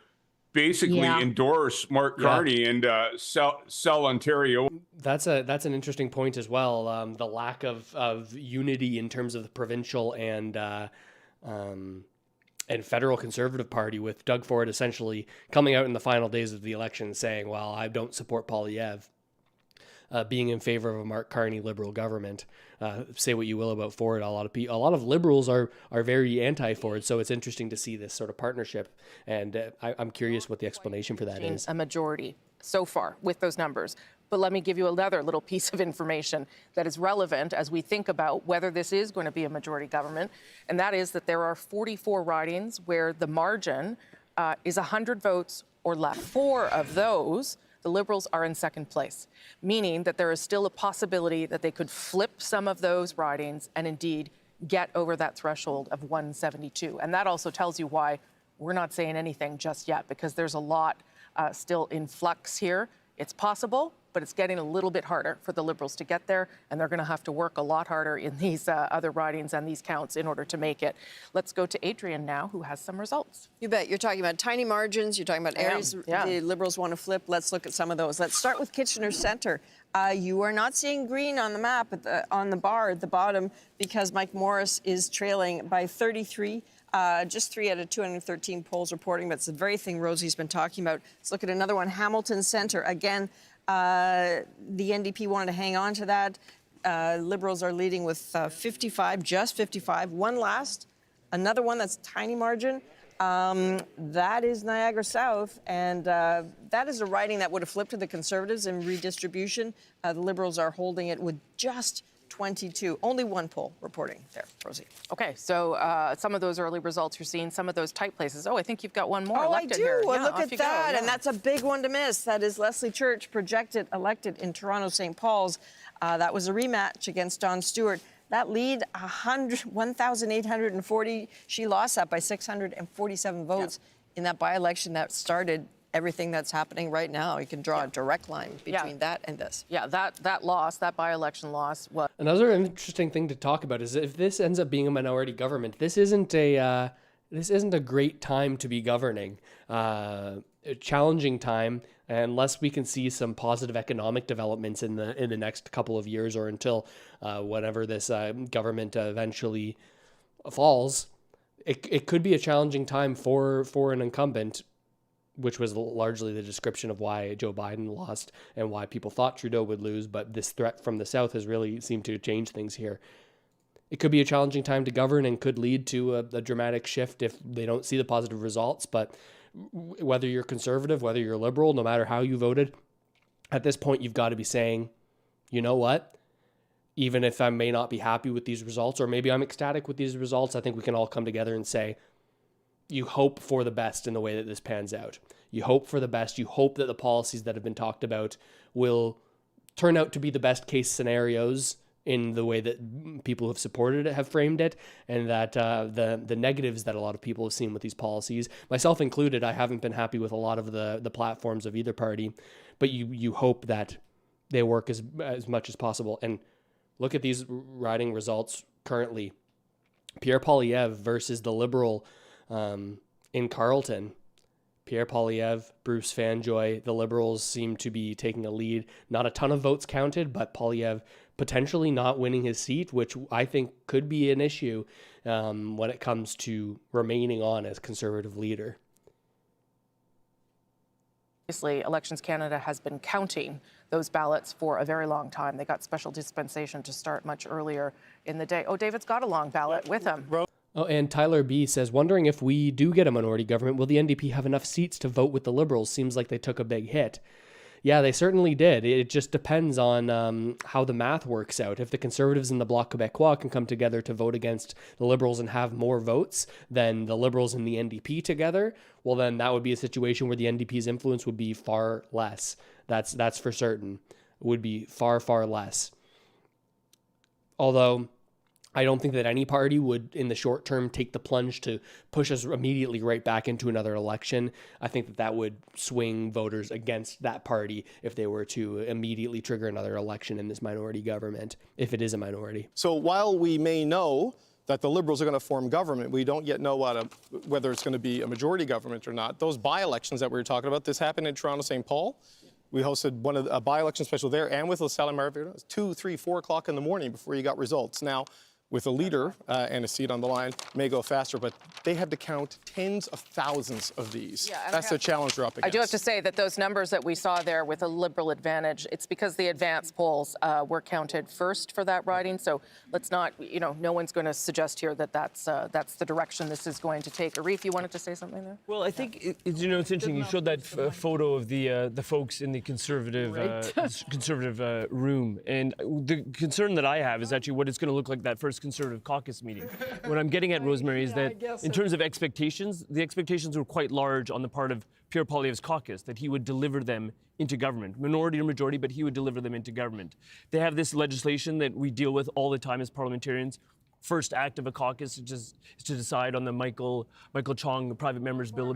basically endorse Mark Carney and sell Ontario. That's an interesting point as well. The lack of unity in terms of the provincial and federal Conservative Party, with Doug Ford essentially coming out in the final days of the election saying, well, I don't support Poilievre. being in favor of a Mark Carney Liberal government. Say what you will about Ford, a lot of Liberals are very anti-Ford, so it's interesting to see this sort of partnership, and I'm curious what the explanation for that is. A majority so far with those numbers. But let me give you another little piece of information that is relevant as we think about whether this is going to be a majority government, and that is that there are 44 ridings where the margin is 100 votes or less. 4 of those, the Liberals are in second place, meaning that there is still a possibility that they could flip some of those ridings and indeed get over that threshold of 172. And that also tells you why we're not saying anything just yet, because there's a lot still in flux here. It's possible, but it's getting a little bit harder for the Liberals to get there, and they're going to have to work a lot harder in these other ridings and these counts in order to make it. Let's go to Adrian now, who has some results. You bet. You're talking about tiny margins. You're talking about areas the Liberals want to flip. Let's look at some of those. Let's start with Kitchener Centre. You are not seeing green on the map on the bar at the bottom because Mike Morris is trailing by 33. Just 3 out of 213 polls reporting, but it's the very thing Rosie's been talking about. Let's look at another one, Hamilton Centre. Again, the NDP wanted to hang on to that. Liberals are leading with 55, just 55. One last, another one that's tiny margin. That is Niagara South, and that is a riding that would have flipped to the Conservatives in redistribution. The Liberals are holding it with just 22. Only one poll reporting there, Rosie. Okay, so some of those early results you're seeing, some of those tight places. Oh, I think you've got one more elected I do. here. Well, Yeah, look off at you that, go. Yeah. and that's a big one to miss. That is Leslie Church, projected elected in Toronto St. Paul's. That was a rematch against Don Stewart. That lead, 1,840. She lost that by 647 votes in that by-election that started everything that's happening right now. You can draw a direct line between that and this. Yeah, that loss, that by-election loss. Another interesting thing to talk about is if this ends up being a minority government, this isn't a great time to be governing. A challenging time, unless we can see some positive economic developments in the next couple of years, or until whenever this government eventually falls. It could be a challenging time for an incumbent, which was largely the description of why Joe Biden lost and why people thought Trudeau would lose. But this threat from the South has really seemed to change things here. It could be a challenging time to govern and could lead to a dramatic shift if they don't see the positive results. But whether you're conservative, whether you're liberal, no matter how you voted, at this point, you've got to be saying, you know what? Even if I may not be happy with these results, or maybe I'm ecstatic with these results, I think we can all come together and say, you hope for the best in the way that this pans out. You hope for the best. You hope that the policies that have been talked about will turn out to be the best case scenarios in the way that people who have supported it have framed it, and that the negatives that a lot of people have seen with these policies, myself included, I haven't been happy with a lot of the platforms of either party, but you hope that they work as much as possible. And look at these riding results currently. Pierre Poilievre versus the Liberal in Carleton. Pierre Poilievre, Bruce Fanjoy, the Liberals seem to be taking a lead. Not a ton of votes counted, but Poilievre potentially not winning his seat, which I think could be an issue when it comes to remaining on as Conservative leader. Obviously, Elections Canada has been counting those ballots for a very long time. They got special dispensation to start much earlier in the day. Oh, David's got a long ballot with him. Oh, and Tyler B says, wondering if we do get a minority government, will the NDP have enough seats to vote with the Liberals? Seems like they took a big hit. Yeah, they certainly did. It just depends on how the math works out. If the Conservatives and the Bloc Québécois can come together to vote against the Liberals and have more votes than the Liberals and the NDP together, well, then that would be a situation where the NDP's influence would be far less. That's for certain. It would be far, far less. Although I don't think that any party would, in the short term, take the plunge to push us immediately right back into another election. I think that would swing voters against that party if they were to immediately trigger another election in this minority government, if it is a minority. So while we may know that the Liberals are going to form government, we don't yet know whether it's going to be a majority government or not. Those by-elections that we were talking about, this happened in Toronto St. Paul. We hosted a by-election special there and with LaSalle and Marvin. It was 2, 3, 4 o'clock in the morning before you got results. Now, with a leader and a seat on the line may go faster, but they had to count tens of thousands of these. Yeah, that's the challenge we're up against. I do have to say that those numbers that we saw there with a Liberal advantage, it's because the advance polls were counted first for that riding. So let's not, no one's going to suggest here that that's the direction this is going to take. Arif, you wanted to say something there? Well, I think it's interesting. You showed that photo of the folks in the conservative room, and the concern that I have is actually what it's going to look like that first Conservative caucus meeting. What I'm getting at, Rosemary, is that in terms of expectations, the expectations were quite large on the part of Pierre Poilievre's caucus, that he would deliver them into government, minority or majority, but he would deliver them into government. They have this legislation that we deal with all the time as parliamentarians. First act of a caucus is to decide on the Michael Chong, the private member's bill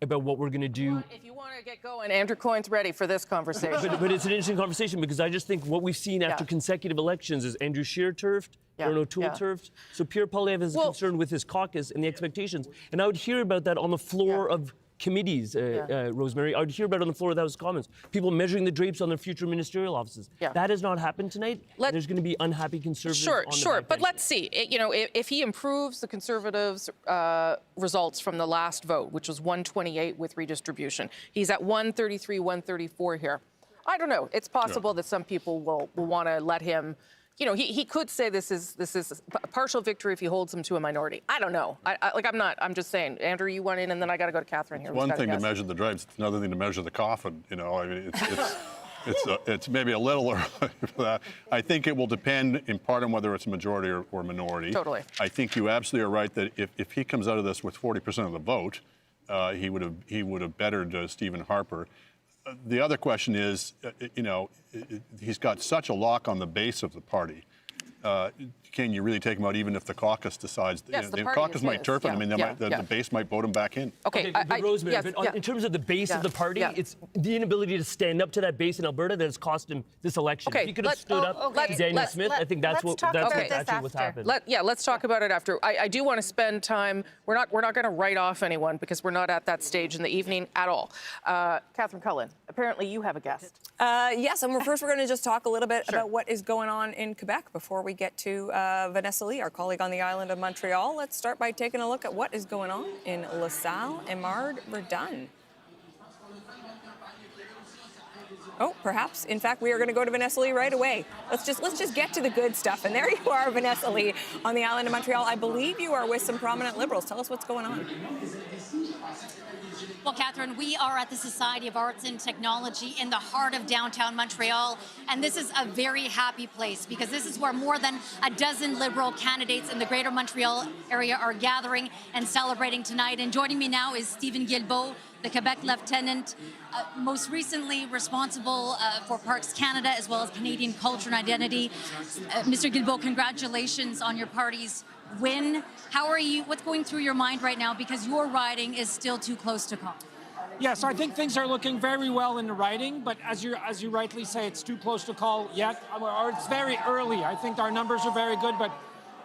about what we're going to do. If you want to get going, Andrew Coyne's ready for this conversation. But it's an interesting conversation because I just think what we've seen after consecutive elections is Andrew Scheer turfed, Aaron O'Toole turfed. So Pierre Poilievre is concerned with his caucus and the expectations. And I would hear about that on the floor of committees, Rosemary. I would hear about it on the floor of the House of Commons. People measuring the drapes on their future ministerial offices. That has not happened tonight. There's going to be unhappy Conservatives on the back But bench. let's see. If he improves the Conservatives' results from the last vote, which was 128 with redistribution, he's at 133, 134 here. I don't know. It's possible that some people will want to let him. He could say this is a partial victory if he holds them to a minority. I don't know. I'm just saying. Andrew, you went in, and then I got to go to Catherine here. It's one thing to measure the drapes. It's another thing to measure the coffin. I mean, it's maybe a little early for that. I think it will depend in part on whether it's a majority or minority. Totally. I think you absolutely are right that if he comes out of this with 40% of the vote, he would have bettered Stephen Harper. The other question is, he's got such a lock on the base of the party. Can you really take him out even if the caucus decides? Yes, the caucus might turf it. I mean, the base might vote him back in. Okay, but Rosemary, in terms of the base of the party, it's the inability to stand up to that base in Alberta that has cost him this election. Okay, if he could have stood up to Daniel Smith, I think that's actually what's happened. Let's talk about it after. I do want to spend time. We're not going to write off anyone because we're not at that stage in the evening at all. Catherine Cullen, apparently you have a guest. Yes, and we're going to just talk a little bit about what is going on in Quebec before we get to Vanessa Lee, our colleague on the island of Montreal. Let's start by taking a look at what is going on in LaSalle. Emard Verdun. Oh, perhaps. In fact, we are going to go to Vanessa Lee right away. Let's just get to the good stuff. And there you are, Vanessa Lee, on the island of Montreal. I believe you are with some prominent Liberals. Tell us what's going on. Well, Catherine, we are at the Society of Arts and Technology in the heart of downtown Montreal, and this is a very happy place because this is where more than a dozen Liberal candidates in the greater Montreal area are gathering and celebrating tonight. And joining me now is Stephen Guilbeault, the Quebec Lieutenant, most recently responsible for Parks Canada as well as Canadian culture and identity. Mr. Guilbeault, congratulations on your party's win. How are you? What's going through your mind right now? Because your riding is still too close to call. Yes, I think things are looking very well in the riding, but as you rightly say, it's too close to call yet, or it's very early. I think our numbers are very good, but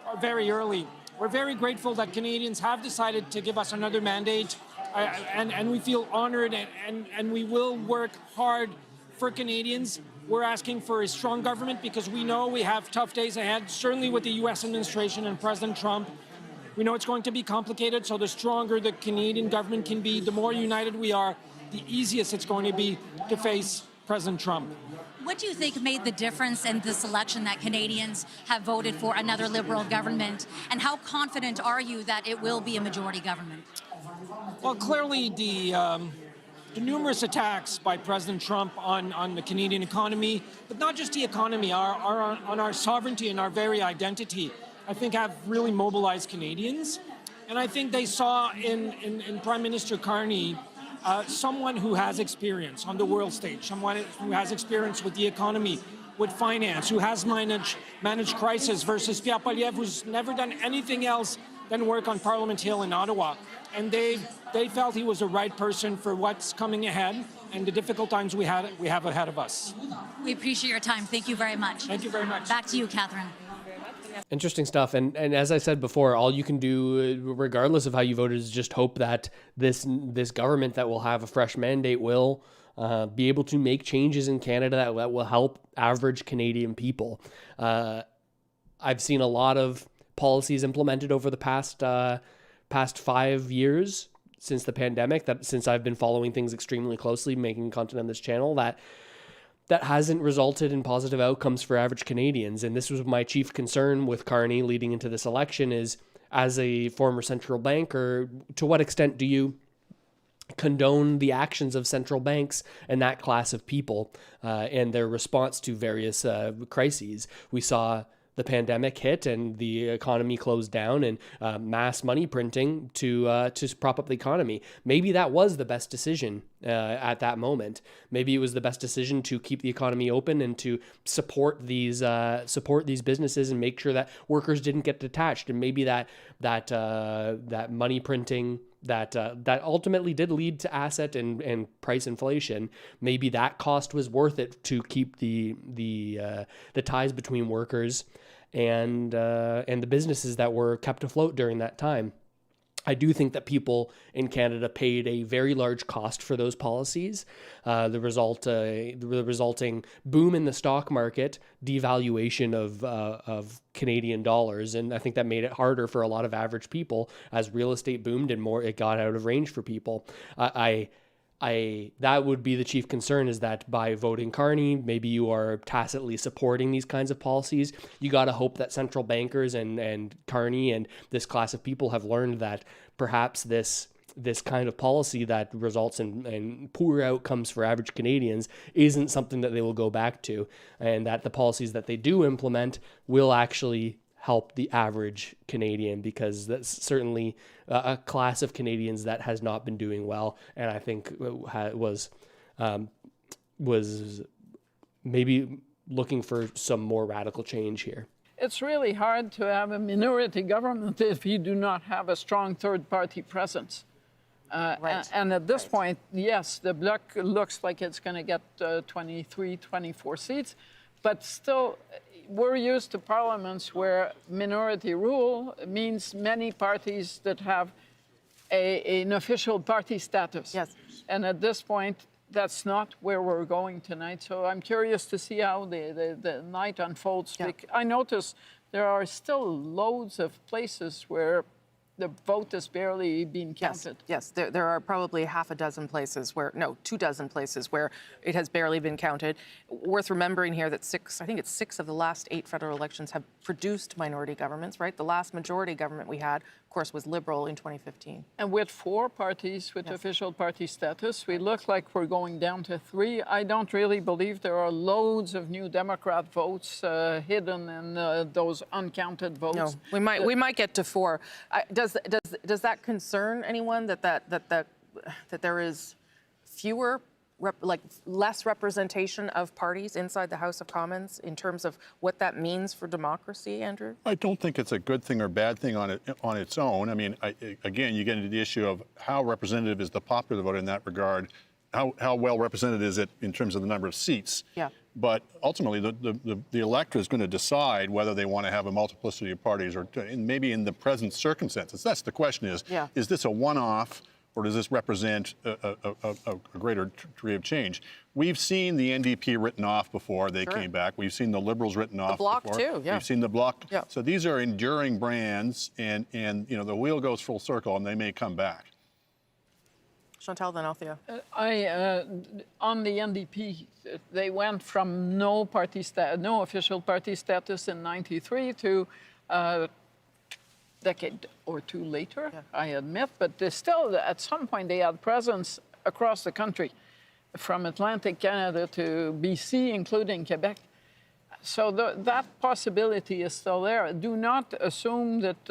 are very early. We're very grateful that Canadians have decided to give us another mandate, and we feel honored, and we will work hard for Canadians. We're asking for a strong government because we know we have tough days ahead, certainly with the U.S. administration and President Trump. We know it's going to be complicated, so the stronger the Canadian government can be, the more united we are, the easiest it's going to be to face President Trump. What do you think made the difference in this election that Canadians have voted for another Liberal government? And how confident are you that it will be a majority government? Well, clearly the numerous attacks by President Trump on the Canadian economy, but not just the economy, on our sovereignty and our very identity, I think have really mobilized Canadians. And I think they saw in Prime Minister Carney someone who has experience on the world stage, someone who has experience with the economy, with finance, who has managed crisis versus Pierre Poilievre, who's never done anything else than work on Parliament Hill in Ottawa. And they felt he was the right person for what's coming ahead and the difficult times we have ahead of us. We appreciate your time. Thank you very much. Thank you very much. Back to you, Catherine. Interesting stuff. And as I said before, all you can do, regardless of how you voted, is just hope that this government that will have a fresh mandate will be able to make changes in Canada that will help average Canadian people. I've seen a lot of policies implemented over the past 5 years since the pandemic, that since I've been following things extremely closely, making content on this channel, that hasn't resulted in positive outcomes for average Canadians. And this was my chief concern with Carney leading into this election is, as a former central banker, to what extent do you condone the actions of central banks and that class of people and their response to various crises? We saw the pandemic hit and the economy closed down, and mass money printing to prop up the economy. Maybe that was the best decision at that moment. Maybe it was the best decision to keep the economy open and to support these businesses and make sure that workers didn't get detached. And maybe that money printing that ultimately did lead to asset and price inflation. Maybe that cost was worth it to keep the ties between workers and the businesses that were kept afloat during that time. I do think that people in Canada paid a very large cost for those policies. The resulting boom in the stock market, devaluation of Canadian dollars, and I think that made it harder for a lot of average people as real estate boomed and more it got out of range for people. That would be the chief concern, is that by voting Carney, maybe you are tacitly supporting these kinds of policies. You got to hope that central bankers and Carney and this class of people have learned that perhaps this kind of policy that results in poor outcomes for average Canadians isn't something that they will go back to, and that the policies that they do implement will actually help the average Canadian, because that's certainly a class of Canadians that has not been doing well, and I think was maybe looking for some more radical change here. It's really hard to have a minority government if you do not have a strong third-party presence. Right. And at this point, yes, the Bloc looks like it's going to get 23, 24 seats, but still, we're used to parliaments where minority rule means many parties that have an official party status. Yes. And at this point, that's not where we're going tonight. So I'm curious to see how the night unfolds. Yeah. I notice there are still loads of places where the vote is barely being counted. Yes, there are probably 2 places where it has barely been counted. Worth remembering here that 6 of the last 8 federal elections have produced minority governments, right? The last majority government we had, of course, was Liberal in 2015. And with 4 parties with official party status, we look like we're going down to 3. I don't really believe there are loads of New Democrat votes hidden in those uncounted votes. No, we might get to 4. Does that concern anyone that there is fewer, less representation of parties inside the House of Commons in terms of what that means for democracy, Andrew? I don't think it's a good thing or bad thing on its own. I mean, again, you get into the issue of how representative is the popular vote in that regard. How well represented is it in terms of the number of seats? Yeah. But ultimately, the electorate is going to decide whether they want to have a multiplicity of parties, or maybe in the present circumstances. That's the question: is this a one-off, or does this represent a greater degree of change? We've seen the NDP written off before they came back. We've seen the Liberals written off before. The Bloc too, yeah. We've seen the Bloc. Yeah. So these are enduring brands, and the wheel goes full circle, and they may come back. Chantal, then Althea. On the NDP, they went from no official party status in '93 to a decade or 2 later, I admit, but they still, at some point, they had presence across the country, from Atlantic Canada to BC, including Quebec. So that possibility is still there. Do not assume that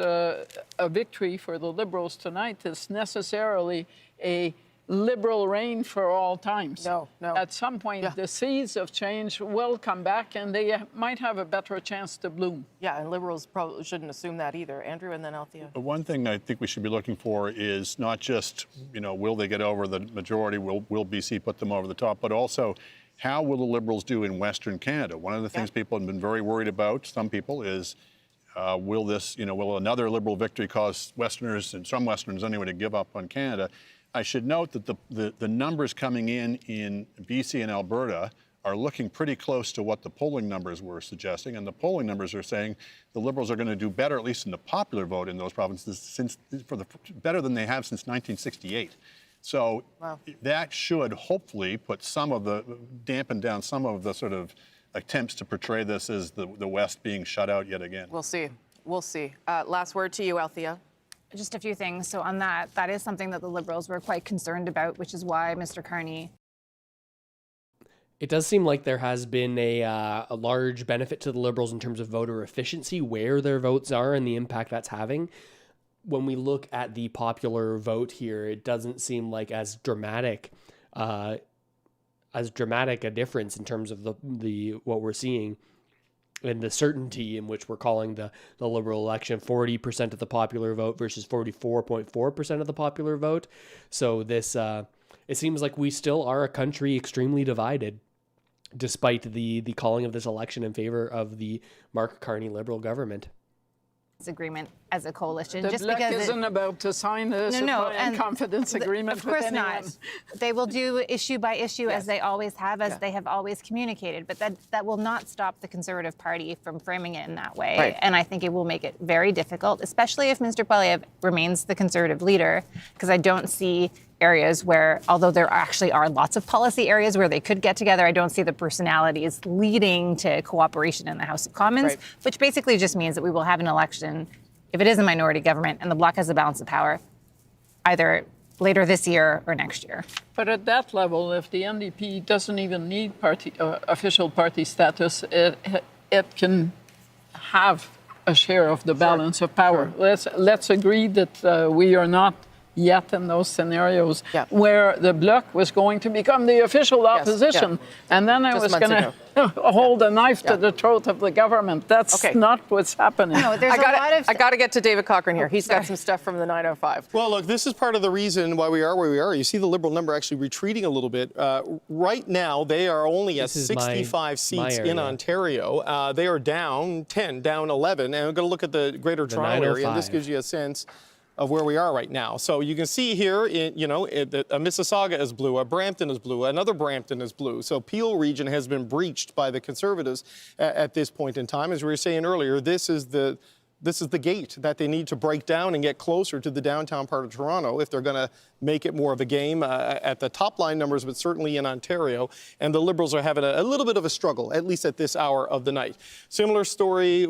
a victory for the Liberals tonight is necessarily a Liberal reign for all times. No. At some point, the seeds of change will come back, and they might have a better chance to bloom. Yeah, and Liberals probably shouldn't assume that either. Andrew, and then Althea. One thing I think we should be looking for is not just, will they get over the majority, will BC put them over the top, but also how will the Liberals do in Western Canada? One of the things people have been very worried about, some people, is will another Liberal victory cause Westerners, and some Westerners anyway, to give up on Canada? I should note that the numbers coming in BC and Alberta are looking pretty close to what the polling numbers were suggesting, and the polling numbers are saying the Liberals are going to do better, at least in the popular vote in those provinces, better than they have since 1968. So that should hopefully dampen down some of the sort of attempts to portray this as the West being shut out yet again. We'll see. We'll see. Last word to you, Althea. Just a few things. So on that is something that the Liberals were quite concerned about, which is why Mr. Carney. It does seem like there has been a large benefit to the Liberals in terms of voter efficiency, where their votes are and the impact that's having. When we look at the popular vote here, it doesn't seem like as dramatic a difference in terms of the what we're seeing and the certainty in which we're calling the Liberal election. 40% of the popular vote versus 44.4% of the popular vote. So this it seems like we still are a country extremely divided, despite the calling of this election in favor of the Mark Carney Liberal government. Agreement as a coalition. The Just Bloc because isn't about to sign a supply and confidence agreement of course with anyone. not. They will do issue by issue as they always have, as they have always communicated. But that will not stop the Conservative Party from framing it in that way. Right. And I think it will make it very difficult, especially if Mr. Poilievre remains the Conservative leader, because I don't see areas where, although there actually are lots of policy areas where they could get together, I don't see the personalities leading to cooperation in the House of Commons, which basically just means that we will have an election, if it is a minority government and the Bloc has a balance of power, either later this year or next year. But at that level, if the NDP doesn't even need official party status, it can have a share of the balance of power. Let's agree that we are not yet in those scenarios where the Bloc was going to become the official opposition. And then I was going to hold a knife to the throat of the government. That's not what's happening. No, I got to get to David Cochrane here. He's got some stuff from the 905. Well, look, this is part of the reason why we are where we are. You see the Liberal number actually retreating a little bit. Right now, they are only at 65 seats in Ontario. They are down 10, down 11. And I'm going to look at the Greater Toronto area, and this gives you a sense of where we are right now. So you can see here, Mississauga is blue, Brampton is blue, another Brampton is blue. So Peel region has been breached by the Conservatives at this point in time. As we were saying earlier, this is the gate that they need to break down and get closer to the downtown part of Toronto if they're going to make it more of a game at the top line numbers, but certainly in Ontario. And the Liberals are having a little bit of a struggle, at least at this hour of the night. Similar story.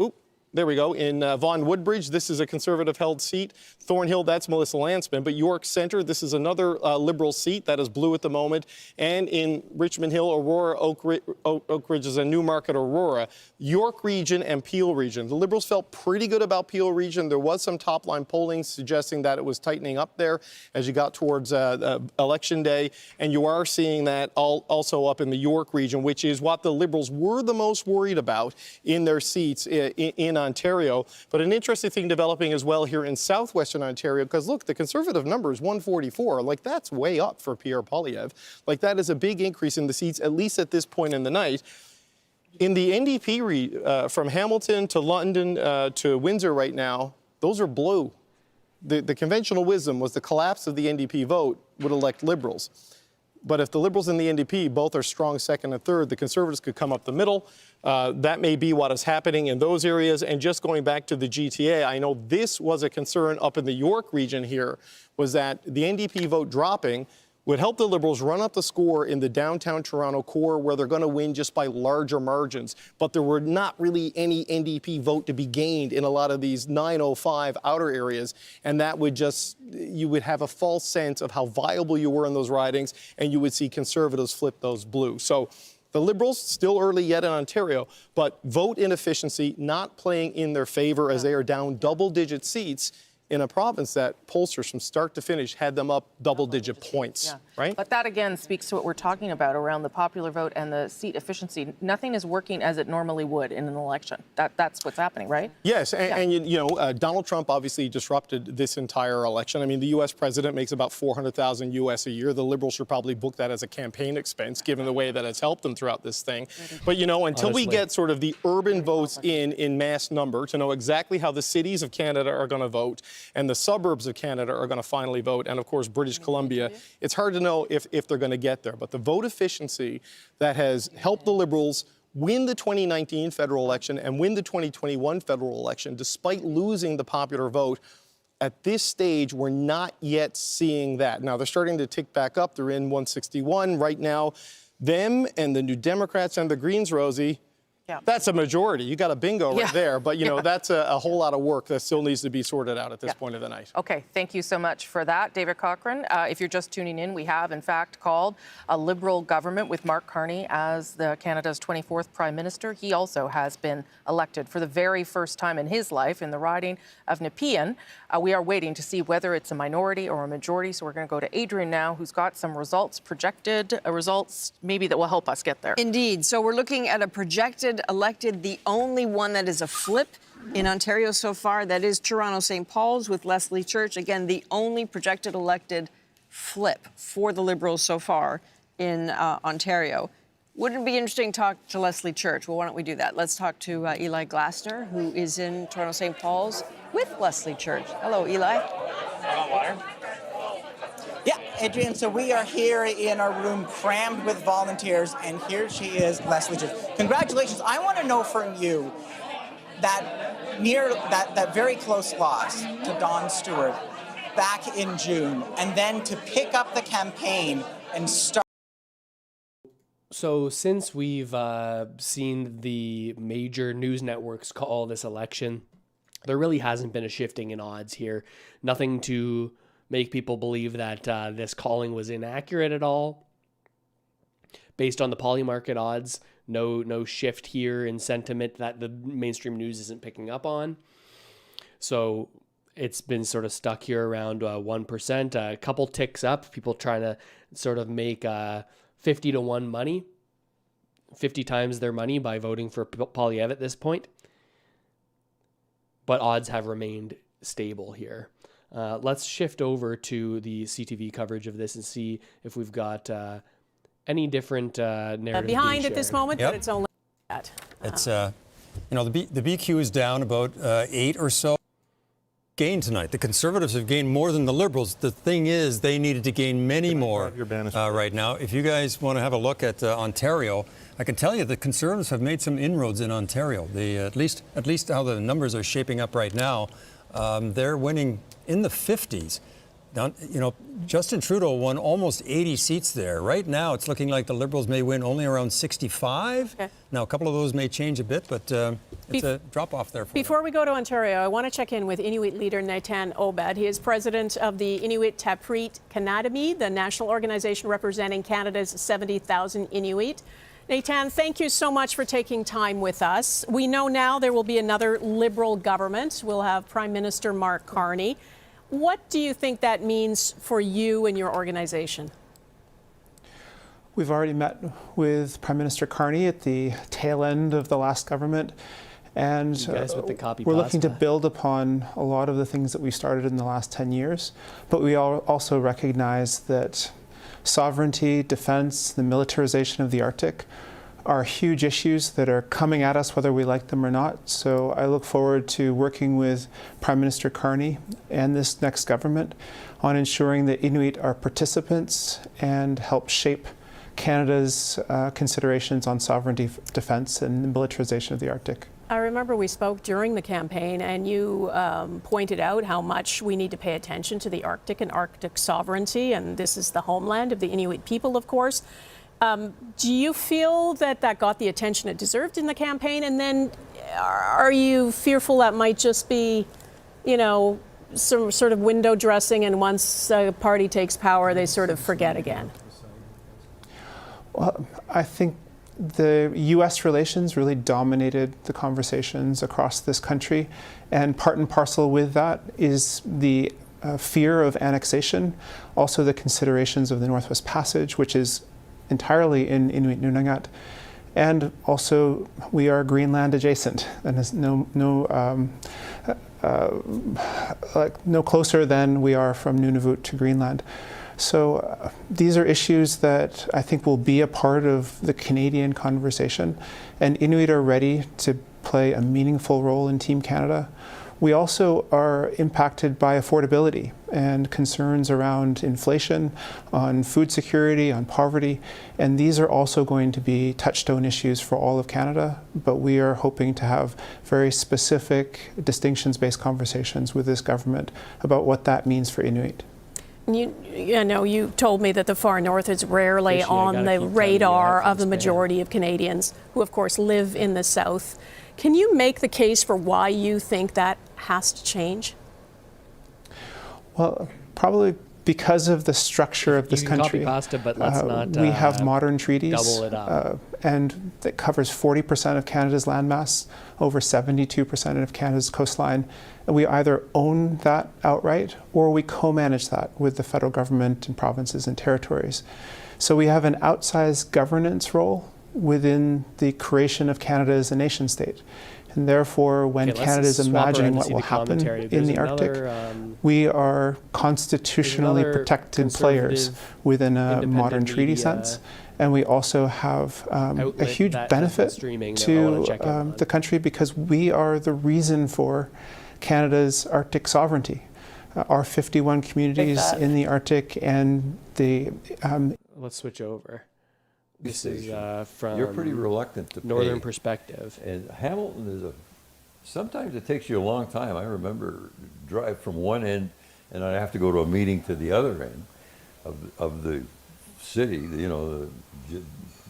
There we go. In Vaughan Woodbridge, this is a Conservative-held seat. Thornhill, that's Melissa Landsman. But York Centre, this is another Liberal seat that is blue at the moment. And in Richmond Hill, Aurora, Oak Ridge is a Newmarket, Aurora. York region and Peel region. The Liberals felt pretty good about Peel region. There was some top-line polling suggesting that it was tightening up there as you got towards Election Day. And you are seeing that also up in the York region, which is what the Liberals were the most worried about in their seats in Ontario. But an interesting thing developing as well here in southwestern Ontario, because look, the Conservative number is 144. Like, that's way up for Pierre Poilievre. Like, that is a big increase in the seats, at least at this point in the night. In the NDP, from Hamilton to London to Windsor right now, those are blue. The conventional wisdom was the collapse of the NDP vote would elect Liberals. But if the Liberals and the NDP both are strong second and third, the Conservatives could come up the middle. That may be what is happening in those areas. And just going back to the GTA, I know this was a concern up in the York region here, was that the NDP vote dropping would help the Liberals run up the score in the downtown Toronto core, where they're going to win just by larger margins. But there were not really any NDP vote to be gained in a lot of these 905 outer areas. And that would you would have a false sense of how viable you were in those ridings, and you would see Conservatives flip those blue. So the Liberals, still early yet in Ontario, but vote inefficiency not playing in their favor as they are down double-digit seats in a province that pollsters from start to finish had them up double-digit points, right? But that, again, speaks to what we're talking about around the popular vote and the seat efficiency. Nothing is working as it normally would in an election. That's what's happening, right? Yes, and Donald Trump obviously disrupted this entire election. I mean, the U.S. president makes about $400,000 U.S. a year. The Liberals should probably book that as a campaign expense, given the way that it's helped them throughout this thing. But, until we get sort of the urban votes in mass number to know exactly how the cities of Canada are going to vote, and the suburbs of Canada are going to finally vote, and of course British Columbia, it's hard to know if they're going to get there. But the vote efficiency that has helped the Liberals win the 2019 federal election and win the 2021 federal election, despite losing the popular vote, at this stage, we're not yet seeing that. Now, they're starting to tick back up. They're in 161 right now. Them and the New Democrats and the Greens, Rosie, that's a majority. You got a bingo right there. But, you know, that's a whole lot of work that still needs to be sorted out at this point of the night. Okay, thank you so much for that, David Cochrane. If you're just tuning in, we have, in fact, called a Liberal government with Mark Carney as Canada's 24th Prime Minister. He also has been elected for the very first time in his life in the riding of Nepean. We are waiting to see whether it's a minority or a majority. So we're going to go to Adrian now, who's got some results, projected results, maybe that will help us get there. Indeed. So we're looking at a projected elected, the only one that is a flip in Ontario so far. That is Toronto St. Paul's with Leslie Church. Again, the only projected elected flip for the Liberals so far in Ontario. Wouldn't it be interesting to talk to Leslie Church? Well, why don't we do that? Let's talk to Eli Glasner, who is in Toronto St. Paul's with Leslie Church. Hello, Eli. Yeah, Adrian, so we are here in our room crammed with volunteers, and here she is, Leslie Church. Congratulations. I want to know from you that very close loss to Don Stewart back in June, and then to pick up the campaign and start. So since we've seen the major news networks call this election, there really hasn't been a shifting in odds here. Nothing to make people believe that this calling was inaccurate at all. Based on the polymarket odds, no shift here in sentiment that the mainstream news isn't picking up on. So it's been sort of stuck here around 1%. A couple ticks up, people trying to sort of make 50 to 1 money, 50 times their money by voting for Poilievre at this point. But odds have remained stable here. Let's shift over to the CTV coverage of this and see if we've got any different narrative behind at this moment, but it's only that. It's, you know, the BQ is down about 8 or so. Gain tonight. The Conservatives have gained more than the Liberals. The thing is, they needed to gain many more right now. If you guys want to have a look at Ontario, I can tell you the Conservatives have made some inroads in Ontario. At least how the numbers are shaping up right now, they're winning in the 50s. Now, you know, Justin Trudeau won almost 80 seats there. Right now, it's looking like the Liberals may win only around 65. Okay. Now, a couple of those may change a bit, but it's a drop-off there. Before we go to Ontario, I want to check in with Inuit leader Nathan Obed. He is president of the Inuit Taprit Kanadami, the national organization representing Canada's 70,000 Inuit. Nathan, thank you so much for taking time with us. We know now there will be another Liberal government. We'll have Prime Minister Mark Carney. What do you think that means for you and your organization? We've already met with Prime Minister Carney at the tail end of the last government, and we're looking to build upon a lot of the things that we started in the last 10 years. But we also recognize that sovereignty, defense, the militarization of the Arctic are huge issues that are coming at us whether we like them or not. So I look forward to working with Prime Minister Carney and this next government on ensuring that Inuit are participants and help shape Canada's considerations on sovereignty, defense, and the militarization of the Arctic. I remember we spoke during the campaign, and you pointed out how much we need to pay attention to the Arctic and Arctic sovereignty, and this is the homeland of the Inuit people, of course. Do you feel that that got the attention it deserved in the campaign? And then are you fearful that might just be, you know, some sort of window dressing, and once a party takes power, they sort of forget again? Well, I think the U.S. relations really dominated the conversations across this country, and part and parcel with that is the fear of annexation, also the considerations of the Northwest Passage, which is entirely in Inuit Nunangat, and also we are Greenland adjacent, and is no closer than we are from Nunavut to Greenland. So these are issues that I think will be a part of the Canadian conversation, and Inuit are ready to play a meaningful role in Team Canada. We also are impacted by affordability and concerns around inflation, on food security, on poverty, and these are also going to be touchstone issues for all of Canada, but we are hoping to have very specific distinctions-based conversations with this government about what that means for Inuit. You told me that the far north is rarely on the radar of the majority of Canadians who, of course, live in the south. Can you make the case for why you think that has to change? Well, probably because of the structure of this country. Copy pasta, but let's not we have modern treaties, double it up. And that covers 40% of Canada's landmass, over 72% of Canada's coastline. And we either own that outright or we co-manage that with the federal government and provinces and territories. So we have an outsized governance role within the creation of Canada as a nation state. And therefore, when Canada is imagining what will happen in the Arctic, we are constitutionally protected players within a modern treaty sense. And we also have a huge benefit to the country because we are the reason for Canada's Arctic sovereignty. Our 51 communities in the Arctic and the... Let's switch over. This is from you're pretty reluctant to northern pay. Perspective. And Hamilton is sometimes it takes you a long time. I remember drive from one end and I have to go to a meeting to the other end of the city, the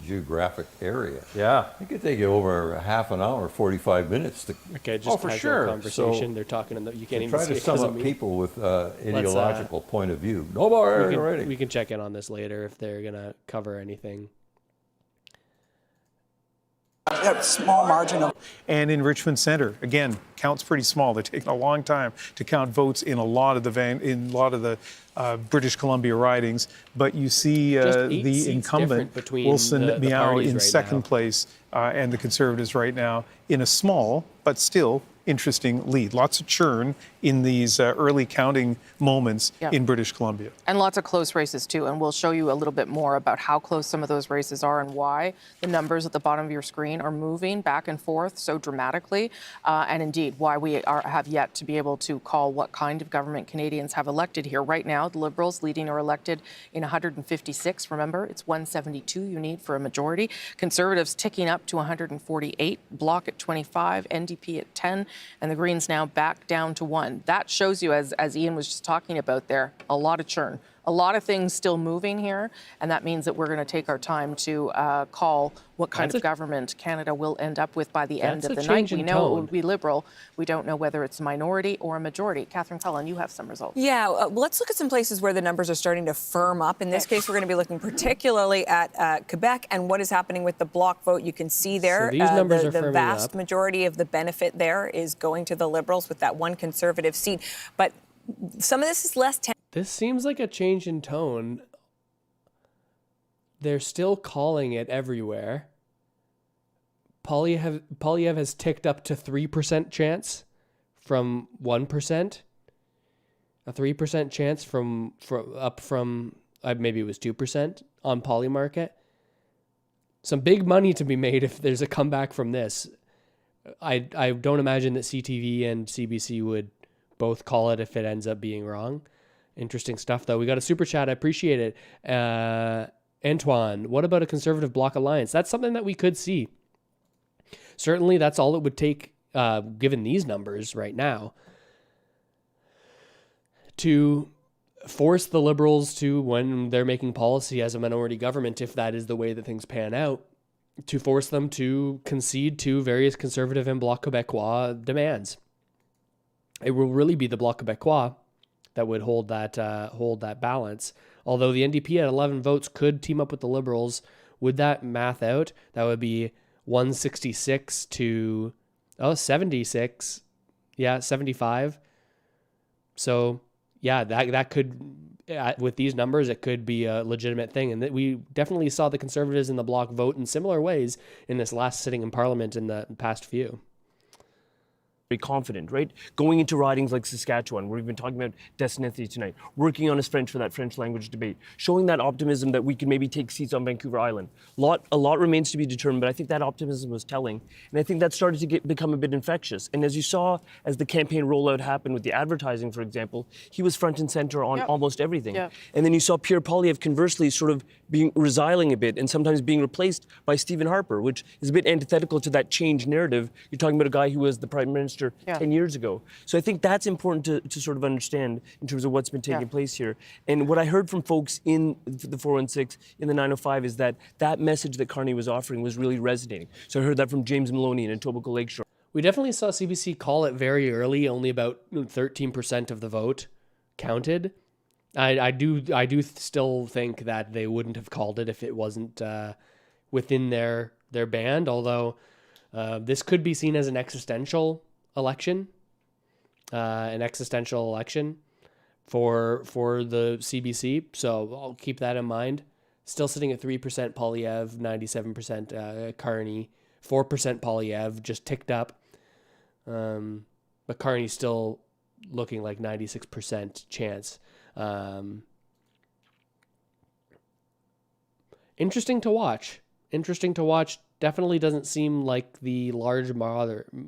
geographic area. Yeah. It could take you over half an hour, 45 minutes to. Okay, just for casual sure. conversation. So, they're talking in the, you can't even try see to it 'cause sum of up me. people with ideological point of view. No more writing. We can check in on this later if they're gonna cover anything. A small margin of. And in Richmond Centre, again, counts pretty small. They're taking a long time to count votes in a lot of the British Columbia ridings. But you see the incumbent Wilson Meow in second place, and the Conservatives right now in a small but still interesting lead. Lots of churn in these early counting moments in British Columbia. And lots of close races, too. And we'll show you a little bit more about how close some of those races are and why the numbers at the bottom of your screen are moving back and forth so dramatically. And indeed, why we have yet to be able to call what kind of government Canadians have elected here. Right now, the Liberals leading are elected in 156. Remember, it's 172 you need for a majority. Conservatives ticking up to 148, Bloc at 25, NDP at 10, and the Greens now back down to 1. That shows you, as Ian was just talking about there, a lot of churn. A lot of things still moving here, and that means that we're going to take our time to call what kind of government Canada will end up with by the end of the night. We know it will be Liberal. We don't know whether it's a minority or a majority. Catherine Cullen, you have some results. Yeah, let's look at some places where the numbers are starting to firm up. In this case, we're going to be looking particularly at Quebec and what is happening with the Bloc vote. You can see there So these numbers are the firming vast up. majority of the benefit there is going to the Liberals with that one Conservative seat. But some of this is less tense. This seems like a change in tone. They're still calling it everywhere. Polyev has ticked up to 3% chance from 1%. A 3% chance from maybe it was 2% on Polymarket. Some big money to be made if there's a comeback from this. I don't imagine that CTV and CBC would both call it if it ends up being wrong. Interesting stuff, though. We got a super chat. I appreciate it. Antoine, what about a Conservative Bloc alliance? That's something that we could see. Certainly, that's all it would take, given these numbers right now, to force the Liberals to, when they're making policy as a minority government, if that is the way that things pan out, to force them to concede to various Conservative and Bloc Québécois demands. It will really be the Bloc Québécois that would hold that balance. Although the NDP at 11 votes could team up with the Liberals, would that math out? That would be 166 to 76. Yeah, 75. So yeah, that could, with these numbers, it could be a legitimate thing. And that we definitely saw the Conservatives in the Bloc vote in similar ways in this last sitting in Parliament in the past few. very confident, right? Going into ridings like Saskatchewan, where we've been talking about Destinethity tonight, working on his French for that French language debate, showing that optimism that we can maybe take seats on Vancouver Island. A lot remains to be determined, but I think that optimism was telling. And I think that started to become a bit infectious. And as you saw, as the campaign rollout happened with the advertising, for example, he was front and center on almost everything. Yep. And then you saw Pierre Poilievre conversely sort of being resiling a bit and sometimes being replaced by Stephen Harper, which is a bit antithetical to that change narrative. You're talking about a guy who was the Prime Minister 10 years ago. So I think that's important to sort of understand in terms of what's been taking place here. And what I heard from folks in the 416, in the 905, is that message that Carney was offering was really resonating. So I heard that from James Maloney in Etobicoke Lakeshore. We definitely saw CBC call it very early, only about 13% of the vote counted. I do still think that they wouldn't have called it if it wasn't within their band, although this could be seen as an existential election for the CBC. So I'll keep that in mind. Still sitting at 3% Poilievre, 97% Carney, 4% Poilievre, just ticked up. But Carney's still looking like 96% chance. Interesting to watch. Definitely doesn't seem like the large margin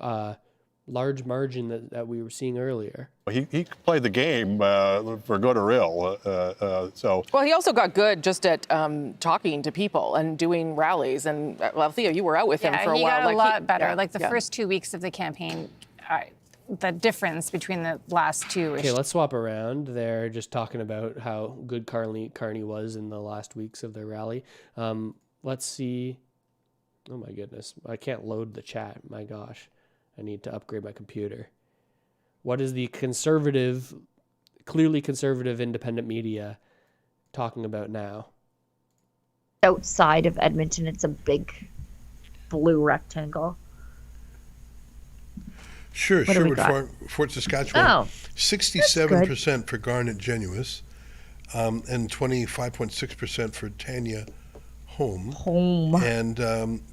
that we were seeing earlier. He played the game for good or ill. Well, he also got good just at talking to people and doing rallies. And well, Theo, you were out with him for a while. He got a lot better. The first 2 weeks of the campaign, the difference between the last two. Okay, let's swap around. They're just talking about how good Carney was in the last weeks of their rally. Let's see. Oh my goodness, I can't load the chat. My gosh, I need to upgrade my computer. What is the clearly conservative independent media talking about now? Outside of Edmonton, it's a big blue rectangle. Sure, Fort Saskatchewan. 67% for Garnet Genuis, and 25.6% for Tanya Home. And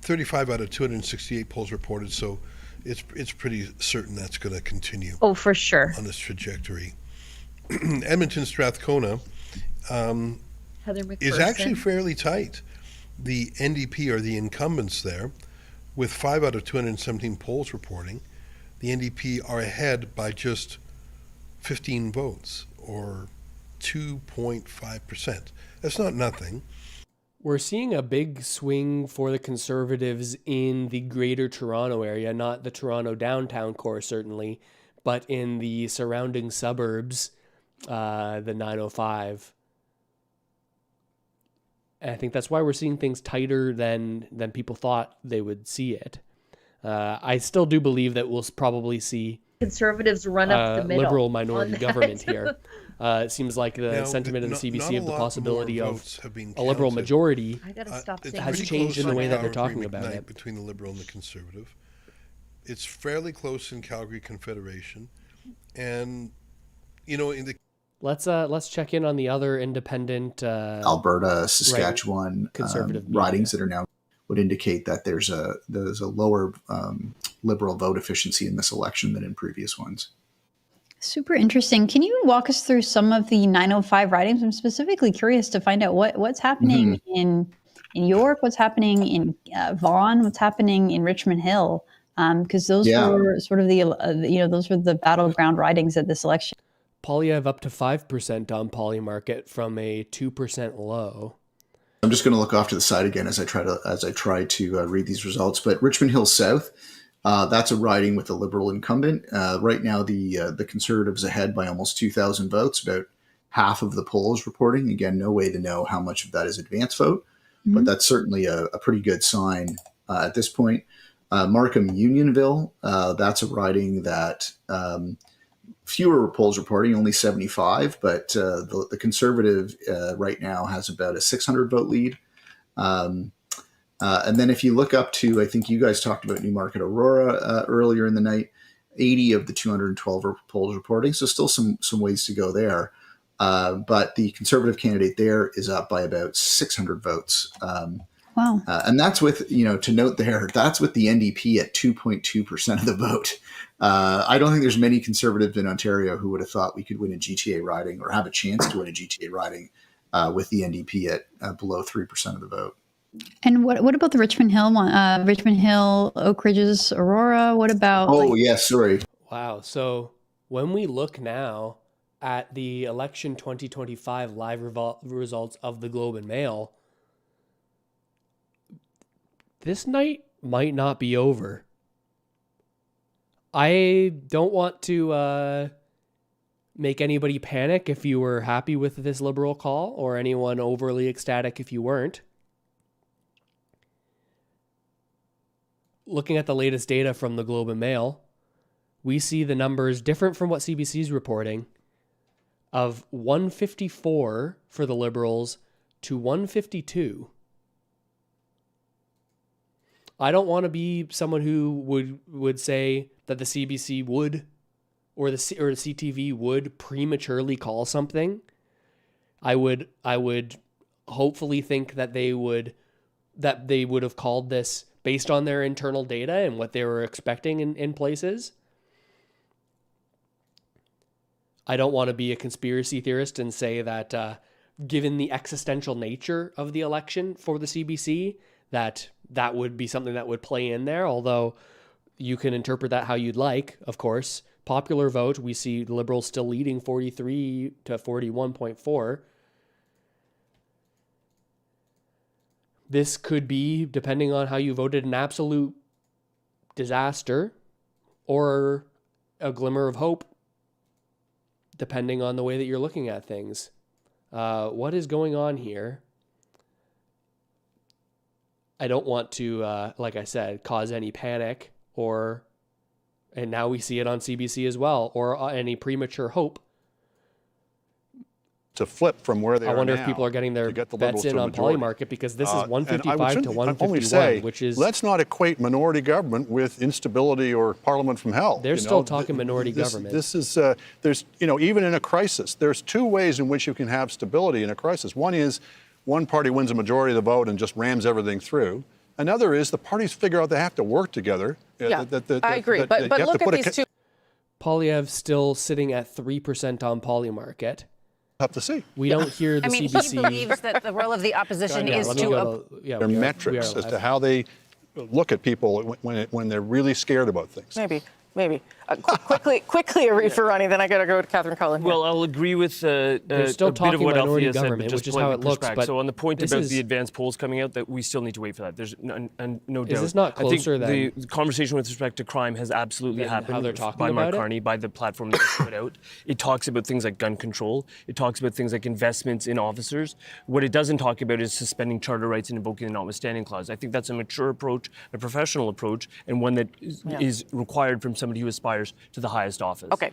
35 out of 268 polls reported, so it's pretty certain that's going to continue. Oh, for sure. On this trajectory. Edmonton Strathcona is actually fairly tight. The NDP are the incumbents there, with 5 out of 217 polls reporting. The NDP are ahead by just 15 votes, or 2.5%. That's not nothing. We're seeing a big swing for the Conservatives in the Greater Toronto area, not the Toronto downtown core certainly, but in the surrounding suburbs, the 905. And I think that's why we're seeing things tighter than people thought they would see it. I still do believe that we'll probably see Conservatives run up the middle. Liberal minority government here. It seems like the sentiment of the CBC of the possibility of a Liberal majority has changed in the way that they're talking about it. Between the Liberal and the Conservative. It's fairly close in Calgary Confederation. And, in the... Let's check in on the other independent Alberta, Saskatchewan conservative ridings that are now would indicate that there's a lower Liberal vote efficiency in this election than in previous ones. Super interesting. Can you walk us through some of the 905 ridings? I'm specifically curious to find out what's happening in York, what's happening in Vaughan, what's happening in Richmond Hill, because those were sort of those were the battleground ridings of this election. Poilievre up to 5% on Polymarket from a 2% low. I'm just going to look off to the side again as I try to read these results. But Richmond Hill South, that's a riding with a Liberal incumbent. Right now, the Conservatives ahead by almost 2,000 votes, about half of the polls reporting. Again, no way to know how much of that is advance vote, but that's certainly a pretty good sign at this point. Markham Unionville, that's a riding that fewer polls reporting, only 75, but the Conservative right now has about a 600 vote lead. And then if you look up to, I think you guys talked about Newmarket Aurora earlier in the night, 80 of the 212 polls reporting, so still some ways to go there. But the Conservative candidate there is up by about 600 votes. Wow. And that's with, to note there, that's with the NDP at 2.2% of the vote. I don't think there's many Conservatives in Ontario who would have thought we could win a GTA riding or have a chance to win a GTA riding with the NDP at below 3% of the vote. And what about the Richmond Hill one? Richmond Hill, Oak Ridges, Aurora? What about? Oh, yes, sorry. Wow. So when we look now at the election 2025 live results of the Globe and Mail, this night might not be over. I don't want to make anybody panic if you were happy with this Liberal call, or anyone overly ecstatic if you weren't. Looking at the latest data from the Globe and Mail, we see the numbers different from what CBC is reporting, of 154 for the Liberals to 152. I don't want to be someone who would say that the CBC would, or the CTV would prematurely call something. I would hopefully think that they would have called this based on their internal data and what they were expecting in places. I don't want to be a conspiracy theorist and say that given the existential nature of the election for the CBC, that would be something that would play in there, although you can interpret that how you'd like, of course. Popular vote, we see the Liberals still leading 43 to 41.4. This could be, depending on how you voted, an absolute disaster or a glimmer of hope, depending on the way that you're looking at things. What is going on here? I don't want to, like I said, cause any panic and now we see it on CBC as well, or any premature hope. To flip from where they are now. I wonder if people are getting their bets in on Polymarket, because this is 155 to 151, which is... Let's not equate minority government with instability or Parliament from hell. They're still talking minority government. This is, there's, even in a crisis, there's two ways in which you can have stability in a crisis. One is one party wins a majority of the vote and just rams everything through. Another is the parties figure out they have to work together. Yeah, I agree. But look at these two. Polyev still sitting at 3% on Polymarket. Have to see. We don't hear the CBC. He believes that the role of the opposition is to... Their metrics as to how they look at people when they're really scared about things. Maybe. Quickly a read for Ronnie, then I got to go to Catherine Cullen. Well, I'll agree with a bit of what Althea said, but just how it looks. So on the point about the advanced polls coming out, that we still need to wait for that. There's no doubt. Is this not closer than... the conversation with respect to crime has absolutely happened by Mark Carney, by the platform that they put out. It talks about things like gun control. It talks about things like investments in officers. What it doesn't talk about is suspending charter rights and invoking the notwithstanding clause. I think that's a mature approach, a professional approach, and one that is required from somebody who aspires to the highest office. Okay.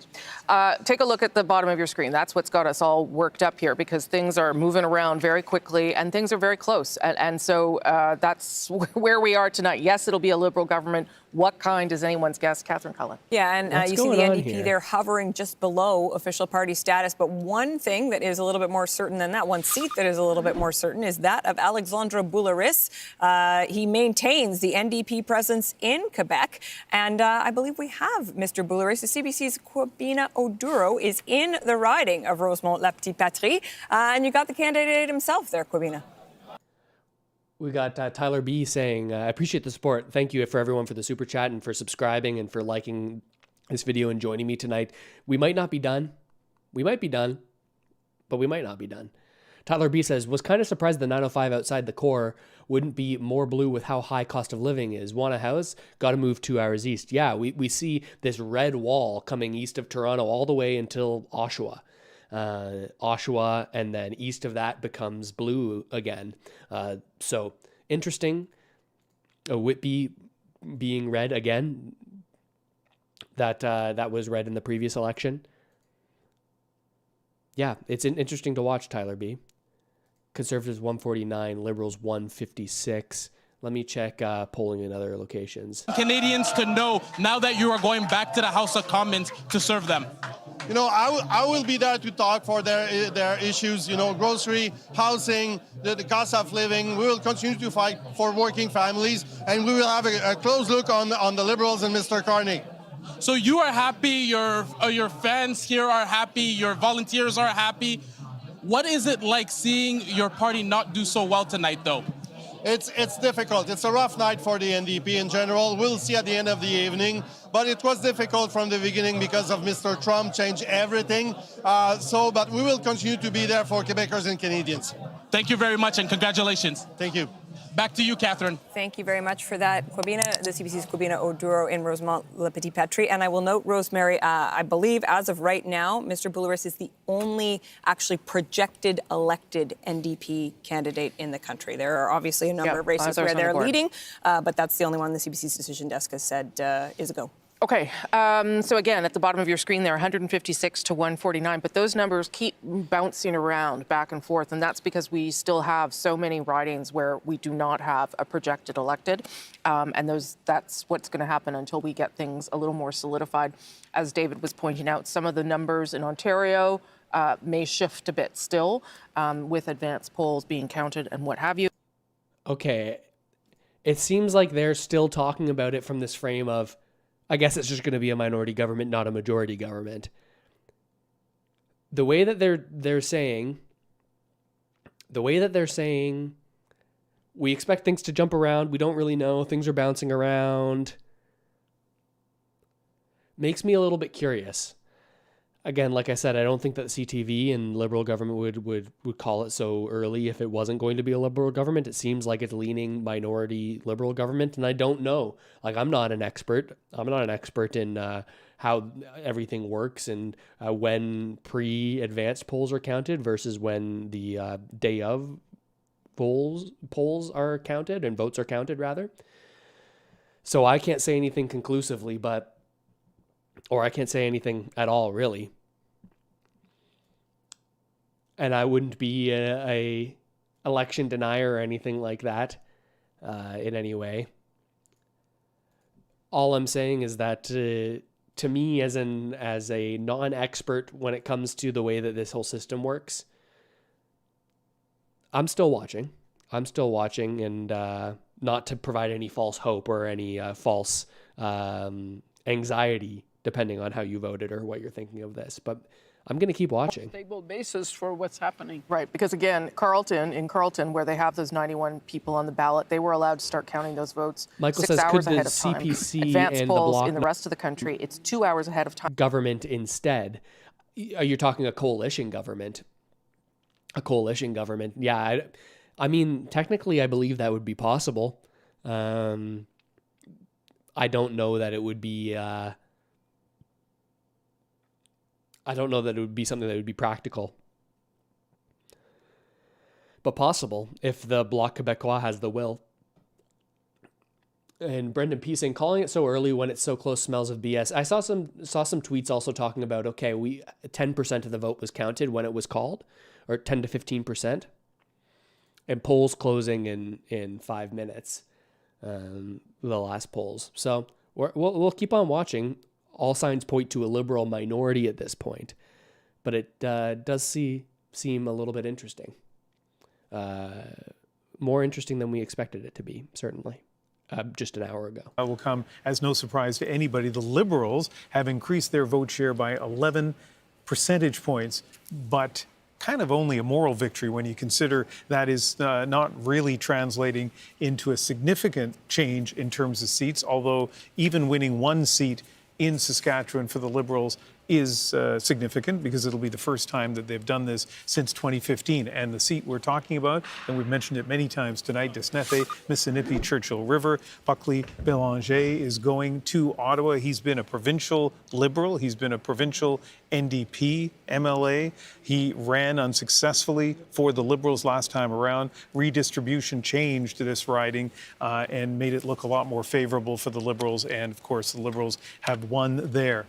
Take a look at the bottom of your screen. That's what's got us all worked up here, because things are moving around very quickly and things are very close. And so that's where we are tonight. Yes, it'll be a Liberal government. What kind is anyone's guess? Catherine Cullen. Yeah, and you see the NDP there hovering just below official party status. But one thing that is a little bit more certain than that, one seat that is a little bit more certain, is that of Alexandre Boulris. He maintains the NDP presence in Quebec. And I believe we have Mr. Boulris. The CBC's Kwabena Oduro is in the riding of Rosemont-la-Petite-Patrie. And you got the candidate himself there, Kwabena. We got Tyler B saying, I appreciate the support. Thank you for everyone for the super chat and for subscribing and for liking this video and joining me tonight. We might not be done. We might be done, but we might not be done. Tyler B says, was kind of surprised the 905 outside the core wouldn't be more blue with how high cost of living is. Want a house? Got to move 2 hours east. Yeah, we see this red wall coming east of Toronto all the way until Oshawa. Oshawa, and then east of that becomes blue again. So interesting. Whitby being red again. That was red in the previous election. Yeah, it's interesting to watch, Tyler B. Conservatives 149, Liberals 156. Let me check polling in other locations. Canadians to know now that you are going back to the House of Commons to serve them. you know, I will be there to talk for their issues, you know, grocery, housing, the cost of living. We will continue to fight for working families, and we will have a close look on the Liberals and Mr. Carney. So you are happy, your fans here are happy, your volunteers are happy. What is it like seeing your party not do so well tonight, though? It's difficult. It's a rough night for the NDP in general. We'll see at the end of the evening. But it was difficult from the beginning because of Mr. Trump changed everything. But we will continue to be there for Quebecers and Canadians. Thank you very much and congratulations. Thank you. Back to you, Catherine. Thank you very much for that, Kwabena. The CBC's Kwabena Oduro in Rosemont-Le Petit-Patrie. And I will note, Rosemary, I believe as of right now, Mr. Boulouris is the only actually projected elected NDP candidate in the country. There are obviously a number of races where they're leading, but that's the only one the CBC's decision desk has said is a go. Okay, so again, at the bottom of your screen there, 156 to 149, but those numbers keep bouncing around back and forth, and that's because we still have so many ridings where we do not have a projected elected, and that's what's going to happen until we get things a little more solidified. As David was pointing out, some of the numbers in Ontario may shift a bit still, with advanced polls being counted and what have you. Okay, it seems like they're still talking about it from this frame of, I guess it's just going to be a minority government, not a majority government. The way that they're saying, we expect things to jump around. We don't really know. Things are bouncing around. Makes me a little bit curious. Again, like I said, I don't think that CTV and Liberal government would call it so early if it wasn't going to be a Liberal government. It seems like it's leaning minority Liberal government, and I don't know. Like, I'm not an expert. I'm not an expert in how everything works and when pre-advanced polls are counted versus when the day of polls are counted and votes are counted, rather. So I can't say anything conclusively, or I can't say anything at all, really. And I wouldn't be a election denier or anything like that in any way. All I'm saying is that to me, as a non-expert when it comes to the way that this whole system works, I'm still watching, and not to provide any false hope or any false anxiety, depending on how you voted or what you're thinking of this. But I'm going to keep watching. Stable basis for what's happening. Right, because again, in Carleton, where they have those 91 people on the ballot, they were allowed to start counting those votes Michael 6 says, hours could the ahead of time. CPC Advanced and the polls Bloc in the rest of the country, it's 2 hours ahead of time. Government instead. You're talking a coalition government. A coalition government. Yeah, I mean, technically, I believe that would be possible. I don't know that it would be... I don't know that it would be something that would be practical. But possible, if the Bloc Québécois has the will. And Brendan P. saying, calling it so early when it's so close smells of BS. I saw some tweets also talking about, okay, 10% of the vote was counted when it was called, or 10 to 15%. And polls closing in 5 minutes, the last polls. So we'll keep on watching. All signs point to a Liberal minority at this point, but it does seem a little bit interesting. More interesting than we expected it to be, certainly, just an hour ago. Will come as no surprise to anybody. The Liberals have increased their vote share by 11 percentage points, but kind of only a moral victory when you consider that is not really translating into a significant change in terms of seats, although even winning one seat in Saskatchewan for the Liberals is significant because it'll be the first time that they've done this since 2015. And the seat we're talking about, and we've mentioned it many times tonight, Desnefe, Missinippi, Churchill River, Buckley Bélanger is going to Ottawa. He's been a provincial Liberal. He's been a provincial NDP MLA. He ran unsuccessfully for the Liberals last time around. Redistribution changed this riding and made it look a lot more favorable for the Liberals. And of course, the Liberals have won there.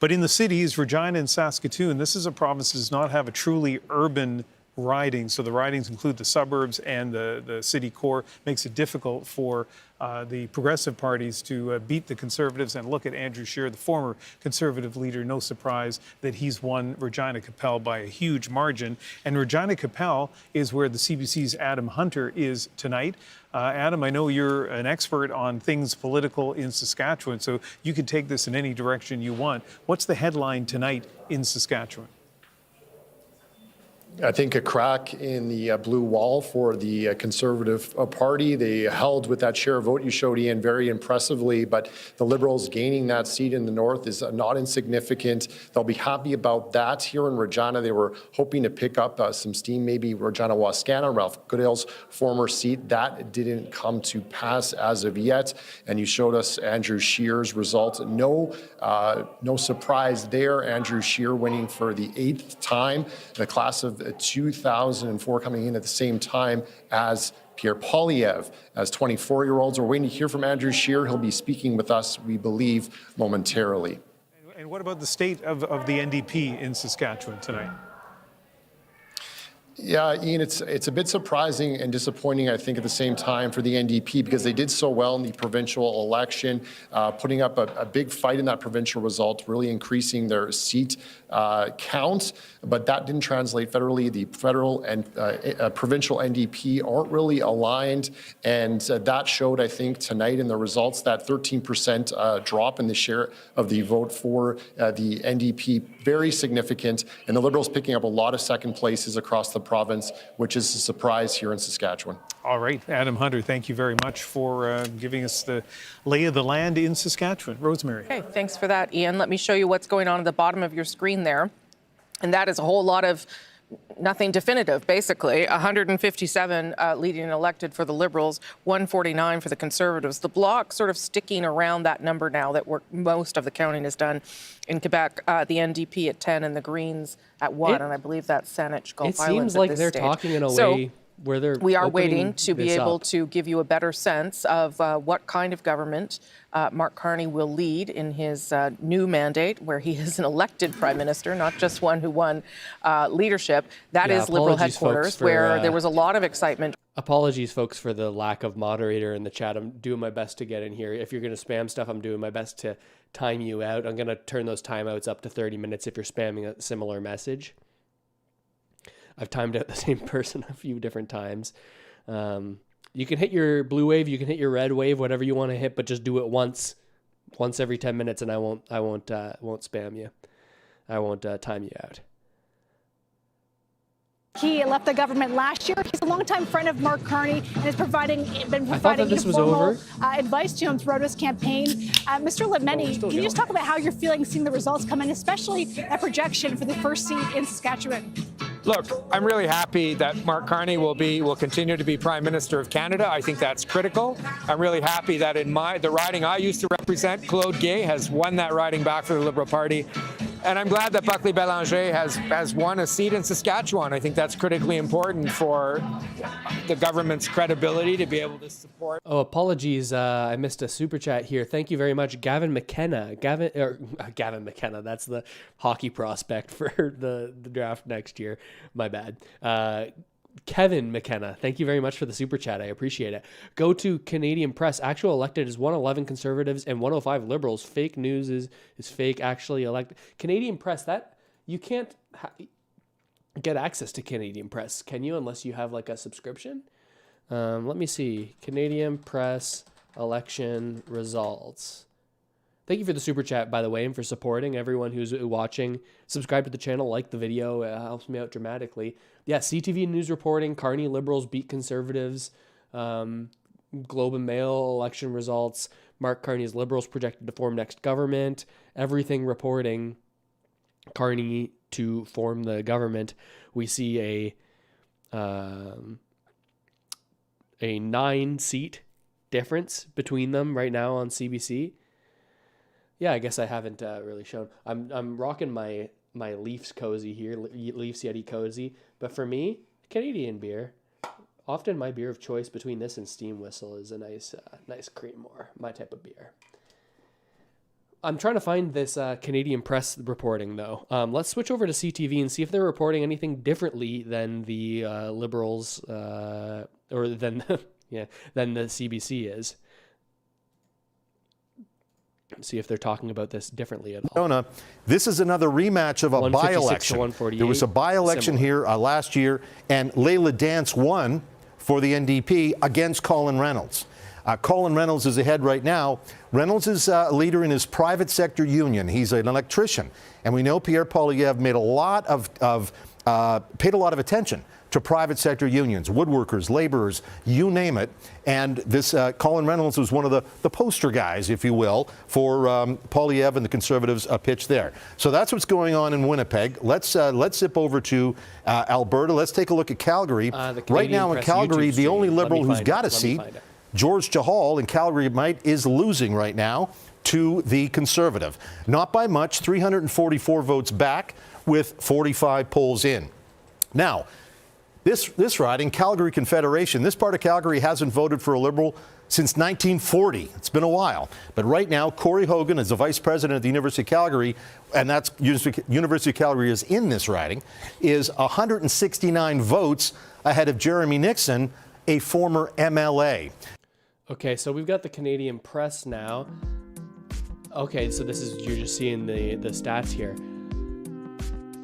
But in the cities, Regina and Saskatoon, this is a province that does not have a truly urban ridings. So the ridings include the suburbs and the city core. Makes it difficult for the progressive parties to beat the Conservatives. And look at Andrew Scheer, the former Conservative leader. No surprise that he's won Regina Capel by a huge margin. And Regina Capel is where the CBC's Adam Hunter is tonight. Adam, I know you're an expert on things political in Saskatchewan, so you could take this in any direction you want. What's the headline tonight in Saskatchewan? I think a crack in the blue wall for the Conservative Party. They held with that share vote you showed, Ian, very impressively, but the Liberals gaining that seat in the north is not insignificant. They'll be happy about that. Here in Regina, they were hoping to pick up some steam, maybe Regina Wascana, Ralph Goodale's former seat. That didn't come to pass as of yet, and you showed us Andrew Scheer's result. No surprise there. Andrew Scheer winning for the 8th time. The class of 2004 coming in at the same time as Pierre Poilievre. As 24-year-olds, we're waiting to hear from Andrew Scheer. He'll be speaking with us, we believe, momentarily. And what about the state of the NDP in Saskatchewan tonight? Yeah, Ian, it's a bit surprising and disappointing, I think, at the same time for the NDP, because they did so well in the provincial election, putting up a big fight in that provincial result, really increasing their seat count, but that didn't translate federally. The federal and provincial NDP aren't really aligned, and that showed, I think, tonight in the results, that 13% drop in the share of the vote for the NDP, very significant, and the Liberals picking up a lot of second places across the province, which is a surprise here in Saskatchewan. All right, Adam Hunter, thank you very much for giving us the lay of the land in Saskatchewan. Rosemary. Okay, thanks for that, Ian. Let me show you what's going on at the bottom of your screen there. And that is a whole lot of nothing definitive, basically. 157 leading and elected for the Liberals, 149 for the Conservatives. The Bloc sort of sticking around that number now that most of the counting is done in Quebec. The NDP at 10 and the Greens at 1, and I believe that's Saanich Gulf Islands. It seems like they're talking in a way where they're we are waiting to be able to give you a better sense of what kind of government Mark Carney will lead in his new mandate, where he is an elected prime minister, not just one who won leadership. That is Liberal headquarters, where there was a lot of excitement. Apologies, folks, for the lack of moderator in the chat. I'm doing my best to get in here. If you're going to spam stuff, I'm doing my best to time you out. I'm going to turn those timeouts up to 30 minutes if you're spamming a similar message. I've timed out the same person a few different times. You can hit your blue wave, you can hit your red wave, whatever you want to hit, but just do it once every 10 minutes, and I won't spam you. I won't time you out. He left the government last year. He's a longtime friend of Mark Carney and has been providing this was over. Advice to him throughout his campaign. Mr. Lemeni, can you just talk about how you're feeling seeing the results come in, especially that projection for the first seat in Saskatchewan? Look, I'm really happy that Mark Carney will continue to be Prime Minister of Canada. I think that's critical. I'm really happy that in the riding I used to represent, Claude Gay has won that riding back for the Liberal Party. And I'm glad that Buckley Bélanger has won a seat in Saskatchewan. I think that's critically important for the government's credibility to be able to support. Oh, apologies. I missed a super chat here. Thank you very much, Gavin McKenna. Gavin McKenna, that's the hockey prospect for the draft next year. My bad. Kevin McKenna, thank you very much for the super chat. I appreciate it. Go to Canadian Press. Actual elected is 111 Conservatives and 105 Liberals. Fake news is fake. Actually elected. Canadian Press, that you can't get access to Canadian Press, can you? Unless you have like a subscription. Let me see. Canadian Press election results. Thank you for the super chat, by the way, and for supporting everyone who's watching. Subscribe to the channel, like the video. It helps me out dramatically. Yeah, CTV News reporting, Carney Liberals beat Conservatives. Globe and Mail election results. Mark Carney's Liberals projected to form next government. Everything reporting Carney to form the government. We see a 9-seat difference between them right now on CBC. Yeah, I guess I haven't really shown. I'm rocking my Leafs cozy here, Leafs Yeti cozy. But for me, Canadian beer, often my beer of choice between this and Steam Whistle is a nice Creedmoor, my type of beer. I'm trying to find this Canadian Press reporting, though. Let's switch over to CTV and see if they're reporting anything differently than the Liberals or than than the CBC is. See if they're talking about this differently at all. This is another rematch of a by-election. There was a by-election here last year, and Layla Dance won for the NDP against Colin Reynolds. Colin Reynolds is ahead right now. Reynolds is a leader in his private sector union. He's an electrician. And we know Pierre Poilievre made paid a lot of attention to private sector unions, woodworkers, laborers, you name it. And this Colin Reynolds was one of the poster guys, if you will, for Poilievre and the Conservatives' pitch there. So that's what's going on in Winnipeg. Let's zip over to Alberta. Let's take a look at Calgary. Right now in Calgary, the only Liberal who's got a seat, George Chahal in Calgary is losing right now to the Conservative. Not by much, 344 votes back with 45 polls in. Now, this riding, Calgary Confederation, this part of Calgary hasn't voted for a Liberal since 1940. It's been a while. But right now, Corey Hogan is the vice president of the University of Calgary, and that's University of Calgary is in this riding, is 169 votes ahead of Jeremy Nixon, a former MLA. Okay, so we've got the Canadian Press now. Okay, so you're just seeing the stats here.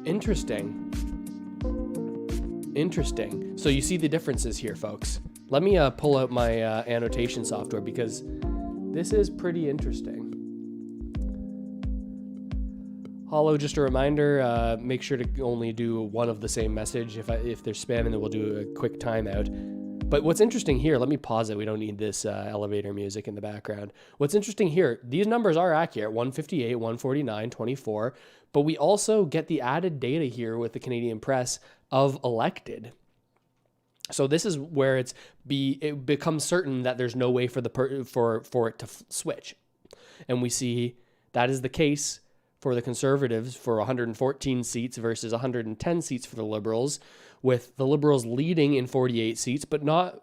Interesting. So you see the differences here, folks. Let me pull out my annotation software because this is pretty interesting. Hollow, just a reminder, make sure to only do one of the same message. If there's spam, and then we'll do a quick timeout. But what's interesting here, let me pause it. We don't need this elevator music in the background. What's interesting here, these numbers are accurate, 158, 149, 24, but we also get the added data here with the Canadian Press of elected. So this is where it becomes certain that there's no way for it to switch. And we see that is the case for the Conservatives for 114 seats versus 110 seats for the Liberals, with the Liberals leading in 48 seats, but not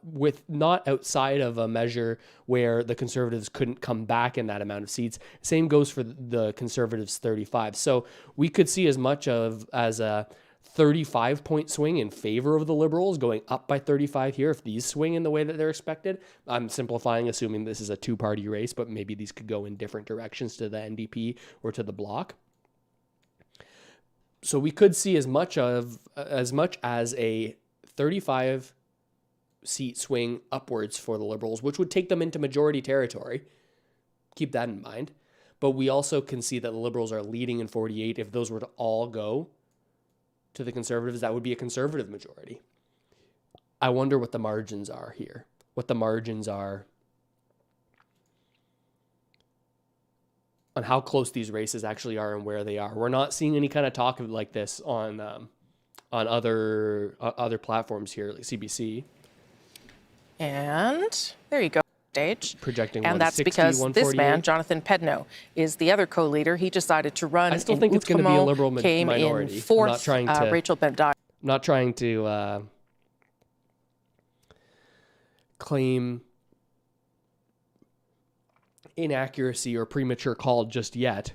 outside of a measure where the Conservatives couldn't come back in that amount of seats. Same goes for the Conservatives' 35. So we could see as much as a 35-point swing in favor of the Liberals, going up by 35 here if these swing in the way that they're expected. I'm simplifying, assuming this is a two-party race, but maybe these could go in different directions to the NDP or to the Bloc. So we could see as much as a 35-seat swing upwards for the Liberals, which would take them into majority territory. Keep that in mind. But we also can see that the Liberals are leading in 48. If those were to all go to the Conservatives, that would be a Conservative majority. I wonder what the margins are here. What the margins are on how close these races actually are and where they are. We're not seeing any kind of talk like this on other platforms here, like CBC. And there you go, stage. Projecting and that's because this man, Jonathan Pedno, is the other co-leader. He decided to run. I still think it's going to be a Liberal minority. In fourth, Rachel Bendai. Not trying to claim inaccuracy or premature call just yet.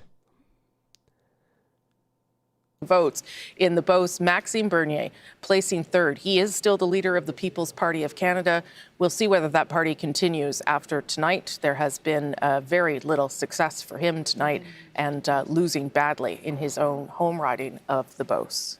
Votes in the Beauce, Maxime Bernier placing third. He is still the leader of the People's Party of Canada. We'll see whether that party continues after tonight. There has been very little success for him tonight and losing badly in his own home riding of the Beauce.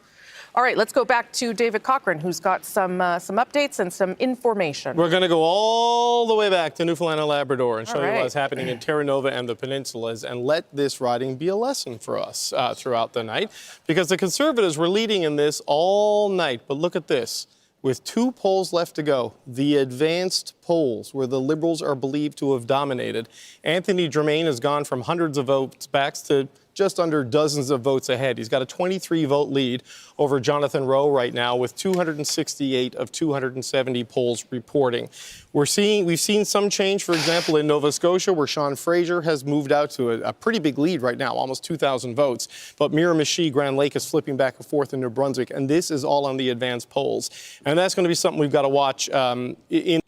All right, let's go back to David Cochran, who's got some updates and some information. We're going to go all the way back to Newfoundland and Labrador and show you what's happening in Terra Nova and the Peninsulas, and let this riding be a lesson for us throughout the night, because the Conservatives were leading in this all night. But look at this. With 2 polls left to go, the advanced polls, where the Liberals are believed to have dominated, Anthony Germain has gone from hundreds of votes back to just under dozens of votes ahead. He's got a 23-vote lead over Jonathan Rowe right now, with 268 of 270 polls reporting. We've seen some change, for example, in Nova Scotia, where Sean Fraser has moved out to a pretty big lead right now, almost 2,000 votes. But Miramichi, Grand Lake is flipping back and forth in New Brunswick, and this is all on the advanced polls. And that's going to be something we've got to watch in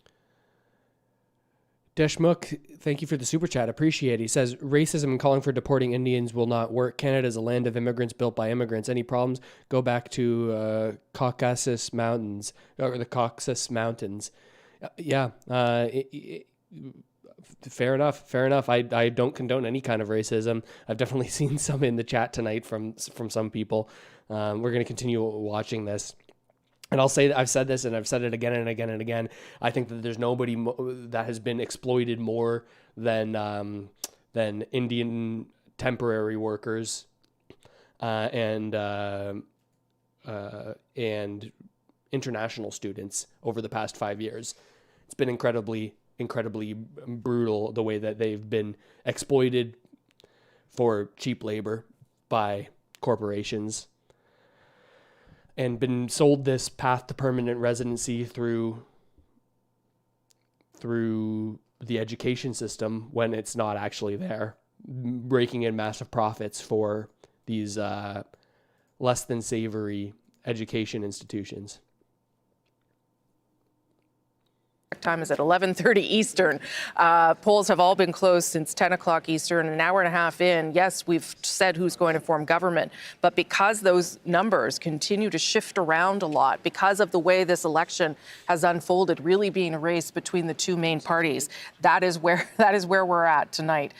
Deshmukh, thank you for the super chat. Appreciate it. He says, racism and calling for deporting Indians will not work. Canada is a land of immigrants built by immigrants. Any problems, go back to Caucasus Mountains, or the Caucasus Mountains. Yeah. Fair enough. Fair enough. I don't condone any kind of racism. I've definitely seen some in the chat tonight from some people. We're going to continue watching this. And I'll say that I've said this and I've said it again and again and again. I think that there's nobody that has been exploited more than Indian temporary workers and international students over the past 5 years. It's been incredibly brutal the way that they've been exploited for cheap labor by corporations and been sold this path to permanent residency through the education system when it's not actually there, raking in massive profits for these less than savory education institutions. Time is at 11:30 Eastern. Polls have all been closed since 10 o'clock Eastern. An hour and a half in, yes, we've said who's going to form government. But because those numbers continue to shift around a lot, because of the way this election has unfolded, really being a race between the two main parties, that is where we're at tonight.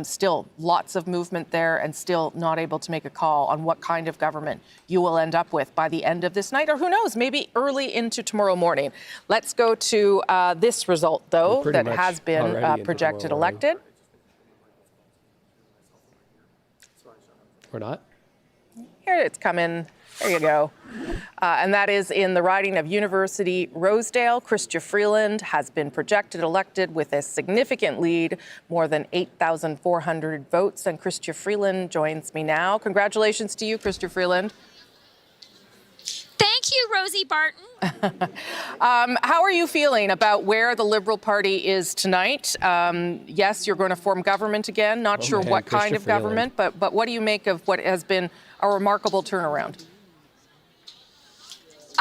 Still lots of movement there and still not able to make a call on what kind of government you will end up with by the end of this night, or who knows, maybe early into tomorrow morning. Let's go to this result, though, that has been projected elected. Or not? Here it's coming. There you go. And that is in the riding of University Rosedale. Chrystia Freeland has been projected elected with a significant lead, more than 8,400 votes. And Chrystia Freeland joins me now. Congratulations to you, Chrystia Freeland. Thank you, Rosie Barton. How are you feeling about where the Liberal Party is tonight? Yes, you're going to form government again. Not sure what kind of government, but what do you make of what has been a remarkable turnaround?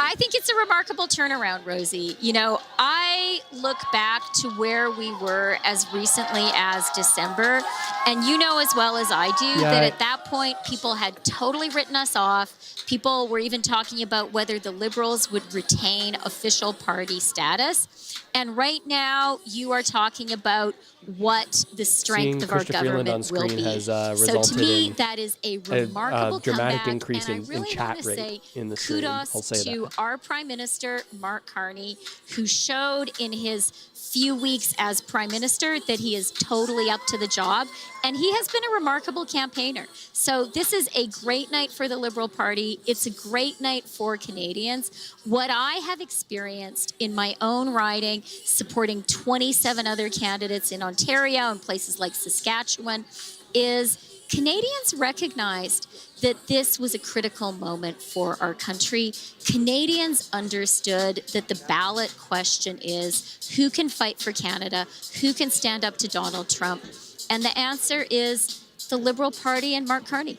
I think it's a remarkable turnaround, Rosie. You know, I look back to where we were as recently as December, and you know as well as I do that at that point, people had totally written us off. People were even talking about whether the Liberals would retain official party status. And right now, you are talking about what the strength of our government will be. So to me, that is a remarkable dramatic comeback, increase and I really in chat want to rate say in the stream. kudos I'll say to our Prime Minister, Mark Carney, who showed in his few weeks as Prime Minister that he is totally up to the job, and he has been a remarkable campaigner. So this is a great night for the Liberal Party. It's a great night for Canadians. What I have experienced in my own riding, supporting 27 other candidates in Ontario and places like Saskatchewan, is Canadians recognized that this was a critical moment for our country. Canadians understood that the ballot question is who can fight for Canada, who can stand up to Donald Trump, and the answer is the Liberal Party and Mark Carney.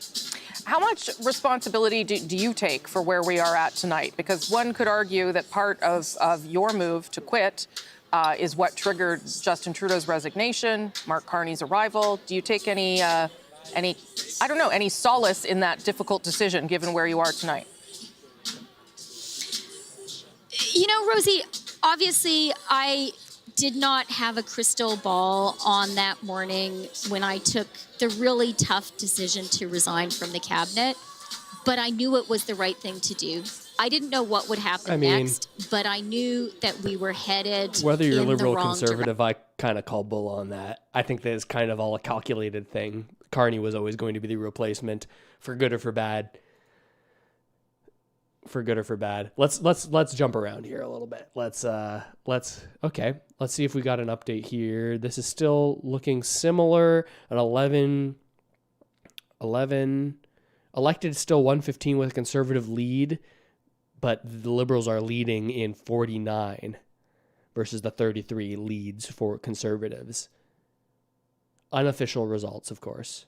How much responsibility do you take for where we are at tonight? Because one could argue that part of your move to quit is what triggered Justin Trudeau's resignation, Mark Carney's arrival. Do you take any solace in that difficult decision given where you are tonight? You know, Rosie, obviously I did not have a crystal ball on that morning when I took the really tough decision to resign from the cabinet, but I knew it was the right thing to do. I didn't know what would happen next, but I knew that we were headed whether you're in liberal the or wrong conservative, I kind of call bull on that. I think that is kind of all a calculated thing. Carney was always going to be the replacement, for good or for bad. For good or for bad. Let's jump around here a little bit. Let's see if we got an update here. This is still looking similar. An 11 elected, still 115 with a conservative lead, but the Liberals are leading in 49 versus the 33 leads for Conservatives. Unofficial results, of course.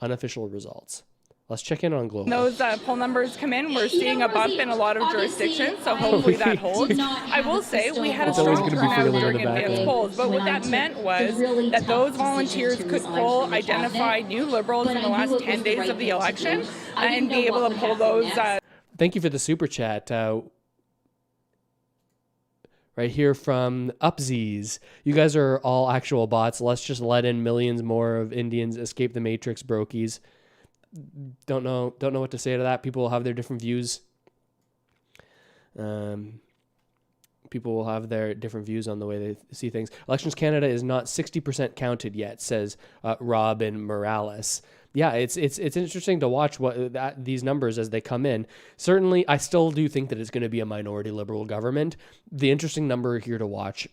Unofficial results. Let's check in on global. Those poll numbers come in, we're seeing a bump in a lot of jurisdictions, so hopefully that holds. I will say we had a strong turnout during advanced polls, but what that meant was that those volunteers could poll, identify new Liberals in the last 10 days of the election, and be able to pull those. Thank you for the super chat. Right here from Upsies. You guys are all actual bots. Let's just let in millions more of Indians. Escape the Matrix, brokies. Don't know what to say to that. People will have their different views. People will have their different views on the way they see things. Elections Canada is not 60% counted yet, says Robin Morales. Yeah, it's interesting to watch these numbers as they come in. Certainly, I still do think that it's going to be a minority Liberal government. The interesting number here to watch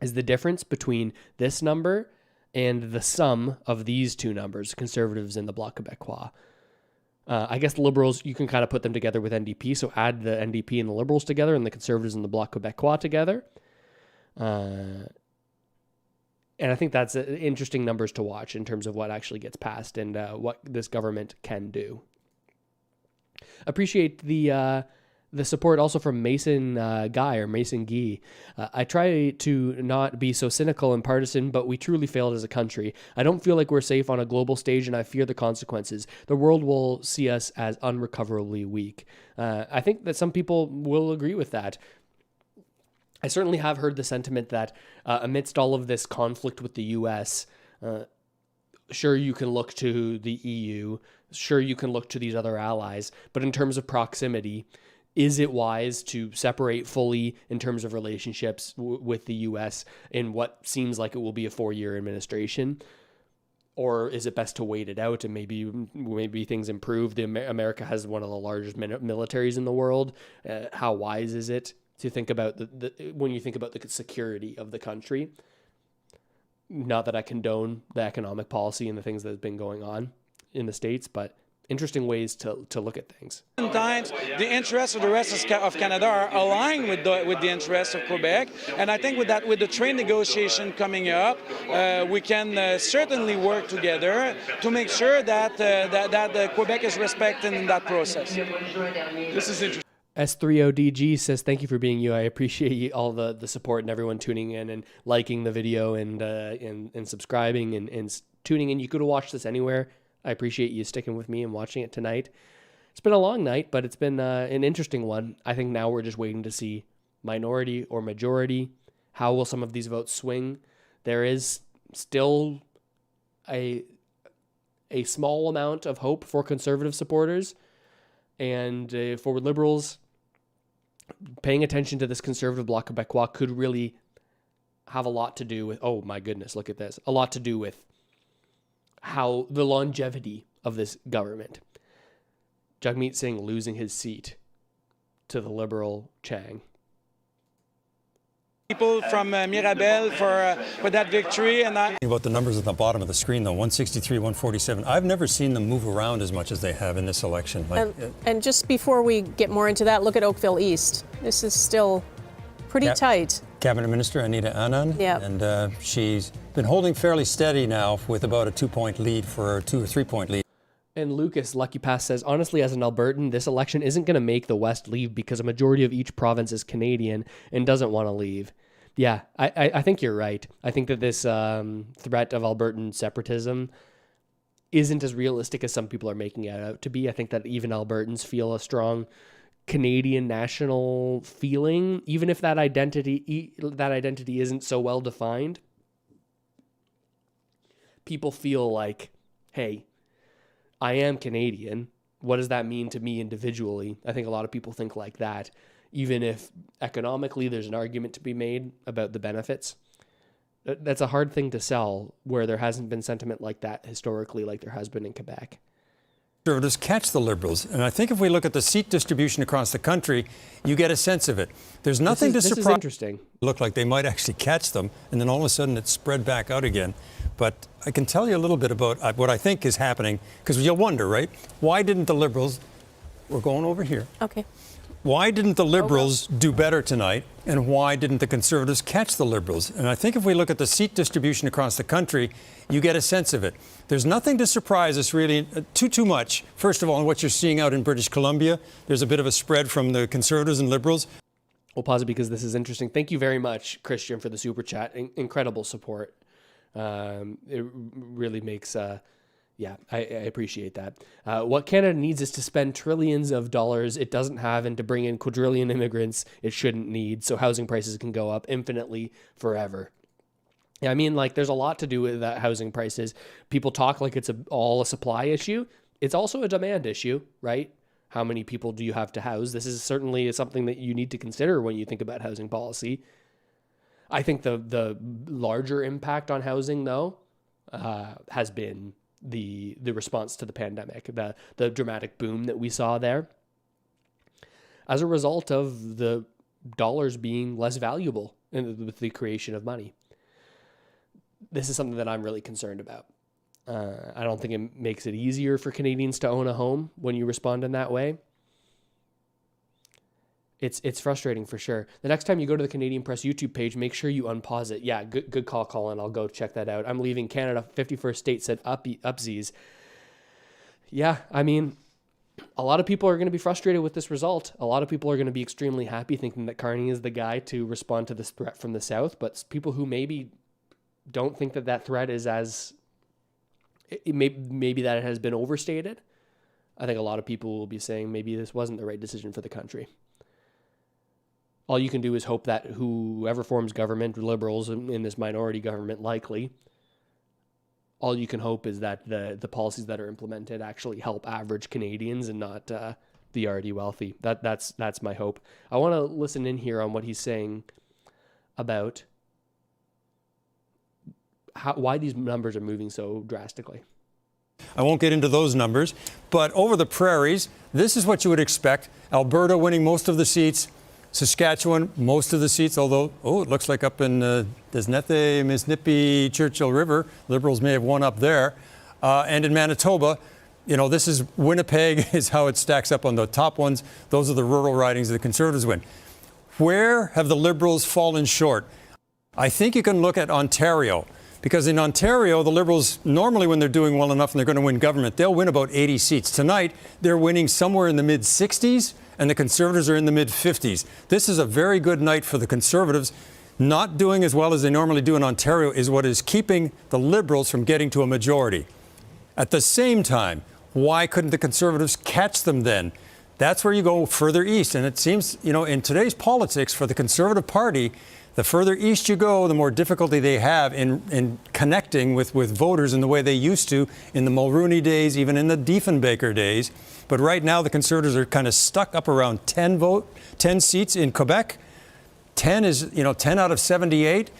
is the difference between this number and the sum of these two numbers, Conservatives and the Bloc Québécois. I guess the Liberals, you can kind of put them together with NDP, so add the NDP and the Liberals together and the Conservatives and the Bloc Québécois together. And I think that's interesting numbers to watch in terms of what actually gets passed and what this government can do. Appreciate the support also from Mason Guy or Mason Guy. I try to not be so cynical and partisan, but we truly failed as a country. I don't feel like we're safe on a global stage, and I fear the consequences. The world will see us as unrecoverably weak. I think that some people will agree with that. I certainly have heard the sentiment that amidst all of this conflict with the U.S., sure, you can look to the EU, sure, you can look to these other allies, but in terms of proximity, is it wise to separate fully in terms of relationships with the U.S. in what seems like it will be a 4-year administration? Or is it best to wait it out and maybe things improve? America has one of the largest militaries in the world. How wise is it to think about when you think about the security of the country? Not that I condone the economic policy and the things that have been going on in the States, but interesting ways to look at things. Sometimes the interests of the rest of Canada are aligned with the interests of Quebec, and I think with the trade negotiation coming up, we can certainly work together to make sure that Quebec is respected in that process. This is interesting. S30DG says, thank you for being you. I appreciate all the support and everyone tuning in and liking the video and subscribing and tuning in. You could have watched this anywhere. I appreciate you sticking with me and watching it tonight. It's been a long night, but it's been an interesting one. I think now we're just waiting to see minority or majority. How will some of these votes swing? There is still a small amount of hope for Conservative supporters. And for Liberals, paying attention to this Conservative Bloc Québécois could really have a lot to do with, oh my goodness, look at this, a lot to do with how the longevity of this government. Jagmeet Singh losing his seat to the Liberal Chang. People from Mirabel for that victory, and about the numbers at the bottom of the screen, though, 163, 147. I've never seen them move around as much as they have in this election. And just before we get more into that, look at Oakville East. This is still pretty tight. Cabinet Minister Anita Anand, and she's been holding fairly steady now with about a 2-point lead for a 2 or 3-point lead. And Lucas Lucky Pass says, honestly, as an Albertan, this election isn't going to make the West leave because a majority of each province is Canadian and doesn't want to leave. Yeah, I think you're right. I think that this threat of Albertan separatism isn't as realistic as some people are making it out to be. I think that even Albertans feel a strong Canadian national feeling, even if that identity isn't so well defined. People feel like, hey, I am Canadian. What does that mean to me individually? I think a lot of people think like that, even if economically there's an argument to be made about the benefits. That's a hard thing to sell where there hasn't been sentiment like that historically, like there has been in Quebec. Conservatives catch the Liberals, and I think if we look at the seat distribution across the country, you get a sense of it. There's nothing to surprise. This is interesting. Look like they might actually catch them, and then all of a sudden it's spread back out again. But I can tell you a little bit about what I think is happening, because you'll wonder, right? Why didn't the Liberals, we're going over here. Okay. why didn't the Liberals do better tonight, and why didn't the Conservatives catch the Liberals? And I think if we look at the seat distribution across the country, you get a sense of it. There's nothing to surprise us really too much. First of all, in what you're seeing out in British Columbia, there's a bit of a spread from the Conservatives and Liberals. We'll pause it because this is interesting. Thank you very much, Christian, for the super chat. Incredible support. It really makes... Yeah, I appreciate that. What Canada needs is to spend trillions of dollars it doesn't have and to bring in quadrillion immigrants it shouldn't need so housing prices can go up infinitely forever. Yeah, I mean, like, there's a lot to do with that housing prices. People talk like it's all a supply issue. It's also a demand issue, right? How many people do you have to house? This is certainly something that you need to consider when you think about housing policy. I think the larger impact on housing, though, has been the response to the pandemic, the dramatic boom that we saw there as a result of the dollars being less valuable with the creation of money. This is something that I'm really concerned about. I don't think it makes it easier for Canadians to own a home when you respond in that way. It's frustrating for sure. The next time you go to the Canadian Press YouTube page, make sure you unpause it. Yeah, good call, Colin. I'll go check that out. I'm leaving Canada. 51st state said upsies. Yeah, I mean, a lot of people are going to be frustrated with this result. A lot of people are going to be extremely happy thinking that Carney is the guy to respond to this threat from the South. But people who maybe don't think that threat is as... maybe that it has been overstated. I think a lot of people will be saying maybe this wasn't the right decision for the country. All you can do is hope that whoever forms government, Liberals in this minority government likely, all you can hope is that the policies that are implemented actually help average Canadians and not the already wealthy. That's my hope. I want to listen in here on what he's saying about why these numbers are moving so drastically. I won't get into those numbers, but over the prairies, this is what you would expect. Alberta winning most of the seats. Saskatchewan, most of the seats, although, it looks like up in Desnette, Misnippy, Churchill River, Liberals may have won up there. And in Manitoba, this is Winnipeg is how it stacks up on the top ones. Those are the rural ridings the Conservatives win. Where have the Liberals fallen short? I think you can look at Ontario, because in Ontario, the Liberals, normally when they're doing well enough and they're going to win government, they'll win about 80 seats. Tonight, they're winning somewhere in the mid-60s. And the Conservatives are in the mid-50s. This is a very good night for the Conservatives. Not doing as well as they normally do in Ontario is what is keeping the Liberals from getting to a majority. At the same time, why couldn't the Conservatives catch them then? That's where you go further east. And it seems, in today's politics for the Conservative Party, the further east you go, the more difficulty they have in connecting with voters in the way they used to in the Mulroney days, even in the Diefenbaker days. But right now, the Conservatives are kind of stuck up around 10 seats in Quebec. 10 is, 10 out of 78.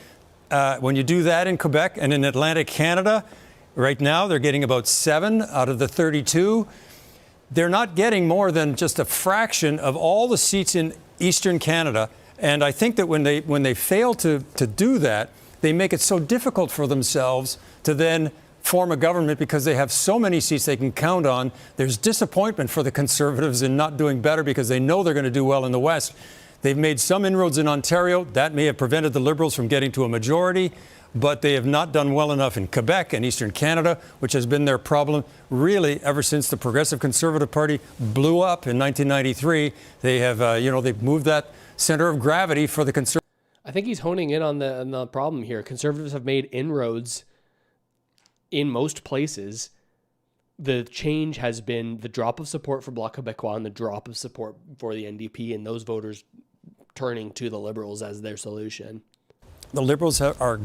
When you do that in Quebec and in Atlantic Canada, right now they're getting about 7 out of the 32. They're not getting more than just a fraction of all the seats in Eastern Canada. And I think that when they fail to do that, they make it so difficult for themselves to then form a government because they have so many seats they can count on. There's disappointment for the Conservatives in not doing better because they know they're going to do well in the West. They've made some inroads in Ontario. That may have prevented the Liberals from getting to a majority, but they have not done well enough in Quebec and Eastern Canada, which has been their problem really ever since the Progressive Conservative Party blew up in 1993. They have, they've moved that center of gravity for the Conservatives. I think he's honing in on the problem here. Conservatives have made inroads in most places. The change has been the drop of support for Bloc Québécois and the drop of support for the NDP, and those voters turning to the Liberals as their solution. The Liberals are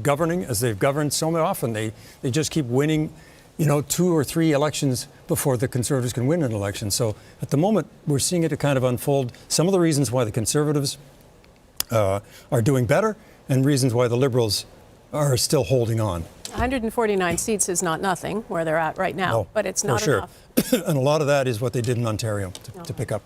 governing as they've governed so often. They just keep winning, 2 or 3 elections before the Conservatives can win an election. So at the moment, we're seeing it kind of unfold. Some of the reasons why the Conservatives are doing better and reasons why the Liberals are still holding on. 149 seats is not nothing where they're at right now, but it's not enough. And a lot of that is what they did in Ontario to pick up.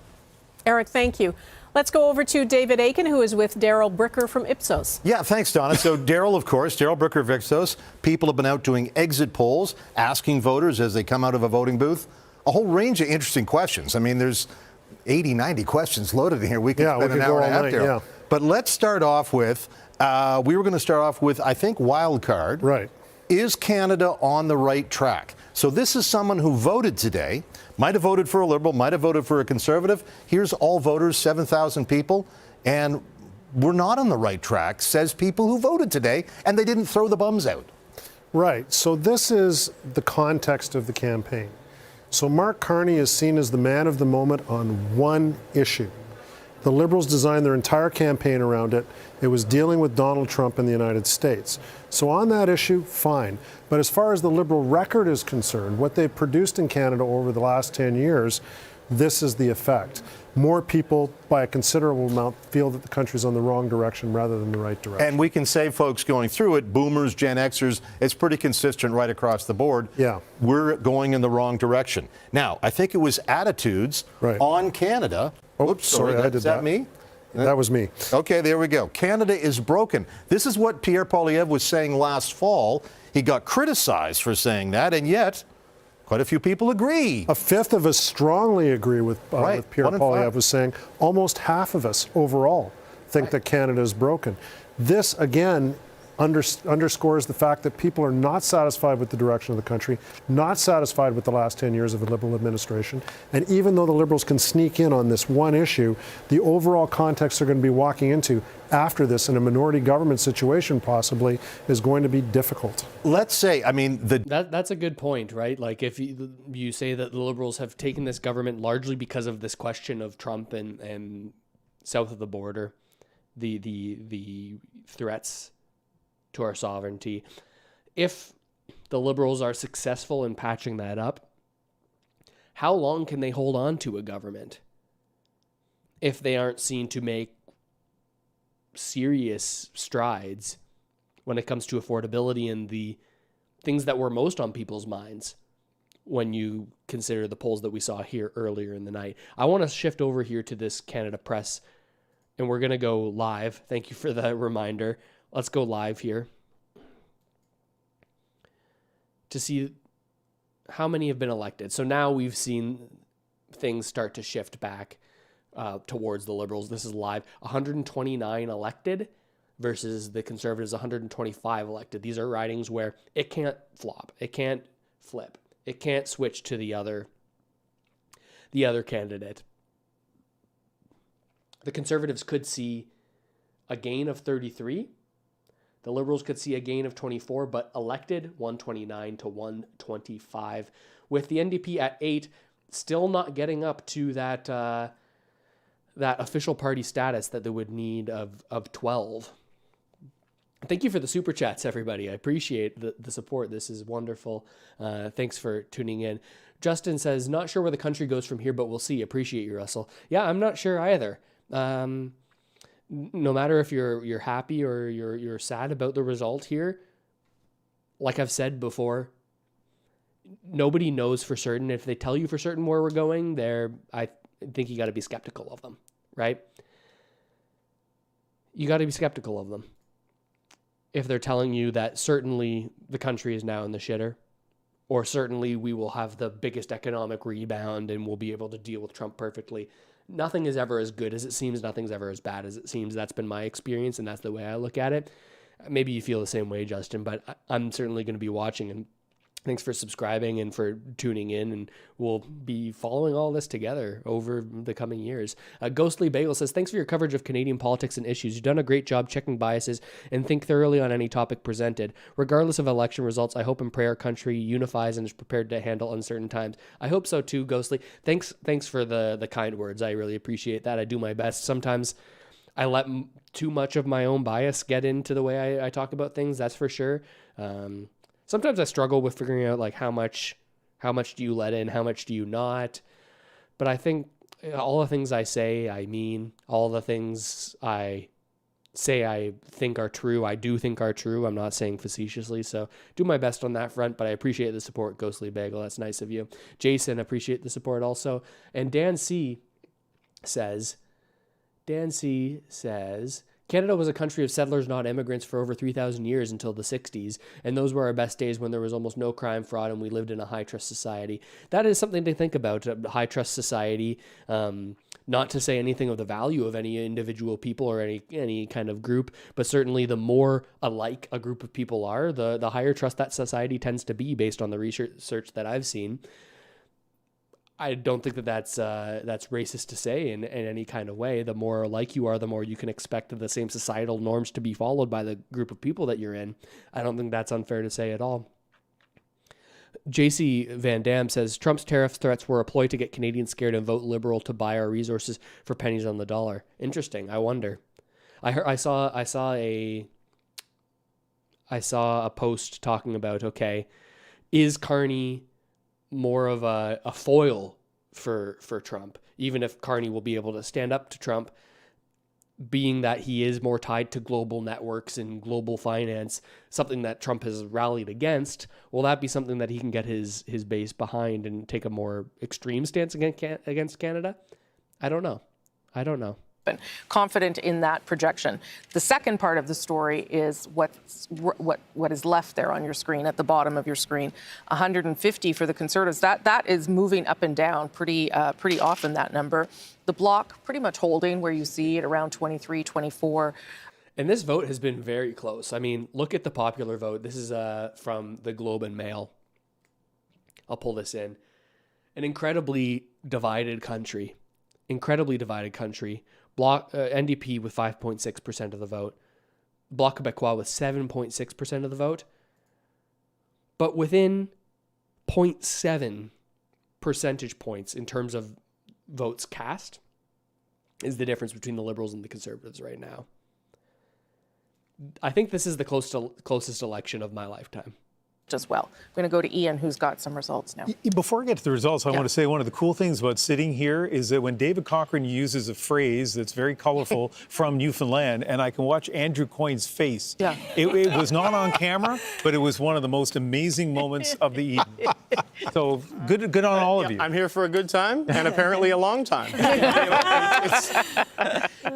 Eric, thank you. Let's go over to David Aiken, who is with Daryl Bricker from Ipsos. Yeah, thanks, Donna. So Daryl, of course, Daryl Bricker of Ipsos. People have been out doing exit polls, asking voters as they come out of a voting booth a whole range of interesting questions. I mean, there's 80, 90 questions loaded in here. We could Yeah, spend we an could go hour and a all half night, there. yeah. But let's start off with, we were going to start off with, I think, wild card. Right. Is Canada on the right track? So this is someone who voted today, might have voted for a Liberal, might have voted for a Conservative. Here's all voters, 7,000 people, and we're not on the right track, says people who voted today, and they didn't throw the bums out. Right. So this is the context of the campaign. So Mark Carney is seen as the man of the moment on one issue. The Liberals designed their entire campaign around it. It was dealing with Donald Trump in the United States. So on that issue, fine. But as far as the Liberal record is concerned, what they've produced in Canada over the last 10 years, this is the effect. More people, by a considerable amount, feel that the country's on the wrong direction rather than the right direction. And we can say, folks going through it, boomers, Gen Xers, it's pretty consistent right across the board. Yeah. We're going in the wrong direction. Now, I think it was attitudes on Canada. Oops, sorry, I did that. Is that me? That was me. Okay, there we go. Canada is broken. This is what Pierre Poilievre was saying last fall. He got criticized for saying that, and yet quite a few people agree. A fifth of us strongly agree with Pierre 1 in 5. Poilievre was saying. Almost half of us overall think that Canada is broken. This, again, underscores the fact that people are not satisfied with the direction of the country, not satisfied with the last 10 years of a Liberal administration. And even though the Liberals can sneak in on this one issue, the overall context they're going to be walking into after this in a minority government situation possibly is going to be difficult. Let's say, I mean, that's a good point, right? Like if you say that the Liberals have taken this government largely because of this question of Trump and south of the border, the threats to our sovereignty. If the Liberals are successful in patching that up, how long can they hold on to a government if they aren't seen to make serious strides when it comes to affordability and the things that were most on people's minds when you consider the polls that we saw here earlier in the night? I want to shift over here to this Canada Press, and we're going to go live. Thank you for the reminder. Let's go live here to see how many have been elected. So now we've seen things start to shift back towards the Liberals. This is live. 129 elected versus the Conservatives, 125 elected. These are ridings where it can't flop. It can't flip. It can't switch to the other candidate. The Conservatives could see a gain of 33. The Liberals could see a gain of 24, but elected 129 to 125, with the NDP at 8, still not getting up to that that official party status that they would need of 12. Thank you for the super chats, everybody. I appreciate the support. This is wonderful. Thanks for tuning in. Justin says, not sure where the country goes from here, but we'll see. Appreciate you, Russell. Yeah, I'm not sure either. No matter if you're happy or you're sad about the result here, like I've said before, nobody knows for certain. If they tell you for certain where we're going, I think you got to be skeptical of them, right? You got to be skeptical of them. If they're telling you that certainly the country is now in the shitter, or certainly we will have the biggest economic rebound and we'll be able to deal with Trump perfectly. Nothing is ever as good as it seems. Nothing's ever as bad as it seems. That's been my experience, and that's the way I look at it. Maybe you feel the same way, Justin, but I'm certainly going to be watching. And thanks for subscribing and for tuning in, and we'll be following all this together over the coming years. Ghostly Bagel says, thanks for your coverage of Canadian politics and issues. You've done a great job checking biases and think thoroughly on any topic presented. Regardless of election results, I hope and pray our country unifies and is prepared to handle uncertain times. I hope so too, Ghostly. Thanks for the kind words. I really appreciate that. I do my best. Sometimes I let too much of my own bias get into the way I talk about things, that's for sure. Sometimes I struggle with figuring out like how much do you let in, how much do you not. But I think all the things I say, I mean. All the things I say I think are true, I do think are true. I'm not saying facetiously, so do my best on that front, but I appreciate the support, Ghostly Bagel. That's nice of you. Jason, appreciate the support also. And Dan C says, Canada was a country of settlers, not immigrants, for over 3,000 years until the 60s, and those were our best days when there was almost no crime, fraud, and we lived in a high-trust society. That is something to think about, a high-trust society, not to say anything of the value of any individual people or any kind of group, but certainly the more alike a group of people are, the higher trust that society tends to be based on the research that I've seen. I don't think that's racist to say in any kind of way. The more alike you are, the more you can expect the same societal norms to be followed by the group of people that you're in. I don't think that's unfair to say at all. JC Van Dam says, Trump's tariff threats were a ploy to get Canadians scared and vote Liberal to buy our resources for pennies on the dollar. Interesting. I wonder. I saw a post talking about, okay, is Carney more of a foil for Trump, even if Carney will be able to stand up to Trump, being that he is more tied to global networks and global finance, something that Trump has rallied against. Will that be something that he can get his base behind and take a more extreme stance against Canada? I don't know. Confident in that projection. The second part of the story is what is left there on your screen, at the bottom of your screen. 150 for the Conservatives. That is moving up and down pretty often, that number. The Bloc pretty much holding where you see it around 23, 24. And this vote has been very close. I mean, look at the popular vote. This is from the Globe and Mail. I'll pull this in. An incredibly divided country. Bloc NDP with 5.6% of the vote. Bloc Québécois with 7.6% of the vote. But within 0.7 percentage points in terms of votes cast is the difference between the Liberals and the Conservatives right now. I think this is the closest election of my lifetime. As well. I'm going to go to Ian, who's got some results now. Before I get to the results, I want to say one of the cool things about sitting here is that when David Cochrane uses a phrase that's very colorful from Newfoundland, and I can watch Andrew Coyne's face. Yeah. It was not on camera, but it was one of the most amazing moments of the evening. So good on all of you. I'm here for a good time and apparently a long time.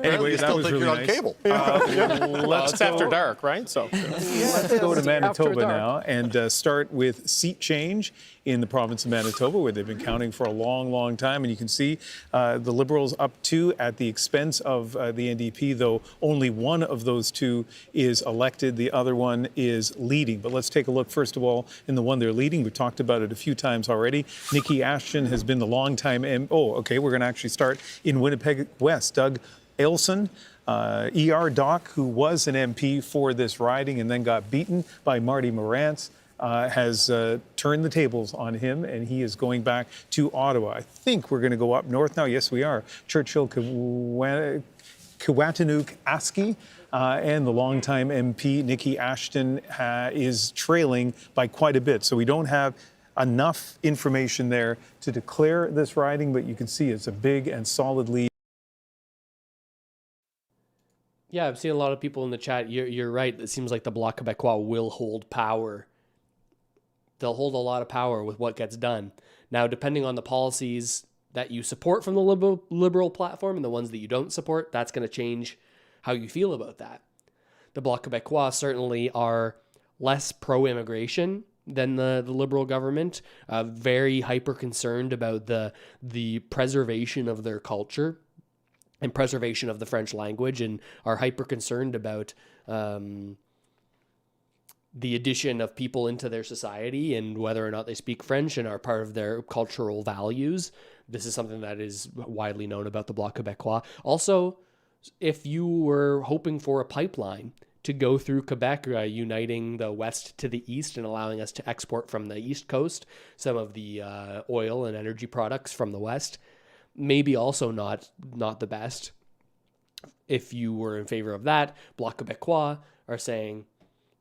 Anyway, that was really nice. Cable. It's after dark, right? So let's go to Manitoba now and start with seat change in the province of Manitoba, where they've been counting for a long, long time. And you can see the Liberals up 2 at the expense of the NDP, though only one of those 2 is elected. The other one is leading. But let's take a look, first of all, in the one they're leading. We've talked about it a few times already. Nikki Ashton has been the longtime we're going to actually start in Winnipeg West. Doug Ailson, ER doc, who was an MP for this riding and then got beaten by Marty Morantz, has turned the tables on him, and he is going back to Ottawa. I think we're going to go up north now. Yes, we are. Churchill Kiwatanuk-Aski and the longtime MP, Nikki Ashton, is trailing by quite a bit. So we don't have enough information there to declare this riding, but you can see it's a big and solid lead. Yeah, I've seen a lot of people in the chat. You're right. It seems like the Bloc Québécois will hold power. They'll hold a lot of power with what gets done. Now, depending on the policies that you support from the liberal platform and the ones that you don't support, that's going to change how you feel about that. The Bloc Québécois certainly are less pro-immigration than the Liberal government, very hyper-concerned about the preservation of their culture and preservation of the French language, and are hyper-concerned about the addition of people into their society and whether or not they speak French and are part of their cultural values. This is something that is widely known about the Bloc Québécois. Also, if you were hoping for a pipeline to go through Quebec, uniting the west to the east and allowing us to export from the east coast some of the oil and energy products from the west, maybe also not the best. If you were in favor of that, Bloc Québécois are saying,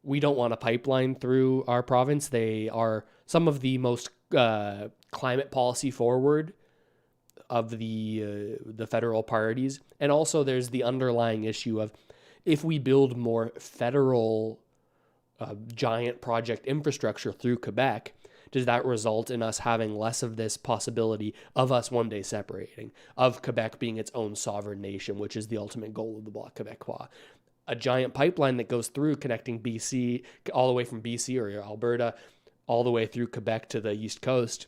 we don't want a pipeline through our province. They are some of the most climate policy forward of the federal parties. And also there's the underlying issue of, if we build more federal giant project infrastructure through Quebec, does that result in us having less of this possibility of us one day separating, of Quebec being its own sovereign nation, which is the ultimate goal of the Bloc Québécois? a giant pipeline that goes through connecting BC, all the way from BC or Alberta, all the way through Quebec to the East Coast,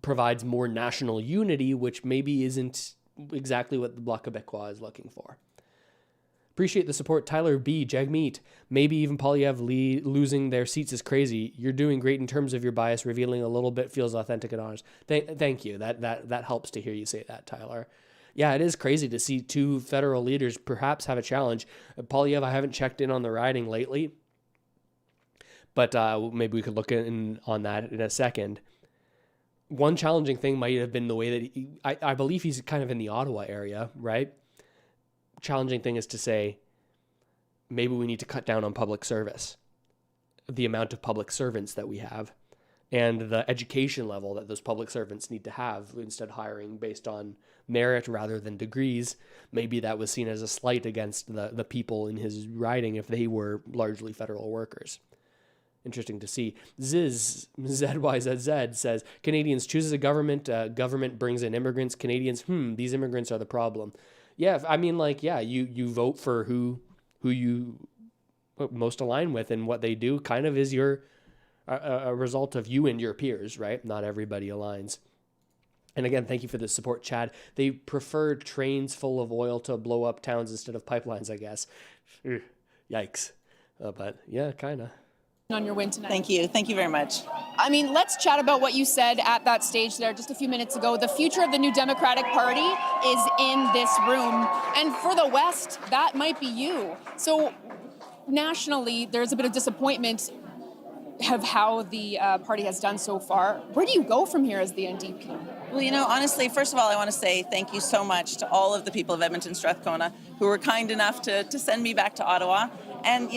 provides more national unity, which maybe isn't exactly what the Bloc Québécois is looking for. Appreciate the support. Tyler B, Jagmeet. Maybe even Polyev losing their seats is crazy. You're doing great in terms of your bias. Revealing a little bit feels authentic and honest. Thank you. That helps to hear you say that, Tyler. Yeah, it is crazy to see two federal leaders perhaps have a challenge. Polyev, I haven't checked in on the riding lately, but maybe we could look on that in a second. One challenging thing might have been the way that I believe he's kind of in the Ottawa area, right? Challenging thing is to say, maybe we need to cut down on public service, the amount of public servants that we have, and the education level that those public servants need to have, instead of hiring based on merit rather than degrees. Maybe that was seen as a slight against the people in his riding if they were largely federal workers. Interesting to see. ZYZZ says, Canadians chooses a government, government brings in immigrants, Canadians, these immigrants are the problem. Yeah, I mean, you vote for who you most align with, and what they do kind of is a result of you and your peers, right? Not everybody aligns. And again, thank you for the support, Chad. They prefer trains full of oil to blow up towns instead of pipelines, I guess. Yikes. But yeah, kind of. On your win tonight. Thank you. Thank you very much. I mean, let's chat about what you said at that stage there just a few minutes ago. The future of the new Democratic Party is in this room. And for the West, that might be you. So nationally, there's a bit of disappointment of how the party has done so far. Where do you go from here as the NDP? Well, honestly, first of all, I want to say thank you so much to all of the people of Edmonton, Strathcona, who were kind enough to send me back to Ottawa. And,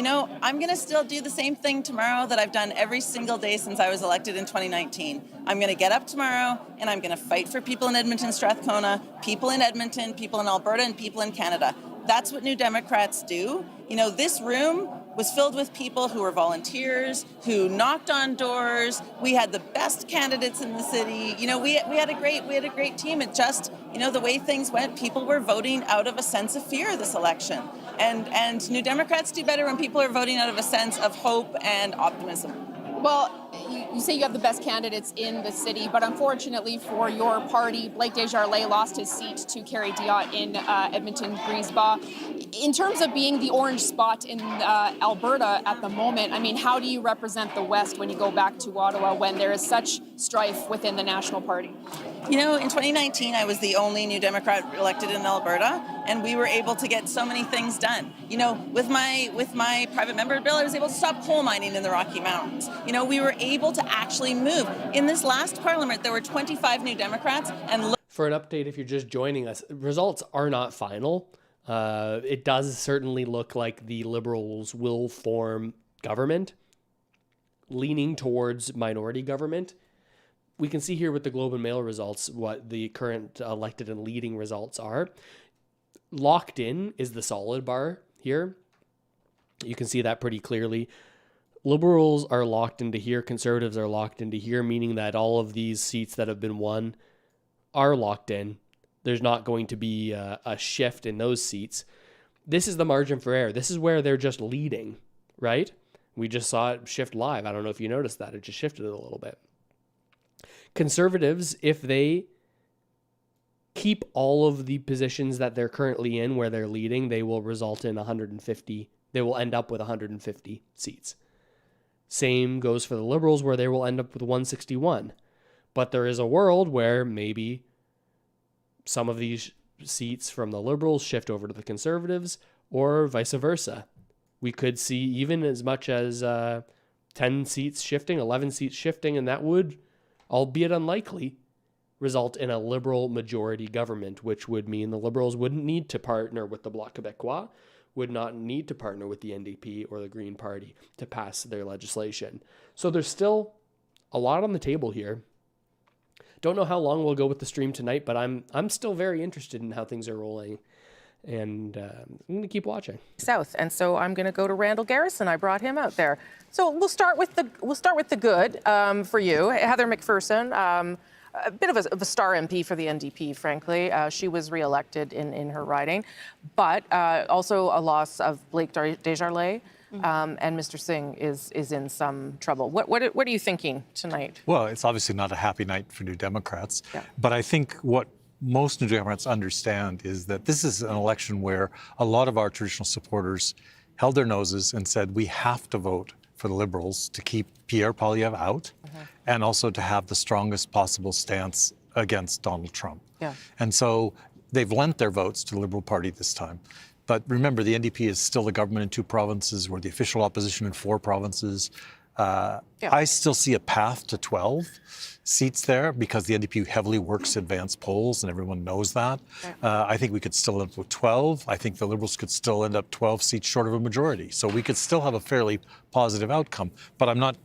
I'm going to still do the same thing tomorrow that I've done every single day since I was elected in 2019. I'm going to get up tomorrow and I'm going to fight for people in Edmonton, Strathcona, people in Edmonton, people in Alberta, and people in Canada. That's what New Democrats do. This room was filled with people who were volunteers, who knocked on doors. We had the best candidates in the city. We had a great team. It just, the way things went, people were voting out of a sense of fear this election. And New Democrats do better when people are voting out of a sense of hope and optimism. Well, you say you have the best candidates in the city, but unfortunately for your party, Blake Desjardins lost his seat to Carrie Diot in Edmonton-Griesbach. In terms of being the orange spot in Alberta at the moment, I mean, how do you represent the West when you go back to Ottawa when there is such strife within the National Party? In 2019, I was the only New Democrat elected in Alberta, and we were able to get so many things done. With my private member bill, I was able to stop coal mining in the Rocky Mountains. We were able to actually move. In this last parliament, there were 25 New Democrats, and for an update, if you're just joining us, results are not final. It does certainly look like the Liberals will form government, leaning towards minority government. We can see here with the Globe and Mail results what the current elected and leading results are. Locked in is the solid bar here. You can see that pretty clearly. Liberals are locked into here. Conservatives are locked into here, meaning that all of these seats that have been won are locked in. There's not going to be a shift in those seats. This is the margin for error. This is where they're just leading, right? We just saw it shift live. I don't know if you noticed that. It just shifted a little bit. Conservatives, if they keep all of the positions that they're currently in where they're leading, they will result in 150. They will end up with 150 seats. Same goes for the Liberals, where they will end up with 161. But there is a world where maybe some of these seats from the Liberals shift over to the Conservatives, or vice versa. We could see even as much as 10 seats shifting, 11 seats shifting, and that would, albeit unlikely, result in a Liberal majority government, which would mean the Liberals wouldn't need to partner with the Bloc Québécois, would not need to partner with the NDP or the Green Party to pass their legislation. So there's still a lot on the table here. Don't know how long we'll go with the stream tonight, but I'm still very interested in how things are rolling, and I'm going to keep watching. South, and so I'm going to go to Randall Garrison. I brought him out there. So we'll start with the good for you, Heather McPherson. a bit of a star MP for the NDP, frankly. She was re-elected in her riding, but also a loss of Blake Desjardins. And Mr. Singh is in some trouble. What are you thinking tonight? Well, it's obviously not a happy night for New Democrats, but I think what most New Democrats understand is that this is an election where a lot of our traditional supporters held their noses and said we have to vote for the Liberals to keep Pierre Poilievre out and also to have the strongest possible stance against Donald Trump. And so they've lent their votes to the Liberal Party this time. But remember, the NDP is still the government in 2 provinces. We're the official opposition in 4 provinces. I still see a path to 12 seats there because the NDP heavily works advanced polls and everyone knows that. I think we could still end up with 12. I think the Liberals could still end up 12 seats short of a majority. So we could still have a fairly positive outcome. But I'm not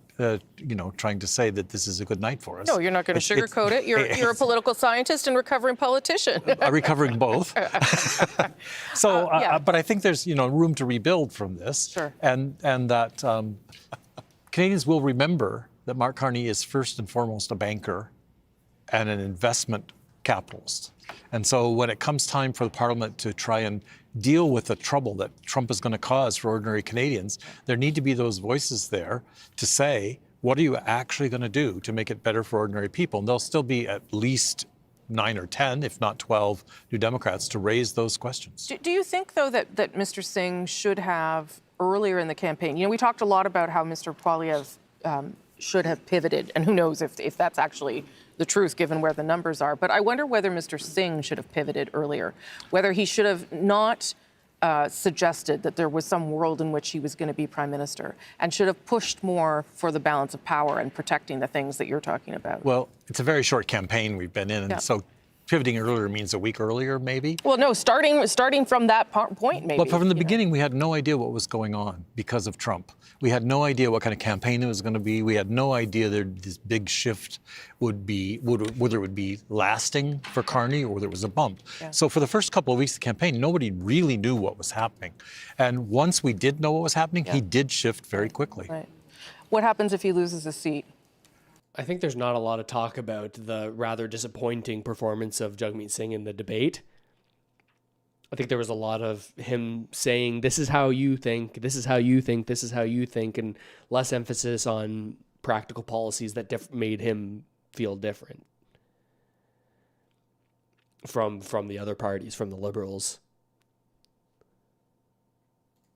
trying to say that this is a good night for us. No, you're not going to sugarcoat it. You're a political scientist and recovering politician. Recovering both. So, but I think there's room to rebuild from this, and that Canadians will remember that Mark Carney is first and foremost a banker and an investment capitalist. And so when it comes time for the Parliament to try and deal with the trouble that Trump is going to cause for ordinary Canadians, there need to be those voices there to say, what are you actually going to do to make it better for ordinary people? And there'll still be at least 9 or 10, if not 12, New Democrats to raise those questions. Do you think, though, that Mr. Singh should have, earlier in the campaign, we talked a lot about how Mr. Poilievre should have pivoted, and who knows if that's actually the truth given where the numbers are. But I wonder whether Mr. Singh should have pivoted earlier, whether he should have not suggested that there was some world in which he was going to be prime minister and should have pushed more for the balance of power and protecting the things that you're talking about. Well, it's a very short campaign we've been in, and so pivoting earlier means a week earlier, maybe? Well, no, starting from that point, maybe. Well, from the beginning, we had no idea what was going on because of Trump. We had no idea what kind of campaign it was going to be. We had no idea that this big shift would be, whether it would be lasting for Carney or whether it was a bump. So for the first couple of weeks of the campaign, nobody really knew what was happening. And once we did know what was happening, he did shift very quickly. Right. What happens if he loses a seat? I think there's not a lot of talk about the rather disappointing performance of Jagmeet Singh in the debate. I think there was a lot of him saying, this is how you think, this is how you think, this is how you think, and less emphasis on practical policies that made him feel different from the other parties, from the Liberals.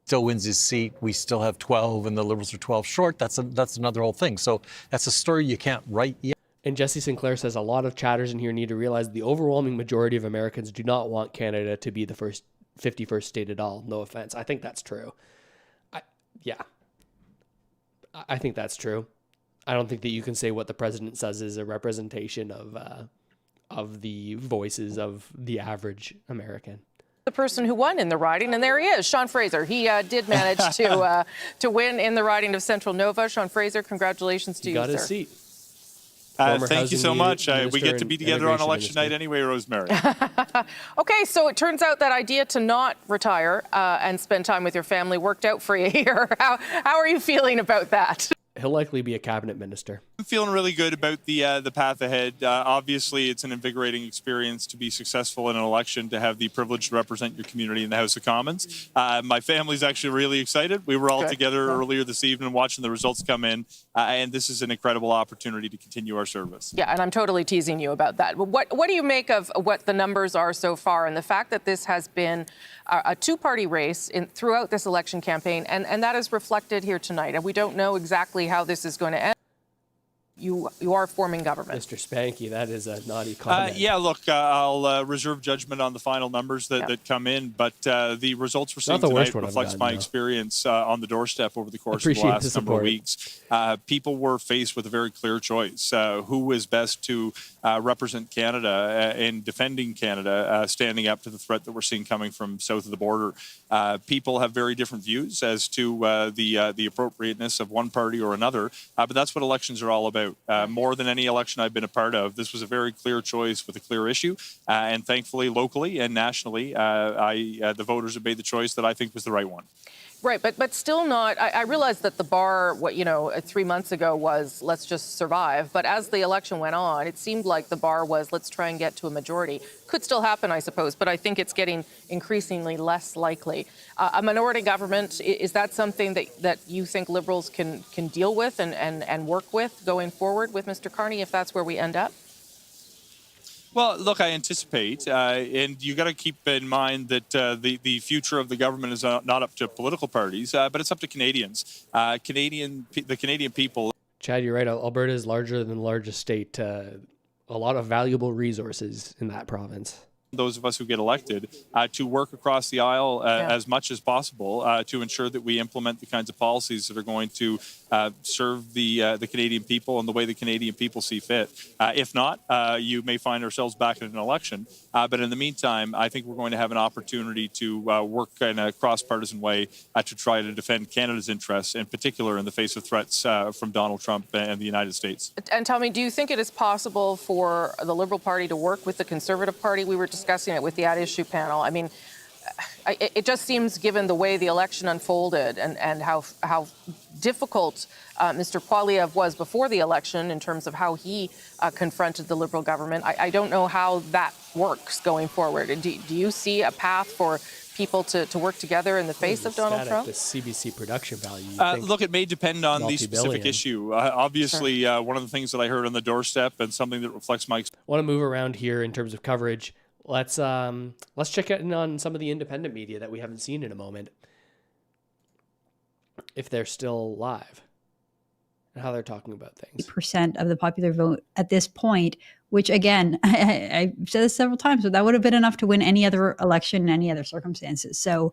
Still wins his seat. We still have 12 and the Liberals are 12 short. That's another whole thing. So that's a story you can't write yet. And Jesse Sinclair says a lot of chatters in here need to realize the overwhelming majority of Americans do not want Canada to be the 51st state at all. No offense. I think that's true. I think that's true. I don't think that you can say what the president says is a representation of the voices of the average American. The person who won in the riding, and there he is, Sean Fraser. He did manage to win in the riding of Central Nova. Sean Fraser, congratulations to you, sir. Got his seat. Thank you so much. We get to be together on election night anyway, Rosemary. Okay, so it turns out that idea to not retire and spend time with your family worked out for you here. How are you feeling about that? He'll likely be a cabinet minister. I'm feeling really good about the path ahead. Obviously, it's an invigorating experience to be successful in an election, to have the privilege to represent your community in the House of Commons. My family's actually really excited. We were all together earlier this evening watching the results come in, and this is an incredible opportunity to continue our service. Yeah, and I'm totally teasing you about that. But what do you make of what the numbers are so far and the fact that this has been a two-party race throughout this election campaign, and that is reflected here tonight, and we don't know exactly how this is going to end. You are forming government. Mr. Spanky, that is a naughty comment. Yeah, look, I'll reserve judgment on the final numbers that come in, but the results we're seeing tonight reflects my experience on the doorstep over the course of the last number of weeks. People were faced with a very clear choice. Who was best to represent Canada in defending Canada, standing up to the threat that we're seeing coming from south of the border? People have very different views as to the appropriateness of one party or another, but that's what elections are all about. More than any election I've been a part of, this was a very clear choice with a clear issue, and thankfully, locally and nationally, the voters have made the choice that I think was the right one. Right, but still not. I realized that the bar, 3 months ago was let's just survive. But as the election went on, it seemed like the bar was let's try and get to a majority. Could still happen, I suppose, but I think it's getting increasingly less likely. A minority government, is that something that you think Liberals can deal with and work with going forward with Mr. Carney if that's where we end up? Well, look, I anticipate, and you got to keep in mind that the future of the government is not up to political parties, but it's up to Canadians. The Canadian people. Chad, you're right. Alberta is larger than the largest state. A lot of valuable resources in that province. Those of us who get elected to work across the aisle as much as possible to ensure that we implement the kinds of policies that are going to serve the Canadian people and the way the Canadian people see fit. If not, you may find ourselves back in an election. But in the meantime, I think we're going to have an opportunity to work in a cross-partisan way to try to defend Canada's interests, in particular in the face of threats from Donald Trump and the United States. And tell me, do you think it is possible for the Liberal Party to work with the Conservative Party? We were discussing it with the At Issue panel. I mean, it just seems, given the way the election unfolded and how difficult Mr. Poilievre was before the election in terms of how he confronted the Liberal government, I don't know how that works going forward. Do you see a path for people to work together in the face of Donald Trump? The CBC production value. Look, it may depend on the specific issue. Obviously, sure. One of the things that I heard on the doorstep and something that reflects my experience. I want to move around here in terms of coverage. Let's check in on some of the independent media that we haven't seen in a moment, if they're still live, and how they're talking about things. % of the popular vote at this point, which again, I've said this several times, but that would have been enough to win any other election in any other circumstances. So,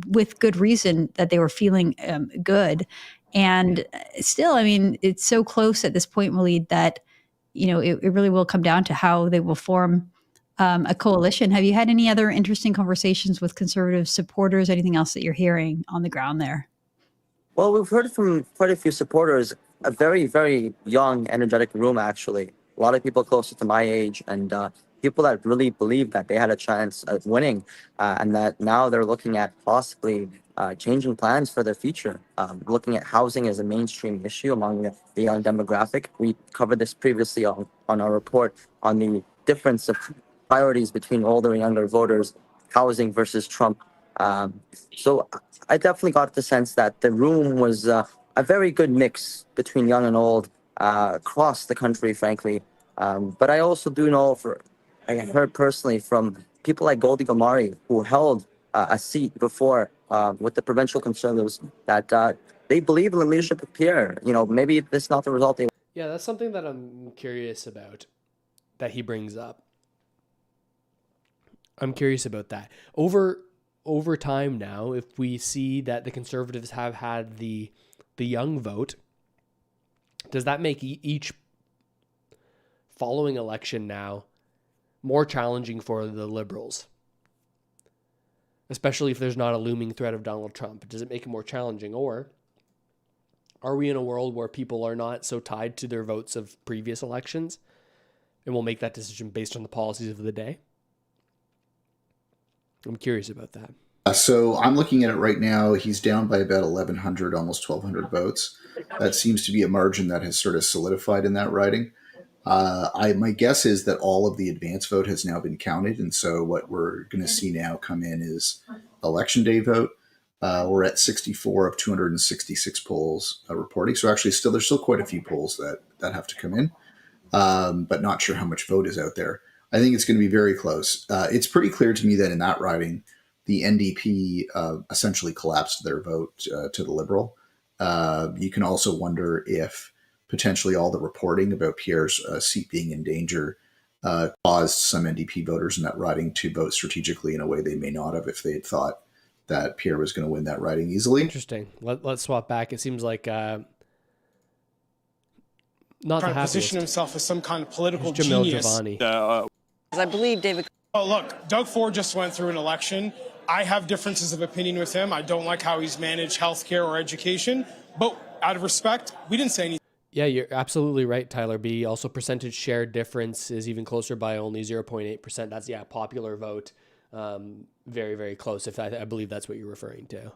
with good reason that they were feeling good. And still, I mean, it's so close at this point, Waleed, that it really will come down to how they will form a coalition. Have you had any other interesting conversations with Conservative supporters? Anything else that you're hearing on the ground there? Well, we've heard from quite a few supporters, a very, very young, energetic room, actually. A lot of people closer to my age and people that really believe that they had a chance at winning and that now they're looking at possibly changing plans for their future, looking at housing as a mainstream issue among the young demographic. We covered this previously on our report on the difference of priorities between older and younger voters, housing versus Trump. So I definitely got the sense that the room was a very good mix between young and old across the country, frankly. But I also do know, I heard personally from people like Goldie Gomari, who held a seat before with the provincial Conservatives, that they believe in the leadership of Pierre. Maybe this is not the result they want. Yeah, that's something that I'm curious about that he brings up. I'm curious about that. Over time now, if we see that the Conservatives have had the young vote, does that make each following election now more challenging for the Liberals? Especially if there's not a looming threat of Donald Trump. Does it make it more challenging? Or are we in a world where people are not so tied to their votes of previous elections and will make that decision based on the policies of the day? I'm curious about that. So I'm looking at it right now. He's down by about 1,100, almost 1,200 votes. That seems to be a margin that has sort of solidified in that riding. My guess is that all of the advance vote has now been counted. And so what we're going to see now come in is election day vote. We're at 64 of 266 polls reporting. So actually there's still quite a few polls that have to come in, but not sure how much vote is out there. I think it's going to be very close. It's pretty clear to me that in that riding, the NDP essentially collapsed their vote to the Liberal. You can also wonder if potentially all the reporting about Pierre's seat being in danger caused some NDP voters in that riding to vote strategically in a way they may not have if they had thought that Pierre was going to win that riding easily. Interesting. Let's swap back. It seems like not trying to position himself as some kind of political genius. I believe David. Oh, look, Doug Ford just went through an election. I have differences of opinion with him. I don't like how he's managed healthcare or education, but out of respect, we didn't say anything. Yeah, you're absolutely right, Tyler B. Also, percentage share difference is even closer by only 0.8%. That's, popular vote. very, very close, if I believe that's what you're referring to.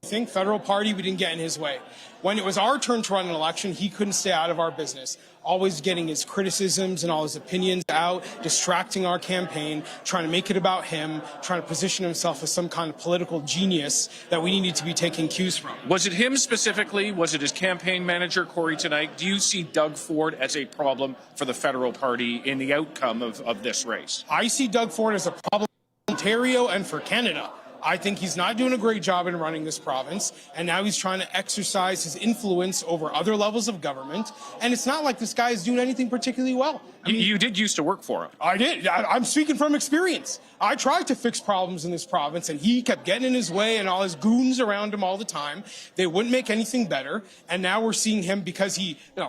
I think federal party, we didn't get in his way. When it was our turn to run an election, he couldn't stay out of our business, always getting his criticisms and all his opinions out, distracting our campaign, trying to make it about him, trying to position himself as some kind of political genius that we needed to be taking cues from. Was it him specifically? Was it his campaign manager, Corey, tonight? Do you see Doug Ford as a problem for the federal party in the outcome of this race? I see Doug Ford as a problem for Ontario and for Canada. I think he's not doing a great job in running this province, and now he's trying to exercise his influence over other levels of government, and it's not like this guy is doing anything particularly well. I mean, you did used to work for him. I did. I'm speaking from experience. I tried to fix problems in this province, and he kept getting in his way and all his goons around him all the time. They wouldn't make anything better, and now we're seeing him because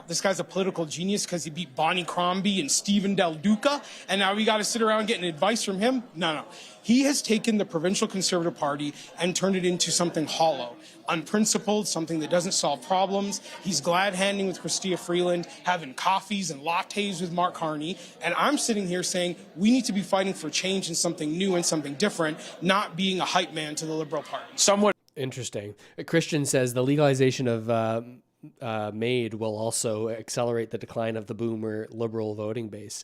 this guy's a political genius because he beat Bonnie Crombie and Stephen Del Duca, and now we got to sit around getting advice from him? No. He has taken the provincial Conservative Party and turned it into something hollow, unprincipled, something that doesn't solve problems. He's glad-handing with Chrystia Freeland, having coffees and lattes with Mark Carney. And I'm sitting here saying we need to be fighting for change and something new and something different, not being a hype man to the Liberal Party. Somewhat interesting. Christian says the legalization of MAID will also accelerate the decline of the boomer Liberal voting base.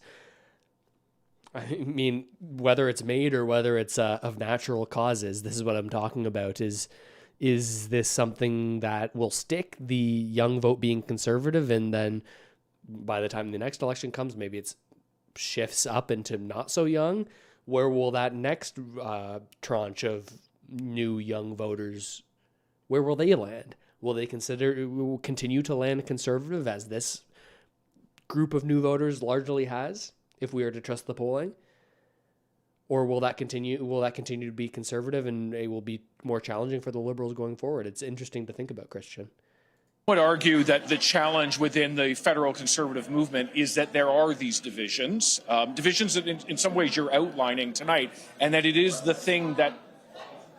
I mean, whether it's made or whether it's of natural causes, this is what I'm talking about. Is this something that will stick, the young vote being conservative, and then by the time the next election comes, maybe it shifts up into not so young? Where will that next tranche of new young voters, where will they land? Will they continue to land conservative as this group of new voters largely has, if we are to trust the polling? Or will that continue to be conservative, and it will be more challenging for the Liberals going forward? It's interesting to think about, Christian. I would argue that the challenge within the federal Conservative movement is that there are these divisions, divisions that in some ways you're outlining tonight, and that it is the thing that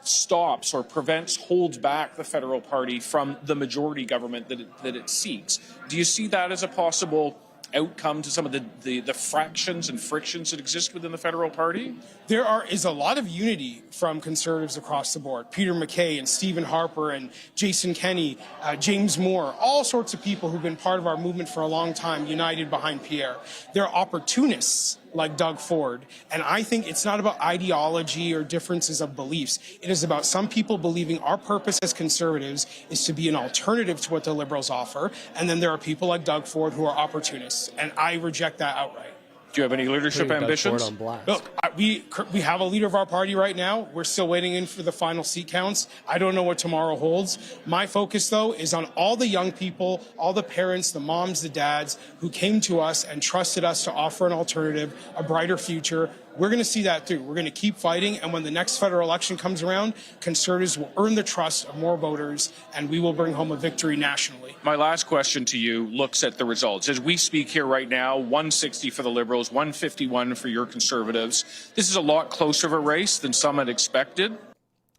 stops or prevents, holds back the federal party from the majority government that it seeks. Do you see that as a possible outcome to some of the fractions and frictions that exist within the federal party? There is a lot of unity from Conservatives across the board. Peter MacKay and Stephen Harper and Jason Kenney, James Moore, all sorts of people who've been part of our movement for a long time, united behind Pierre. They're opportunists like Doug Ford. And I think it's not about ideology or differences of beliefs. It is about some people believing our purpose as Conservatives is to be an alternative to what the Liberals offer. And then there are people like Doug Ford who are opportunists. And I reject that outright. Do you have any leadership ambitions? Look, we have a leader of our party right now. We're still waiting in for the final seat counts. I don't know what tomorrow holds. My focus, though, is on all the young people, all the parents, the moms, the dads who came to us and trusted us to offer an alternative, a brighter future. We're going to see that through. We're going to keep fighting, and when the next federal election comes around, Conservatives will earn the trust of more voters, and we will bring home a victory nationally. My last question to you looks at the results. As we speak here right now, 160 for the Liberals, 151 for your Conservatives. This is a lot closer of a race than some had expected.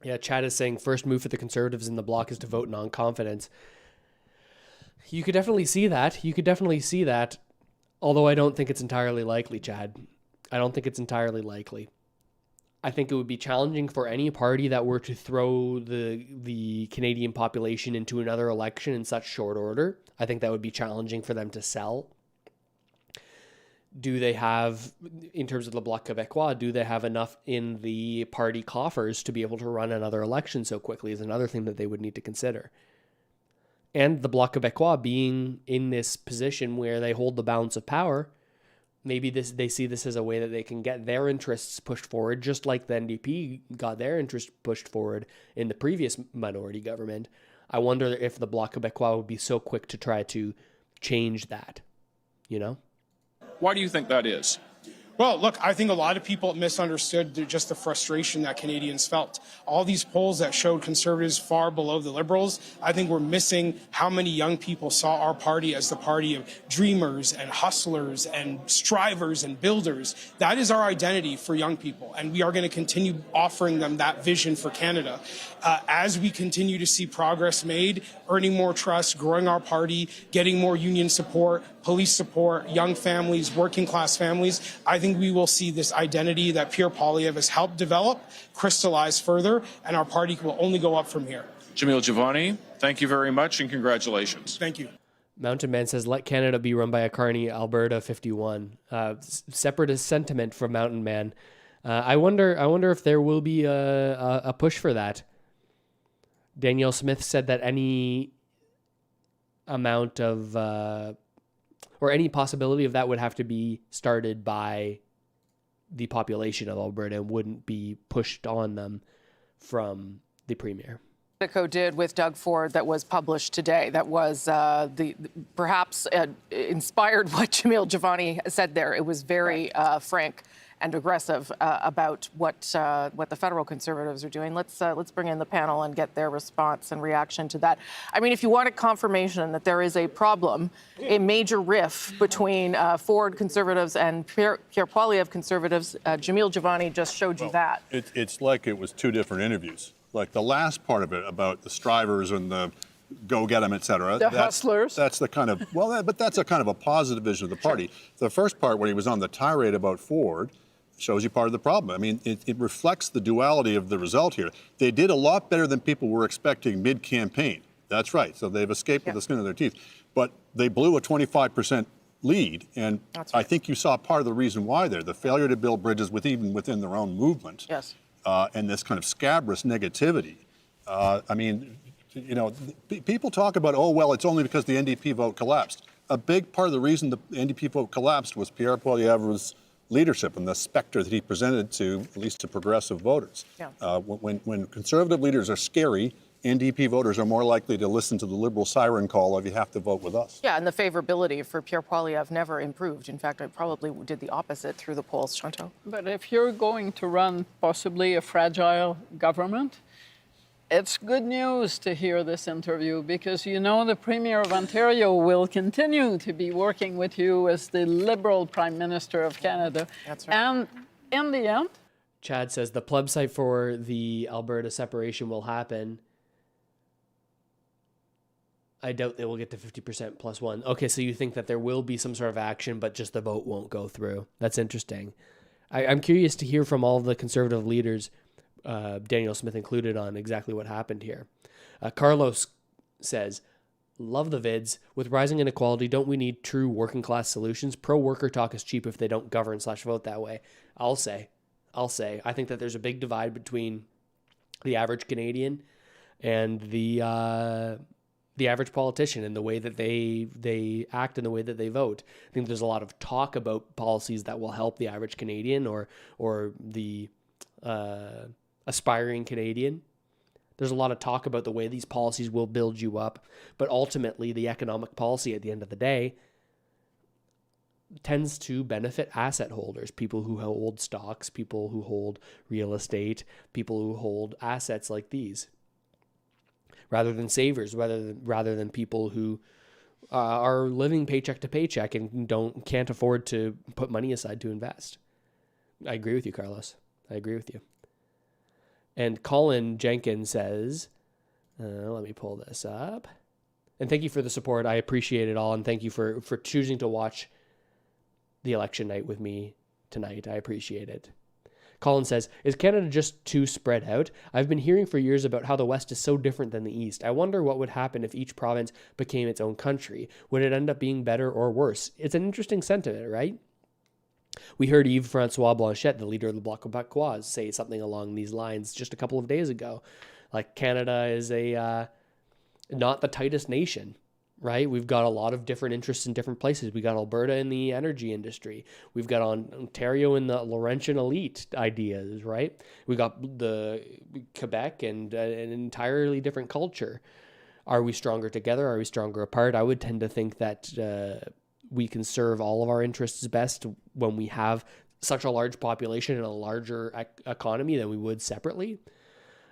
Yeah, Chad is saying first move for the Conservatives in the bloc is to vote non-confidence. You could definitely see that. Although I don't think it's entirely likely, Chad. I don't think it's entirely likely. I think it would be challenging for any party that were to throw the Canadian population into another election in such short order. I think that would be challenging for them to sell. Do they have, in terms of the Bloc Québécois, do they have enough in the party coffers to be able to run another election so quickly is another thing that they would need to consider. And the Bloc Québécois being in this position where they hold the balance of power, maybe they see this as a way that they can get their interests pushed forward, just like the NDP got their interests pushed forward in the previous minority government. I wonder if the Bloc Québécois would be so quick to try to change that, you know? Why do you think that is? Well, look, I think a lot of people misunderstood just the frustration that Canadians felt. All these polls that showed Conservatives far below the Liberals, I think we're missing how many young people saw our party as the party of dreamers and hustlers and strivers and builders. That is our identity for young people, and we are going to continue offering them that vision for Canada. As we continue to see progress made, earning more trust, growing our party, getting more union support, police support, young families, working class families, I think think we will see this identity that Pierre Poilievre has helped develop crystallize further, and our party will only go up from here. Jamil Jivani, thank you very much and congratulations. Thank you. Mountain Man says, let Canada be run by a Carney, Alberta 51. Separatist sentiment from Mountain Man. I wonder if there will be a push for that. Danielle Smith said that any amount of, or any possibility of that would have to be started by the population of Alberta and wouldn't be pushed on them from the Premier. Politico did with Doug Ford that was published today. That was perhaps inspired what Jamil Jivani said there. It was very frank and aggressive about what the federal Conservatives are doing. Let's bring in the panel and get their response and reaction to that. I mean, if you want a confirmation that there is a problem, a major rift between Ford Conservatives and Pierre Poilievre Conservatives, Jamil Jivani just showed you that. It's like it was two different interviews. Like the last part of it about the strivers and the go get them, et cetera. The hustlers. That's the kind of, but that's a kind of a positive vision of the party. Sure. The first part, when he was on the tirade about Ford, shows you part of the problem. I mean, it reflects the duality of the result here. They did a lot better than people were expecting mid-campaign. That's right. So they've escaped with the skin of their teeth. But they blew a 25% lead, and right. I think you saw part of the reason why there. The failure to build bridges even within their own movement. Yes. And this kind of scabrous negativity. I mean, you know, people talk about, oh, well, it's only because the NDP vote collapsed. A big part of the reason the NDP vote collapsed was Pierre Poilievre's leadership and the specter that he presented to, at least to progressive voters. Yeah. When conservative leaders are scary, NDP voters are more likely to listen to the Liberal siren call of you have to vote with us. Yeah, and the favorability for Pierre Poilievre never improved. In fact, I probably did the opposite through the polls, Chantal. But if you're going to run possibly a fragile government, it's good news to hear this interview because you know the Premier of Ontario will continue to be working with you as the Liberal Prime Minister of Canada. That's right. And in the end, Chad says the plebiscite for the Alberta separation will happen. I doubt they will get to 50% plus one. Okay, so you think that there will be some sort of action, but just the vote won't go through. That's interesting. I'm curious to hear from all the Conservative leaders, Daniel Smith included, on exactly what happened here. Carlos says, love the vids. With rising inequality, don't we need true working class solutions? Pro-worker talk is cheap if they don't govern/vote that way. I'll say. I think that there's a big divide between the average Canadian and the average politician in the way that they act and the way that they vote. I think there's a lot of talk about policies that will help the average Canadian or the aspiring Canadian. There's a lot of talk about the way these policies will build you up, but ultimately the economic policy at the end of the day tends to benefit asset holders, people who hold stocks, people who hold real estate, people who hold assets like these, rather than savers, rather than people who are living paycheck to paycheck and can't afford to put money aside to invest. I agree with you, Carlos. I agree with you. And Colin Jenkins says, let me pull this up. And thank you for the support. I appreciate it all. And thank you for choosing to watch the election night with me tonight. I appreciate it. Colin says, is Canada just too spread out? I've been hearing for years about how the West is so different than the East. I wonder what would happen if each province became its own country. Would it end up being better or worse? It's an interesting sentiment, right? We heard Yves-Francois Blanchet, the leader of the Bloc Québécois, say something along these lines just a couple of days ago. Like, Canada is not the tightest nation, right? We've got a lot of different interests in different places. We got Alberta in the energy industry. We've got Ontario in the Laurentian elite ideas, right? We got the Quebec and an entirely different culture. Are we stronger together? Are we stronger apart? I would tend to think that we can serve all of our interests best when we have such a large population and a larger economy than we would separately.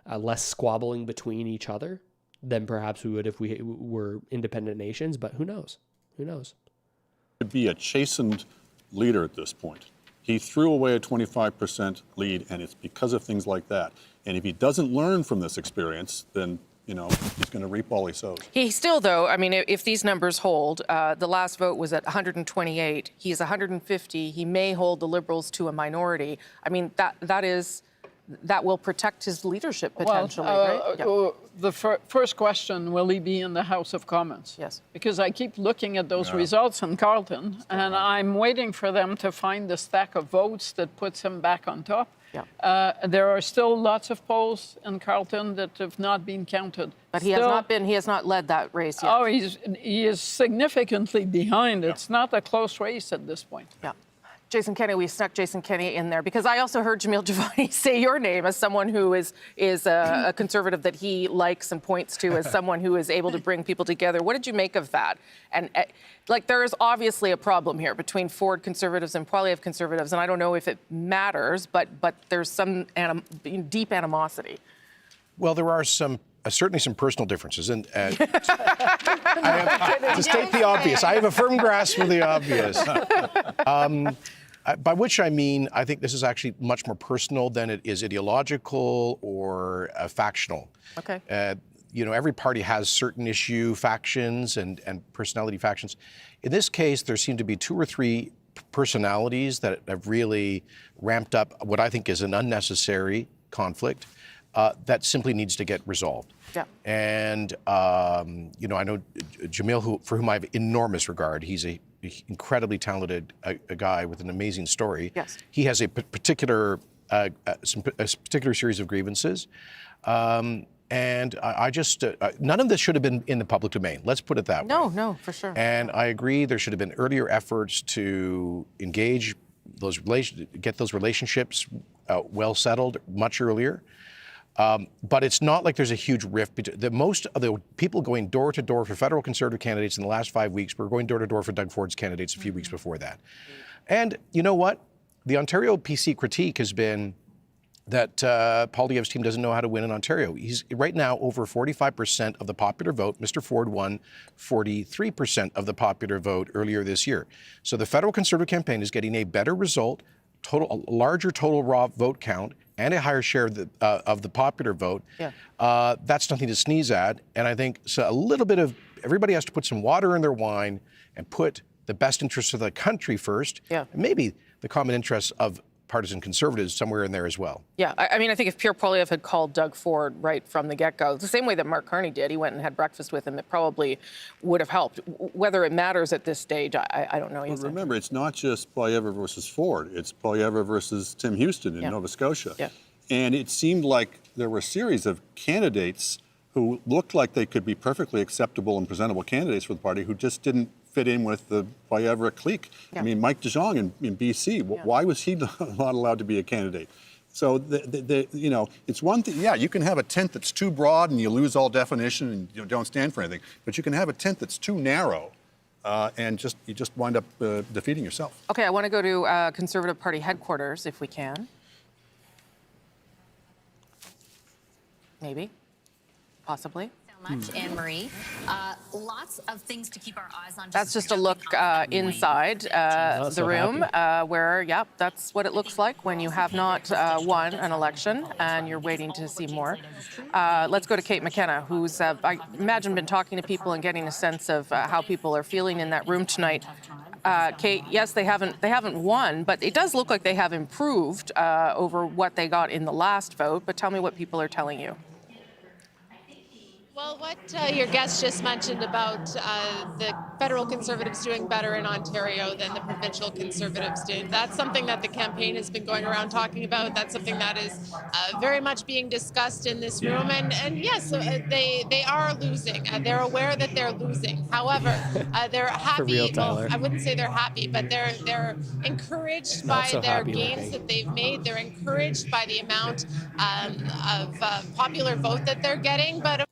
Less squabbling between each other than perhaps we would if we were independent nations, but who knows? Who knows? To be a chastened leader at this point. He threw away a 25% lead, and it's because of things like that. And if he doesn't learn from this experience, then he's going to reap all he sows. He still, though, I mean, if these numbers hold, the last vote was at 128. He's 150. He may hold the Liberals to a minority. I mean, that will protect his leadership potentially, right? Yeah. The first question, will he be in the House of Commons? Yes. Because I keep looking at those results in Carleton, and I'm waiting for them to find the stack of votes that puts him back on top. Yeah. There are still lots of polls in Carleton that have not been counted. But he has not led that race yet. Oh, he is significantly behind. It's not a close race at this point. Yeah. Jason Kenney, we snuck Jason Kenney in there because I also heard Jamil Javani say your name as someone who is a conservative that he likes and points to as someone who is able to bring people together. What did you make of that? And there is obviously a problem here between Ford conservatives and Poilievre conservatives, and I don't know if it matters, but there's some deep animosity. Well, there are certainly some personal differences, and to state the obvious, I have a firm grasp of the obvious. By which I mean, I think this is actually much more personal than it is ideological or factional. Okay. Every party has certain issue factions and personality factions. In this case, there seem to be 2 or 3 personalities that have really ramped up what I think is an unnecessary conflict that simply needs to get resolved. Yeah. And, I know Jamil, for whom I have enormous regard. He's a incredibly talented a guy with an amazing story. Yes. He has a particular series of grievances. And I just, none of this should have been in the public domain. Let's put it that way. No, for sure. And I agree there should have been earlier efforts to engage get those relationships well settled much earlier. But it's not like there's a huge rift. Most of the people going door to door for federal Conservative candidates in the last 5 weeks were going door to door for Doug Ford's candidates a few weeks before that. And you know what? The Ontario PC critique has been that Poilievre's team doesn't know how to win in Ontario. He's right now over 45% of the popular vote. Mr. Ford won 43% of the popular vote earlier this year. So the federal Conservative campaign is getting a better result, a larger total raw vote count, and a higher share of the popular vote. Yeah. That's nothing to sneeze at. And I think so a little bit of everybody has to put some water in their wine and put the best interests of the country first. Yeah. And maybe the common interests of partisan conservatives somewhere in there as well. Yeah, I mean, I think if Pierre Poilievre had called Doug Ford right from the get-go, the same way that Mark Carney did, he went and had breakfast with him, it probably would have helped. Whether it matters at this stage, I don't know. Well, remember, it's not just Poilievre versus Ford. It's Poilievre versus Tim Houston in Nova Scotia. Yeah. And it seemed like there were a series of candidates who looked like they could be perfectly acceptable and presentable candidates for the party who just didn't fit in with the Poilievre clique. Yeah. I mean, Mike DeJong in BC, why was he not allowed to be a candidate? So, it's one thing, you can have a tent that's too broad and you lose all definition and you don't stand for anything, but you can have a tent that's too narrow and you just wind up defeating yourself. Okay, I want to go to Conservative Party headquarters, if we can. Maybe, possibly. Much, Anne-Marie. Lots of things to keep our eyes on. That's just a look inside the room where, that's what it looks like when you have not won an election and you're waiting to see more. Let's go to Kate McKenna, who's, I imagine, been talking to people and getting a sense of how people are feeling in that room tonight. Kate, yes, they haven't won, but it does look like they have improved over what they got in the last vote. But tell me what people are telling you. Well, what your guest just mentioned about the federal Conservatives doing better in Ontario than the provincial Conservatives did, that's something that the campaign has been going around talking about. That's something that is very much being discussed in this room. And yes, they are losing. They're aware that they're losing. However, they're happy. Well, I wouldn't say they're happy, but they're encouraged by their gains that they've made. They're encouraged by the amount of popular vote that they're getting. But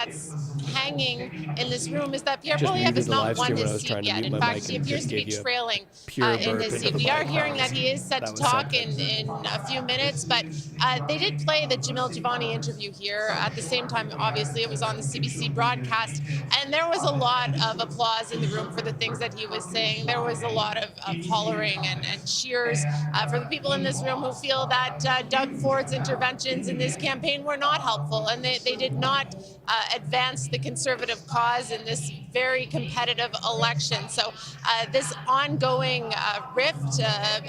that's hanging in this room is that Pierre Just Poilievre muted has the not live won stream when I his was seat trying to yet. mute In my fact, mic he and appears just to be gave you a trailing pure in burp his into seat. the We are mic. hearing that he is set That to was talk something. in a few minutes, but they did play the Jamil Giovanni interview here. At the same time, obviously, it was on the CBC broadcast, and there was a lot of applause in the room for the things that he was saying. There was a lot of hollering and cheers for the people in this room who feel that Doug Ford's interventions in this campaign were not helpful, and they did not advance the Conservative cause in this very competitive election. So this ongoing rift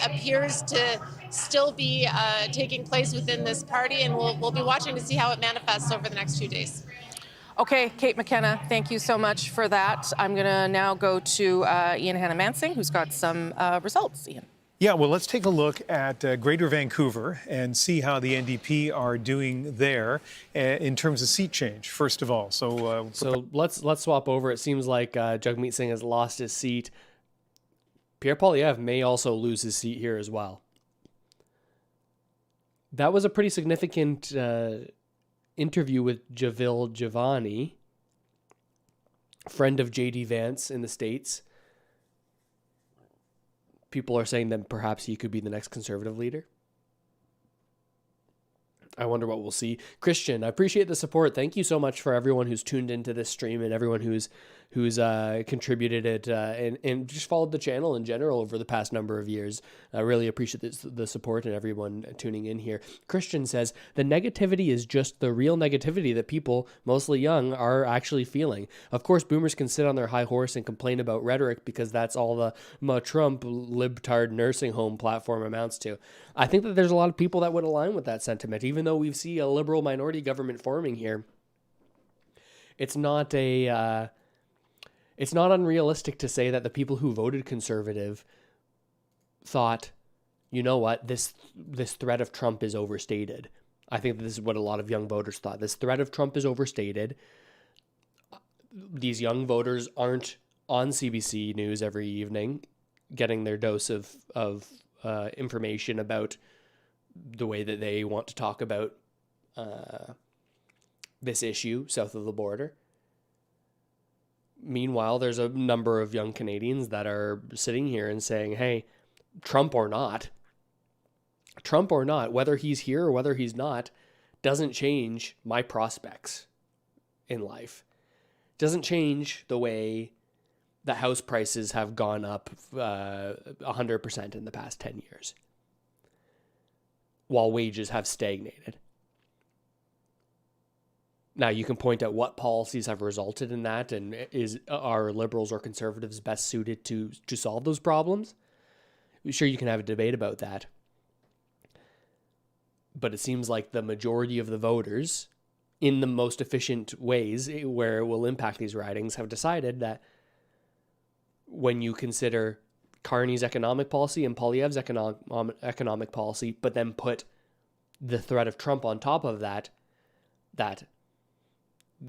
appears to still be taking place within this party, and we'll be watching to see how it manifests over the next few days. Okay, Kate McKenna, thank you so much for that. I'm going to now go to Ian Hannah-Mansing, who's got some results. Ian. Yeah, well, let's take a look at Greater Vancouver and see how the NDP are doing there in terms of seat change, first of all. So let's swap over. It seems like Jagmeet Singh has lost his seat. Pierre Poilievre may also lose his seat here as well. That was a pretty significant interview with Jamil Giovanni, friend of J.D. Vance in the States. People are saying that perhaps he could be the next Conservative leader. I wonder what we'll see. Christian, I appreciate the support. Thank you so much for everyone who's tuned into this stream and everyone who's contributed it and just followed the channel in general over the past number of years. I really appreciate the support and everyone tuning in here. Christian says, the negativity is just the real negativity that people, mostly young, are actually feeling. Of course, boomers can sit on their high horse and complain about rhetoric because that's all the Trump libtard nursing home platform amounts to. I think that there's a lot of people that would align with that sentiment, even though we see a liberal minority government forming here. It's not unrealistic to say that the people who voted Conservative thought, you know what, this threat of Trump is overstated. I think that this is what a lot of young voters thought. This threat of Trump is overstated. These young voters aren't on CBC News every evening getting their dose of information about the way that they want to talk about this issue south of the border. Meanwhile, there's a number of young Canadians that are sitting here and saying, hey, Trump or not, whether he's here or whether he's not, doesn't change my prospects in life. Doesn't change the way that house prices have gone up 100% in the past 10 years, while wages have stagnated. Now, you can point out what policies have resulted in that, and are Liberals or Conservatives best suited to solve those problems? Sure, you can have a debate about that. But it seems like the majority of the voters, in the most efficient ways where it will impact these ridings, have decided that when you consider Carney's economic policy and Poilievre's economic policy, but then put the threat of Trump on top of that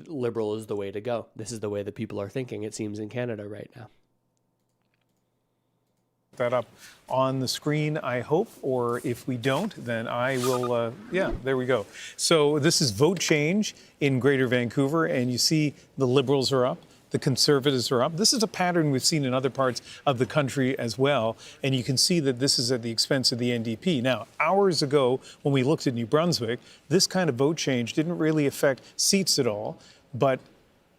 Liberal is the way to go. This is the way that people are thinking, it seems, in Canada right now. that up on the screen, I hope, or if we don't, then I will, yeah, there we go. So this is vote change in Greater Vancouver, and you see the Liberals are up. The Conservatives are up. This is a pattern we've seen in other parts of the country as well, and you can see that this is at the expense of the NDP. Now, hours ago, when we looked at New Brunswick, this kind of vote change didn't really affect seats at all, but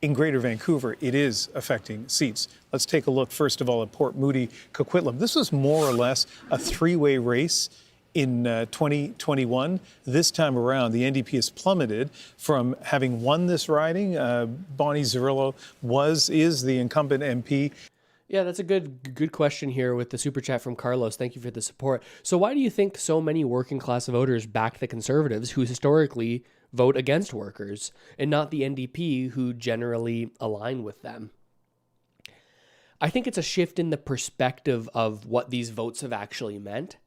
in Greater Vancouver, it is affecting seats. Let's take a look, first of all, at Port Moody, Coquitlam. This was more or less a three-way race in 2021. This time around, the NDP has plummeted from having won this riding. Bonnie Zerillo is the incumbent MP. Yeah, that's a good question here with the super chat from Carlos. Thank you for the support. So why do you think so many working class voters back the Conservatives, who historically vote against workers, and not the NDP, who generally align with them? I think it's a shift in the perspective of what these votes have actually meant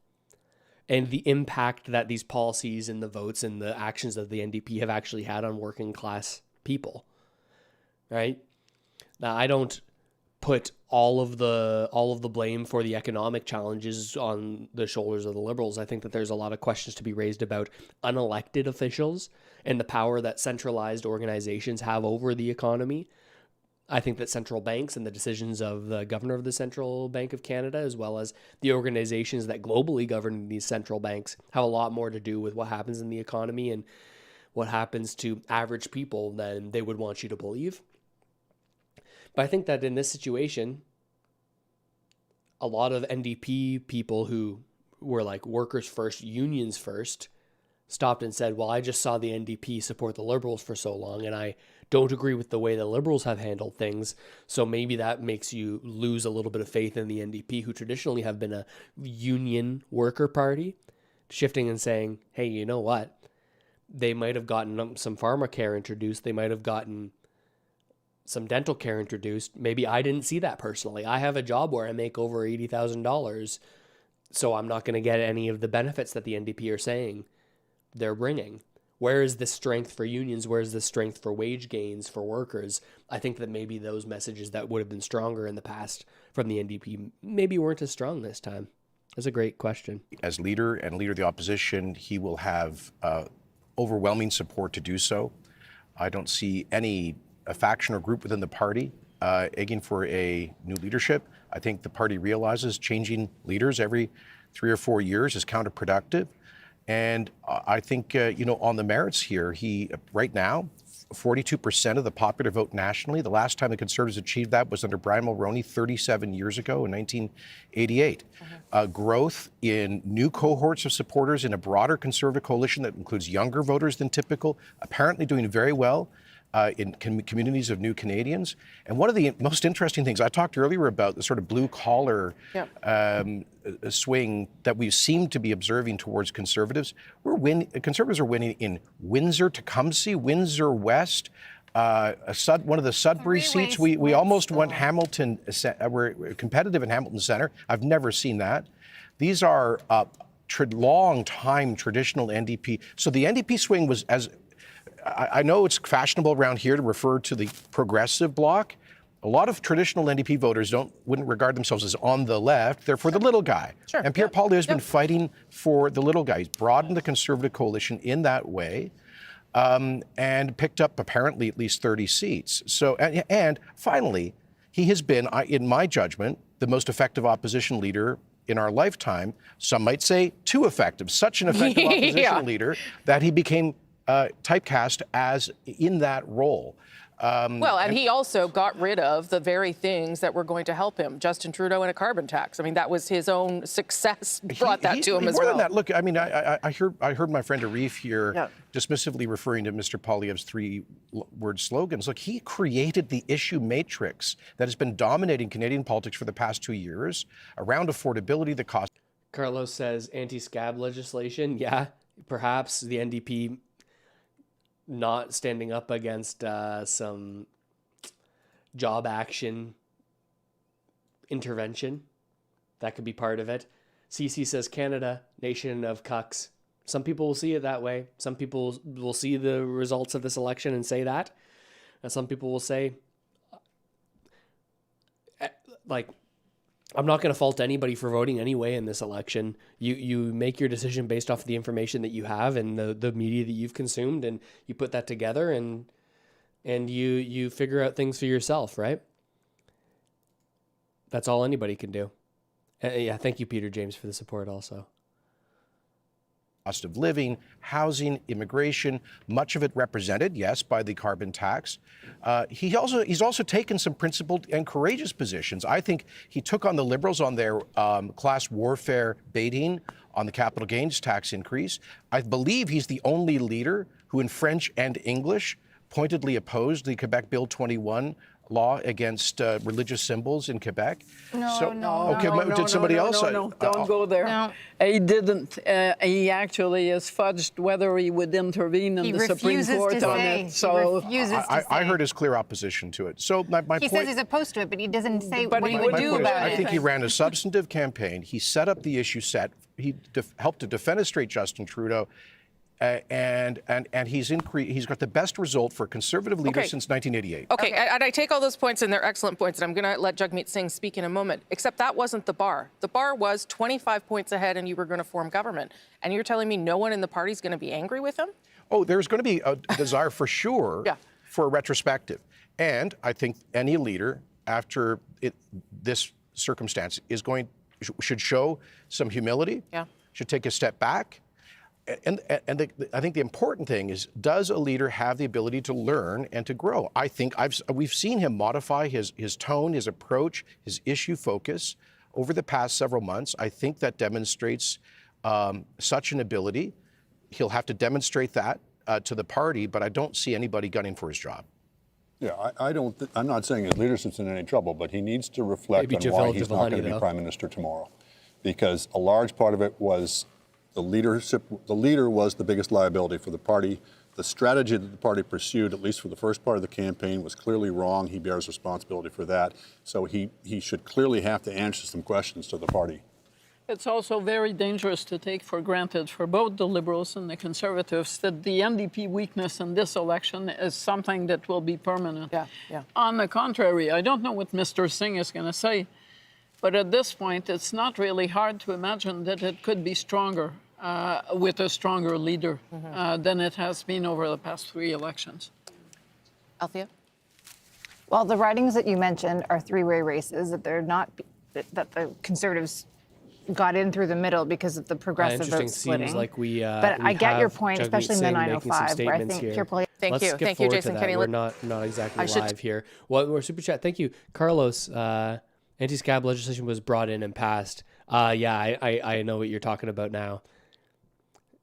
and the impact that these policies and the votes and the actions of the NDP have actually had on working class people, right? Now, I don't put all of the blame for the economic challenges on the shoulders of the Liberals. I think that there's a lot of questions to be raised about unelected officials and the power that centralized organizations have over the economy. I think that central banks and the decisions of the governor of the Central Bank of Canada, as well as the organizations that globally govern these central banks, have a lot more to do with what happens in the economy and what happens to average people than they would want you to believe. But I think that in this situation, a lot of NDP people who were like workers first, unions first, stopped and said, well, I just saw the NDP support the Liberals for so long, and I don't agree with the way the Liberals have handled things. So maybe that makes you lose a little bit of faith in the NDP, who traditionally have been a union worker party, shifting and saying, hey, you know what? They might have gotten some pharmacare introduced. They might have gotten some dental care introduced. Maybe I didn't see that personally. I have a job where I make over $80,000, so I'm not going to get any of the benefits that the NDP are saying they're bringing. Where is the strength for unions? Where is the strength for wage gains for workers? I think that maybe those messages that would have been stronger in the past from the NDP maybe weren't as strong this time. That's a great question. As leader and leader of the opposition, he will have overwhelming support to do so. I don't see any a faction or group within the party egging for a new leadership. I think the party realizes changing leaders every 3 or 4 years is counterproductive. And I think, on the merits here, right now, 42% of the popular vote nationally. The last time the Conservatives achieved that was under Brian Mulroney 37 years ago in 1988. Growth in new cohorts of supporters in a broader Conservative coalition that includes younger voters than typical, apparently doing very well in communities of new Canadians. And one of the most interesting things, I talked earlier about the sort of blue-collar swing that we seem to be observing towards Conservatives. Conservatives are winning in Windsor, Tecumseh, Windsor West, one of the Sudbury seats. We almost went Hamilton. We're competitive in Hamilton Centre. I've never seen that. These are long-time traditional NDP. So the NDP swing was I know it's fashionable around here to refer to the progressive bloc. A lot of traditional NDP voters wouldn't regard themselves as on the left. They're for the little guy. Sure. And Pierre Poilievre has been fighting for the little guy. He's broadened the Conservative coalition in that way and picked up apparently at least 30 seats. So, and finally, he has been, in my judgment, the most effective opposition leader in our lifetime. Some might say too effective. Such an effective opposition leader that he became typecast as in that role. And he also got rid of the very things that were going to help him, Justin Trudeau and a carbon tax. I mean, that was his own success brought that to him as well. More than that, look, I mean, I heard my friend Arif here dismissively referring to Mr. Poilievre's 3-word slogans. Look, he created the issue matrix that has been dominating Canadian politics for the past 2 years around affordability, the cost. Carlos says anti-scab legislation. Yeah, perhaps the NDP not standing up against some job action intervention. That could be part of it. CC says Canada, nation of cucks. Some people will see it that way. Some people will see the results of this election and say that. And some people will say, I'm not going to fault anybody for voting anyway in this election. You make your decision based off of the information that you have and the media that you've consumed, and you put that together and you figure out things for yourself, right? That's all anybody can do. Yeah, thank you, Peter James, for the support also. Cost of living, housing, immigration, much of it represented, yes, by the carbon tax. He's also taken some principled and courageous positions. I think he took on the Liberals on their class warfare baiting on the capital gains tax increase. I believe he's the only leader who in French and English pointedly opposed the Quebec Bill 21 law against religious symbols in Quebec. Did somebody else? Don't go there. No. He didn't. He actually has fudged whether he would intervene in the Supreme Court on it. So I heard his clear opposition to it. So my point. He says he's opposed to it, but he doesn't say what he would do about it. I think he ran a substantive campaign. He set up the issue set. He helped to defenestrate Justin Trudeau. and he's got the best result for a Conservative leader since 1988. Okay, and I take all those points, and they're excellent points, and I'm going to let Jagmeet Singh speak in a moment, except that wasn't the bar. The bar was 25 points ahead, and you were going to form government. And you're telling me no one in the party is going to be angry with him? Oh, there's going to be a desire for sure for a retrospective. And I think any leader after this circumstance should show some humility, should take a step back. And I think the important thing is, does a leader have the ability to learn and to grow? I think we've seen him modify his tone, his approach, his issue focus over the past several months. I think that demonstrates such an ability. He'll have to demonstrate that to the party, but I don't see anybody gunning for his job. Yeah, I'm not saying his leadership's in any trouble, but he needs to reflect on why he's not going to be prime minister tomorrow, because a large part of it was the leadership. The leader was the biggest liability for the party. The strategy that the party pursued, at least for the first part of the campaign, was clearly wrong. He bears responsibility for that. So he should clearly have to answer some questions to the party. It's also very dangerous to take for granted for both the Liberals and the Conservatives that the NDP weakness in this election is something that will be permanent. On the contrary, I don't know what Mr. Singh is going to say, but at this point, it's not really hard to imagine that it could be stronger with a stronger leader than it has been over the past 3 elections. Althea? Well, the ridings that you mentioned are three-way races, that they're not, that the Conservatives got in through the middle because of the progressive vote splitting. Seems like but I get your point, especially in the 905, where I think Pierre Thank you. Thank you, Jason Kenney. We're not exactly live here. Well, we're super chat. Thank you, Carlos. Anti-scab legislation was brought in and passed. I know what you're talking about now.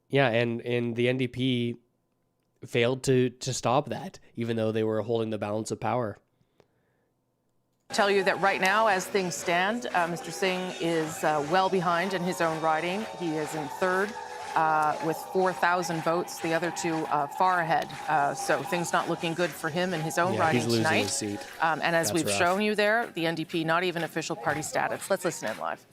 Yeah, and the NDP failed to stop that, even though they were holding the balance of power. Tell you that right now, as things stand, Mr. Singh is well behind in his own riding. He is in third with 4,000 votes. The other two far ahead. So things not looking good for him in his own riding he's losing tonight. his seat. And as That's we've rough. shown you there, the NDP not even official party status. Let's listen in live.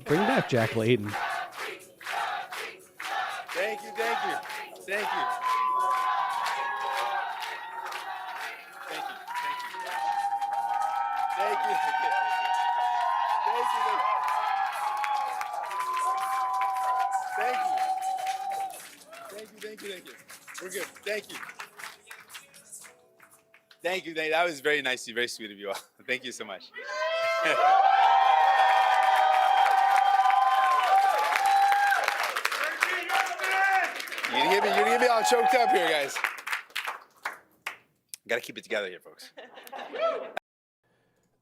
Bring back Jack Layton. Thank you, thank you, thank you. Thank you, thank you. Thank you. Thank you. Thank you, thank you, thank you. We're good, thank you. Thank you, that was very nice of you, very sweet of you all. Thank you so much. You're gonna get me all choked up here, guys. Gotta keep it together here, folks.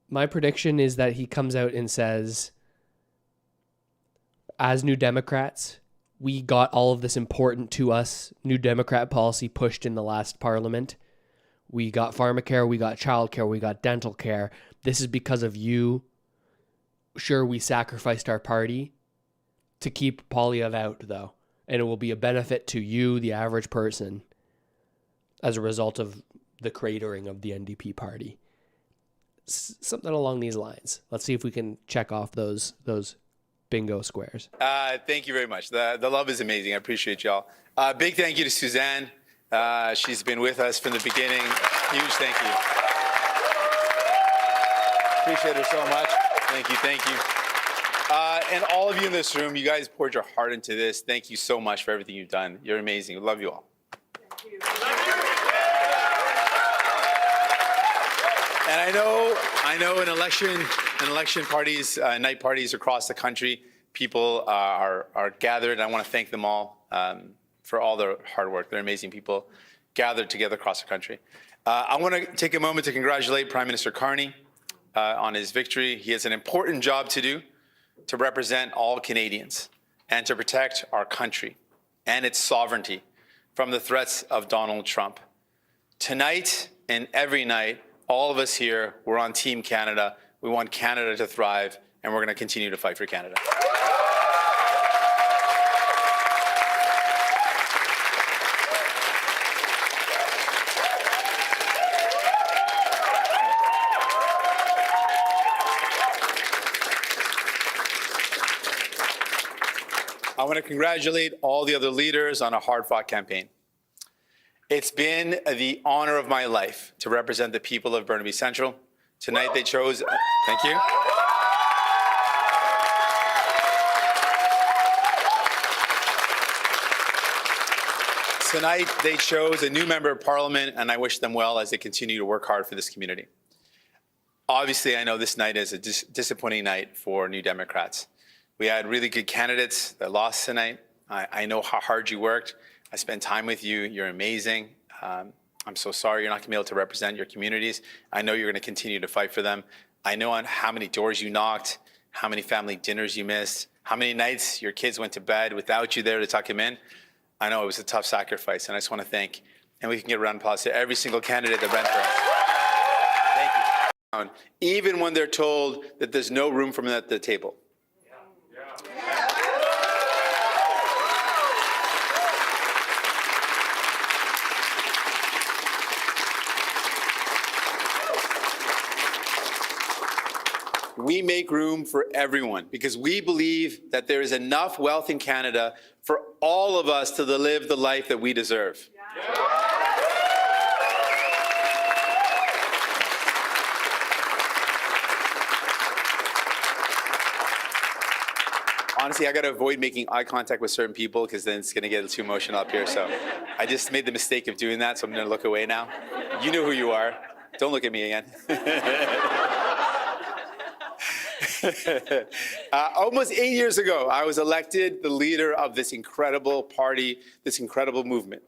My prediction is that he comes out and says, as New Democrats, we got all of this important to us New Democrat policy pushed in the last parliament. We got pharmacare, we got childcare, we got dental care. This is because of you. Sure, we sacrificed our party to keep Polyev out, though. And it will be a benefit to you, the average person, as a result of the cratering of the NDP party. Something along these lines. Let's see if we can check off those bingo squares. Thank you very much. The love is amazing. I appreciate y'all. Big thank you to Suzanne. She's been with us from the beginning. Huge thank you. Appreciate her so much. Thank you, thank you. And all of you in this room, you guys poured your heart into this. Thank you so much for everything you've done. You're amazing. We love you all. And I know in election parties, night parties across the country, people are gathered. I want to thank them all for all their hard work. They're amazing people gathered together across the country. I want to take a moment to congratulate Prime Minister Carney on his victory. He has an important job to do, to represent all Canadians and to protect our country and its sovereignty from the threats of Donald Trump. Tonight and every night, all of us here, we're on Team Canada. We want Canada to thrive, and we're going to continue to fight for Canada. want to congratulate all the other leaders on a hard-fought campaign. It's been the honor of my life to represent the people of Burnaby Central. Tonight they chose, thank you. Tonight they chose a new member of parliament, and I wish them well as they continue to work hard for this community. Obviously, I know this night is a disappointing night for New Democrats. We had really good candidates that lost tonight. I know how hard you worked. I spent time with you. You're amazing. I'm so sorry you're not going to be able to represent your communities. I know you're going to continue to fight for them. I know on how many doors you knocked, how many family dinners you missed, how many nights your kids went to bed without you there to tuck them in. I know it was a tough sacrifice, and I just want to thank, and we can get a round of applause to every single candidate that ran for us. Thank you. Even when they're told that there's no room for them at the table. We make room for everyone because we believe that there is enough wealth in Canada for all of us to live the life that we deserve. Honestly, I got to avoid making eye contact with certain people because then it's going to get too emotional up here. So I just made the mistake of doing that, so I'm going to look away now. You know who you are. Don't look at me again. Almost 8 years ago, I was elected the leader of this incredible party, this incredible movement.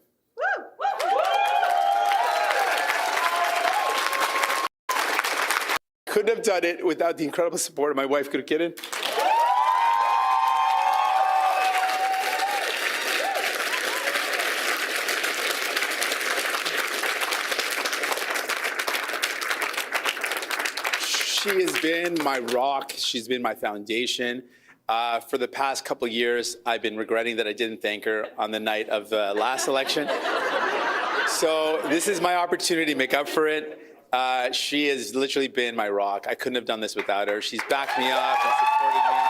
Couldn't have done it without the incredible support of my wife. Could have kidded. She has been my rock. She's been my foundation. For the past couple of years, I've been regretting that I didn't thank her on the night of the last election. So this is my opportunity to make up for it. She has literally been my rock. I couldn't have done this without her. She's backed me up and supported me.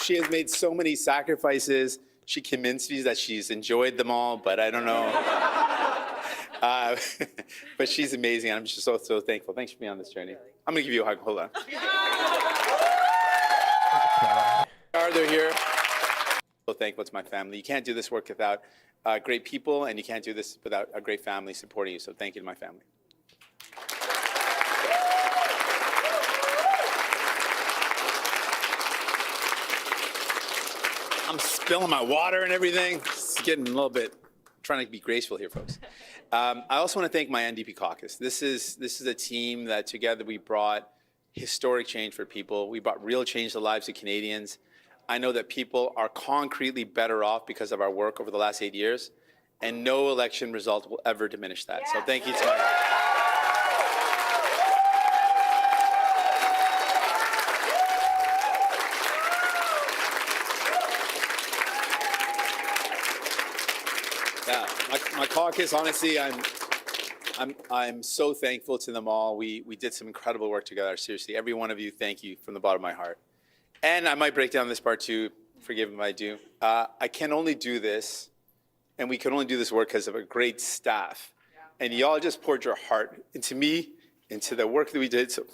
She has made so many sacrifices. She convinced me that she's enjoyed them all, but I don't know. But she's amazing, and I'm just so thankful. Thanks for being on this journey. I'm gonna give you a hug. Hold on. They're here. So thankful to my family. You can't do this work without great people, and you can't do this without a great family supporting you. So thank you to my family. I'm spilling my water and everything. It's getting a little bit, trying to be graceful here, folks. I also want to thank my NDP caucus. This is a team that together we brought historic change for people. We brought real change to the lives of Canadians. I know that people are concretely better off because of our work over the last 8 years, and no election result will ever diminish that. So thank you to my my caucus, honestly, I'm so thankful to them all. We did some incredible work together. Seriously, every one of you, thank you from the bottom of my heart. And I might break down this part too. Forgive me if I do. I can only do this, and we can only do this work because of a great staff. And y'all just poured your heart into me, into the work that we did. So.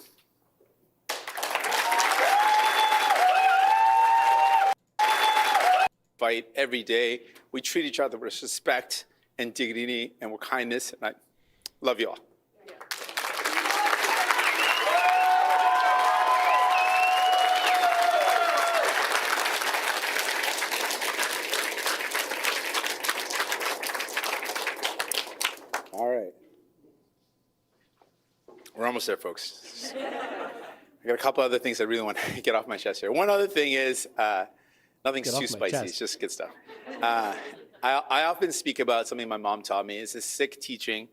Fight every day. We treat each other with respect and dignity and with kindness, and I love you all. All right. We're almost there, folks. I got a couple other things I really want to get off my chest here. One other thing is, nothing's too spicy, it's just good stuff. I often speak about something my mom taught me. It's a Sikh teaching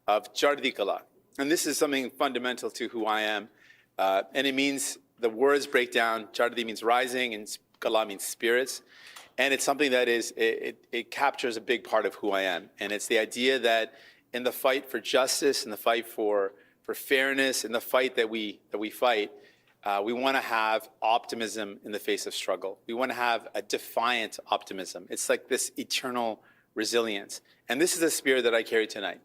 of Chardi Kala. And this is something fundamental to who I am. And it means, the words break down, Chardi means rising and Kala means spirits. And it's something that it captures a big part of who I am. And it's the idea that in the fight for justice, in the fight for fairness, in the fight that we fight, we want to have optimism in the face of struggle. We want to have a defiant optimism. It's like this eternal resilience. And this is the spirit that I carry tonight.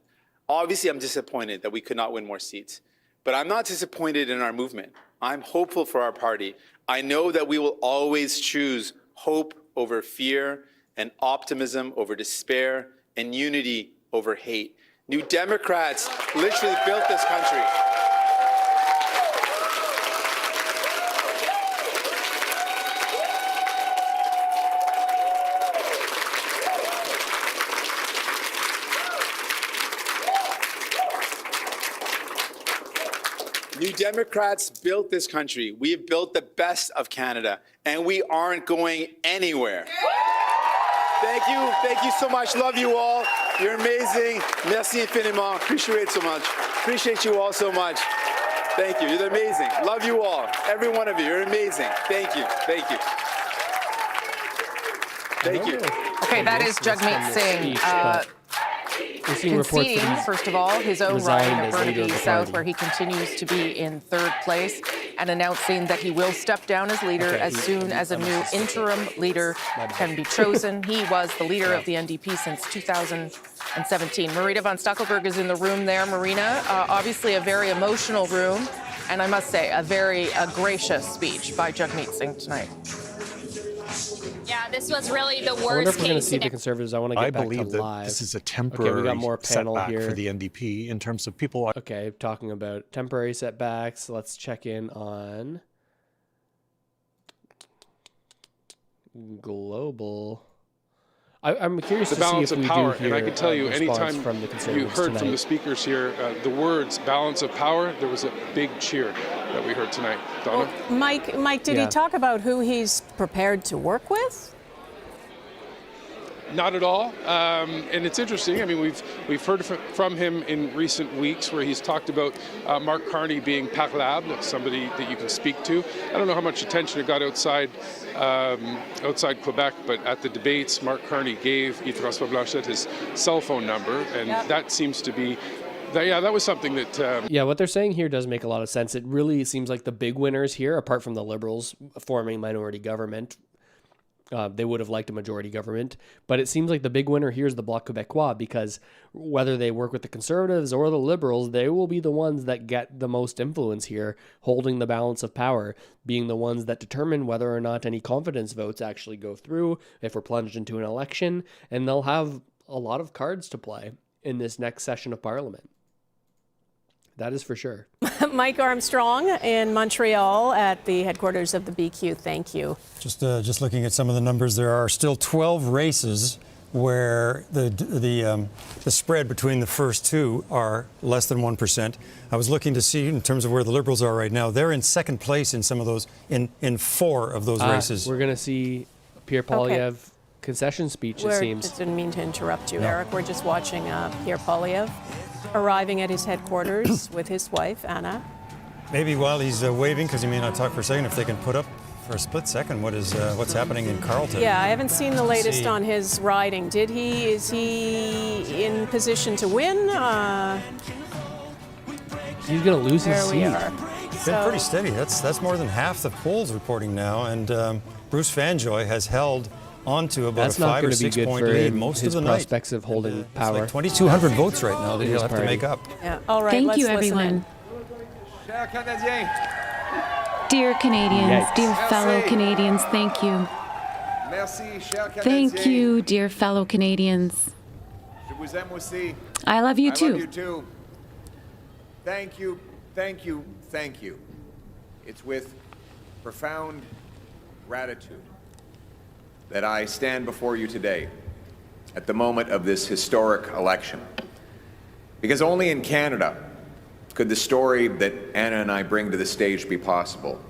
Obviously, I'm disappointed that we could not win more seats. But I'm not disappointed in our movement. I'm hopeful for our party. I know that we will always choose hope over fear and optimism over despair and unity over hate. New Democrats literally built this country. New Democrats built this country. We have built the best of Canada, and we aren't going anywhere. Thank you so much. Love you all. You're amazing. Merci infiniment. Appreciate it so much. Appreciate you all so much. Thank you. You're amazing. Love you all. Every one of you. You're amazing. Thank you. Thank you. Thank you. Okay, that is Jagmeet Singh. Conceding, first of all, his own riding of Burnaby South, where he continues to be in third place, and announcing that he will step down as leader as soon as a new interim leader can be chosen. He was the leader of the NDP since 2017. Marina von Stackelberg is in the room there. Marina, obviously a very emotional room, and I must say, a very gracious speech by Jagmeet Singh tonight. Yeah, this was really the worst case. I wonder if we're going to see the Conservatives. I want to get back to live. I believe that this is a temporary we got more panel setback here for the NDP in terms of people. Okay, talking about temporary setbacks. Let's check in on global. I'm curious the to see balance if of we power, do hear and I can tell you, anytime from the you heard tonight. from the speakers here the words "balance of power," there was a big cheer that we heard tonight. Donna, well, Mike, did he talk about who he's prepared to work with? not at all, and it's interesting. I mean, we've heard from him in recent weeks where he's talked about Mark Carney being parlable, somebody that you can speak to. I don't know how much attention it got outside Quebec, but at the debates, Mark Carney gave Yves-François Blanchet his cell phone number, and that seems to be. That was something that... Yeah, what they're saying here does make a lot of sense. It really seems like the big winners here, apart from the Liberals forming minority government, they would have liked a majority government, but it seems like the big winner here is the Bloc Québécois, because whether they work with the Conservatives or the Liberals, they will be the ones that get the most influence here, holding the balance of power, being the ones that determine whether or not any confidence votes actually go through, if we're plunged into an election, and they'll have a lot of cards to play in this next session of Parliament. That is for sure. Mike Armstrong in Montreal at the headquarters of the BQ. Thank you. Just looking at some of the numbers, there are still 12 races where the spread between the first two are less than 1%. I was looking to see in terms of where the Liberals are right now. They're in second place in some of those, in 4 of those races. We're going to see Pierre Poilievre concession speech, it seems. Just didn't mean to interrupt you, Eric. We're just watching Pierre Poilievre arriving at his headquarters with his wife, Anna. Maybe while he's waving, because he may not talk for a second, if they can put up for a split second what's happening in Carleton. Yeah, I haven't seen the latest on his riding. Is he in position to win? He's going to lose his seat. It's been pretty steady. That's more than half the polls reporting now, and Bruce Fanjoy has held onto about That's a not 5 or 6 point lead most of the night. Prospects of holding power. Like 2,200 votes right now that he'll have to make up. Yeah. All right. Thank you, listen everyone. in. Dear Canadians, dear fellow Canadians, thank you. Thank you, dear fellow Canadians. I love you too. I love you too. Thank you, thank you, thank you. It's with profound gratitude that I stand before you today at the moment of this historic election. Because only in Canada could the story that Anna and I bring to the stage be possible.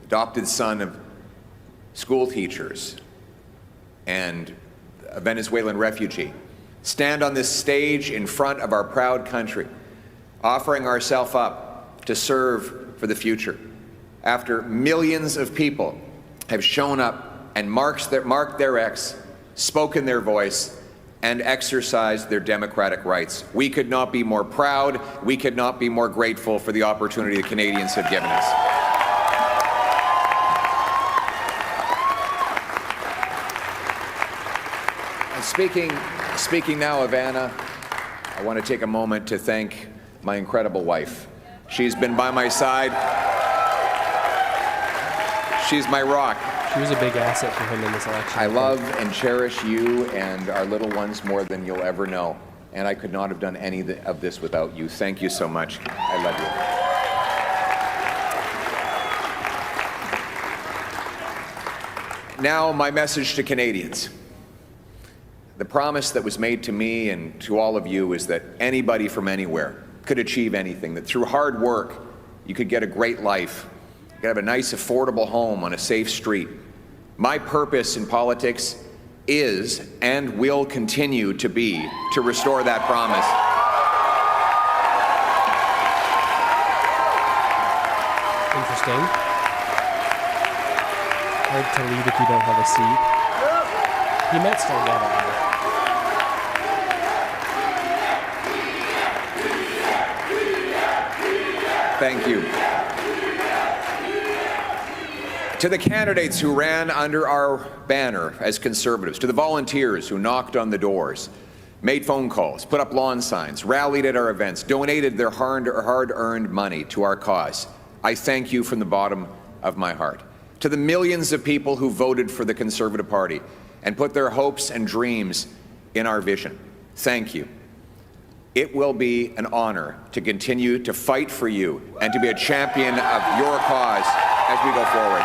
Adopted son of school teachers and a Venezuelan refugee. Stand on this stage in front of our proud country, offering ourselves up to serve for the future. After millions of people have shown up and marked their X, spoken their voice, and exercise their democratic rights. We could not be more proud. We could not be more grateful for the opportunity the Canadians have given us. And speaking now of Anna, I want to take a moment to thank my incredible wife. She's been by my side. She's my rock. She was a big asset for him in this election. I love and cherish you and our little ones more than you'll ever know. And I could not have done any of this without you. Thank you so much. I love you. Now, my message to Canadians. The promise that was made to me and to all of you is that anybody from anywhere could achieve anything, that through hard work, you could get a great life. You could have a nice, affordable home on a safe street. My purpose in politics is and will continue to be to restore that promise. Interesting. Hard to lead if you don't have a seat. You might still get it. Thank you. To the candidates who ran under our banner as Conservatives, to the volunteers who knocked on the doors, made phone calls, put up lawn signs, rallied at our events, donated their hard-earned money to our cause, I thank you from the bottom of my heart. To the millions of people who voted for the Conservative Party and put their hopes and dreams in our vision, thank you. It will be an honor to continue to fight for you and to be a champion of your cause as we go forward.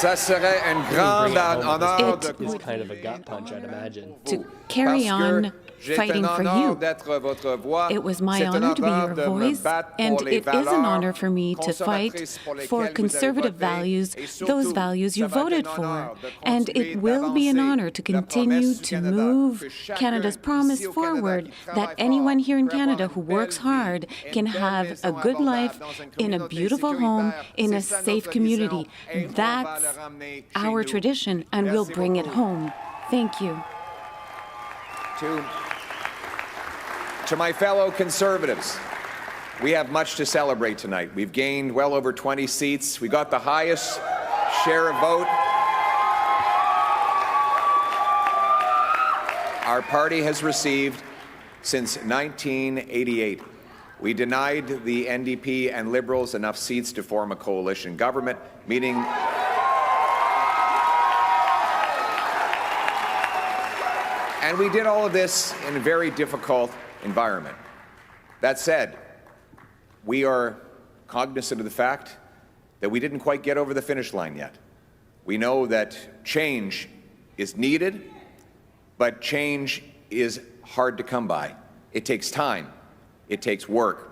Ça serait un grand honneur is kind of a gut punch, I'd imagine. To carry on fighting for you. It was my honor to be your voice, and it is an honor for me to fight for conservative values, those values you voted for. And it will be an honor to continue to move Canada's promise forward that anyone here in Canada who works hard can have a good life in a beautiful home, in a safe community. That's our tradition, and we'll bring it home. Thank you. To my fellow Conservatives, we have much to celebrate tonight. We've gained well over 20 seats. We got the highest share of vote. Our party has received since 1988. We denied the NDP and Liberals enough seats to form a coalition government, meaning and we did all of this in a very difficult environment. That said, we are cognizant of the fact that we didn't quite get over the finish line yet. We know that change is needed, but change is hard to come by. It takes time. It takes work.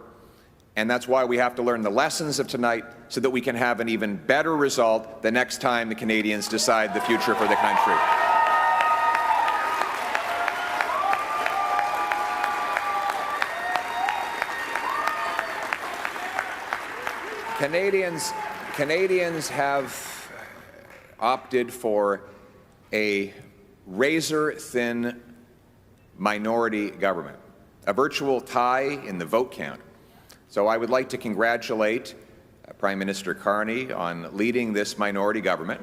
And that's why we have to learn the lessons of tonight so that we can have an even better result the next time the Canadians decide the future for the country. Canadians have opted for a razor-thin minority government, a virtual tie in the vote count. So I would like to congratulate Prime Minister Carney on leading this minority government.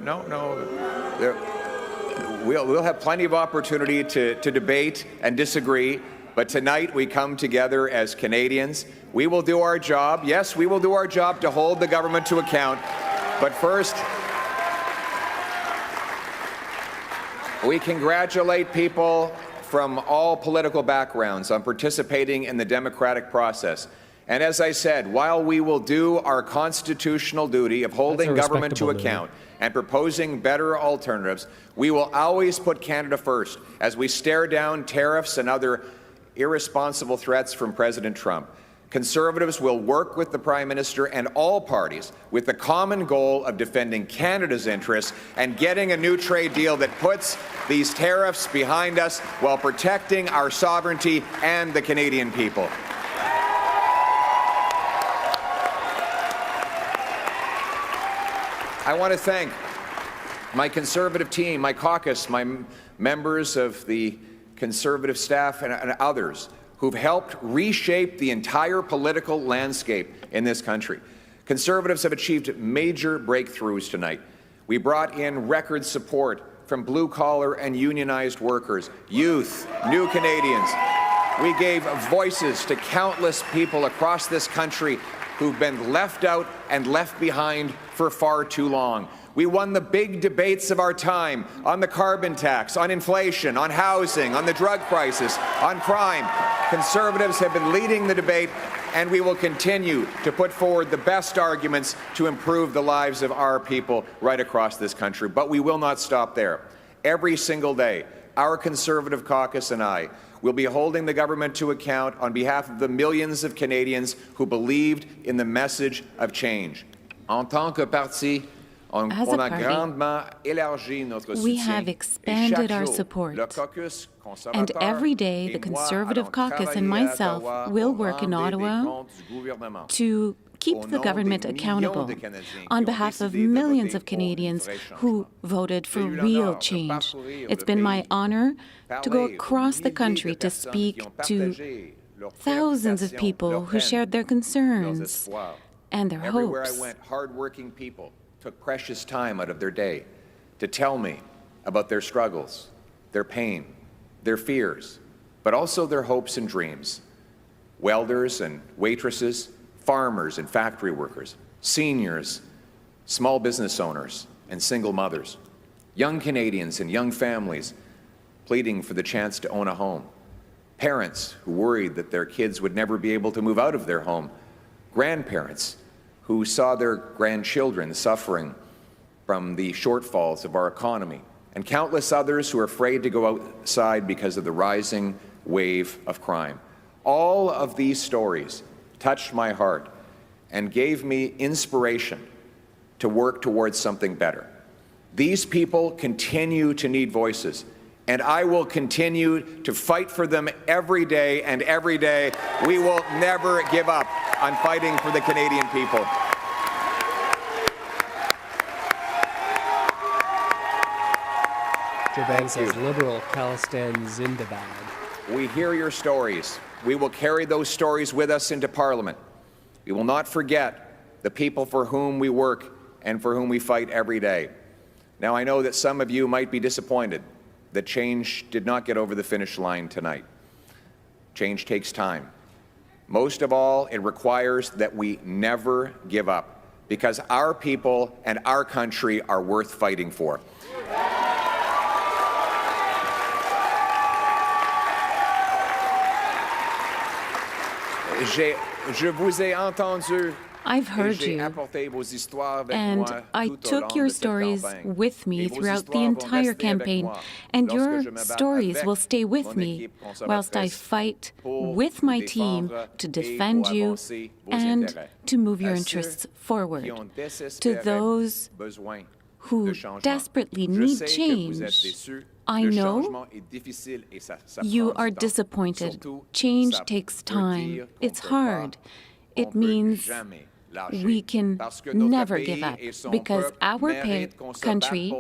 We'll have plenty of opportunity to debate and disagree, but tonight we come together as Canadians. We will do our job. Yes, we will do our job to hold the government to account. But first, we congratulate people from all political backgrounds on participating in the democratic process. And as I said, while we will do our constitutional duty of holding government to account and proposing better alternatives, we will always put Canada first as we stare down tariffs and other irresponsible threats from President Trump. Conservatives will work with the Prime Minister and all parties with the common goal of defending Canada's interests and getting a new trade deal that puts these tariffs behind us while protecting our sovereignty and the Canadian people. I want to thank my Conservative team, my caucus, my members of the Conservative staff and others who've helped reshape the entire political landscape in this country. Conservatives have achieved major breakthroughs tonight. We brought in record support from blue-collar and unionized workers, youth, new Canadians. We gave voices to countless people across this country who've been left out and left behind for far too long. We won the big debates of our time on the carbon tax, on inflation, on housing, on the drug crisis, on crime. Conservatives have been leading the debate, and we will continue to put forward the best arguments to improve the lives of our people right across this country. But we will not stop there. Every single day, our Conservative caucus and I will be holding the government to account on behalf of the millions of Canadians who believed in the message of change. En tant que parti, as a party, we have expanded our support, and every day the Conservative caucus and myself will work in Ottawa to keep the government accountable on behalf of millions of Canadians who voted for real change. It's been my honor to go across the country to speak to thousands of people who shared their concerns and their Everywhere hopes. I went, hardworking people took precious time out of their day to tell me about their struggles, their pain, their fears, but also their hopes and dreams. Welders and waitresses, farmers and factory workers, seniors, small business owners and single mothers, young Canadians and young families pleading for the chance to own a home, parents who worried that their kids would never be able to move out of their home, grandparents who saw their grandchildren suffering from the shortfalls of our economy, and countless others who are afraid to go outside because of the rising wave of crime. All of these stories touched my heart and gave me inspiration to work towards something better. These people continue to need voices, and I will continue to fight for them every day, and every day we will never give up on fighting for the Canadian people. Jovan says, Liberal Khalistan Zindabad. We hear your stories. We will carry those stories with us into Parliament. We will not forget the people for whom we work and for whom we fight every day. Now, I know that some of you might be disappointed that change did not get over the finish line tonight. Change takes time. Most of all, it requires that we never give up, because our people and our country are worth fighting for. Je vous ai entendu. I've heard you, and I took your stories with me throughout the entire campaign, and your stories will stay with me whilst I fight with my team to defend you and to move your interests forward. To those who desperately need change, I know you are disappointed. Change takes time. It's hard. It means we can never give up, because our country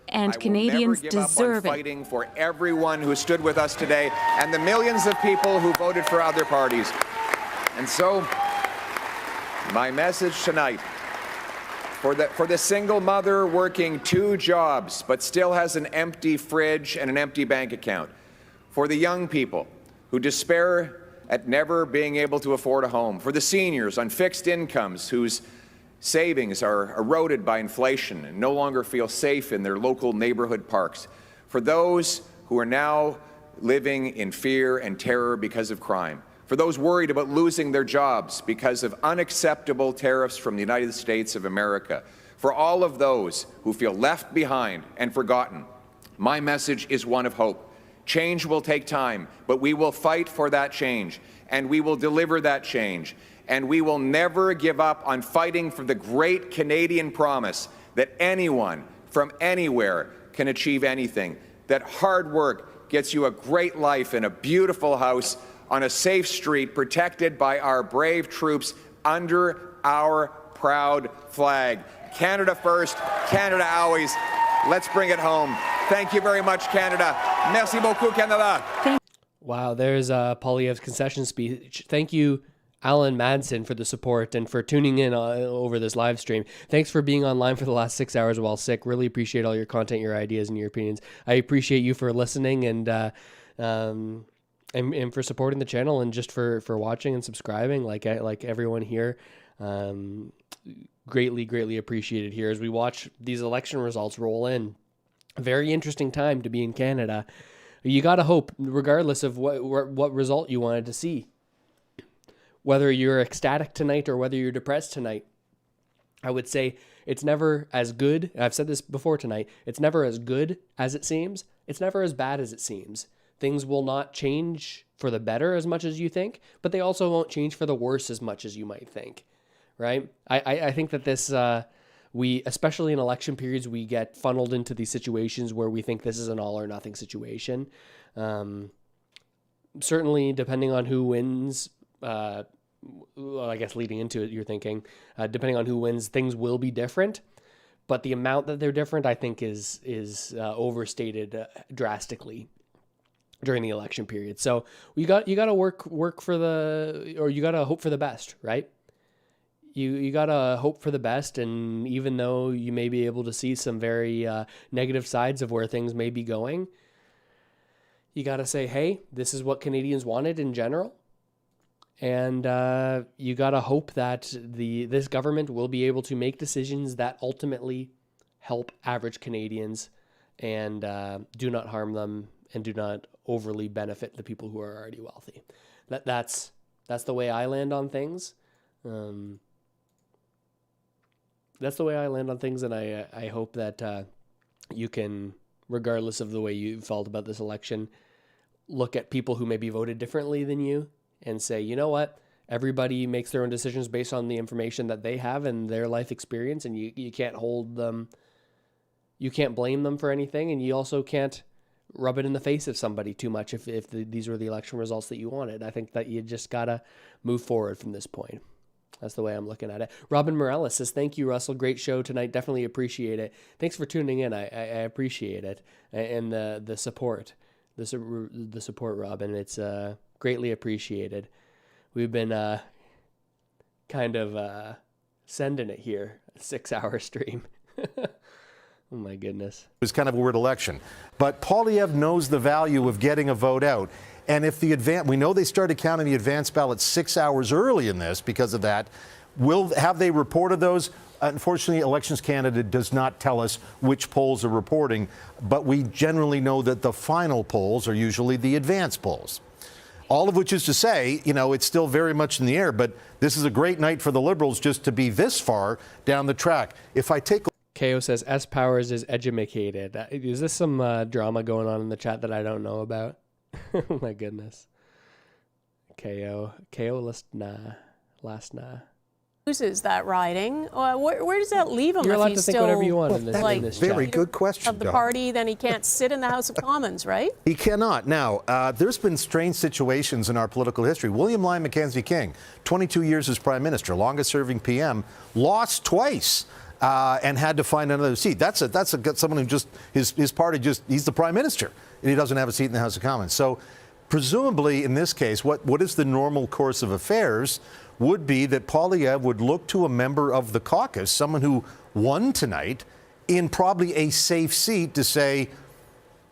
and Canadians deserve it. Fighting for everyone who stood with us today and the millions of people who voted for other parties. And so, my message tonight, for the single mother working 2 jobs but still has an empty fridge and an empty bank account, for the young people who despair at never being able to afford a home, for the seniors on fixed incomes whose savings are eroded by inflation and no longer feel safe in their local neighborhood parks, for those who are now living in fear and terror because of crime, for those worried about losing their jobs because of unacceptable tariffs from the United States of America, for all of those who feel left behind and forgotten, my message is one of hope. Change will take time, but we will fight for that change, and we will deliver that change. And we will never give up on fighting for the great Canadian promise that anyone from anywhere can achieve anything, that hard work gets you a great life in a beautiful house on a safe street protected by our brave troops under our proud flag. Canada first, Canada always. Let's bring it home. Thank you very much, Canada. Merci beaucoup, Canada. Wow, there's Poilievre's concession speech. Thank you, Alan Madsen, for the support and for tuning in over this live stream. Thanks for being online for the last 6 hours while sick. Really appreciate all your content, your ideas, and your opinions. I appreciate you for listening and for supporting the channel and just for watching and subscribing, like everyone here. Greatly appreciated here as we watch these election results roll in. A very interesting time to be in Canada. You got to hope, regardless of what result you wanted to see, whether you're ecstatic tonight or whether you're depressed tonight. I would say it's never as good. I've said this before tonight. It's never as good as it seems. It's never as bad as it seems. Things will not change for the better as much as you think, but they also won't change for the worse as much as you might think, right? I think that this, we, especially in election periods, we get funneled into these situations where we think this is an all or nothing situation. Certainly, depending on who wins, well, I guess leading into it, you're thinking, depending on who wins, things will be different. But the amount that they're different, I think, is overstated drastically during the election period. So you got to work for the, or you got to hope for the best, right? You got to hope for the best, and even though you may be able to see some very negative sides of where things may be going, you got to say, hey, this is what Canadians wanted in general, and you got to hope that this government will be able to make decisions that ultimately help average Canadians and do not harm them and do not overly benefit the people who are already wealthy. That's the way I land on things. That's the way I land on things, and I hope that you can, regardless of the way you felt about this election, look at people who maybe voted differently than you and say, you know what, everybody makes their own decisions based on the information that they have and their life experience, and you can't hold them, you can't blame them for anything, and you also can't rub it in the face of somebody too much if these were the election results that you wanted. I think that you just got to move forward from this point. That's the way I'm looking at it. Robin Morales says, thank you, Russell. Great show tonight. Definitely appreciate it. Thanks for tuning in. I appreciate it. And the support, the support, Robin. It's greatly appreciated. We've been kind of sending it here, a 6-hour stream. Oh, my goodness. It was kind of a weird election. But Poilievre knows the value of getting a vote out. And if we know they started counting the advance ballots 6 hours early in this because of that. Have they reported those? Unfortunately, Elections Canada does not tell us which polls are reporting, but we generally know that the final polls are usually the advance polls. All of which is to say, it's still very much in the air, but this is a great night for the Liberals just to be this far down the track. If I take KO says S Powers is edumacated. Is this some drama going on in the chat that I don't know about? Oh my goodness. KO last nah. Loses that riding. Where does that leave him? You're if allowed he's to think still whatever you want in this very chat. good question, of the Doc. party, then he can't sit in the House of Commons, right? He cannot. Now, there's been strange situations in our political history. William Lyon Mackenzie King, 22 years as Prime Minister, longest serving PM, lost twice. And had to find another seat. That's someone who just his party he's the Prime Minister and he doesn't have a seat in the House of Commons. So presumably in this case, what is the normal course of affairs would be that Poilievre would look to a member of the caucus, someone who won tonight, in probably a safe seat to say,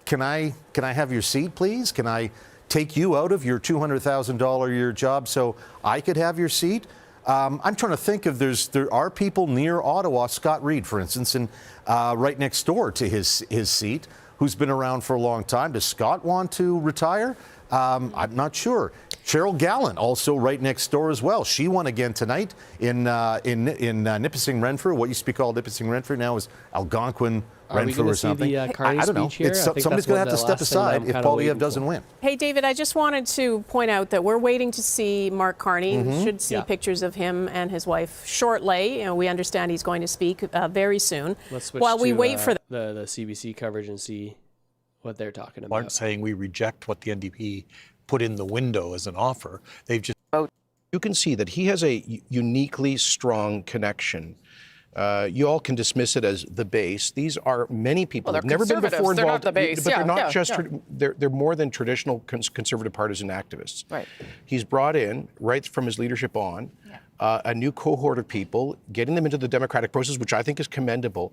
can I have your seat, please? Can I take you out of your $200,000 a year job so I could have your seat? I'm trying to think if there are people near Ottawa, Scott Reid, for instance, and right next door to his seat, who's been around for a long time. Does Scott want to retire? I'm not sure. Cheryl Gallant also right next door as well. She won again tonight in Nipissing Renfrew. What used to be called Nipissing Renfrew now is Algonquin Renfrew or something. The, Carney I don't know. Here? Somebody's going to have to step aside if Poilievre doesn't win. Hey, David, I just wanted to point out that we're waiting to see Mark Carney. We should see pictures of him and his wife shortly. We understand he's going to speak very soon. Let's switch while we to, wait for the CBC coverage and see what they're talking about. Aren't saying we reject what the NDP put in the window as an offer. They've just... You can see that he has a uniquely strong connection. You all can dismiss it as the base. These are many people who've never been before involved. They're not the base. But they're not just, they're more than traditional conservative partisan activists. Right. He's brought in, right from his leadership on, a new cohort of people, getting them into the democratic process, which I think is commendable.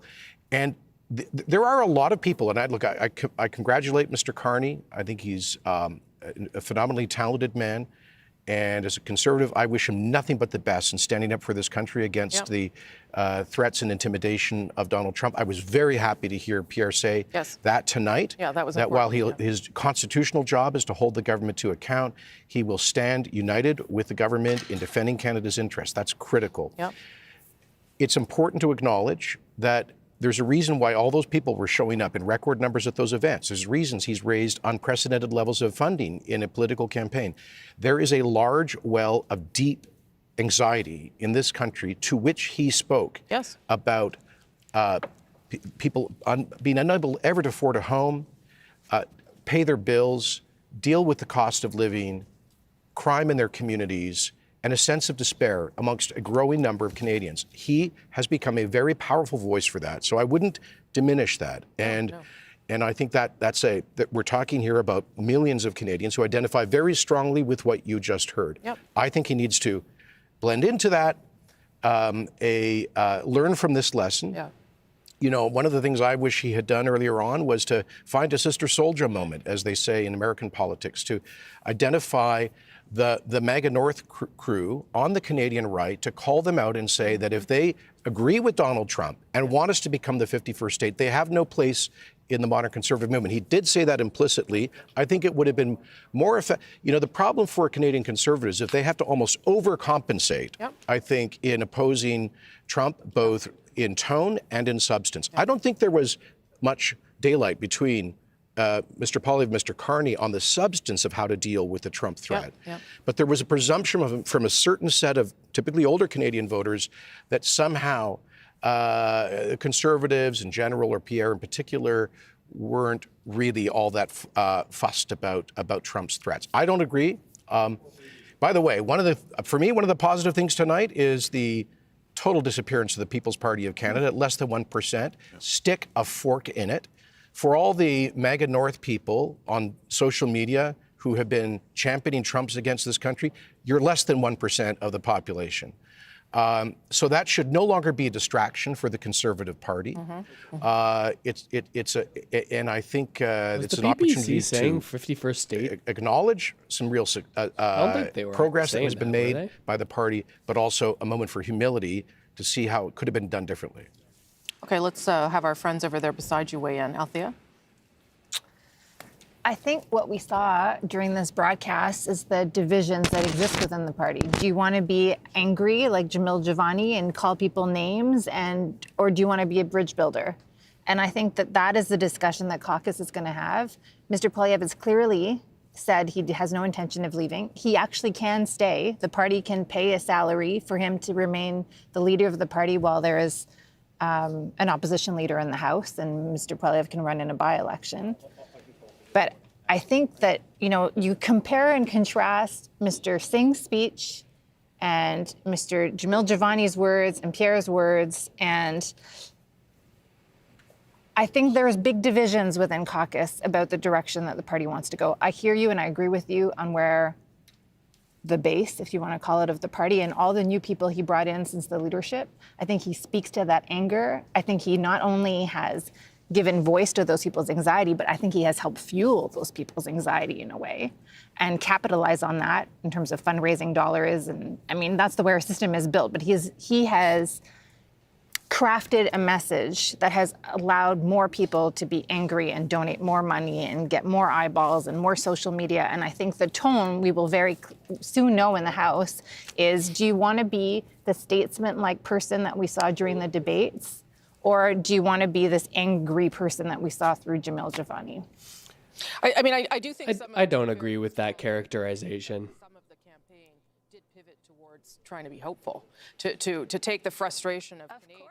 And there are a lot of people, and I congratulate Mr. Carney. I think he's a phenomenally talented man. And as a conservative, I wish him nothing but the best in standing up for this country against the threats and intimidation of Donald Trump. I was very happy to hear Pierre say that tonight. Yeah, that was that while his constitutional job is to hold the government to account, he will stand united with the government in defending Canada's interests. That's critical. Yep. It's important to acknowledge that there's a reason why all those people were showing up in record numbers at those events. There's reasons he's raised unprecedented levels of funding in a political campaign. There is a large well of deep anxiety in this country to which he spoke about people being unable ever to afford a home, pay their bills, deal with the cost of living, crime in their communities, and a sense of despair amongst a growing number of Canadians. He has become a very powerful voice for that. So I wouldn't diminish that. And I think that we're talking here about millions of Canadians who identify very strongly with what you just heard. Yep. I think he needs to blend into that, learn from this lesson. Yeah. You know, one of the things I wish he had done earlier on was to find a sister soldier moment, as they say in American politics, to identify the MAGA North crew on the Canadian right, to call them out and say that if they agree with Donald Trump and want us to become the 51st state, they have no place in the modern conservative movement. He did say that implicitly. I think it would have been more effective. You know, the problem for Canadian conservatives, if they have to almost overcompensate, I think, in opposing Trump, both in tone and in substance. I don't think there was much daylight between Mr. Poilievre and Mr. Carney on the substance of how to deal with the Trump threat. But there was a presumption from a certain set of typically older Canadian voters that somehow conservatives in general, or Pierre in particular, weren't really all that fussed about Trump's threats. I don't agree. By the way, for me, one of the positive things tonight is the total disappearance of the People's Party of Canada at less than 1%. Stick a fork in it. For all the MAGA North people on social media who have been championing Trump's against this country, you're less than 1% of the population. So that should no longer be a distraction for the Conservative Party. And I think it's an opportunity saying to 51st state? Acknowledge some real progress that has been made by the party, but also a moment for humility to see how it could have been done differently. Okay, let's have our friends over there beside you weigh in. Althea? I think what we saw during this broadcast is the divisions that exist within the party. Do you want to be angry like Jamil Javani and call people names, or do you want to be a bridge builder? And I think that is the discussion that caucus is going to have. Mr. Poilievre has clearly said he has no intention of leaving. He actually can stay. The party can pay a salary for him to remain the leader of the party while there is an opposition leader in the House, and Mr. Poilievre can run in a by-election. But I think that, you compare and contrast Mr. Singh's speech and Mr. Jamil Javani's words and Pierre's words, and I think there's big divisions within caucus about the direction that the party wants to go. I hear you and I agree with you on where the base, if you want to call it, of the party and all the new people he brought in since the leadership. I think he speaks to that anger. I think he not only has given voice to those people's anxiety, but I think he has helped fuel those people's anxiety in a way and capitalize on that in terms of fundraising dollars. And I mean, that's the way our system is built. But he has crafted a message that has allowed more people to be angry and donate more money and get more eyeballs and more social media. And I think the tone we will very soon know in the House is, do you want to be the statesman-like person that we saw during the debates? Or do you want to be this angry person that we saw through Jamil Javani? I do think I don't agree with that characterization. Some of the campaign did pivot towards trying to be hopeful, to take the frustration of Canadians.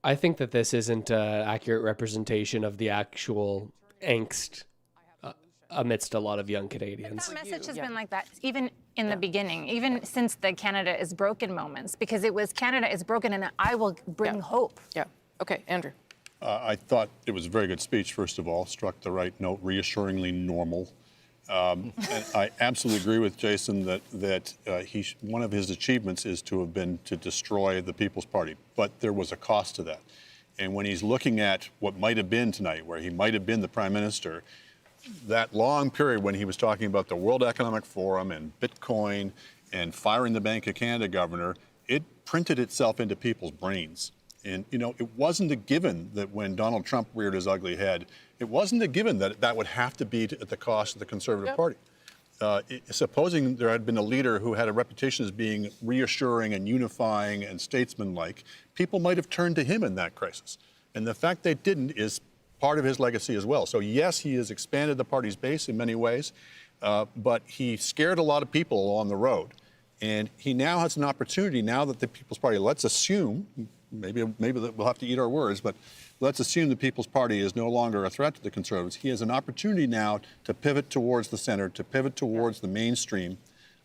I think that this isn't an accurate representation of the actual angst amidst a lot of young Canadians. That message has been like that even in the beginning, even since the Canada is broken moments, because it was Canada is broken and I will bring hope. Yeah. Okay, Andrew. I thought it was a very good speech, first of all, struck the right note, reassuringly normal. And I absolutely agree with Jason that one of his achievements is to have been to destroy the People's Party. But there was a cost to that. And when he's looking at what might have been tonight, where he might have been the Prime Minister, that long period when he was talking about the World Economic Forum and Bitcoin and firing the Bank of Canada governor, it printed itself into people's brains. And, it wasn't a given that when Donald Trump reared his ugly head, it wasn't a given that that would have to be at the cost of the Conservative Party. Supposing there had been a leader who had a reputation as being reassuring and unifying and statesmanlike, people might have turned to him in that crisis. And the fact they didn't is part of his legacy as well. So yes, he has expanded the party's base in many ways, but he scared a lot of people on the road. And he now has an opportunity, now that the People's Party, let's assume, maybe we'll have to eat our words, but let's assume the People's Party is no longer a threat to the Conservatives. He has an opportunity now to pivot towards the center, to pivot towards the mainstream,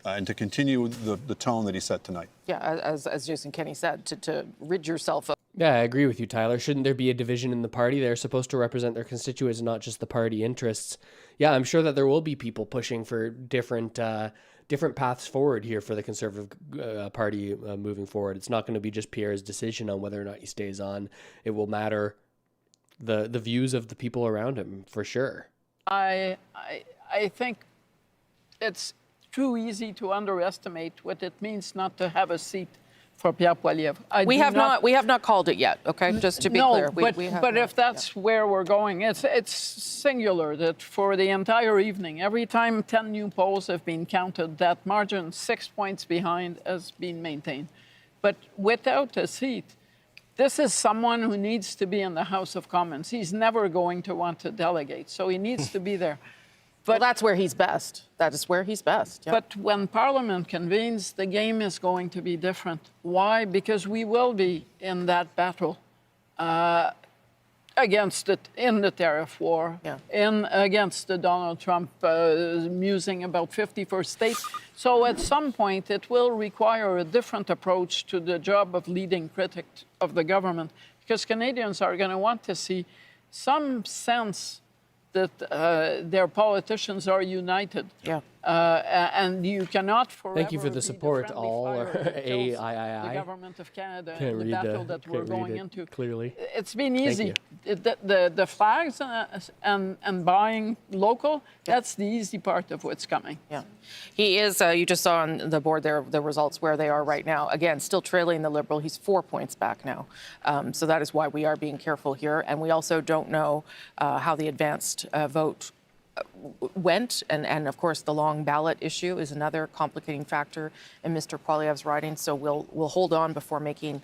and to continue the tone that he set tonight. Yeah, as Jason Kenney said, to rid yourself of. Yeah, I agree with you, Tyler. Shouldn't there be a division in the party? They're supposed to represent their constituents, not just the party interests. Yeah, I'm sure that there will be people pushing for different paths forward here for the Conservative Party moving forward. It's not going to be just Pierre's decision on whether or not he stays on. It will matter the views of the people around him, for sure. I think it's too easy to underestimate what it means not to have a seat for Pierre Poilievre. We have not called it yet, okay? Just to be clear. But if that's where we're going, it's singular that for the entire evening, every time 10 new polls have been counted, that margin 6 points behind has been maintained. But without a seat, this is someone who needs to be in the House of Commons. He's never going to want to delegate, so he needs to be there. But that's where he's best. That is where he's best. Yep. But when Parliament convenes, the game is going to be different. Why? Because we will be in that battle against it in the tariff war, against the Donald Trump musing about 51st states. So at some point, it will require a different approach to the job of leading critic of the government, because Canadians are going to want to see some sense that their politicians are united. Yeah. And you cannot forever. Thank you for the support, all. The government of Canada and the battle that we're going into. Clearly. It's been easy. The flags and buying local, that's the easy part of what's coming. Yeah. He is, you just saw on the board there the results where they are right now. Again, still trailing the Liberal. He's 4 points back now. So that is why we are being careful here. And we also don't know how the advanced vote went, and of course the long ballot issue is another complicating factor in Mr. Poilievre's riding. So we'll hold on before making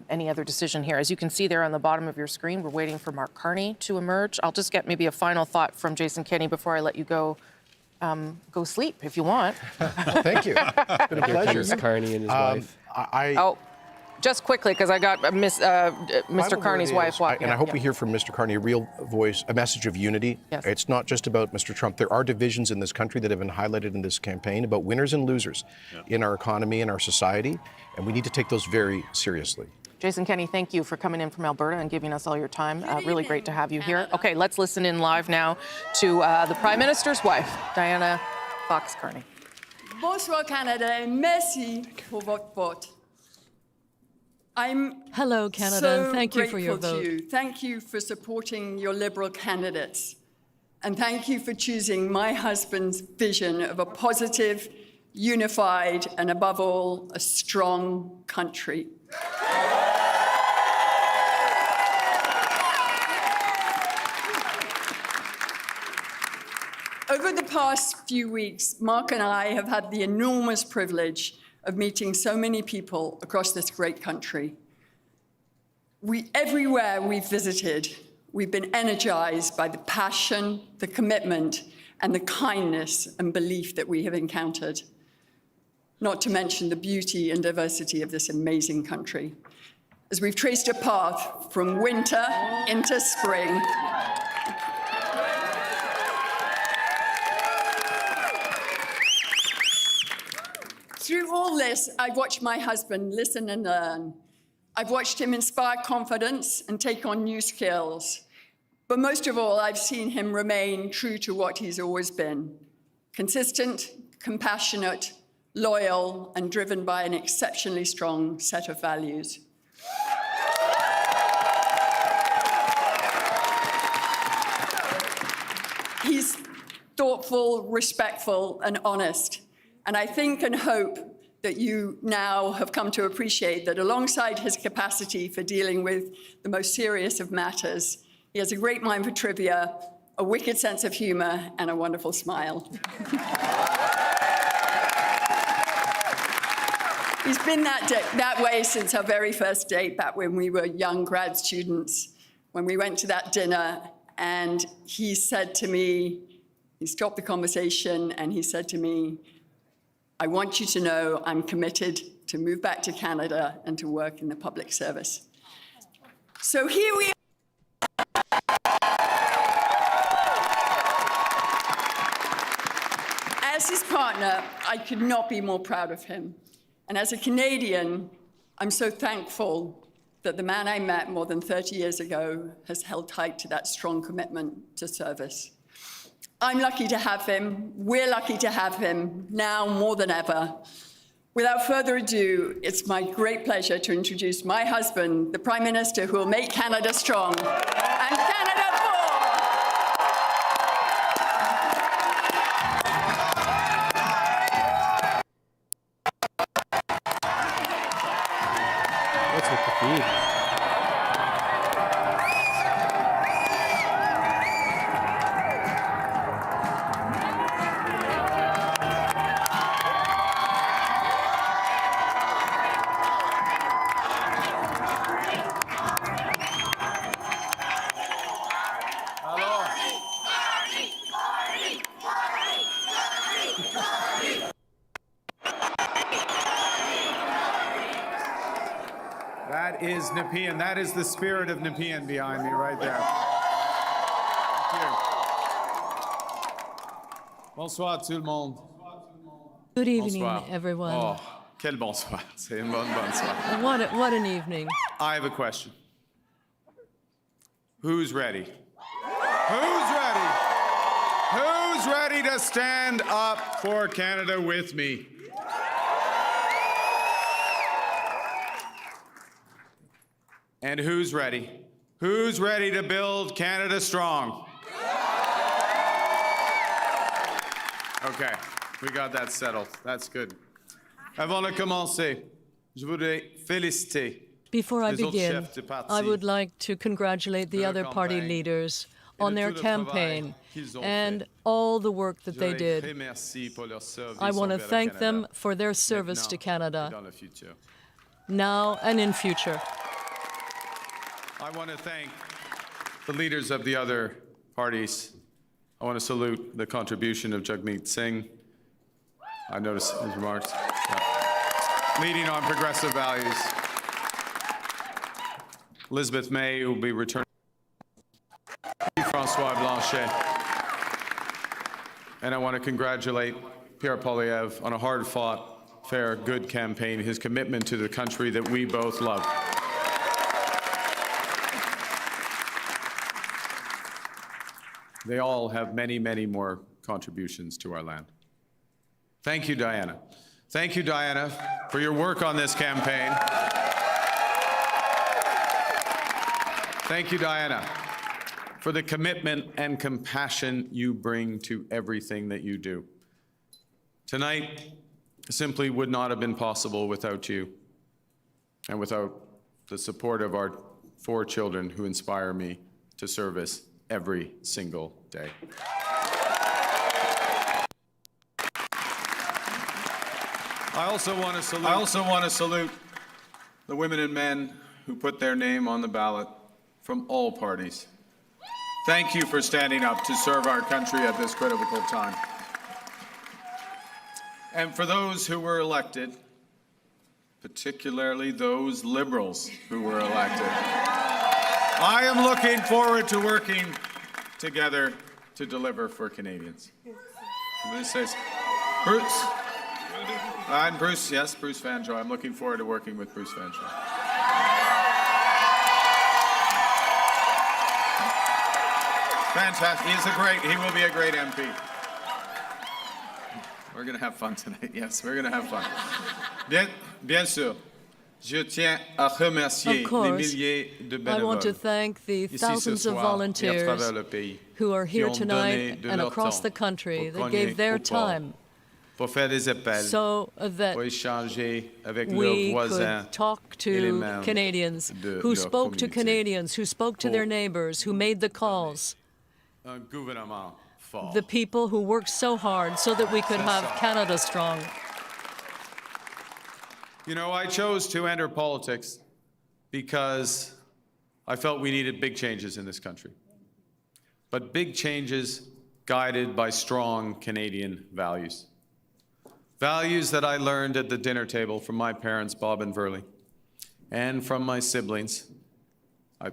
any other decision here. As you can see there on the bottom of your screen, we're waiting for Mark Carney to emerge. I'll just get maybe a final thought from Jason Kenney before I let you go sleep if you want. Thank you. It's been a pleasure. Here comes Carney and his wife. Just quickly, because I got Mr. Carney's wife walking. And I hope we hear from Mr. Carney a real voice, a message of unity. Yes. It's not just about Mr. Trump. There are divisions in this country that have been highlighted in this campaign about winners and losers in our economy and our society, and we need to take those very seriously. Jason Kenney, thank you for coming in from Alberta and giving us all your time. Really great to have you here. Okay, let's listen in live now to the Prime Minister's wife, Diana Fox-Carney. Bonsoir Canada, et merci pour votre vote. Hello, Canada, so and thank you for your vote. To you. Thank you for supporting your Liberal candidates. And thank you for choosing my husband's vision of a positive, unified, and above all, a strong country. Over the past few weeks, Mark and I have had the enormous privilege of meeting so many people across this great country. Everywhere we've visited, we've been energized by the passion, the commitment, and the kindness and belief that we have encountered, not to mention the beauty and diversity of this amazing country. As we've traced a path from winter into spring, through all this, I've watched my husband listen and learn. I've watched him inspire confidence and take on new skills. But most of all, I've seen him remain true to what he's always been: consistent, compassionate, loyal, and driven by an exceptionally strong set of values. He's thoughtful, respectful, and honest. And I think and hope that you now have come to appreciate that alongside his capacity for dealing with the most serious of matters, he has a great mind for trivia, a wicked sense of humor, and a wonderful smile. He's been that way since our very first date, back when we were young grad students, when we went to that dinner, and he said to me, he stopped the conversation, and he said to me, "I want you to know I'm committed to move back to Canada and to work in the public service." So here we are. As his partner, I could not be more proud of him. And as a Canadian, I'm so thankful that the man I met more than 30 years ago has held tight to that strong commitment to service. I'm lucky to have him. We're lucky to have him now more than ever. Without further ado, it's my great pleasure to introduce my husband, the Prime Minister who will make Canada strong and Canada for. What's with the feed? That is Nepean. That is the spirit of Nepean behind me right there. Thank you. Bonsoir tout le monde. Good evening, Bonsoir. everyone. Oh, quel bonsoir. C'est une bonne bonsoir. What an evening. I have a question. Who's ready? Who's ready? Who's ready to stand up for Canada with me? And who's ready? Who's ready to build Canada strong? Okay, we got that settled. That's good. Avant de commencer, je voudrais féliciter Before I les autres begin, chefs de parti I would like to congratulate the other party leaders on their campaign and all the work that they did. I want to thank them for their service to Canada, now and in future. I want to thank the leaders of the other parties. I want to salute the contribution of Jagmeet Singh. I noticed his remarks. Yeah. Leading on progressive values. Elizabeth May, who will be returning. François Blanchet. And I want to congratulate Pierre Poilievre on a hard-fought, fair, good campaign, his commitment to the country that we both love. They all have many, many more contributions to our land. Thank you, Diana. Thank you, Diana, for your work on this campaign. Thank you, Diana, for the commitment and compassion you bring to everything that you do. Tonight simply would not have been possible without you and without the support of our 4 children who inspire me to service every single day. I also want to salute the women and men who put their name on the ballot from all parties. Thank you for standing up to serve our country at this critical time. And for those who were elected, particularly those liberals who were elected, I am looking forward to working together to deliver for Canadians. I'm going to say, Bruce. And Bruce, yes, Bruce Vanjoy. I'm looking forward to working with Bruce Vanjoy. Fantastic. He will be a great MP. We're going to have fun tonight. Yes, we're going to have fun. Bien sûr. Je tiens à remercier les milliers de bénévoles. I want to thank the thousands of volunteers who are here tonight and across the country that gave their time pour faire des appels, so that pour échanger avec we leurs voisins could talk to Canadians, who spoke to Canadians, who spoke to their neighbors, who made the calls, un gouvernement fort. the people who worked so hard so that we could have Canada strong. You know, I chose to enter politics because I felt we needed big changes in this country. But big changes guided by strong Canadian values. Values that I learned at the dinner table from my parents, Bob and Verley, and from my siblings. I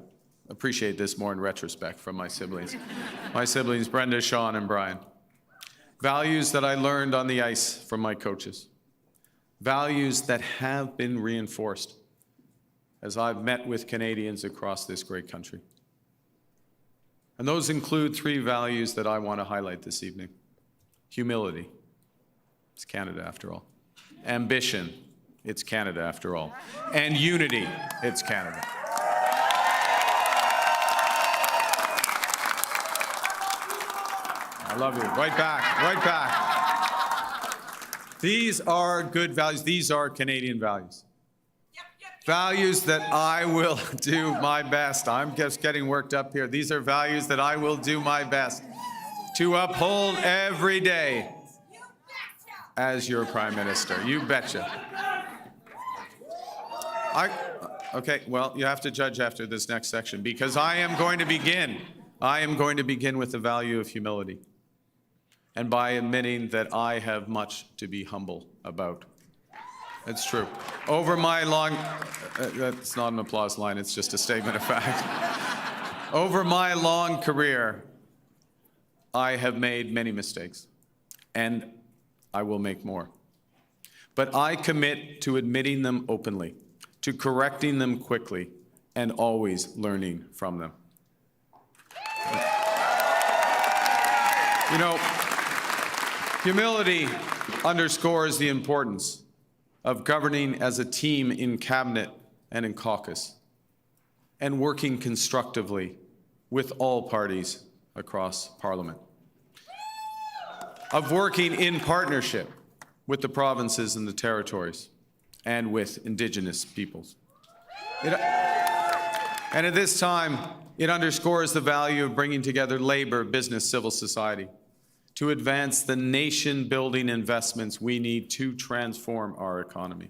appreciate this more in retrospect from my siblings. My siblings, Brenda, Sean, and Brian. Values that I learned on the ice from my coaches. Values that have been reinforced as I've met with Canadians across this great country. And those include three values that I want to highlight this evening. Humility. It's Canada after all. Ambition. It's Canada after all. And unity. It's Canada. I love you. Right back. Right back. These are good values. These are Canadian values. Values that I will do my best. I'm just getting worked up here. These are values that I will do my best to uphold every day as your Prime Minister. You betcha. Okay, well, you have to judge after this next section because I am going to begin with the value of humility. And by admitting that I have much to be humble about. It's true. Over my long, that's not an applause line, it's just a statement of fact. Over my long career, I have made many mistakes, and I will make more. But I commit to admitting them openly, to correcting them quickly, and always learning from them. You know, humility underscores the importance of governing as a team in cabinet and in caucus, and working constructively with all parties across Parliament, of working in partnership with the provinces and the territories, and with Indigenous peoples. And at this time, it underscores the value of bringing together labor, business, civil society, to advance the nation-building investments we need to transform our economy.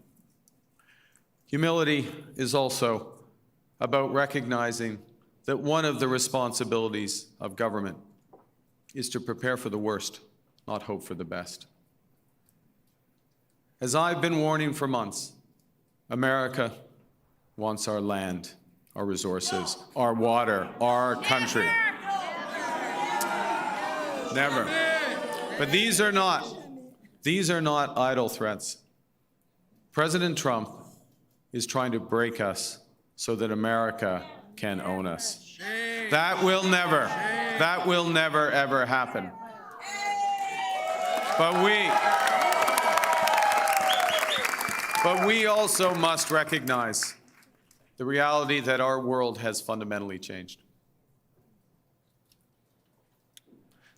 Humility is also about recognizing that one of the responsibilities of government is to prepare for the worst, not hope for the best. As I've been warning for months, America wants our land, our resources, our water, our country. Never. But these are not idle threats. President Trump is trying to break us so that America can own us. That will never ever happen. But we also must recognize the reality that our world has fundamentally changed.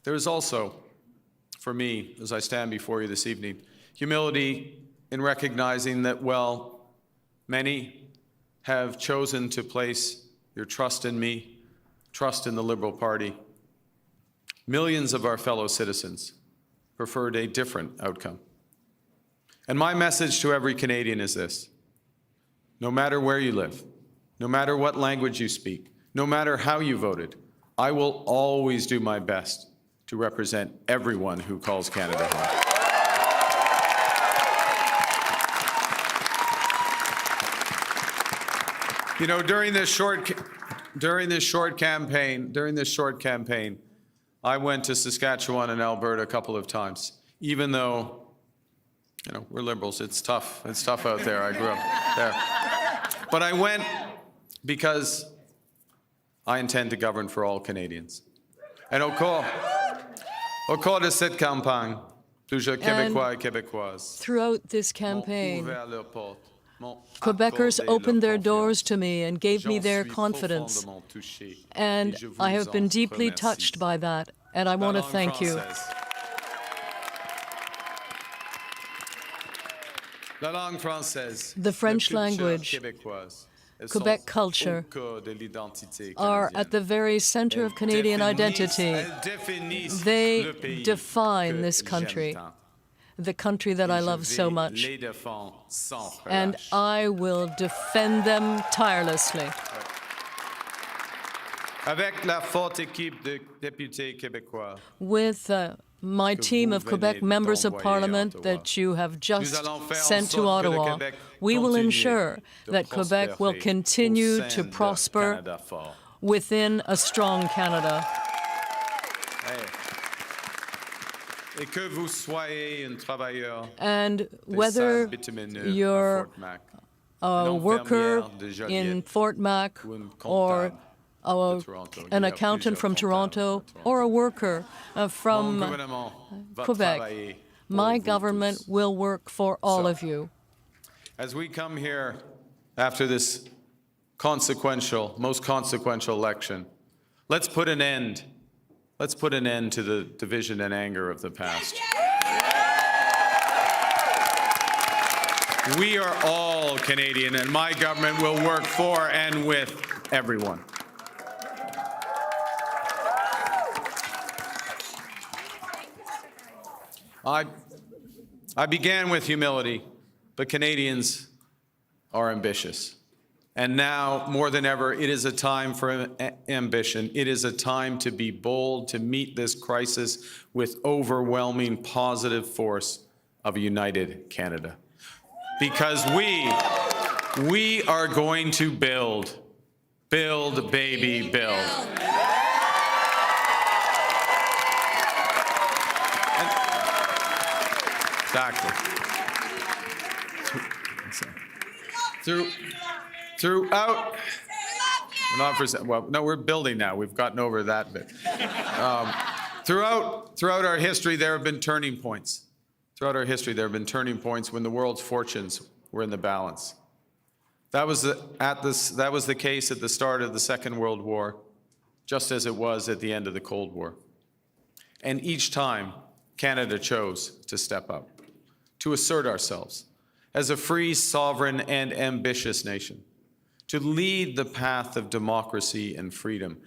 There is also, for me, as I stand before you this evening, humility in recognizing that, well, many have chosen to place your trust in me, trust in the Liberal Party. Millions of our fellow citizens preferred a different outcome. And my message to every Canadian is this: no matter where you live, no matter what language you speak, no matter how you voted, I will always do my best to represent everyone who calls Canada home. You know, during this short campaign, I went to Saskatchewan and Alberta a couple of times, even though, you know, we're Liberals. It's tough. It's tough out there. I grew up there. But I went because I intend to govern for all Canadians. And au cours de cette campagne, plusieurs Québécois et Québécoises Throughout this campaign, ouvert leurs portes, m'ont Quebecers accordé opened leur their doors confiance. to me and gave me J'en their suis confidence. profondément touché, And et je vous I have been en deeply remercie. touched by that, and I want to langue thank you. française. La langue française, The French la culture language, québécoise, elles Quebec sont culture au cœur de l'identité are canadienne. at the very center of Canadian identity. Elles définissent They le pays define que this j'aime country, tant. the country that I Et je love so vais much. les défendre sans And relâche. I will defend them tirelessly. Avec la forte équipe de députés québécois, With my team of Quebec members of Parliament that you have just sent to Ottawa, we will ensure that Quebec will continue to prosper within a strong Canada. et que vous soyez un travailleur And des whether sables bitumineux à you're Fort Mac, a une worker infirmière de in Joliette, Fort Mac ou un or comptable de Toronto. Il an y a accountant plusieurs from comptables Toronto à Toronto. or a worker Mon from gouvernement va Quebec, travailler pour my vous government tous. will work for all So, of you. As we come here after this most consequential election, let's put an end to the division and anger of the past. We are all Canadian, and my government will work for and with everyone. I began with humility, but Canadians are ambitious. And now, more than ever, it is a time for ambition. It is a time to be bold, to meet this crisis with overwhelming positive force of a united Canada. Because we are going to build, baby, build. Exactly. Throughout, we're building now. We've gotten over that bit. Throughout our history, there have been turning points. Throughout our history, there have been turning points when the world's fortunes were in the balance. That was the case at the start of the Second World War, just as it was at the end of the Cold War. And each time, Canada chose to step up, to assert ourselves as a free, sovereign, and ambitious nation, to lead the path of democracy and freedom,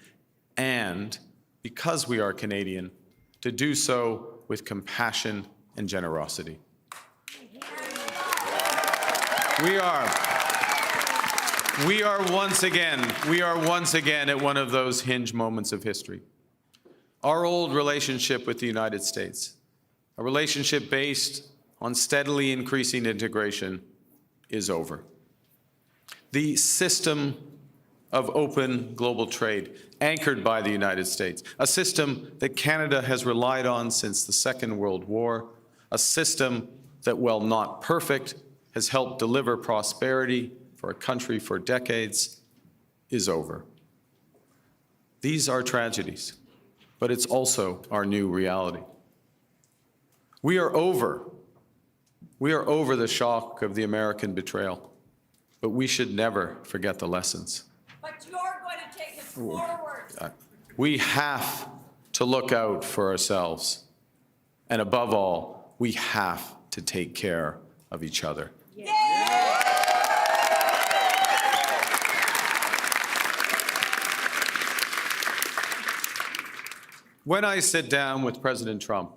and, because we are Canadian, to do so with compassion and generosity. We are once again at one of those hinge moments of history. Our old relationship with the United States, a relationship based on steadily increasing integration, is over. The system of open global trade, anchored by the United States, a system that Canada has relied on since the Second World War, a system that, while not perfect, has helped deliver prosperity for a country for decades, is over. These are tragedies, but it's also our new reality. We are over the shock of the American betrayal, but we should never forget the lessons. But you're going to take us forward. We have to look out for ourselves, and above all, we have to take care of each other. When I sit down with President Trump,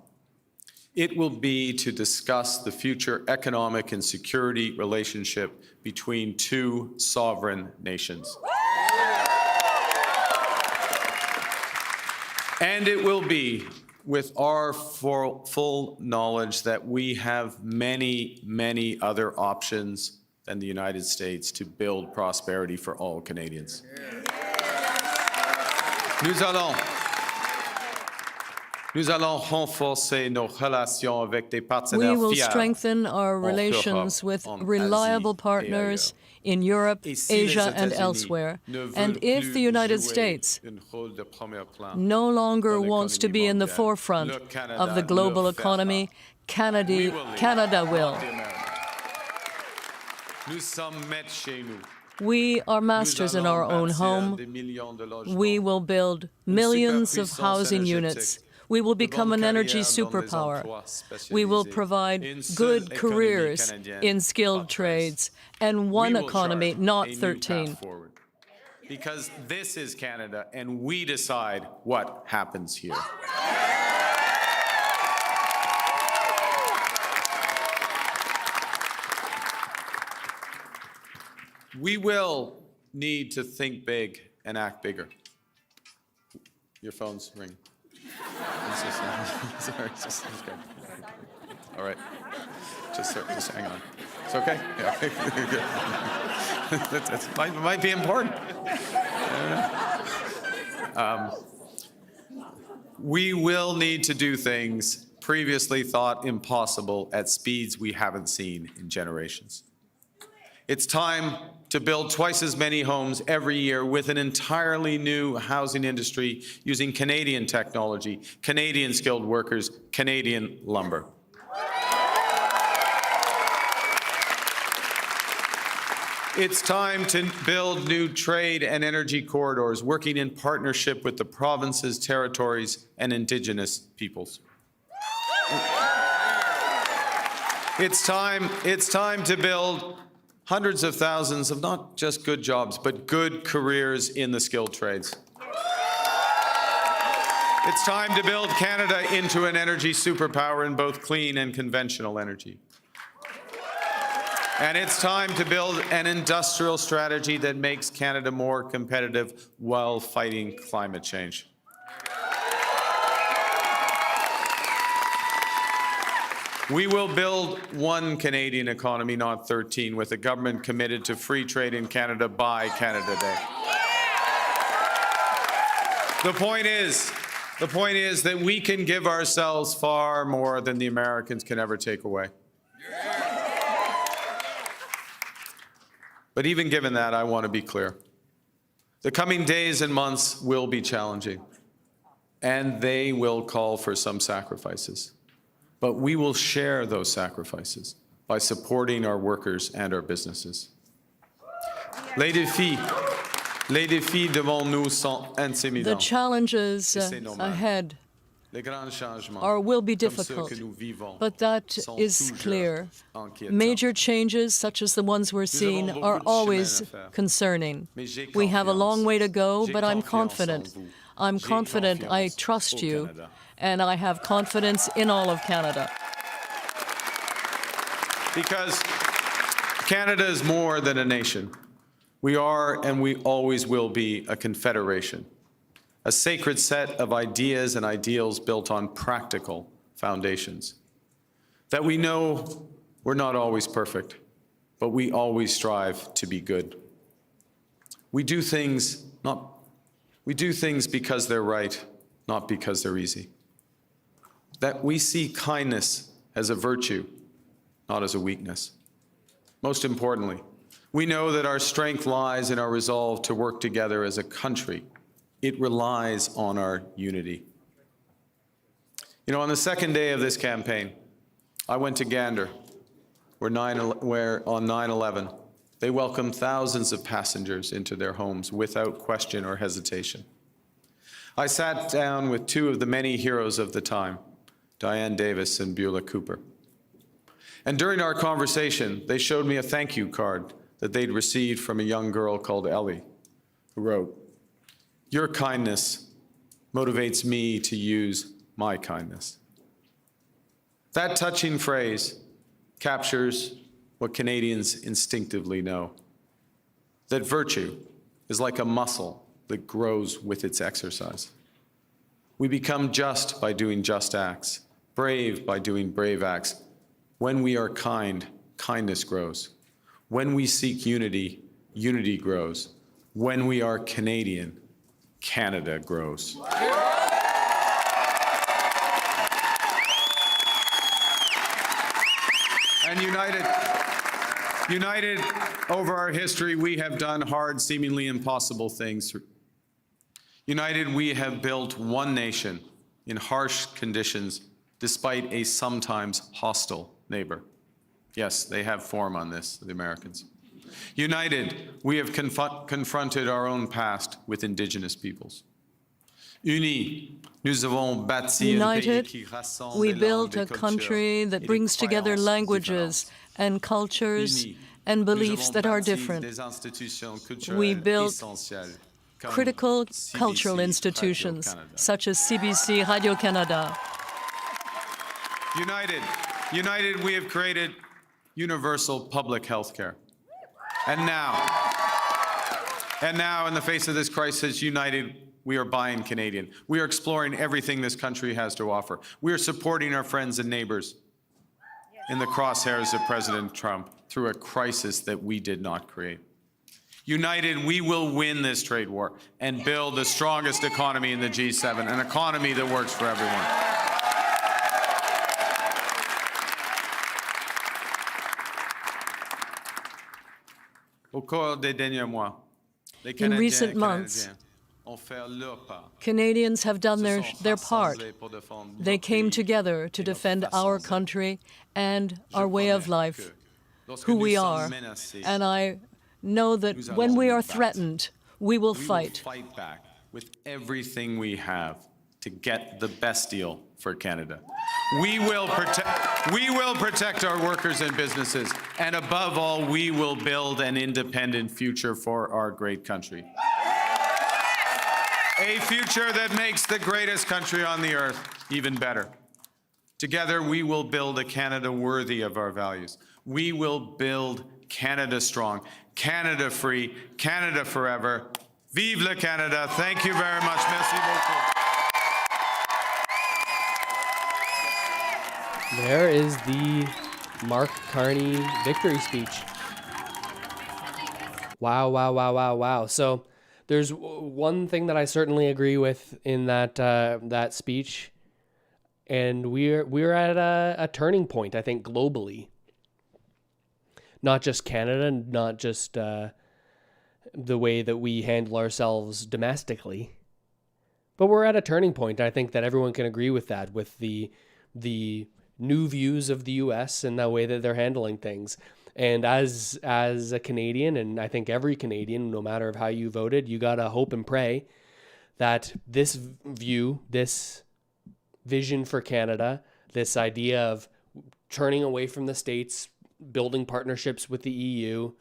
It will be to discuss the future economic and security relationship between two sovereign nations. And it will be with our full knowledge that we have many, many other options than the United States to build prosperity for all Canadians. Nous allons renforcer nos relations avec des We partenaires will fiables strengthen our en relations Europe, with en reliable Asie et partners ailleurs. in Europe, Et si les Asia, and États-Unis elsewhere. ne veulent And if plus the United jouer States un rôle de premier plan no longer dans wants to be in the l'économie mondiale, forefront le Canada of the le global fera. economy, We Canada will lead, will. not the Americans. Nous sommes maîtres chez nous. We are masters in our own home. We will build millions of housing units. We will become an energy superpower. We will provide good careers in skilled trades and one economy, not 13. Because this is Canada, and we decide what happens here. We will need to think big and act bigger. Your phone's ringing. Sorry, just okay. All right. Just hang on. It's okay? Yeah. That might be important. We will need to do things previously thought impossible at speeds we haven't seen in generations. It's time to build twice as many homes every year with an entirely new housing industry using Canadian technology, Canadian skilled workers, Canadian lumber. It's time to build new trade and energy corridors, working in partnership with the provinces, territories, and Indigenous peoples. It's time to build hundreds of thousands of not just good jobs, but good careers in the skilled trades. It's time to build Canada into an energy superpower in both clean and conventional energy. And it's time to build an industrial strategy that makes Canada more competitive while fighting climate change. We will build one Canadian economy, not 13, with a government committed to free trade in Canada by Canada Day. The point is that we can give ourselves far more than the Americans can ever take away. But even given that, I want to be clear. The coming days and months will be challenging, and they will call for some sacrifices. But we will share those sacrifices by supporting our workers and our businesses. Les défis devant nous sont intimidants. The challenges ahead will be difficult, but that is clear. Major changes, such as the ones we're seeing, are always concerning. We have a long way to go, but I'm confident. I trust you, and I have confidence in all of Canada. Because Canada is more than a nation. We are, and we always will be, a confederation, a sacred set of ideas and ideals built on practical foundations. That we know we're not always perfect, but we always strive to be good. We do things because they're right, not because they're easy. That we see kindness as a virtue, not as a weakness. Most importantly, we know that our strength lies in our resolve to work together as a country. It relies on our unity. You know, on the second day of this campaign, I went to Gander, where on 9/11, they welcomed thousands of passengers into their homes without question or hesitation. I sat down with two of the many heroes of the time, Diane Davis and Beulah Cooper. And during our conversation, they showed me a thank you card that they'd received from a young girl called Ellie, who wrote, "Your kindness motivates me to use my kindness." That touching phrase captures what Canadians instinctively know, that virtue is like a muscle that grows with its exercise. We become just by doing just acts, brave by doing brave acts. When we are kind, kindness grows. When we seek unity, unity grows. When we are Canadian, Canada grows. And united over our history, we have done hard, seemingly impossible things. United, we have built one nation in harsh conditions, despite a sometimes hostile neighbor. Yes, they have form on this, the Americans. United, we have confronted our own past with Indigenous peoples. Unis, nous avons bâti United, un pays qui rassemble we des built langues, a des country cultures that et brings des together croyances languages and cultures and beliefs that are different. We built critical cultural institutions such as CBC, Radio-Canada. United, we have created universal public health care. And now, in the face of this crisis, united, we are buying Canadian. We are exploring everything this country has to offer. We are supporting our friends and neighbors in the crosshairs of President Trump through a crisis that we did not create. United, we will win this trade war and build the strongest economy in the G7, an economy that works for everyone. In recent months, Canadians have done their part. They came together to defend our country and our way of life, who we are. And I know that when we are threatened, we will fight. We will fight back with everything we have to get the best deal for Canada. We will protect our workers and businesses, and above all, we will build an independent future for our great country. A future that makes the greatest country on the earth even better. Together, we will build a Canada worthy of our values. We will build Canada strong, Canada free, Canada forever. Vive le Canada. Thank you very much. Merci beaucoup. There is the Mark Carney victory speech. Wow. So there's one thing that I certainly agree with in that speech, and we're at a turning point, I think, globally. Not just Canada, not just the way that we handle ourselves domestically, but we're at a turning point. I think that everyone can agree with that, with the new views of the U.S. and the way that they're handling things. And as a Canadian, and I think every Canadian, no matter of how you voted, you gotta hope and pray that this view, this vision for Canada, this idea of turning away from the States, building partnerships with the EU,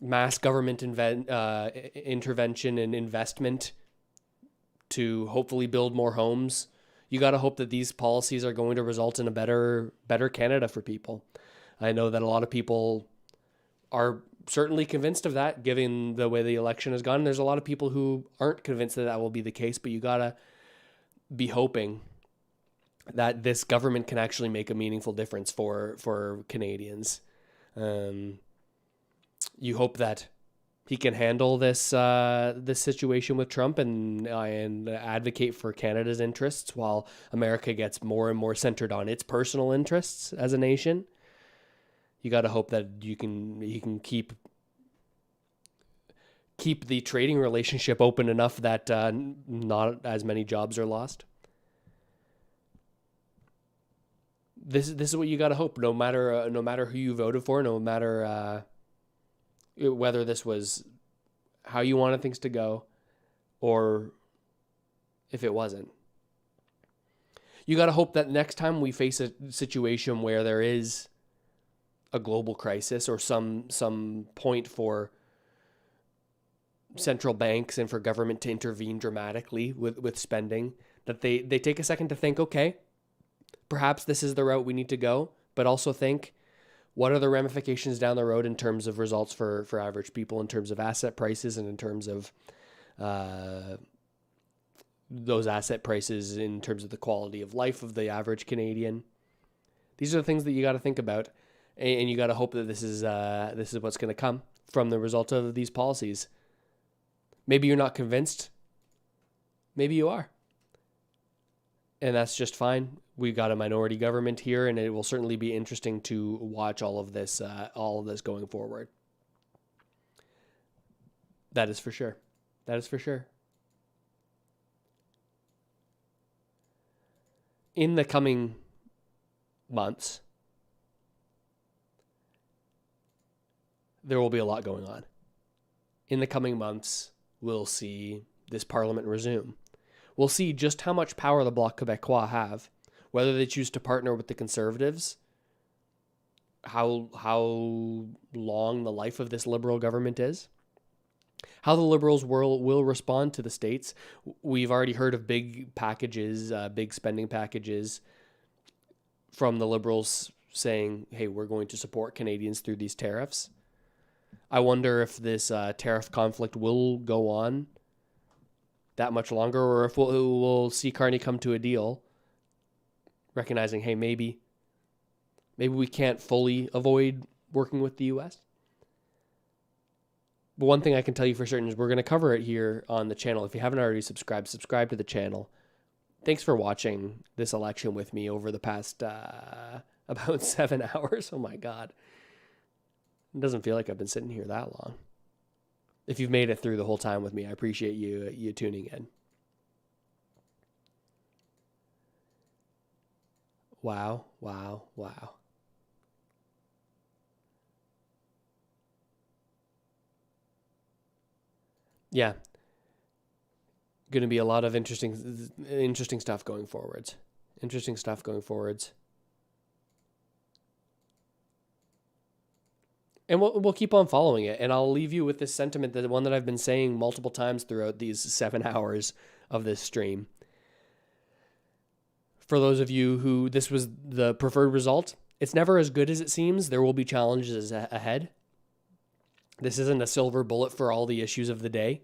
mass government intervention and investment to hopefully build more homes. You got to hope that these policies are going to result in a better Canada for people. I know that a lot of people are certainly convinced of that, given the way the election has gone. There's a lot of people who aren't convinced that will be the case, but you got to be hoping that this government can actually make a meaningful difference for Canadians. You hope that he can handle this situation with Trump and advocate for Canada's interests while America gets more and more centered on its personal interests as a nation. You got to hope that he can keep the trading relationship open enough that not as many jobs are lost. This is what you got to hope. No matter who you voted for, no matter whether this was how you wanted things to go, or if it wasn't. You got to hope that next time we face a situation where there is a global crisis or some point for central banks and for government to intervene dramatically with spending, that they take a second to think, okay, perhaps this is the route we need to go, but also think, what are the ramifications down the road in terms of results for average people, in terms of asset prices, and in terms of those asset prices in terms of the quality of life of the average Canadian? These are the things that you got to think about, and you got to hope that this is what's going to come from the result of these policies. Maybe you're not convinced. Maybe you are. And that's just fine. We've got a minority government here, and it will certainly be interesting to watch all of this going forward. That is for sure. That is for sure. In the coming months, there will be a lot going on. In the coming months, we'll see this parliament resume. We'll see just how much power the Bloc Québécois have, whether they choose to partner with the Conservatives, how long the life of this Liberal government is, how the Liberals will respond to the states. We've already heard of big packages, big spending packages from the Liberals saying, hey, we're going to support Canadians through these tariffs. I wonder if this tariff conflict will go on that much longer, or if we'll see Carney come to a deal, recognizing, hey, maybe we can't fully avoid working with the U.S. But one thing I can tell you for certain is we're going to cover it here on the channel. If you haven't already subscribe to the channel. Thanks for watching this election with me over the past about 7 hours. Oh my God. It doesn't feel like I've been sitting here that long. If you've made it through the whole time with me, I appreciate you tuning in. Wow, wow, wow. Yeah. Going to be a lot of interesting stuff going forwards. Interesting stuff going forwards. And we'll keep on following it. And I'll leave you with this sentiment, the one that I've been saying multiple times throughout these 7 hours of this stream. For those of you who this was the preferred result, it's never as good as it seems. There will be challenges ahead. This isn't a silver bullet for all the issues of the day.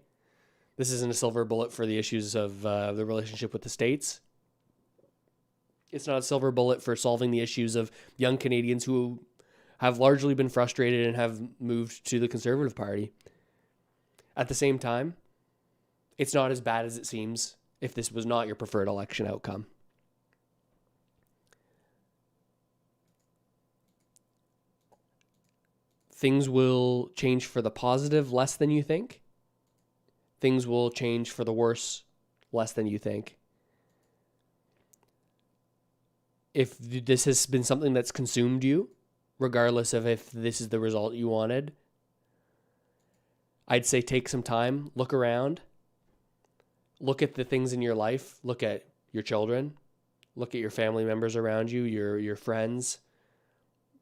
This isn't a silver bullet for the issues of the relationship with the states. It's not a silver bullet for solving the issues of young Canadians who have largely been frustrated and have moved to the Conservative Party. At the same time, it's not as bad as it seems if this was not your preferred election outcome. Things will change for the positive less than you think. Things will change for the worse less than you think. If this has been something that's consumed you, regardless of if this is the result you wanted, I'd say take some time, look around, look at the things in your life, look at your children, look at your family members around you, your friends,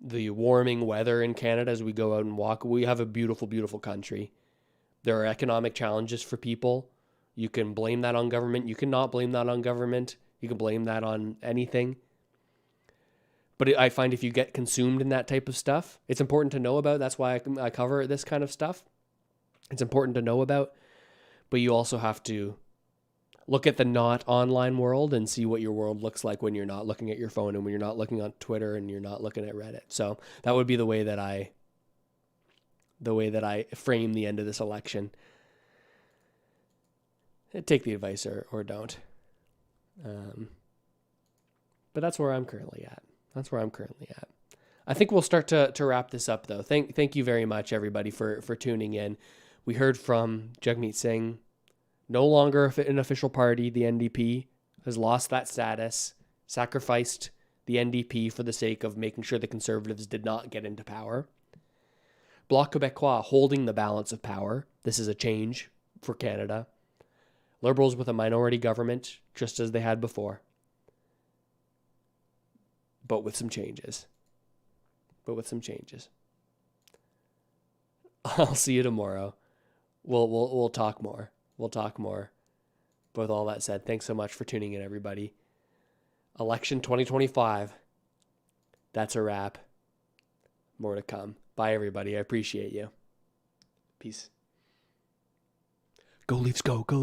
the warming weather in Canada as we go out and walk. We have a beautiful, beautiful country. There are economic challenges for people. You can blame that on government. You cannot blame that on government. You can blame that on anything. But I find if you get consumed in that type of stuff, it's important to know about. That's why I cover this kind of stuff. It's important to know about. But you also have to look at the not online world and see what your world looks like when you're not looking at your phone and when you're not looking on Twitter and you're not looking at Reddit. So that would be the way that I frame the end of this election. Take the advice or don't. But that's where I'm currently at. I think we'll start to wrap this up, though. Thank you very much, everybody, for tuning in. We heard from Jagmeet Singh. No longer an official party, the NDP has lost that status, sacrificed the NDP for the sake of making sure the Conservatives did not get into power. Bloc Québécois holding the balance of power. This is a change for Canada. Liberals with a minority government, just as they had before. But with some changes. I'll see you tomorrow. We'll talk more. But with all that said, thanks so much for tuning in, everybody. Election 2025. That's a wrap. More to come. Bye, everybody. I appreciate you. Peace. Go Leafs, go. Go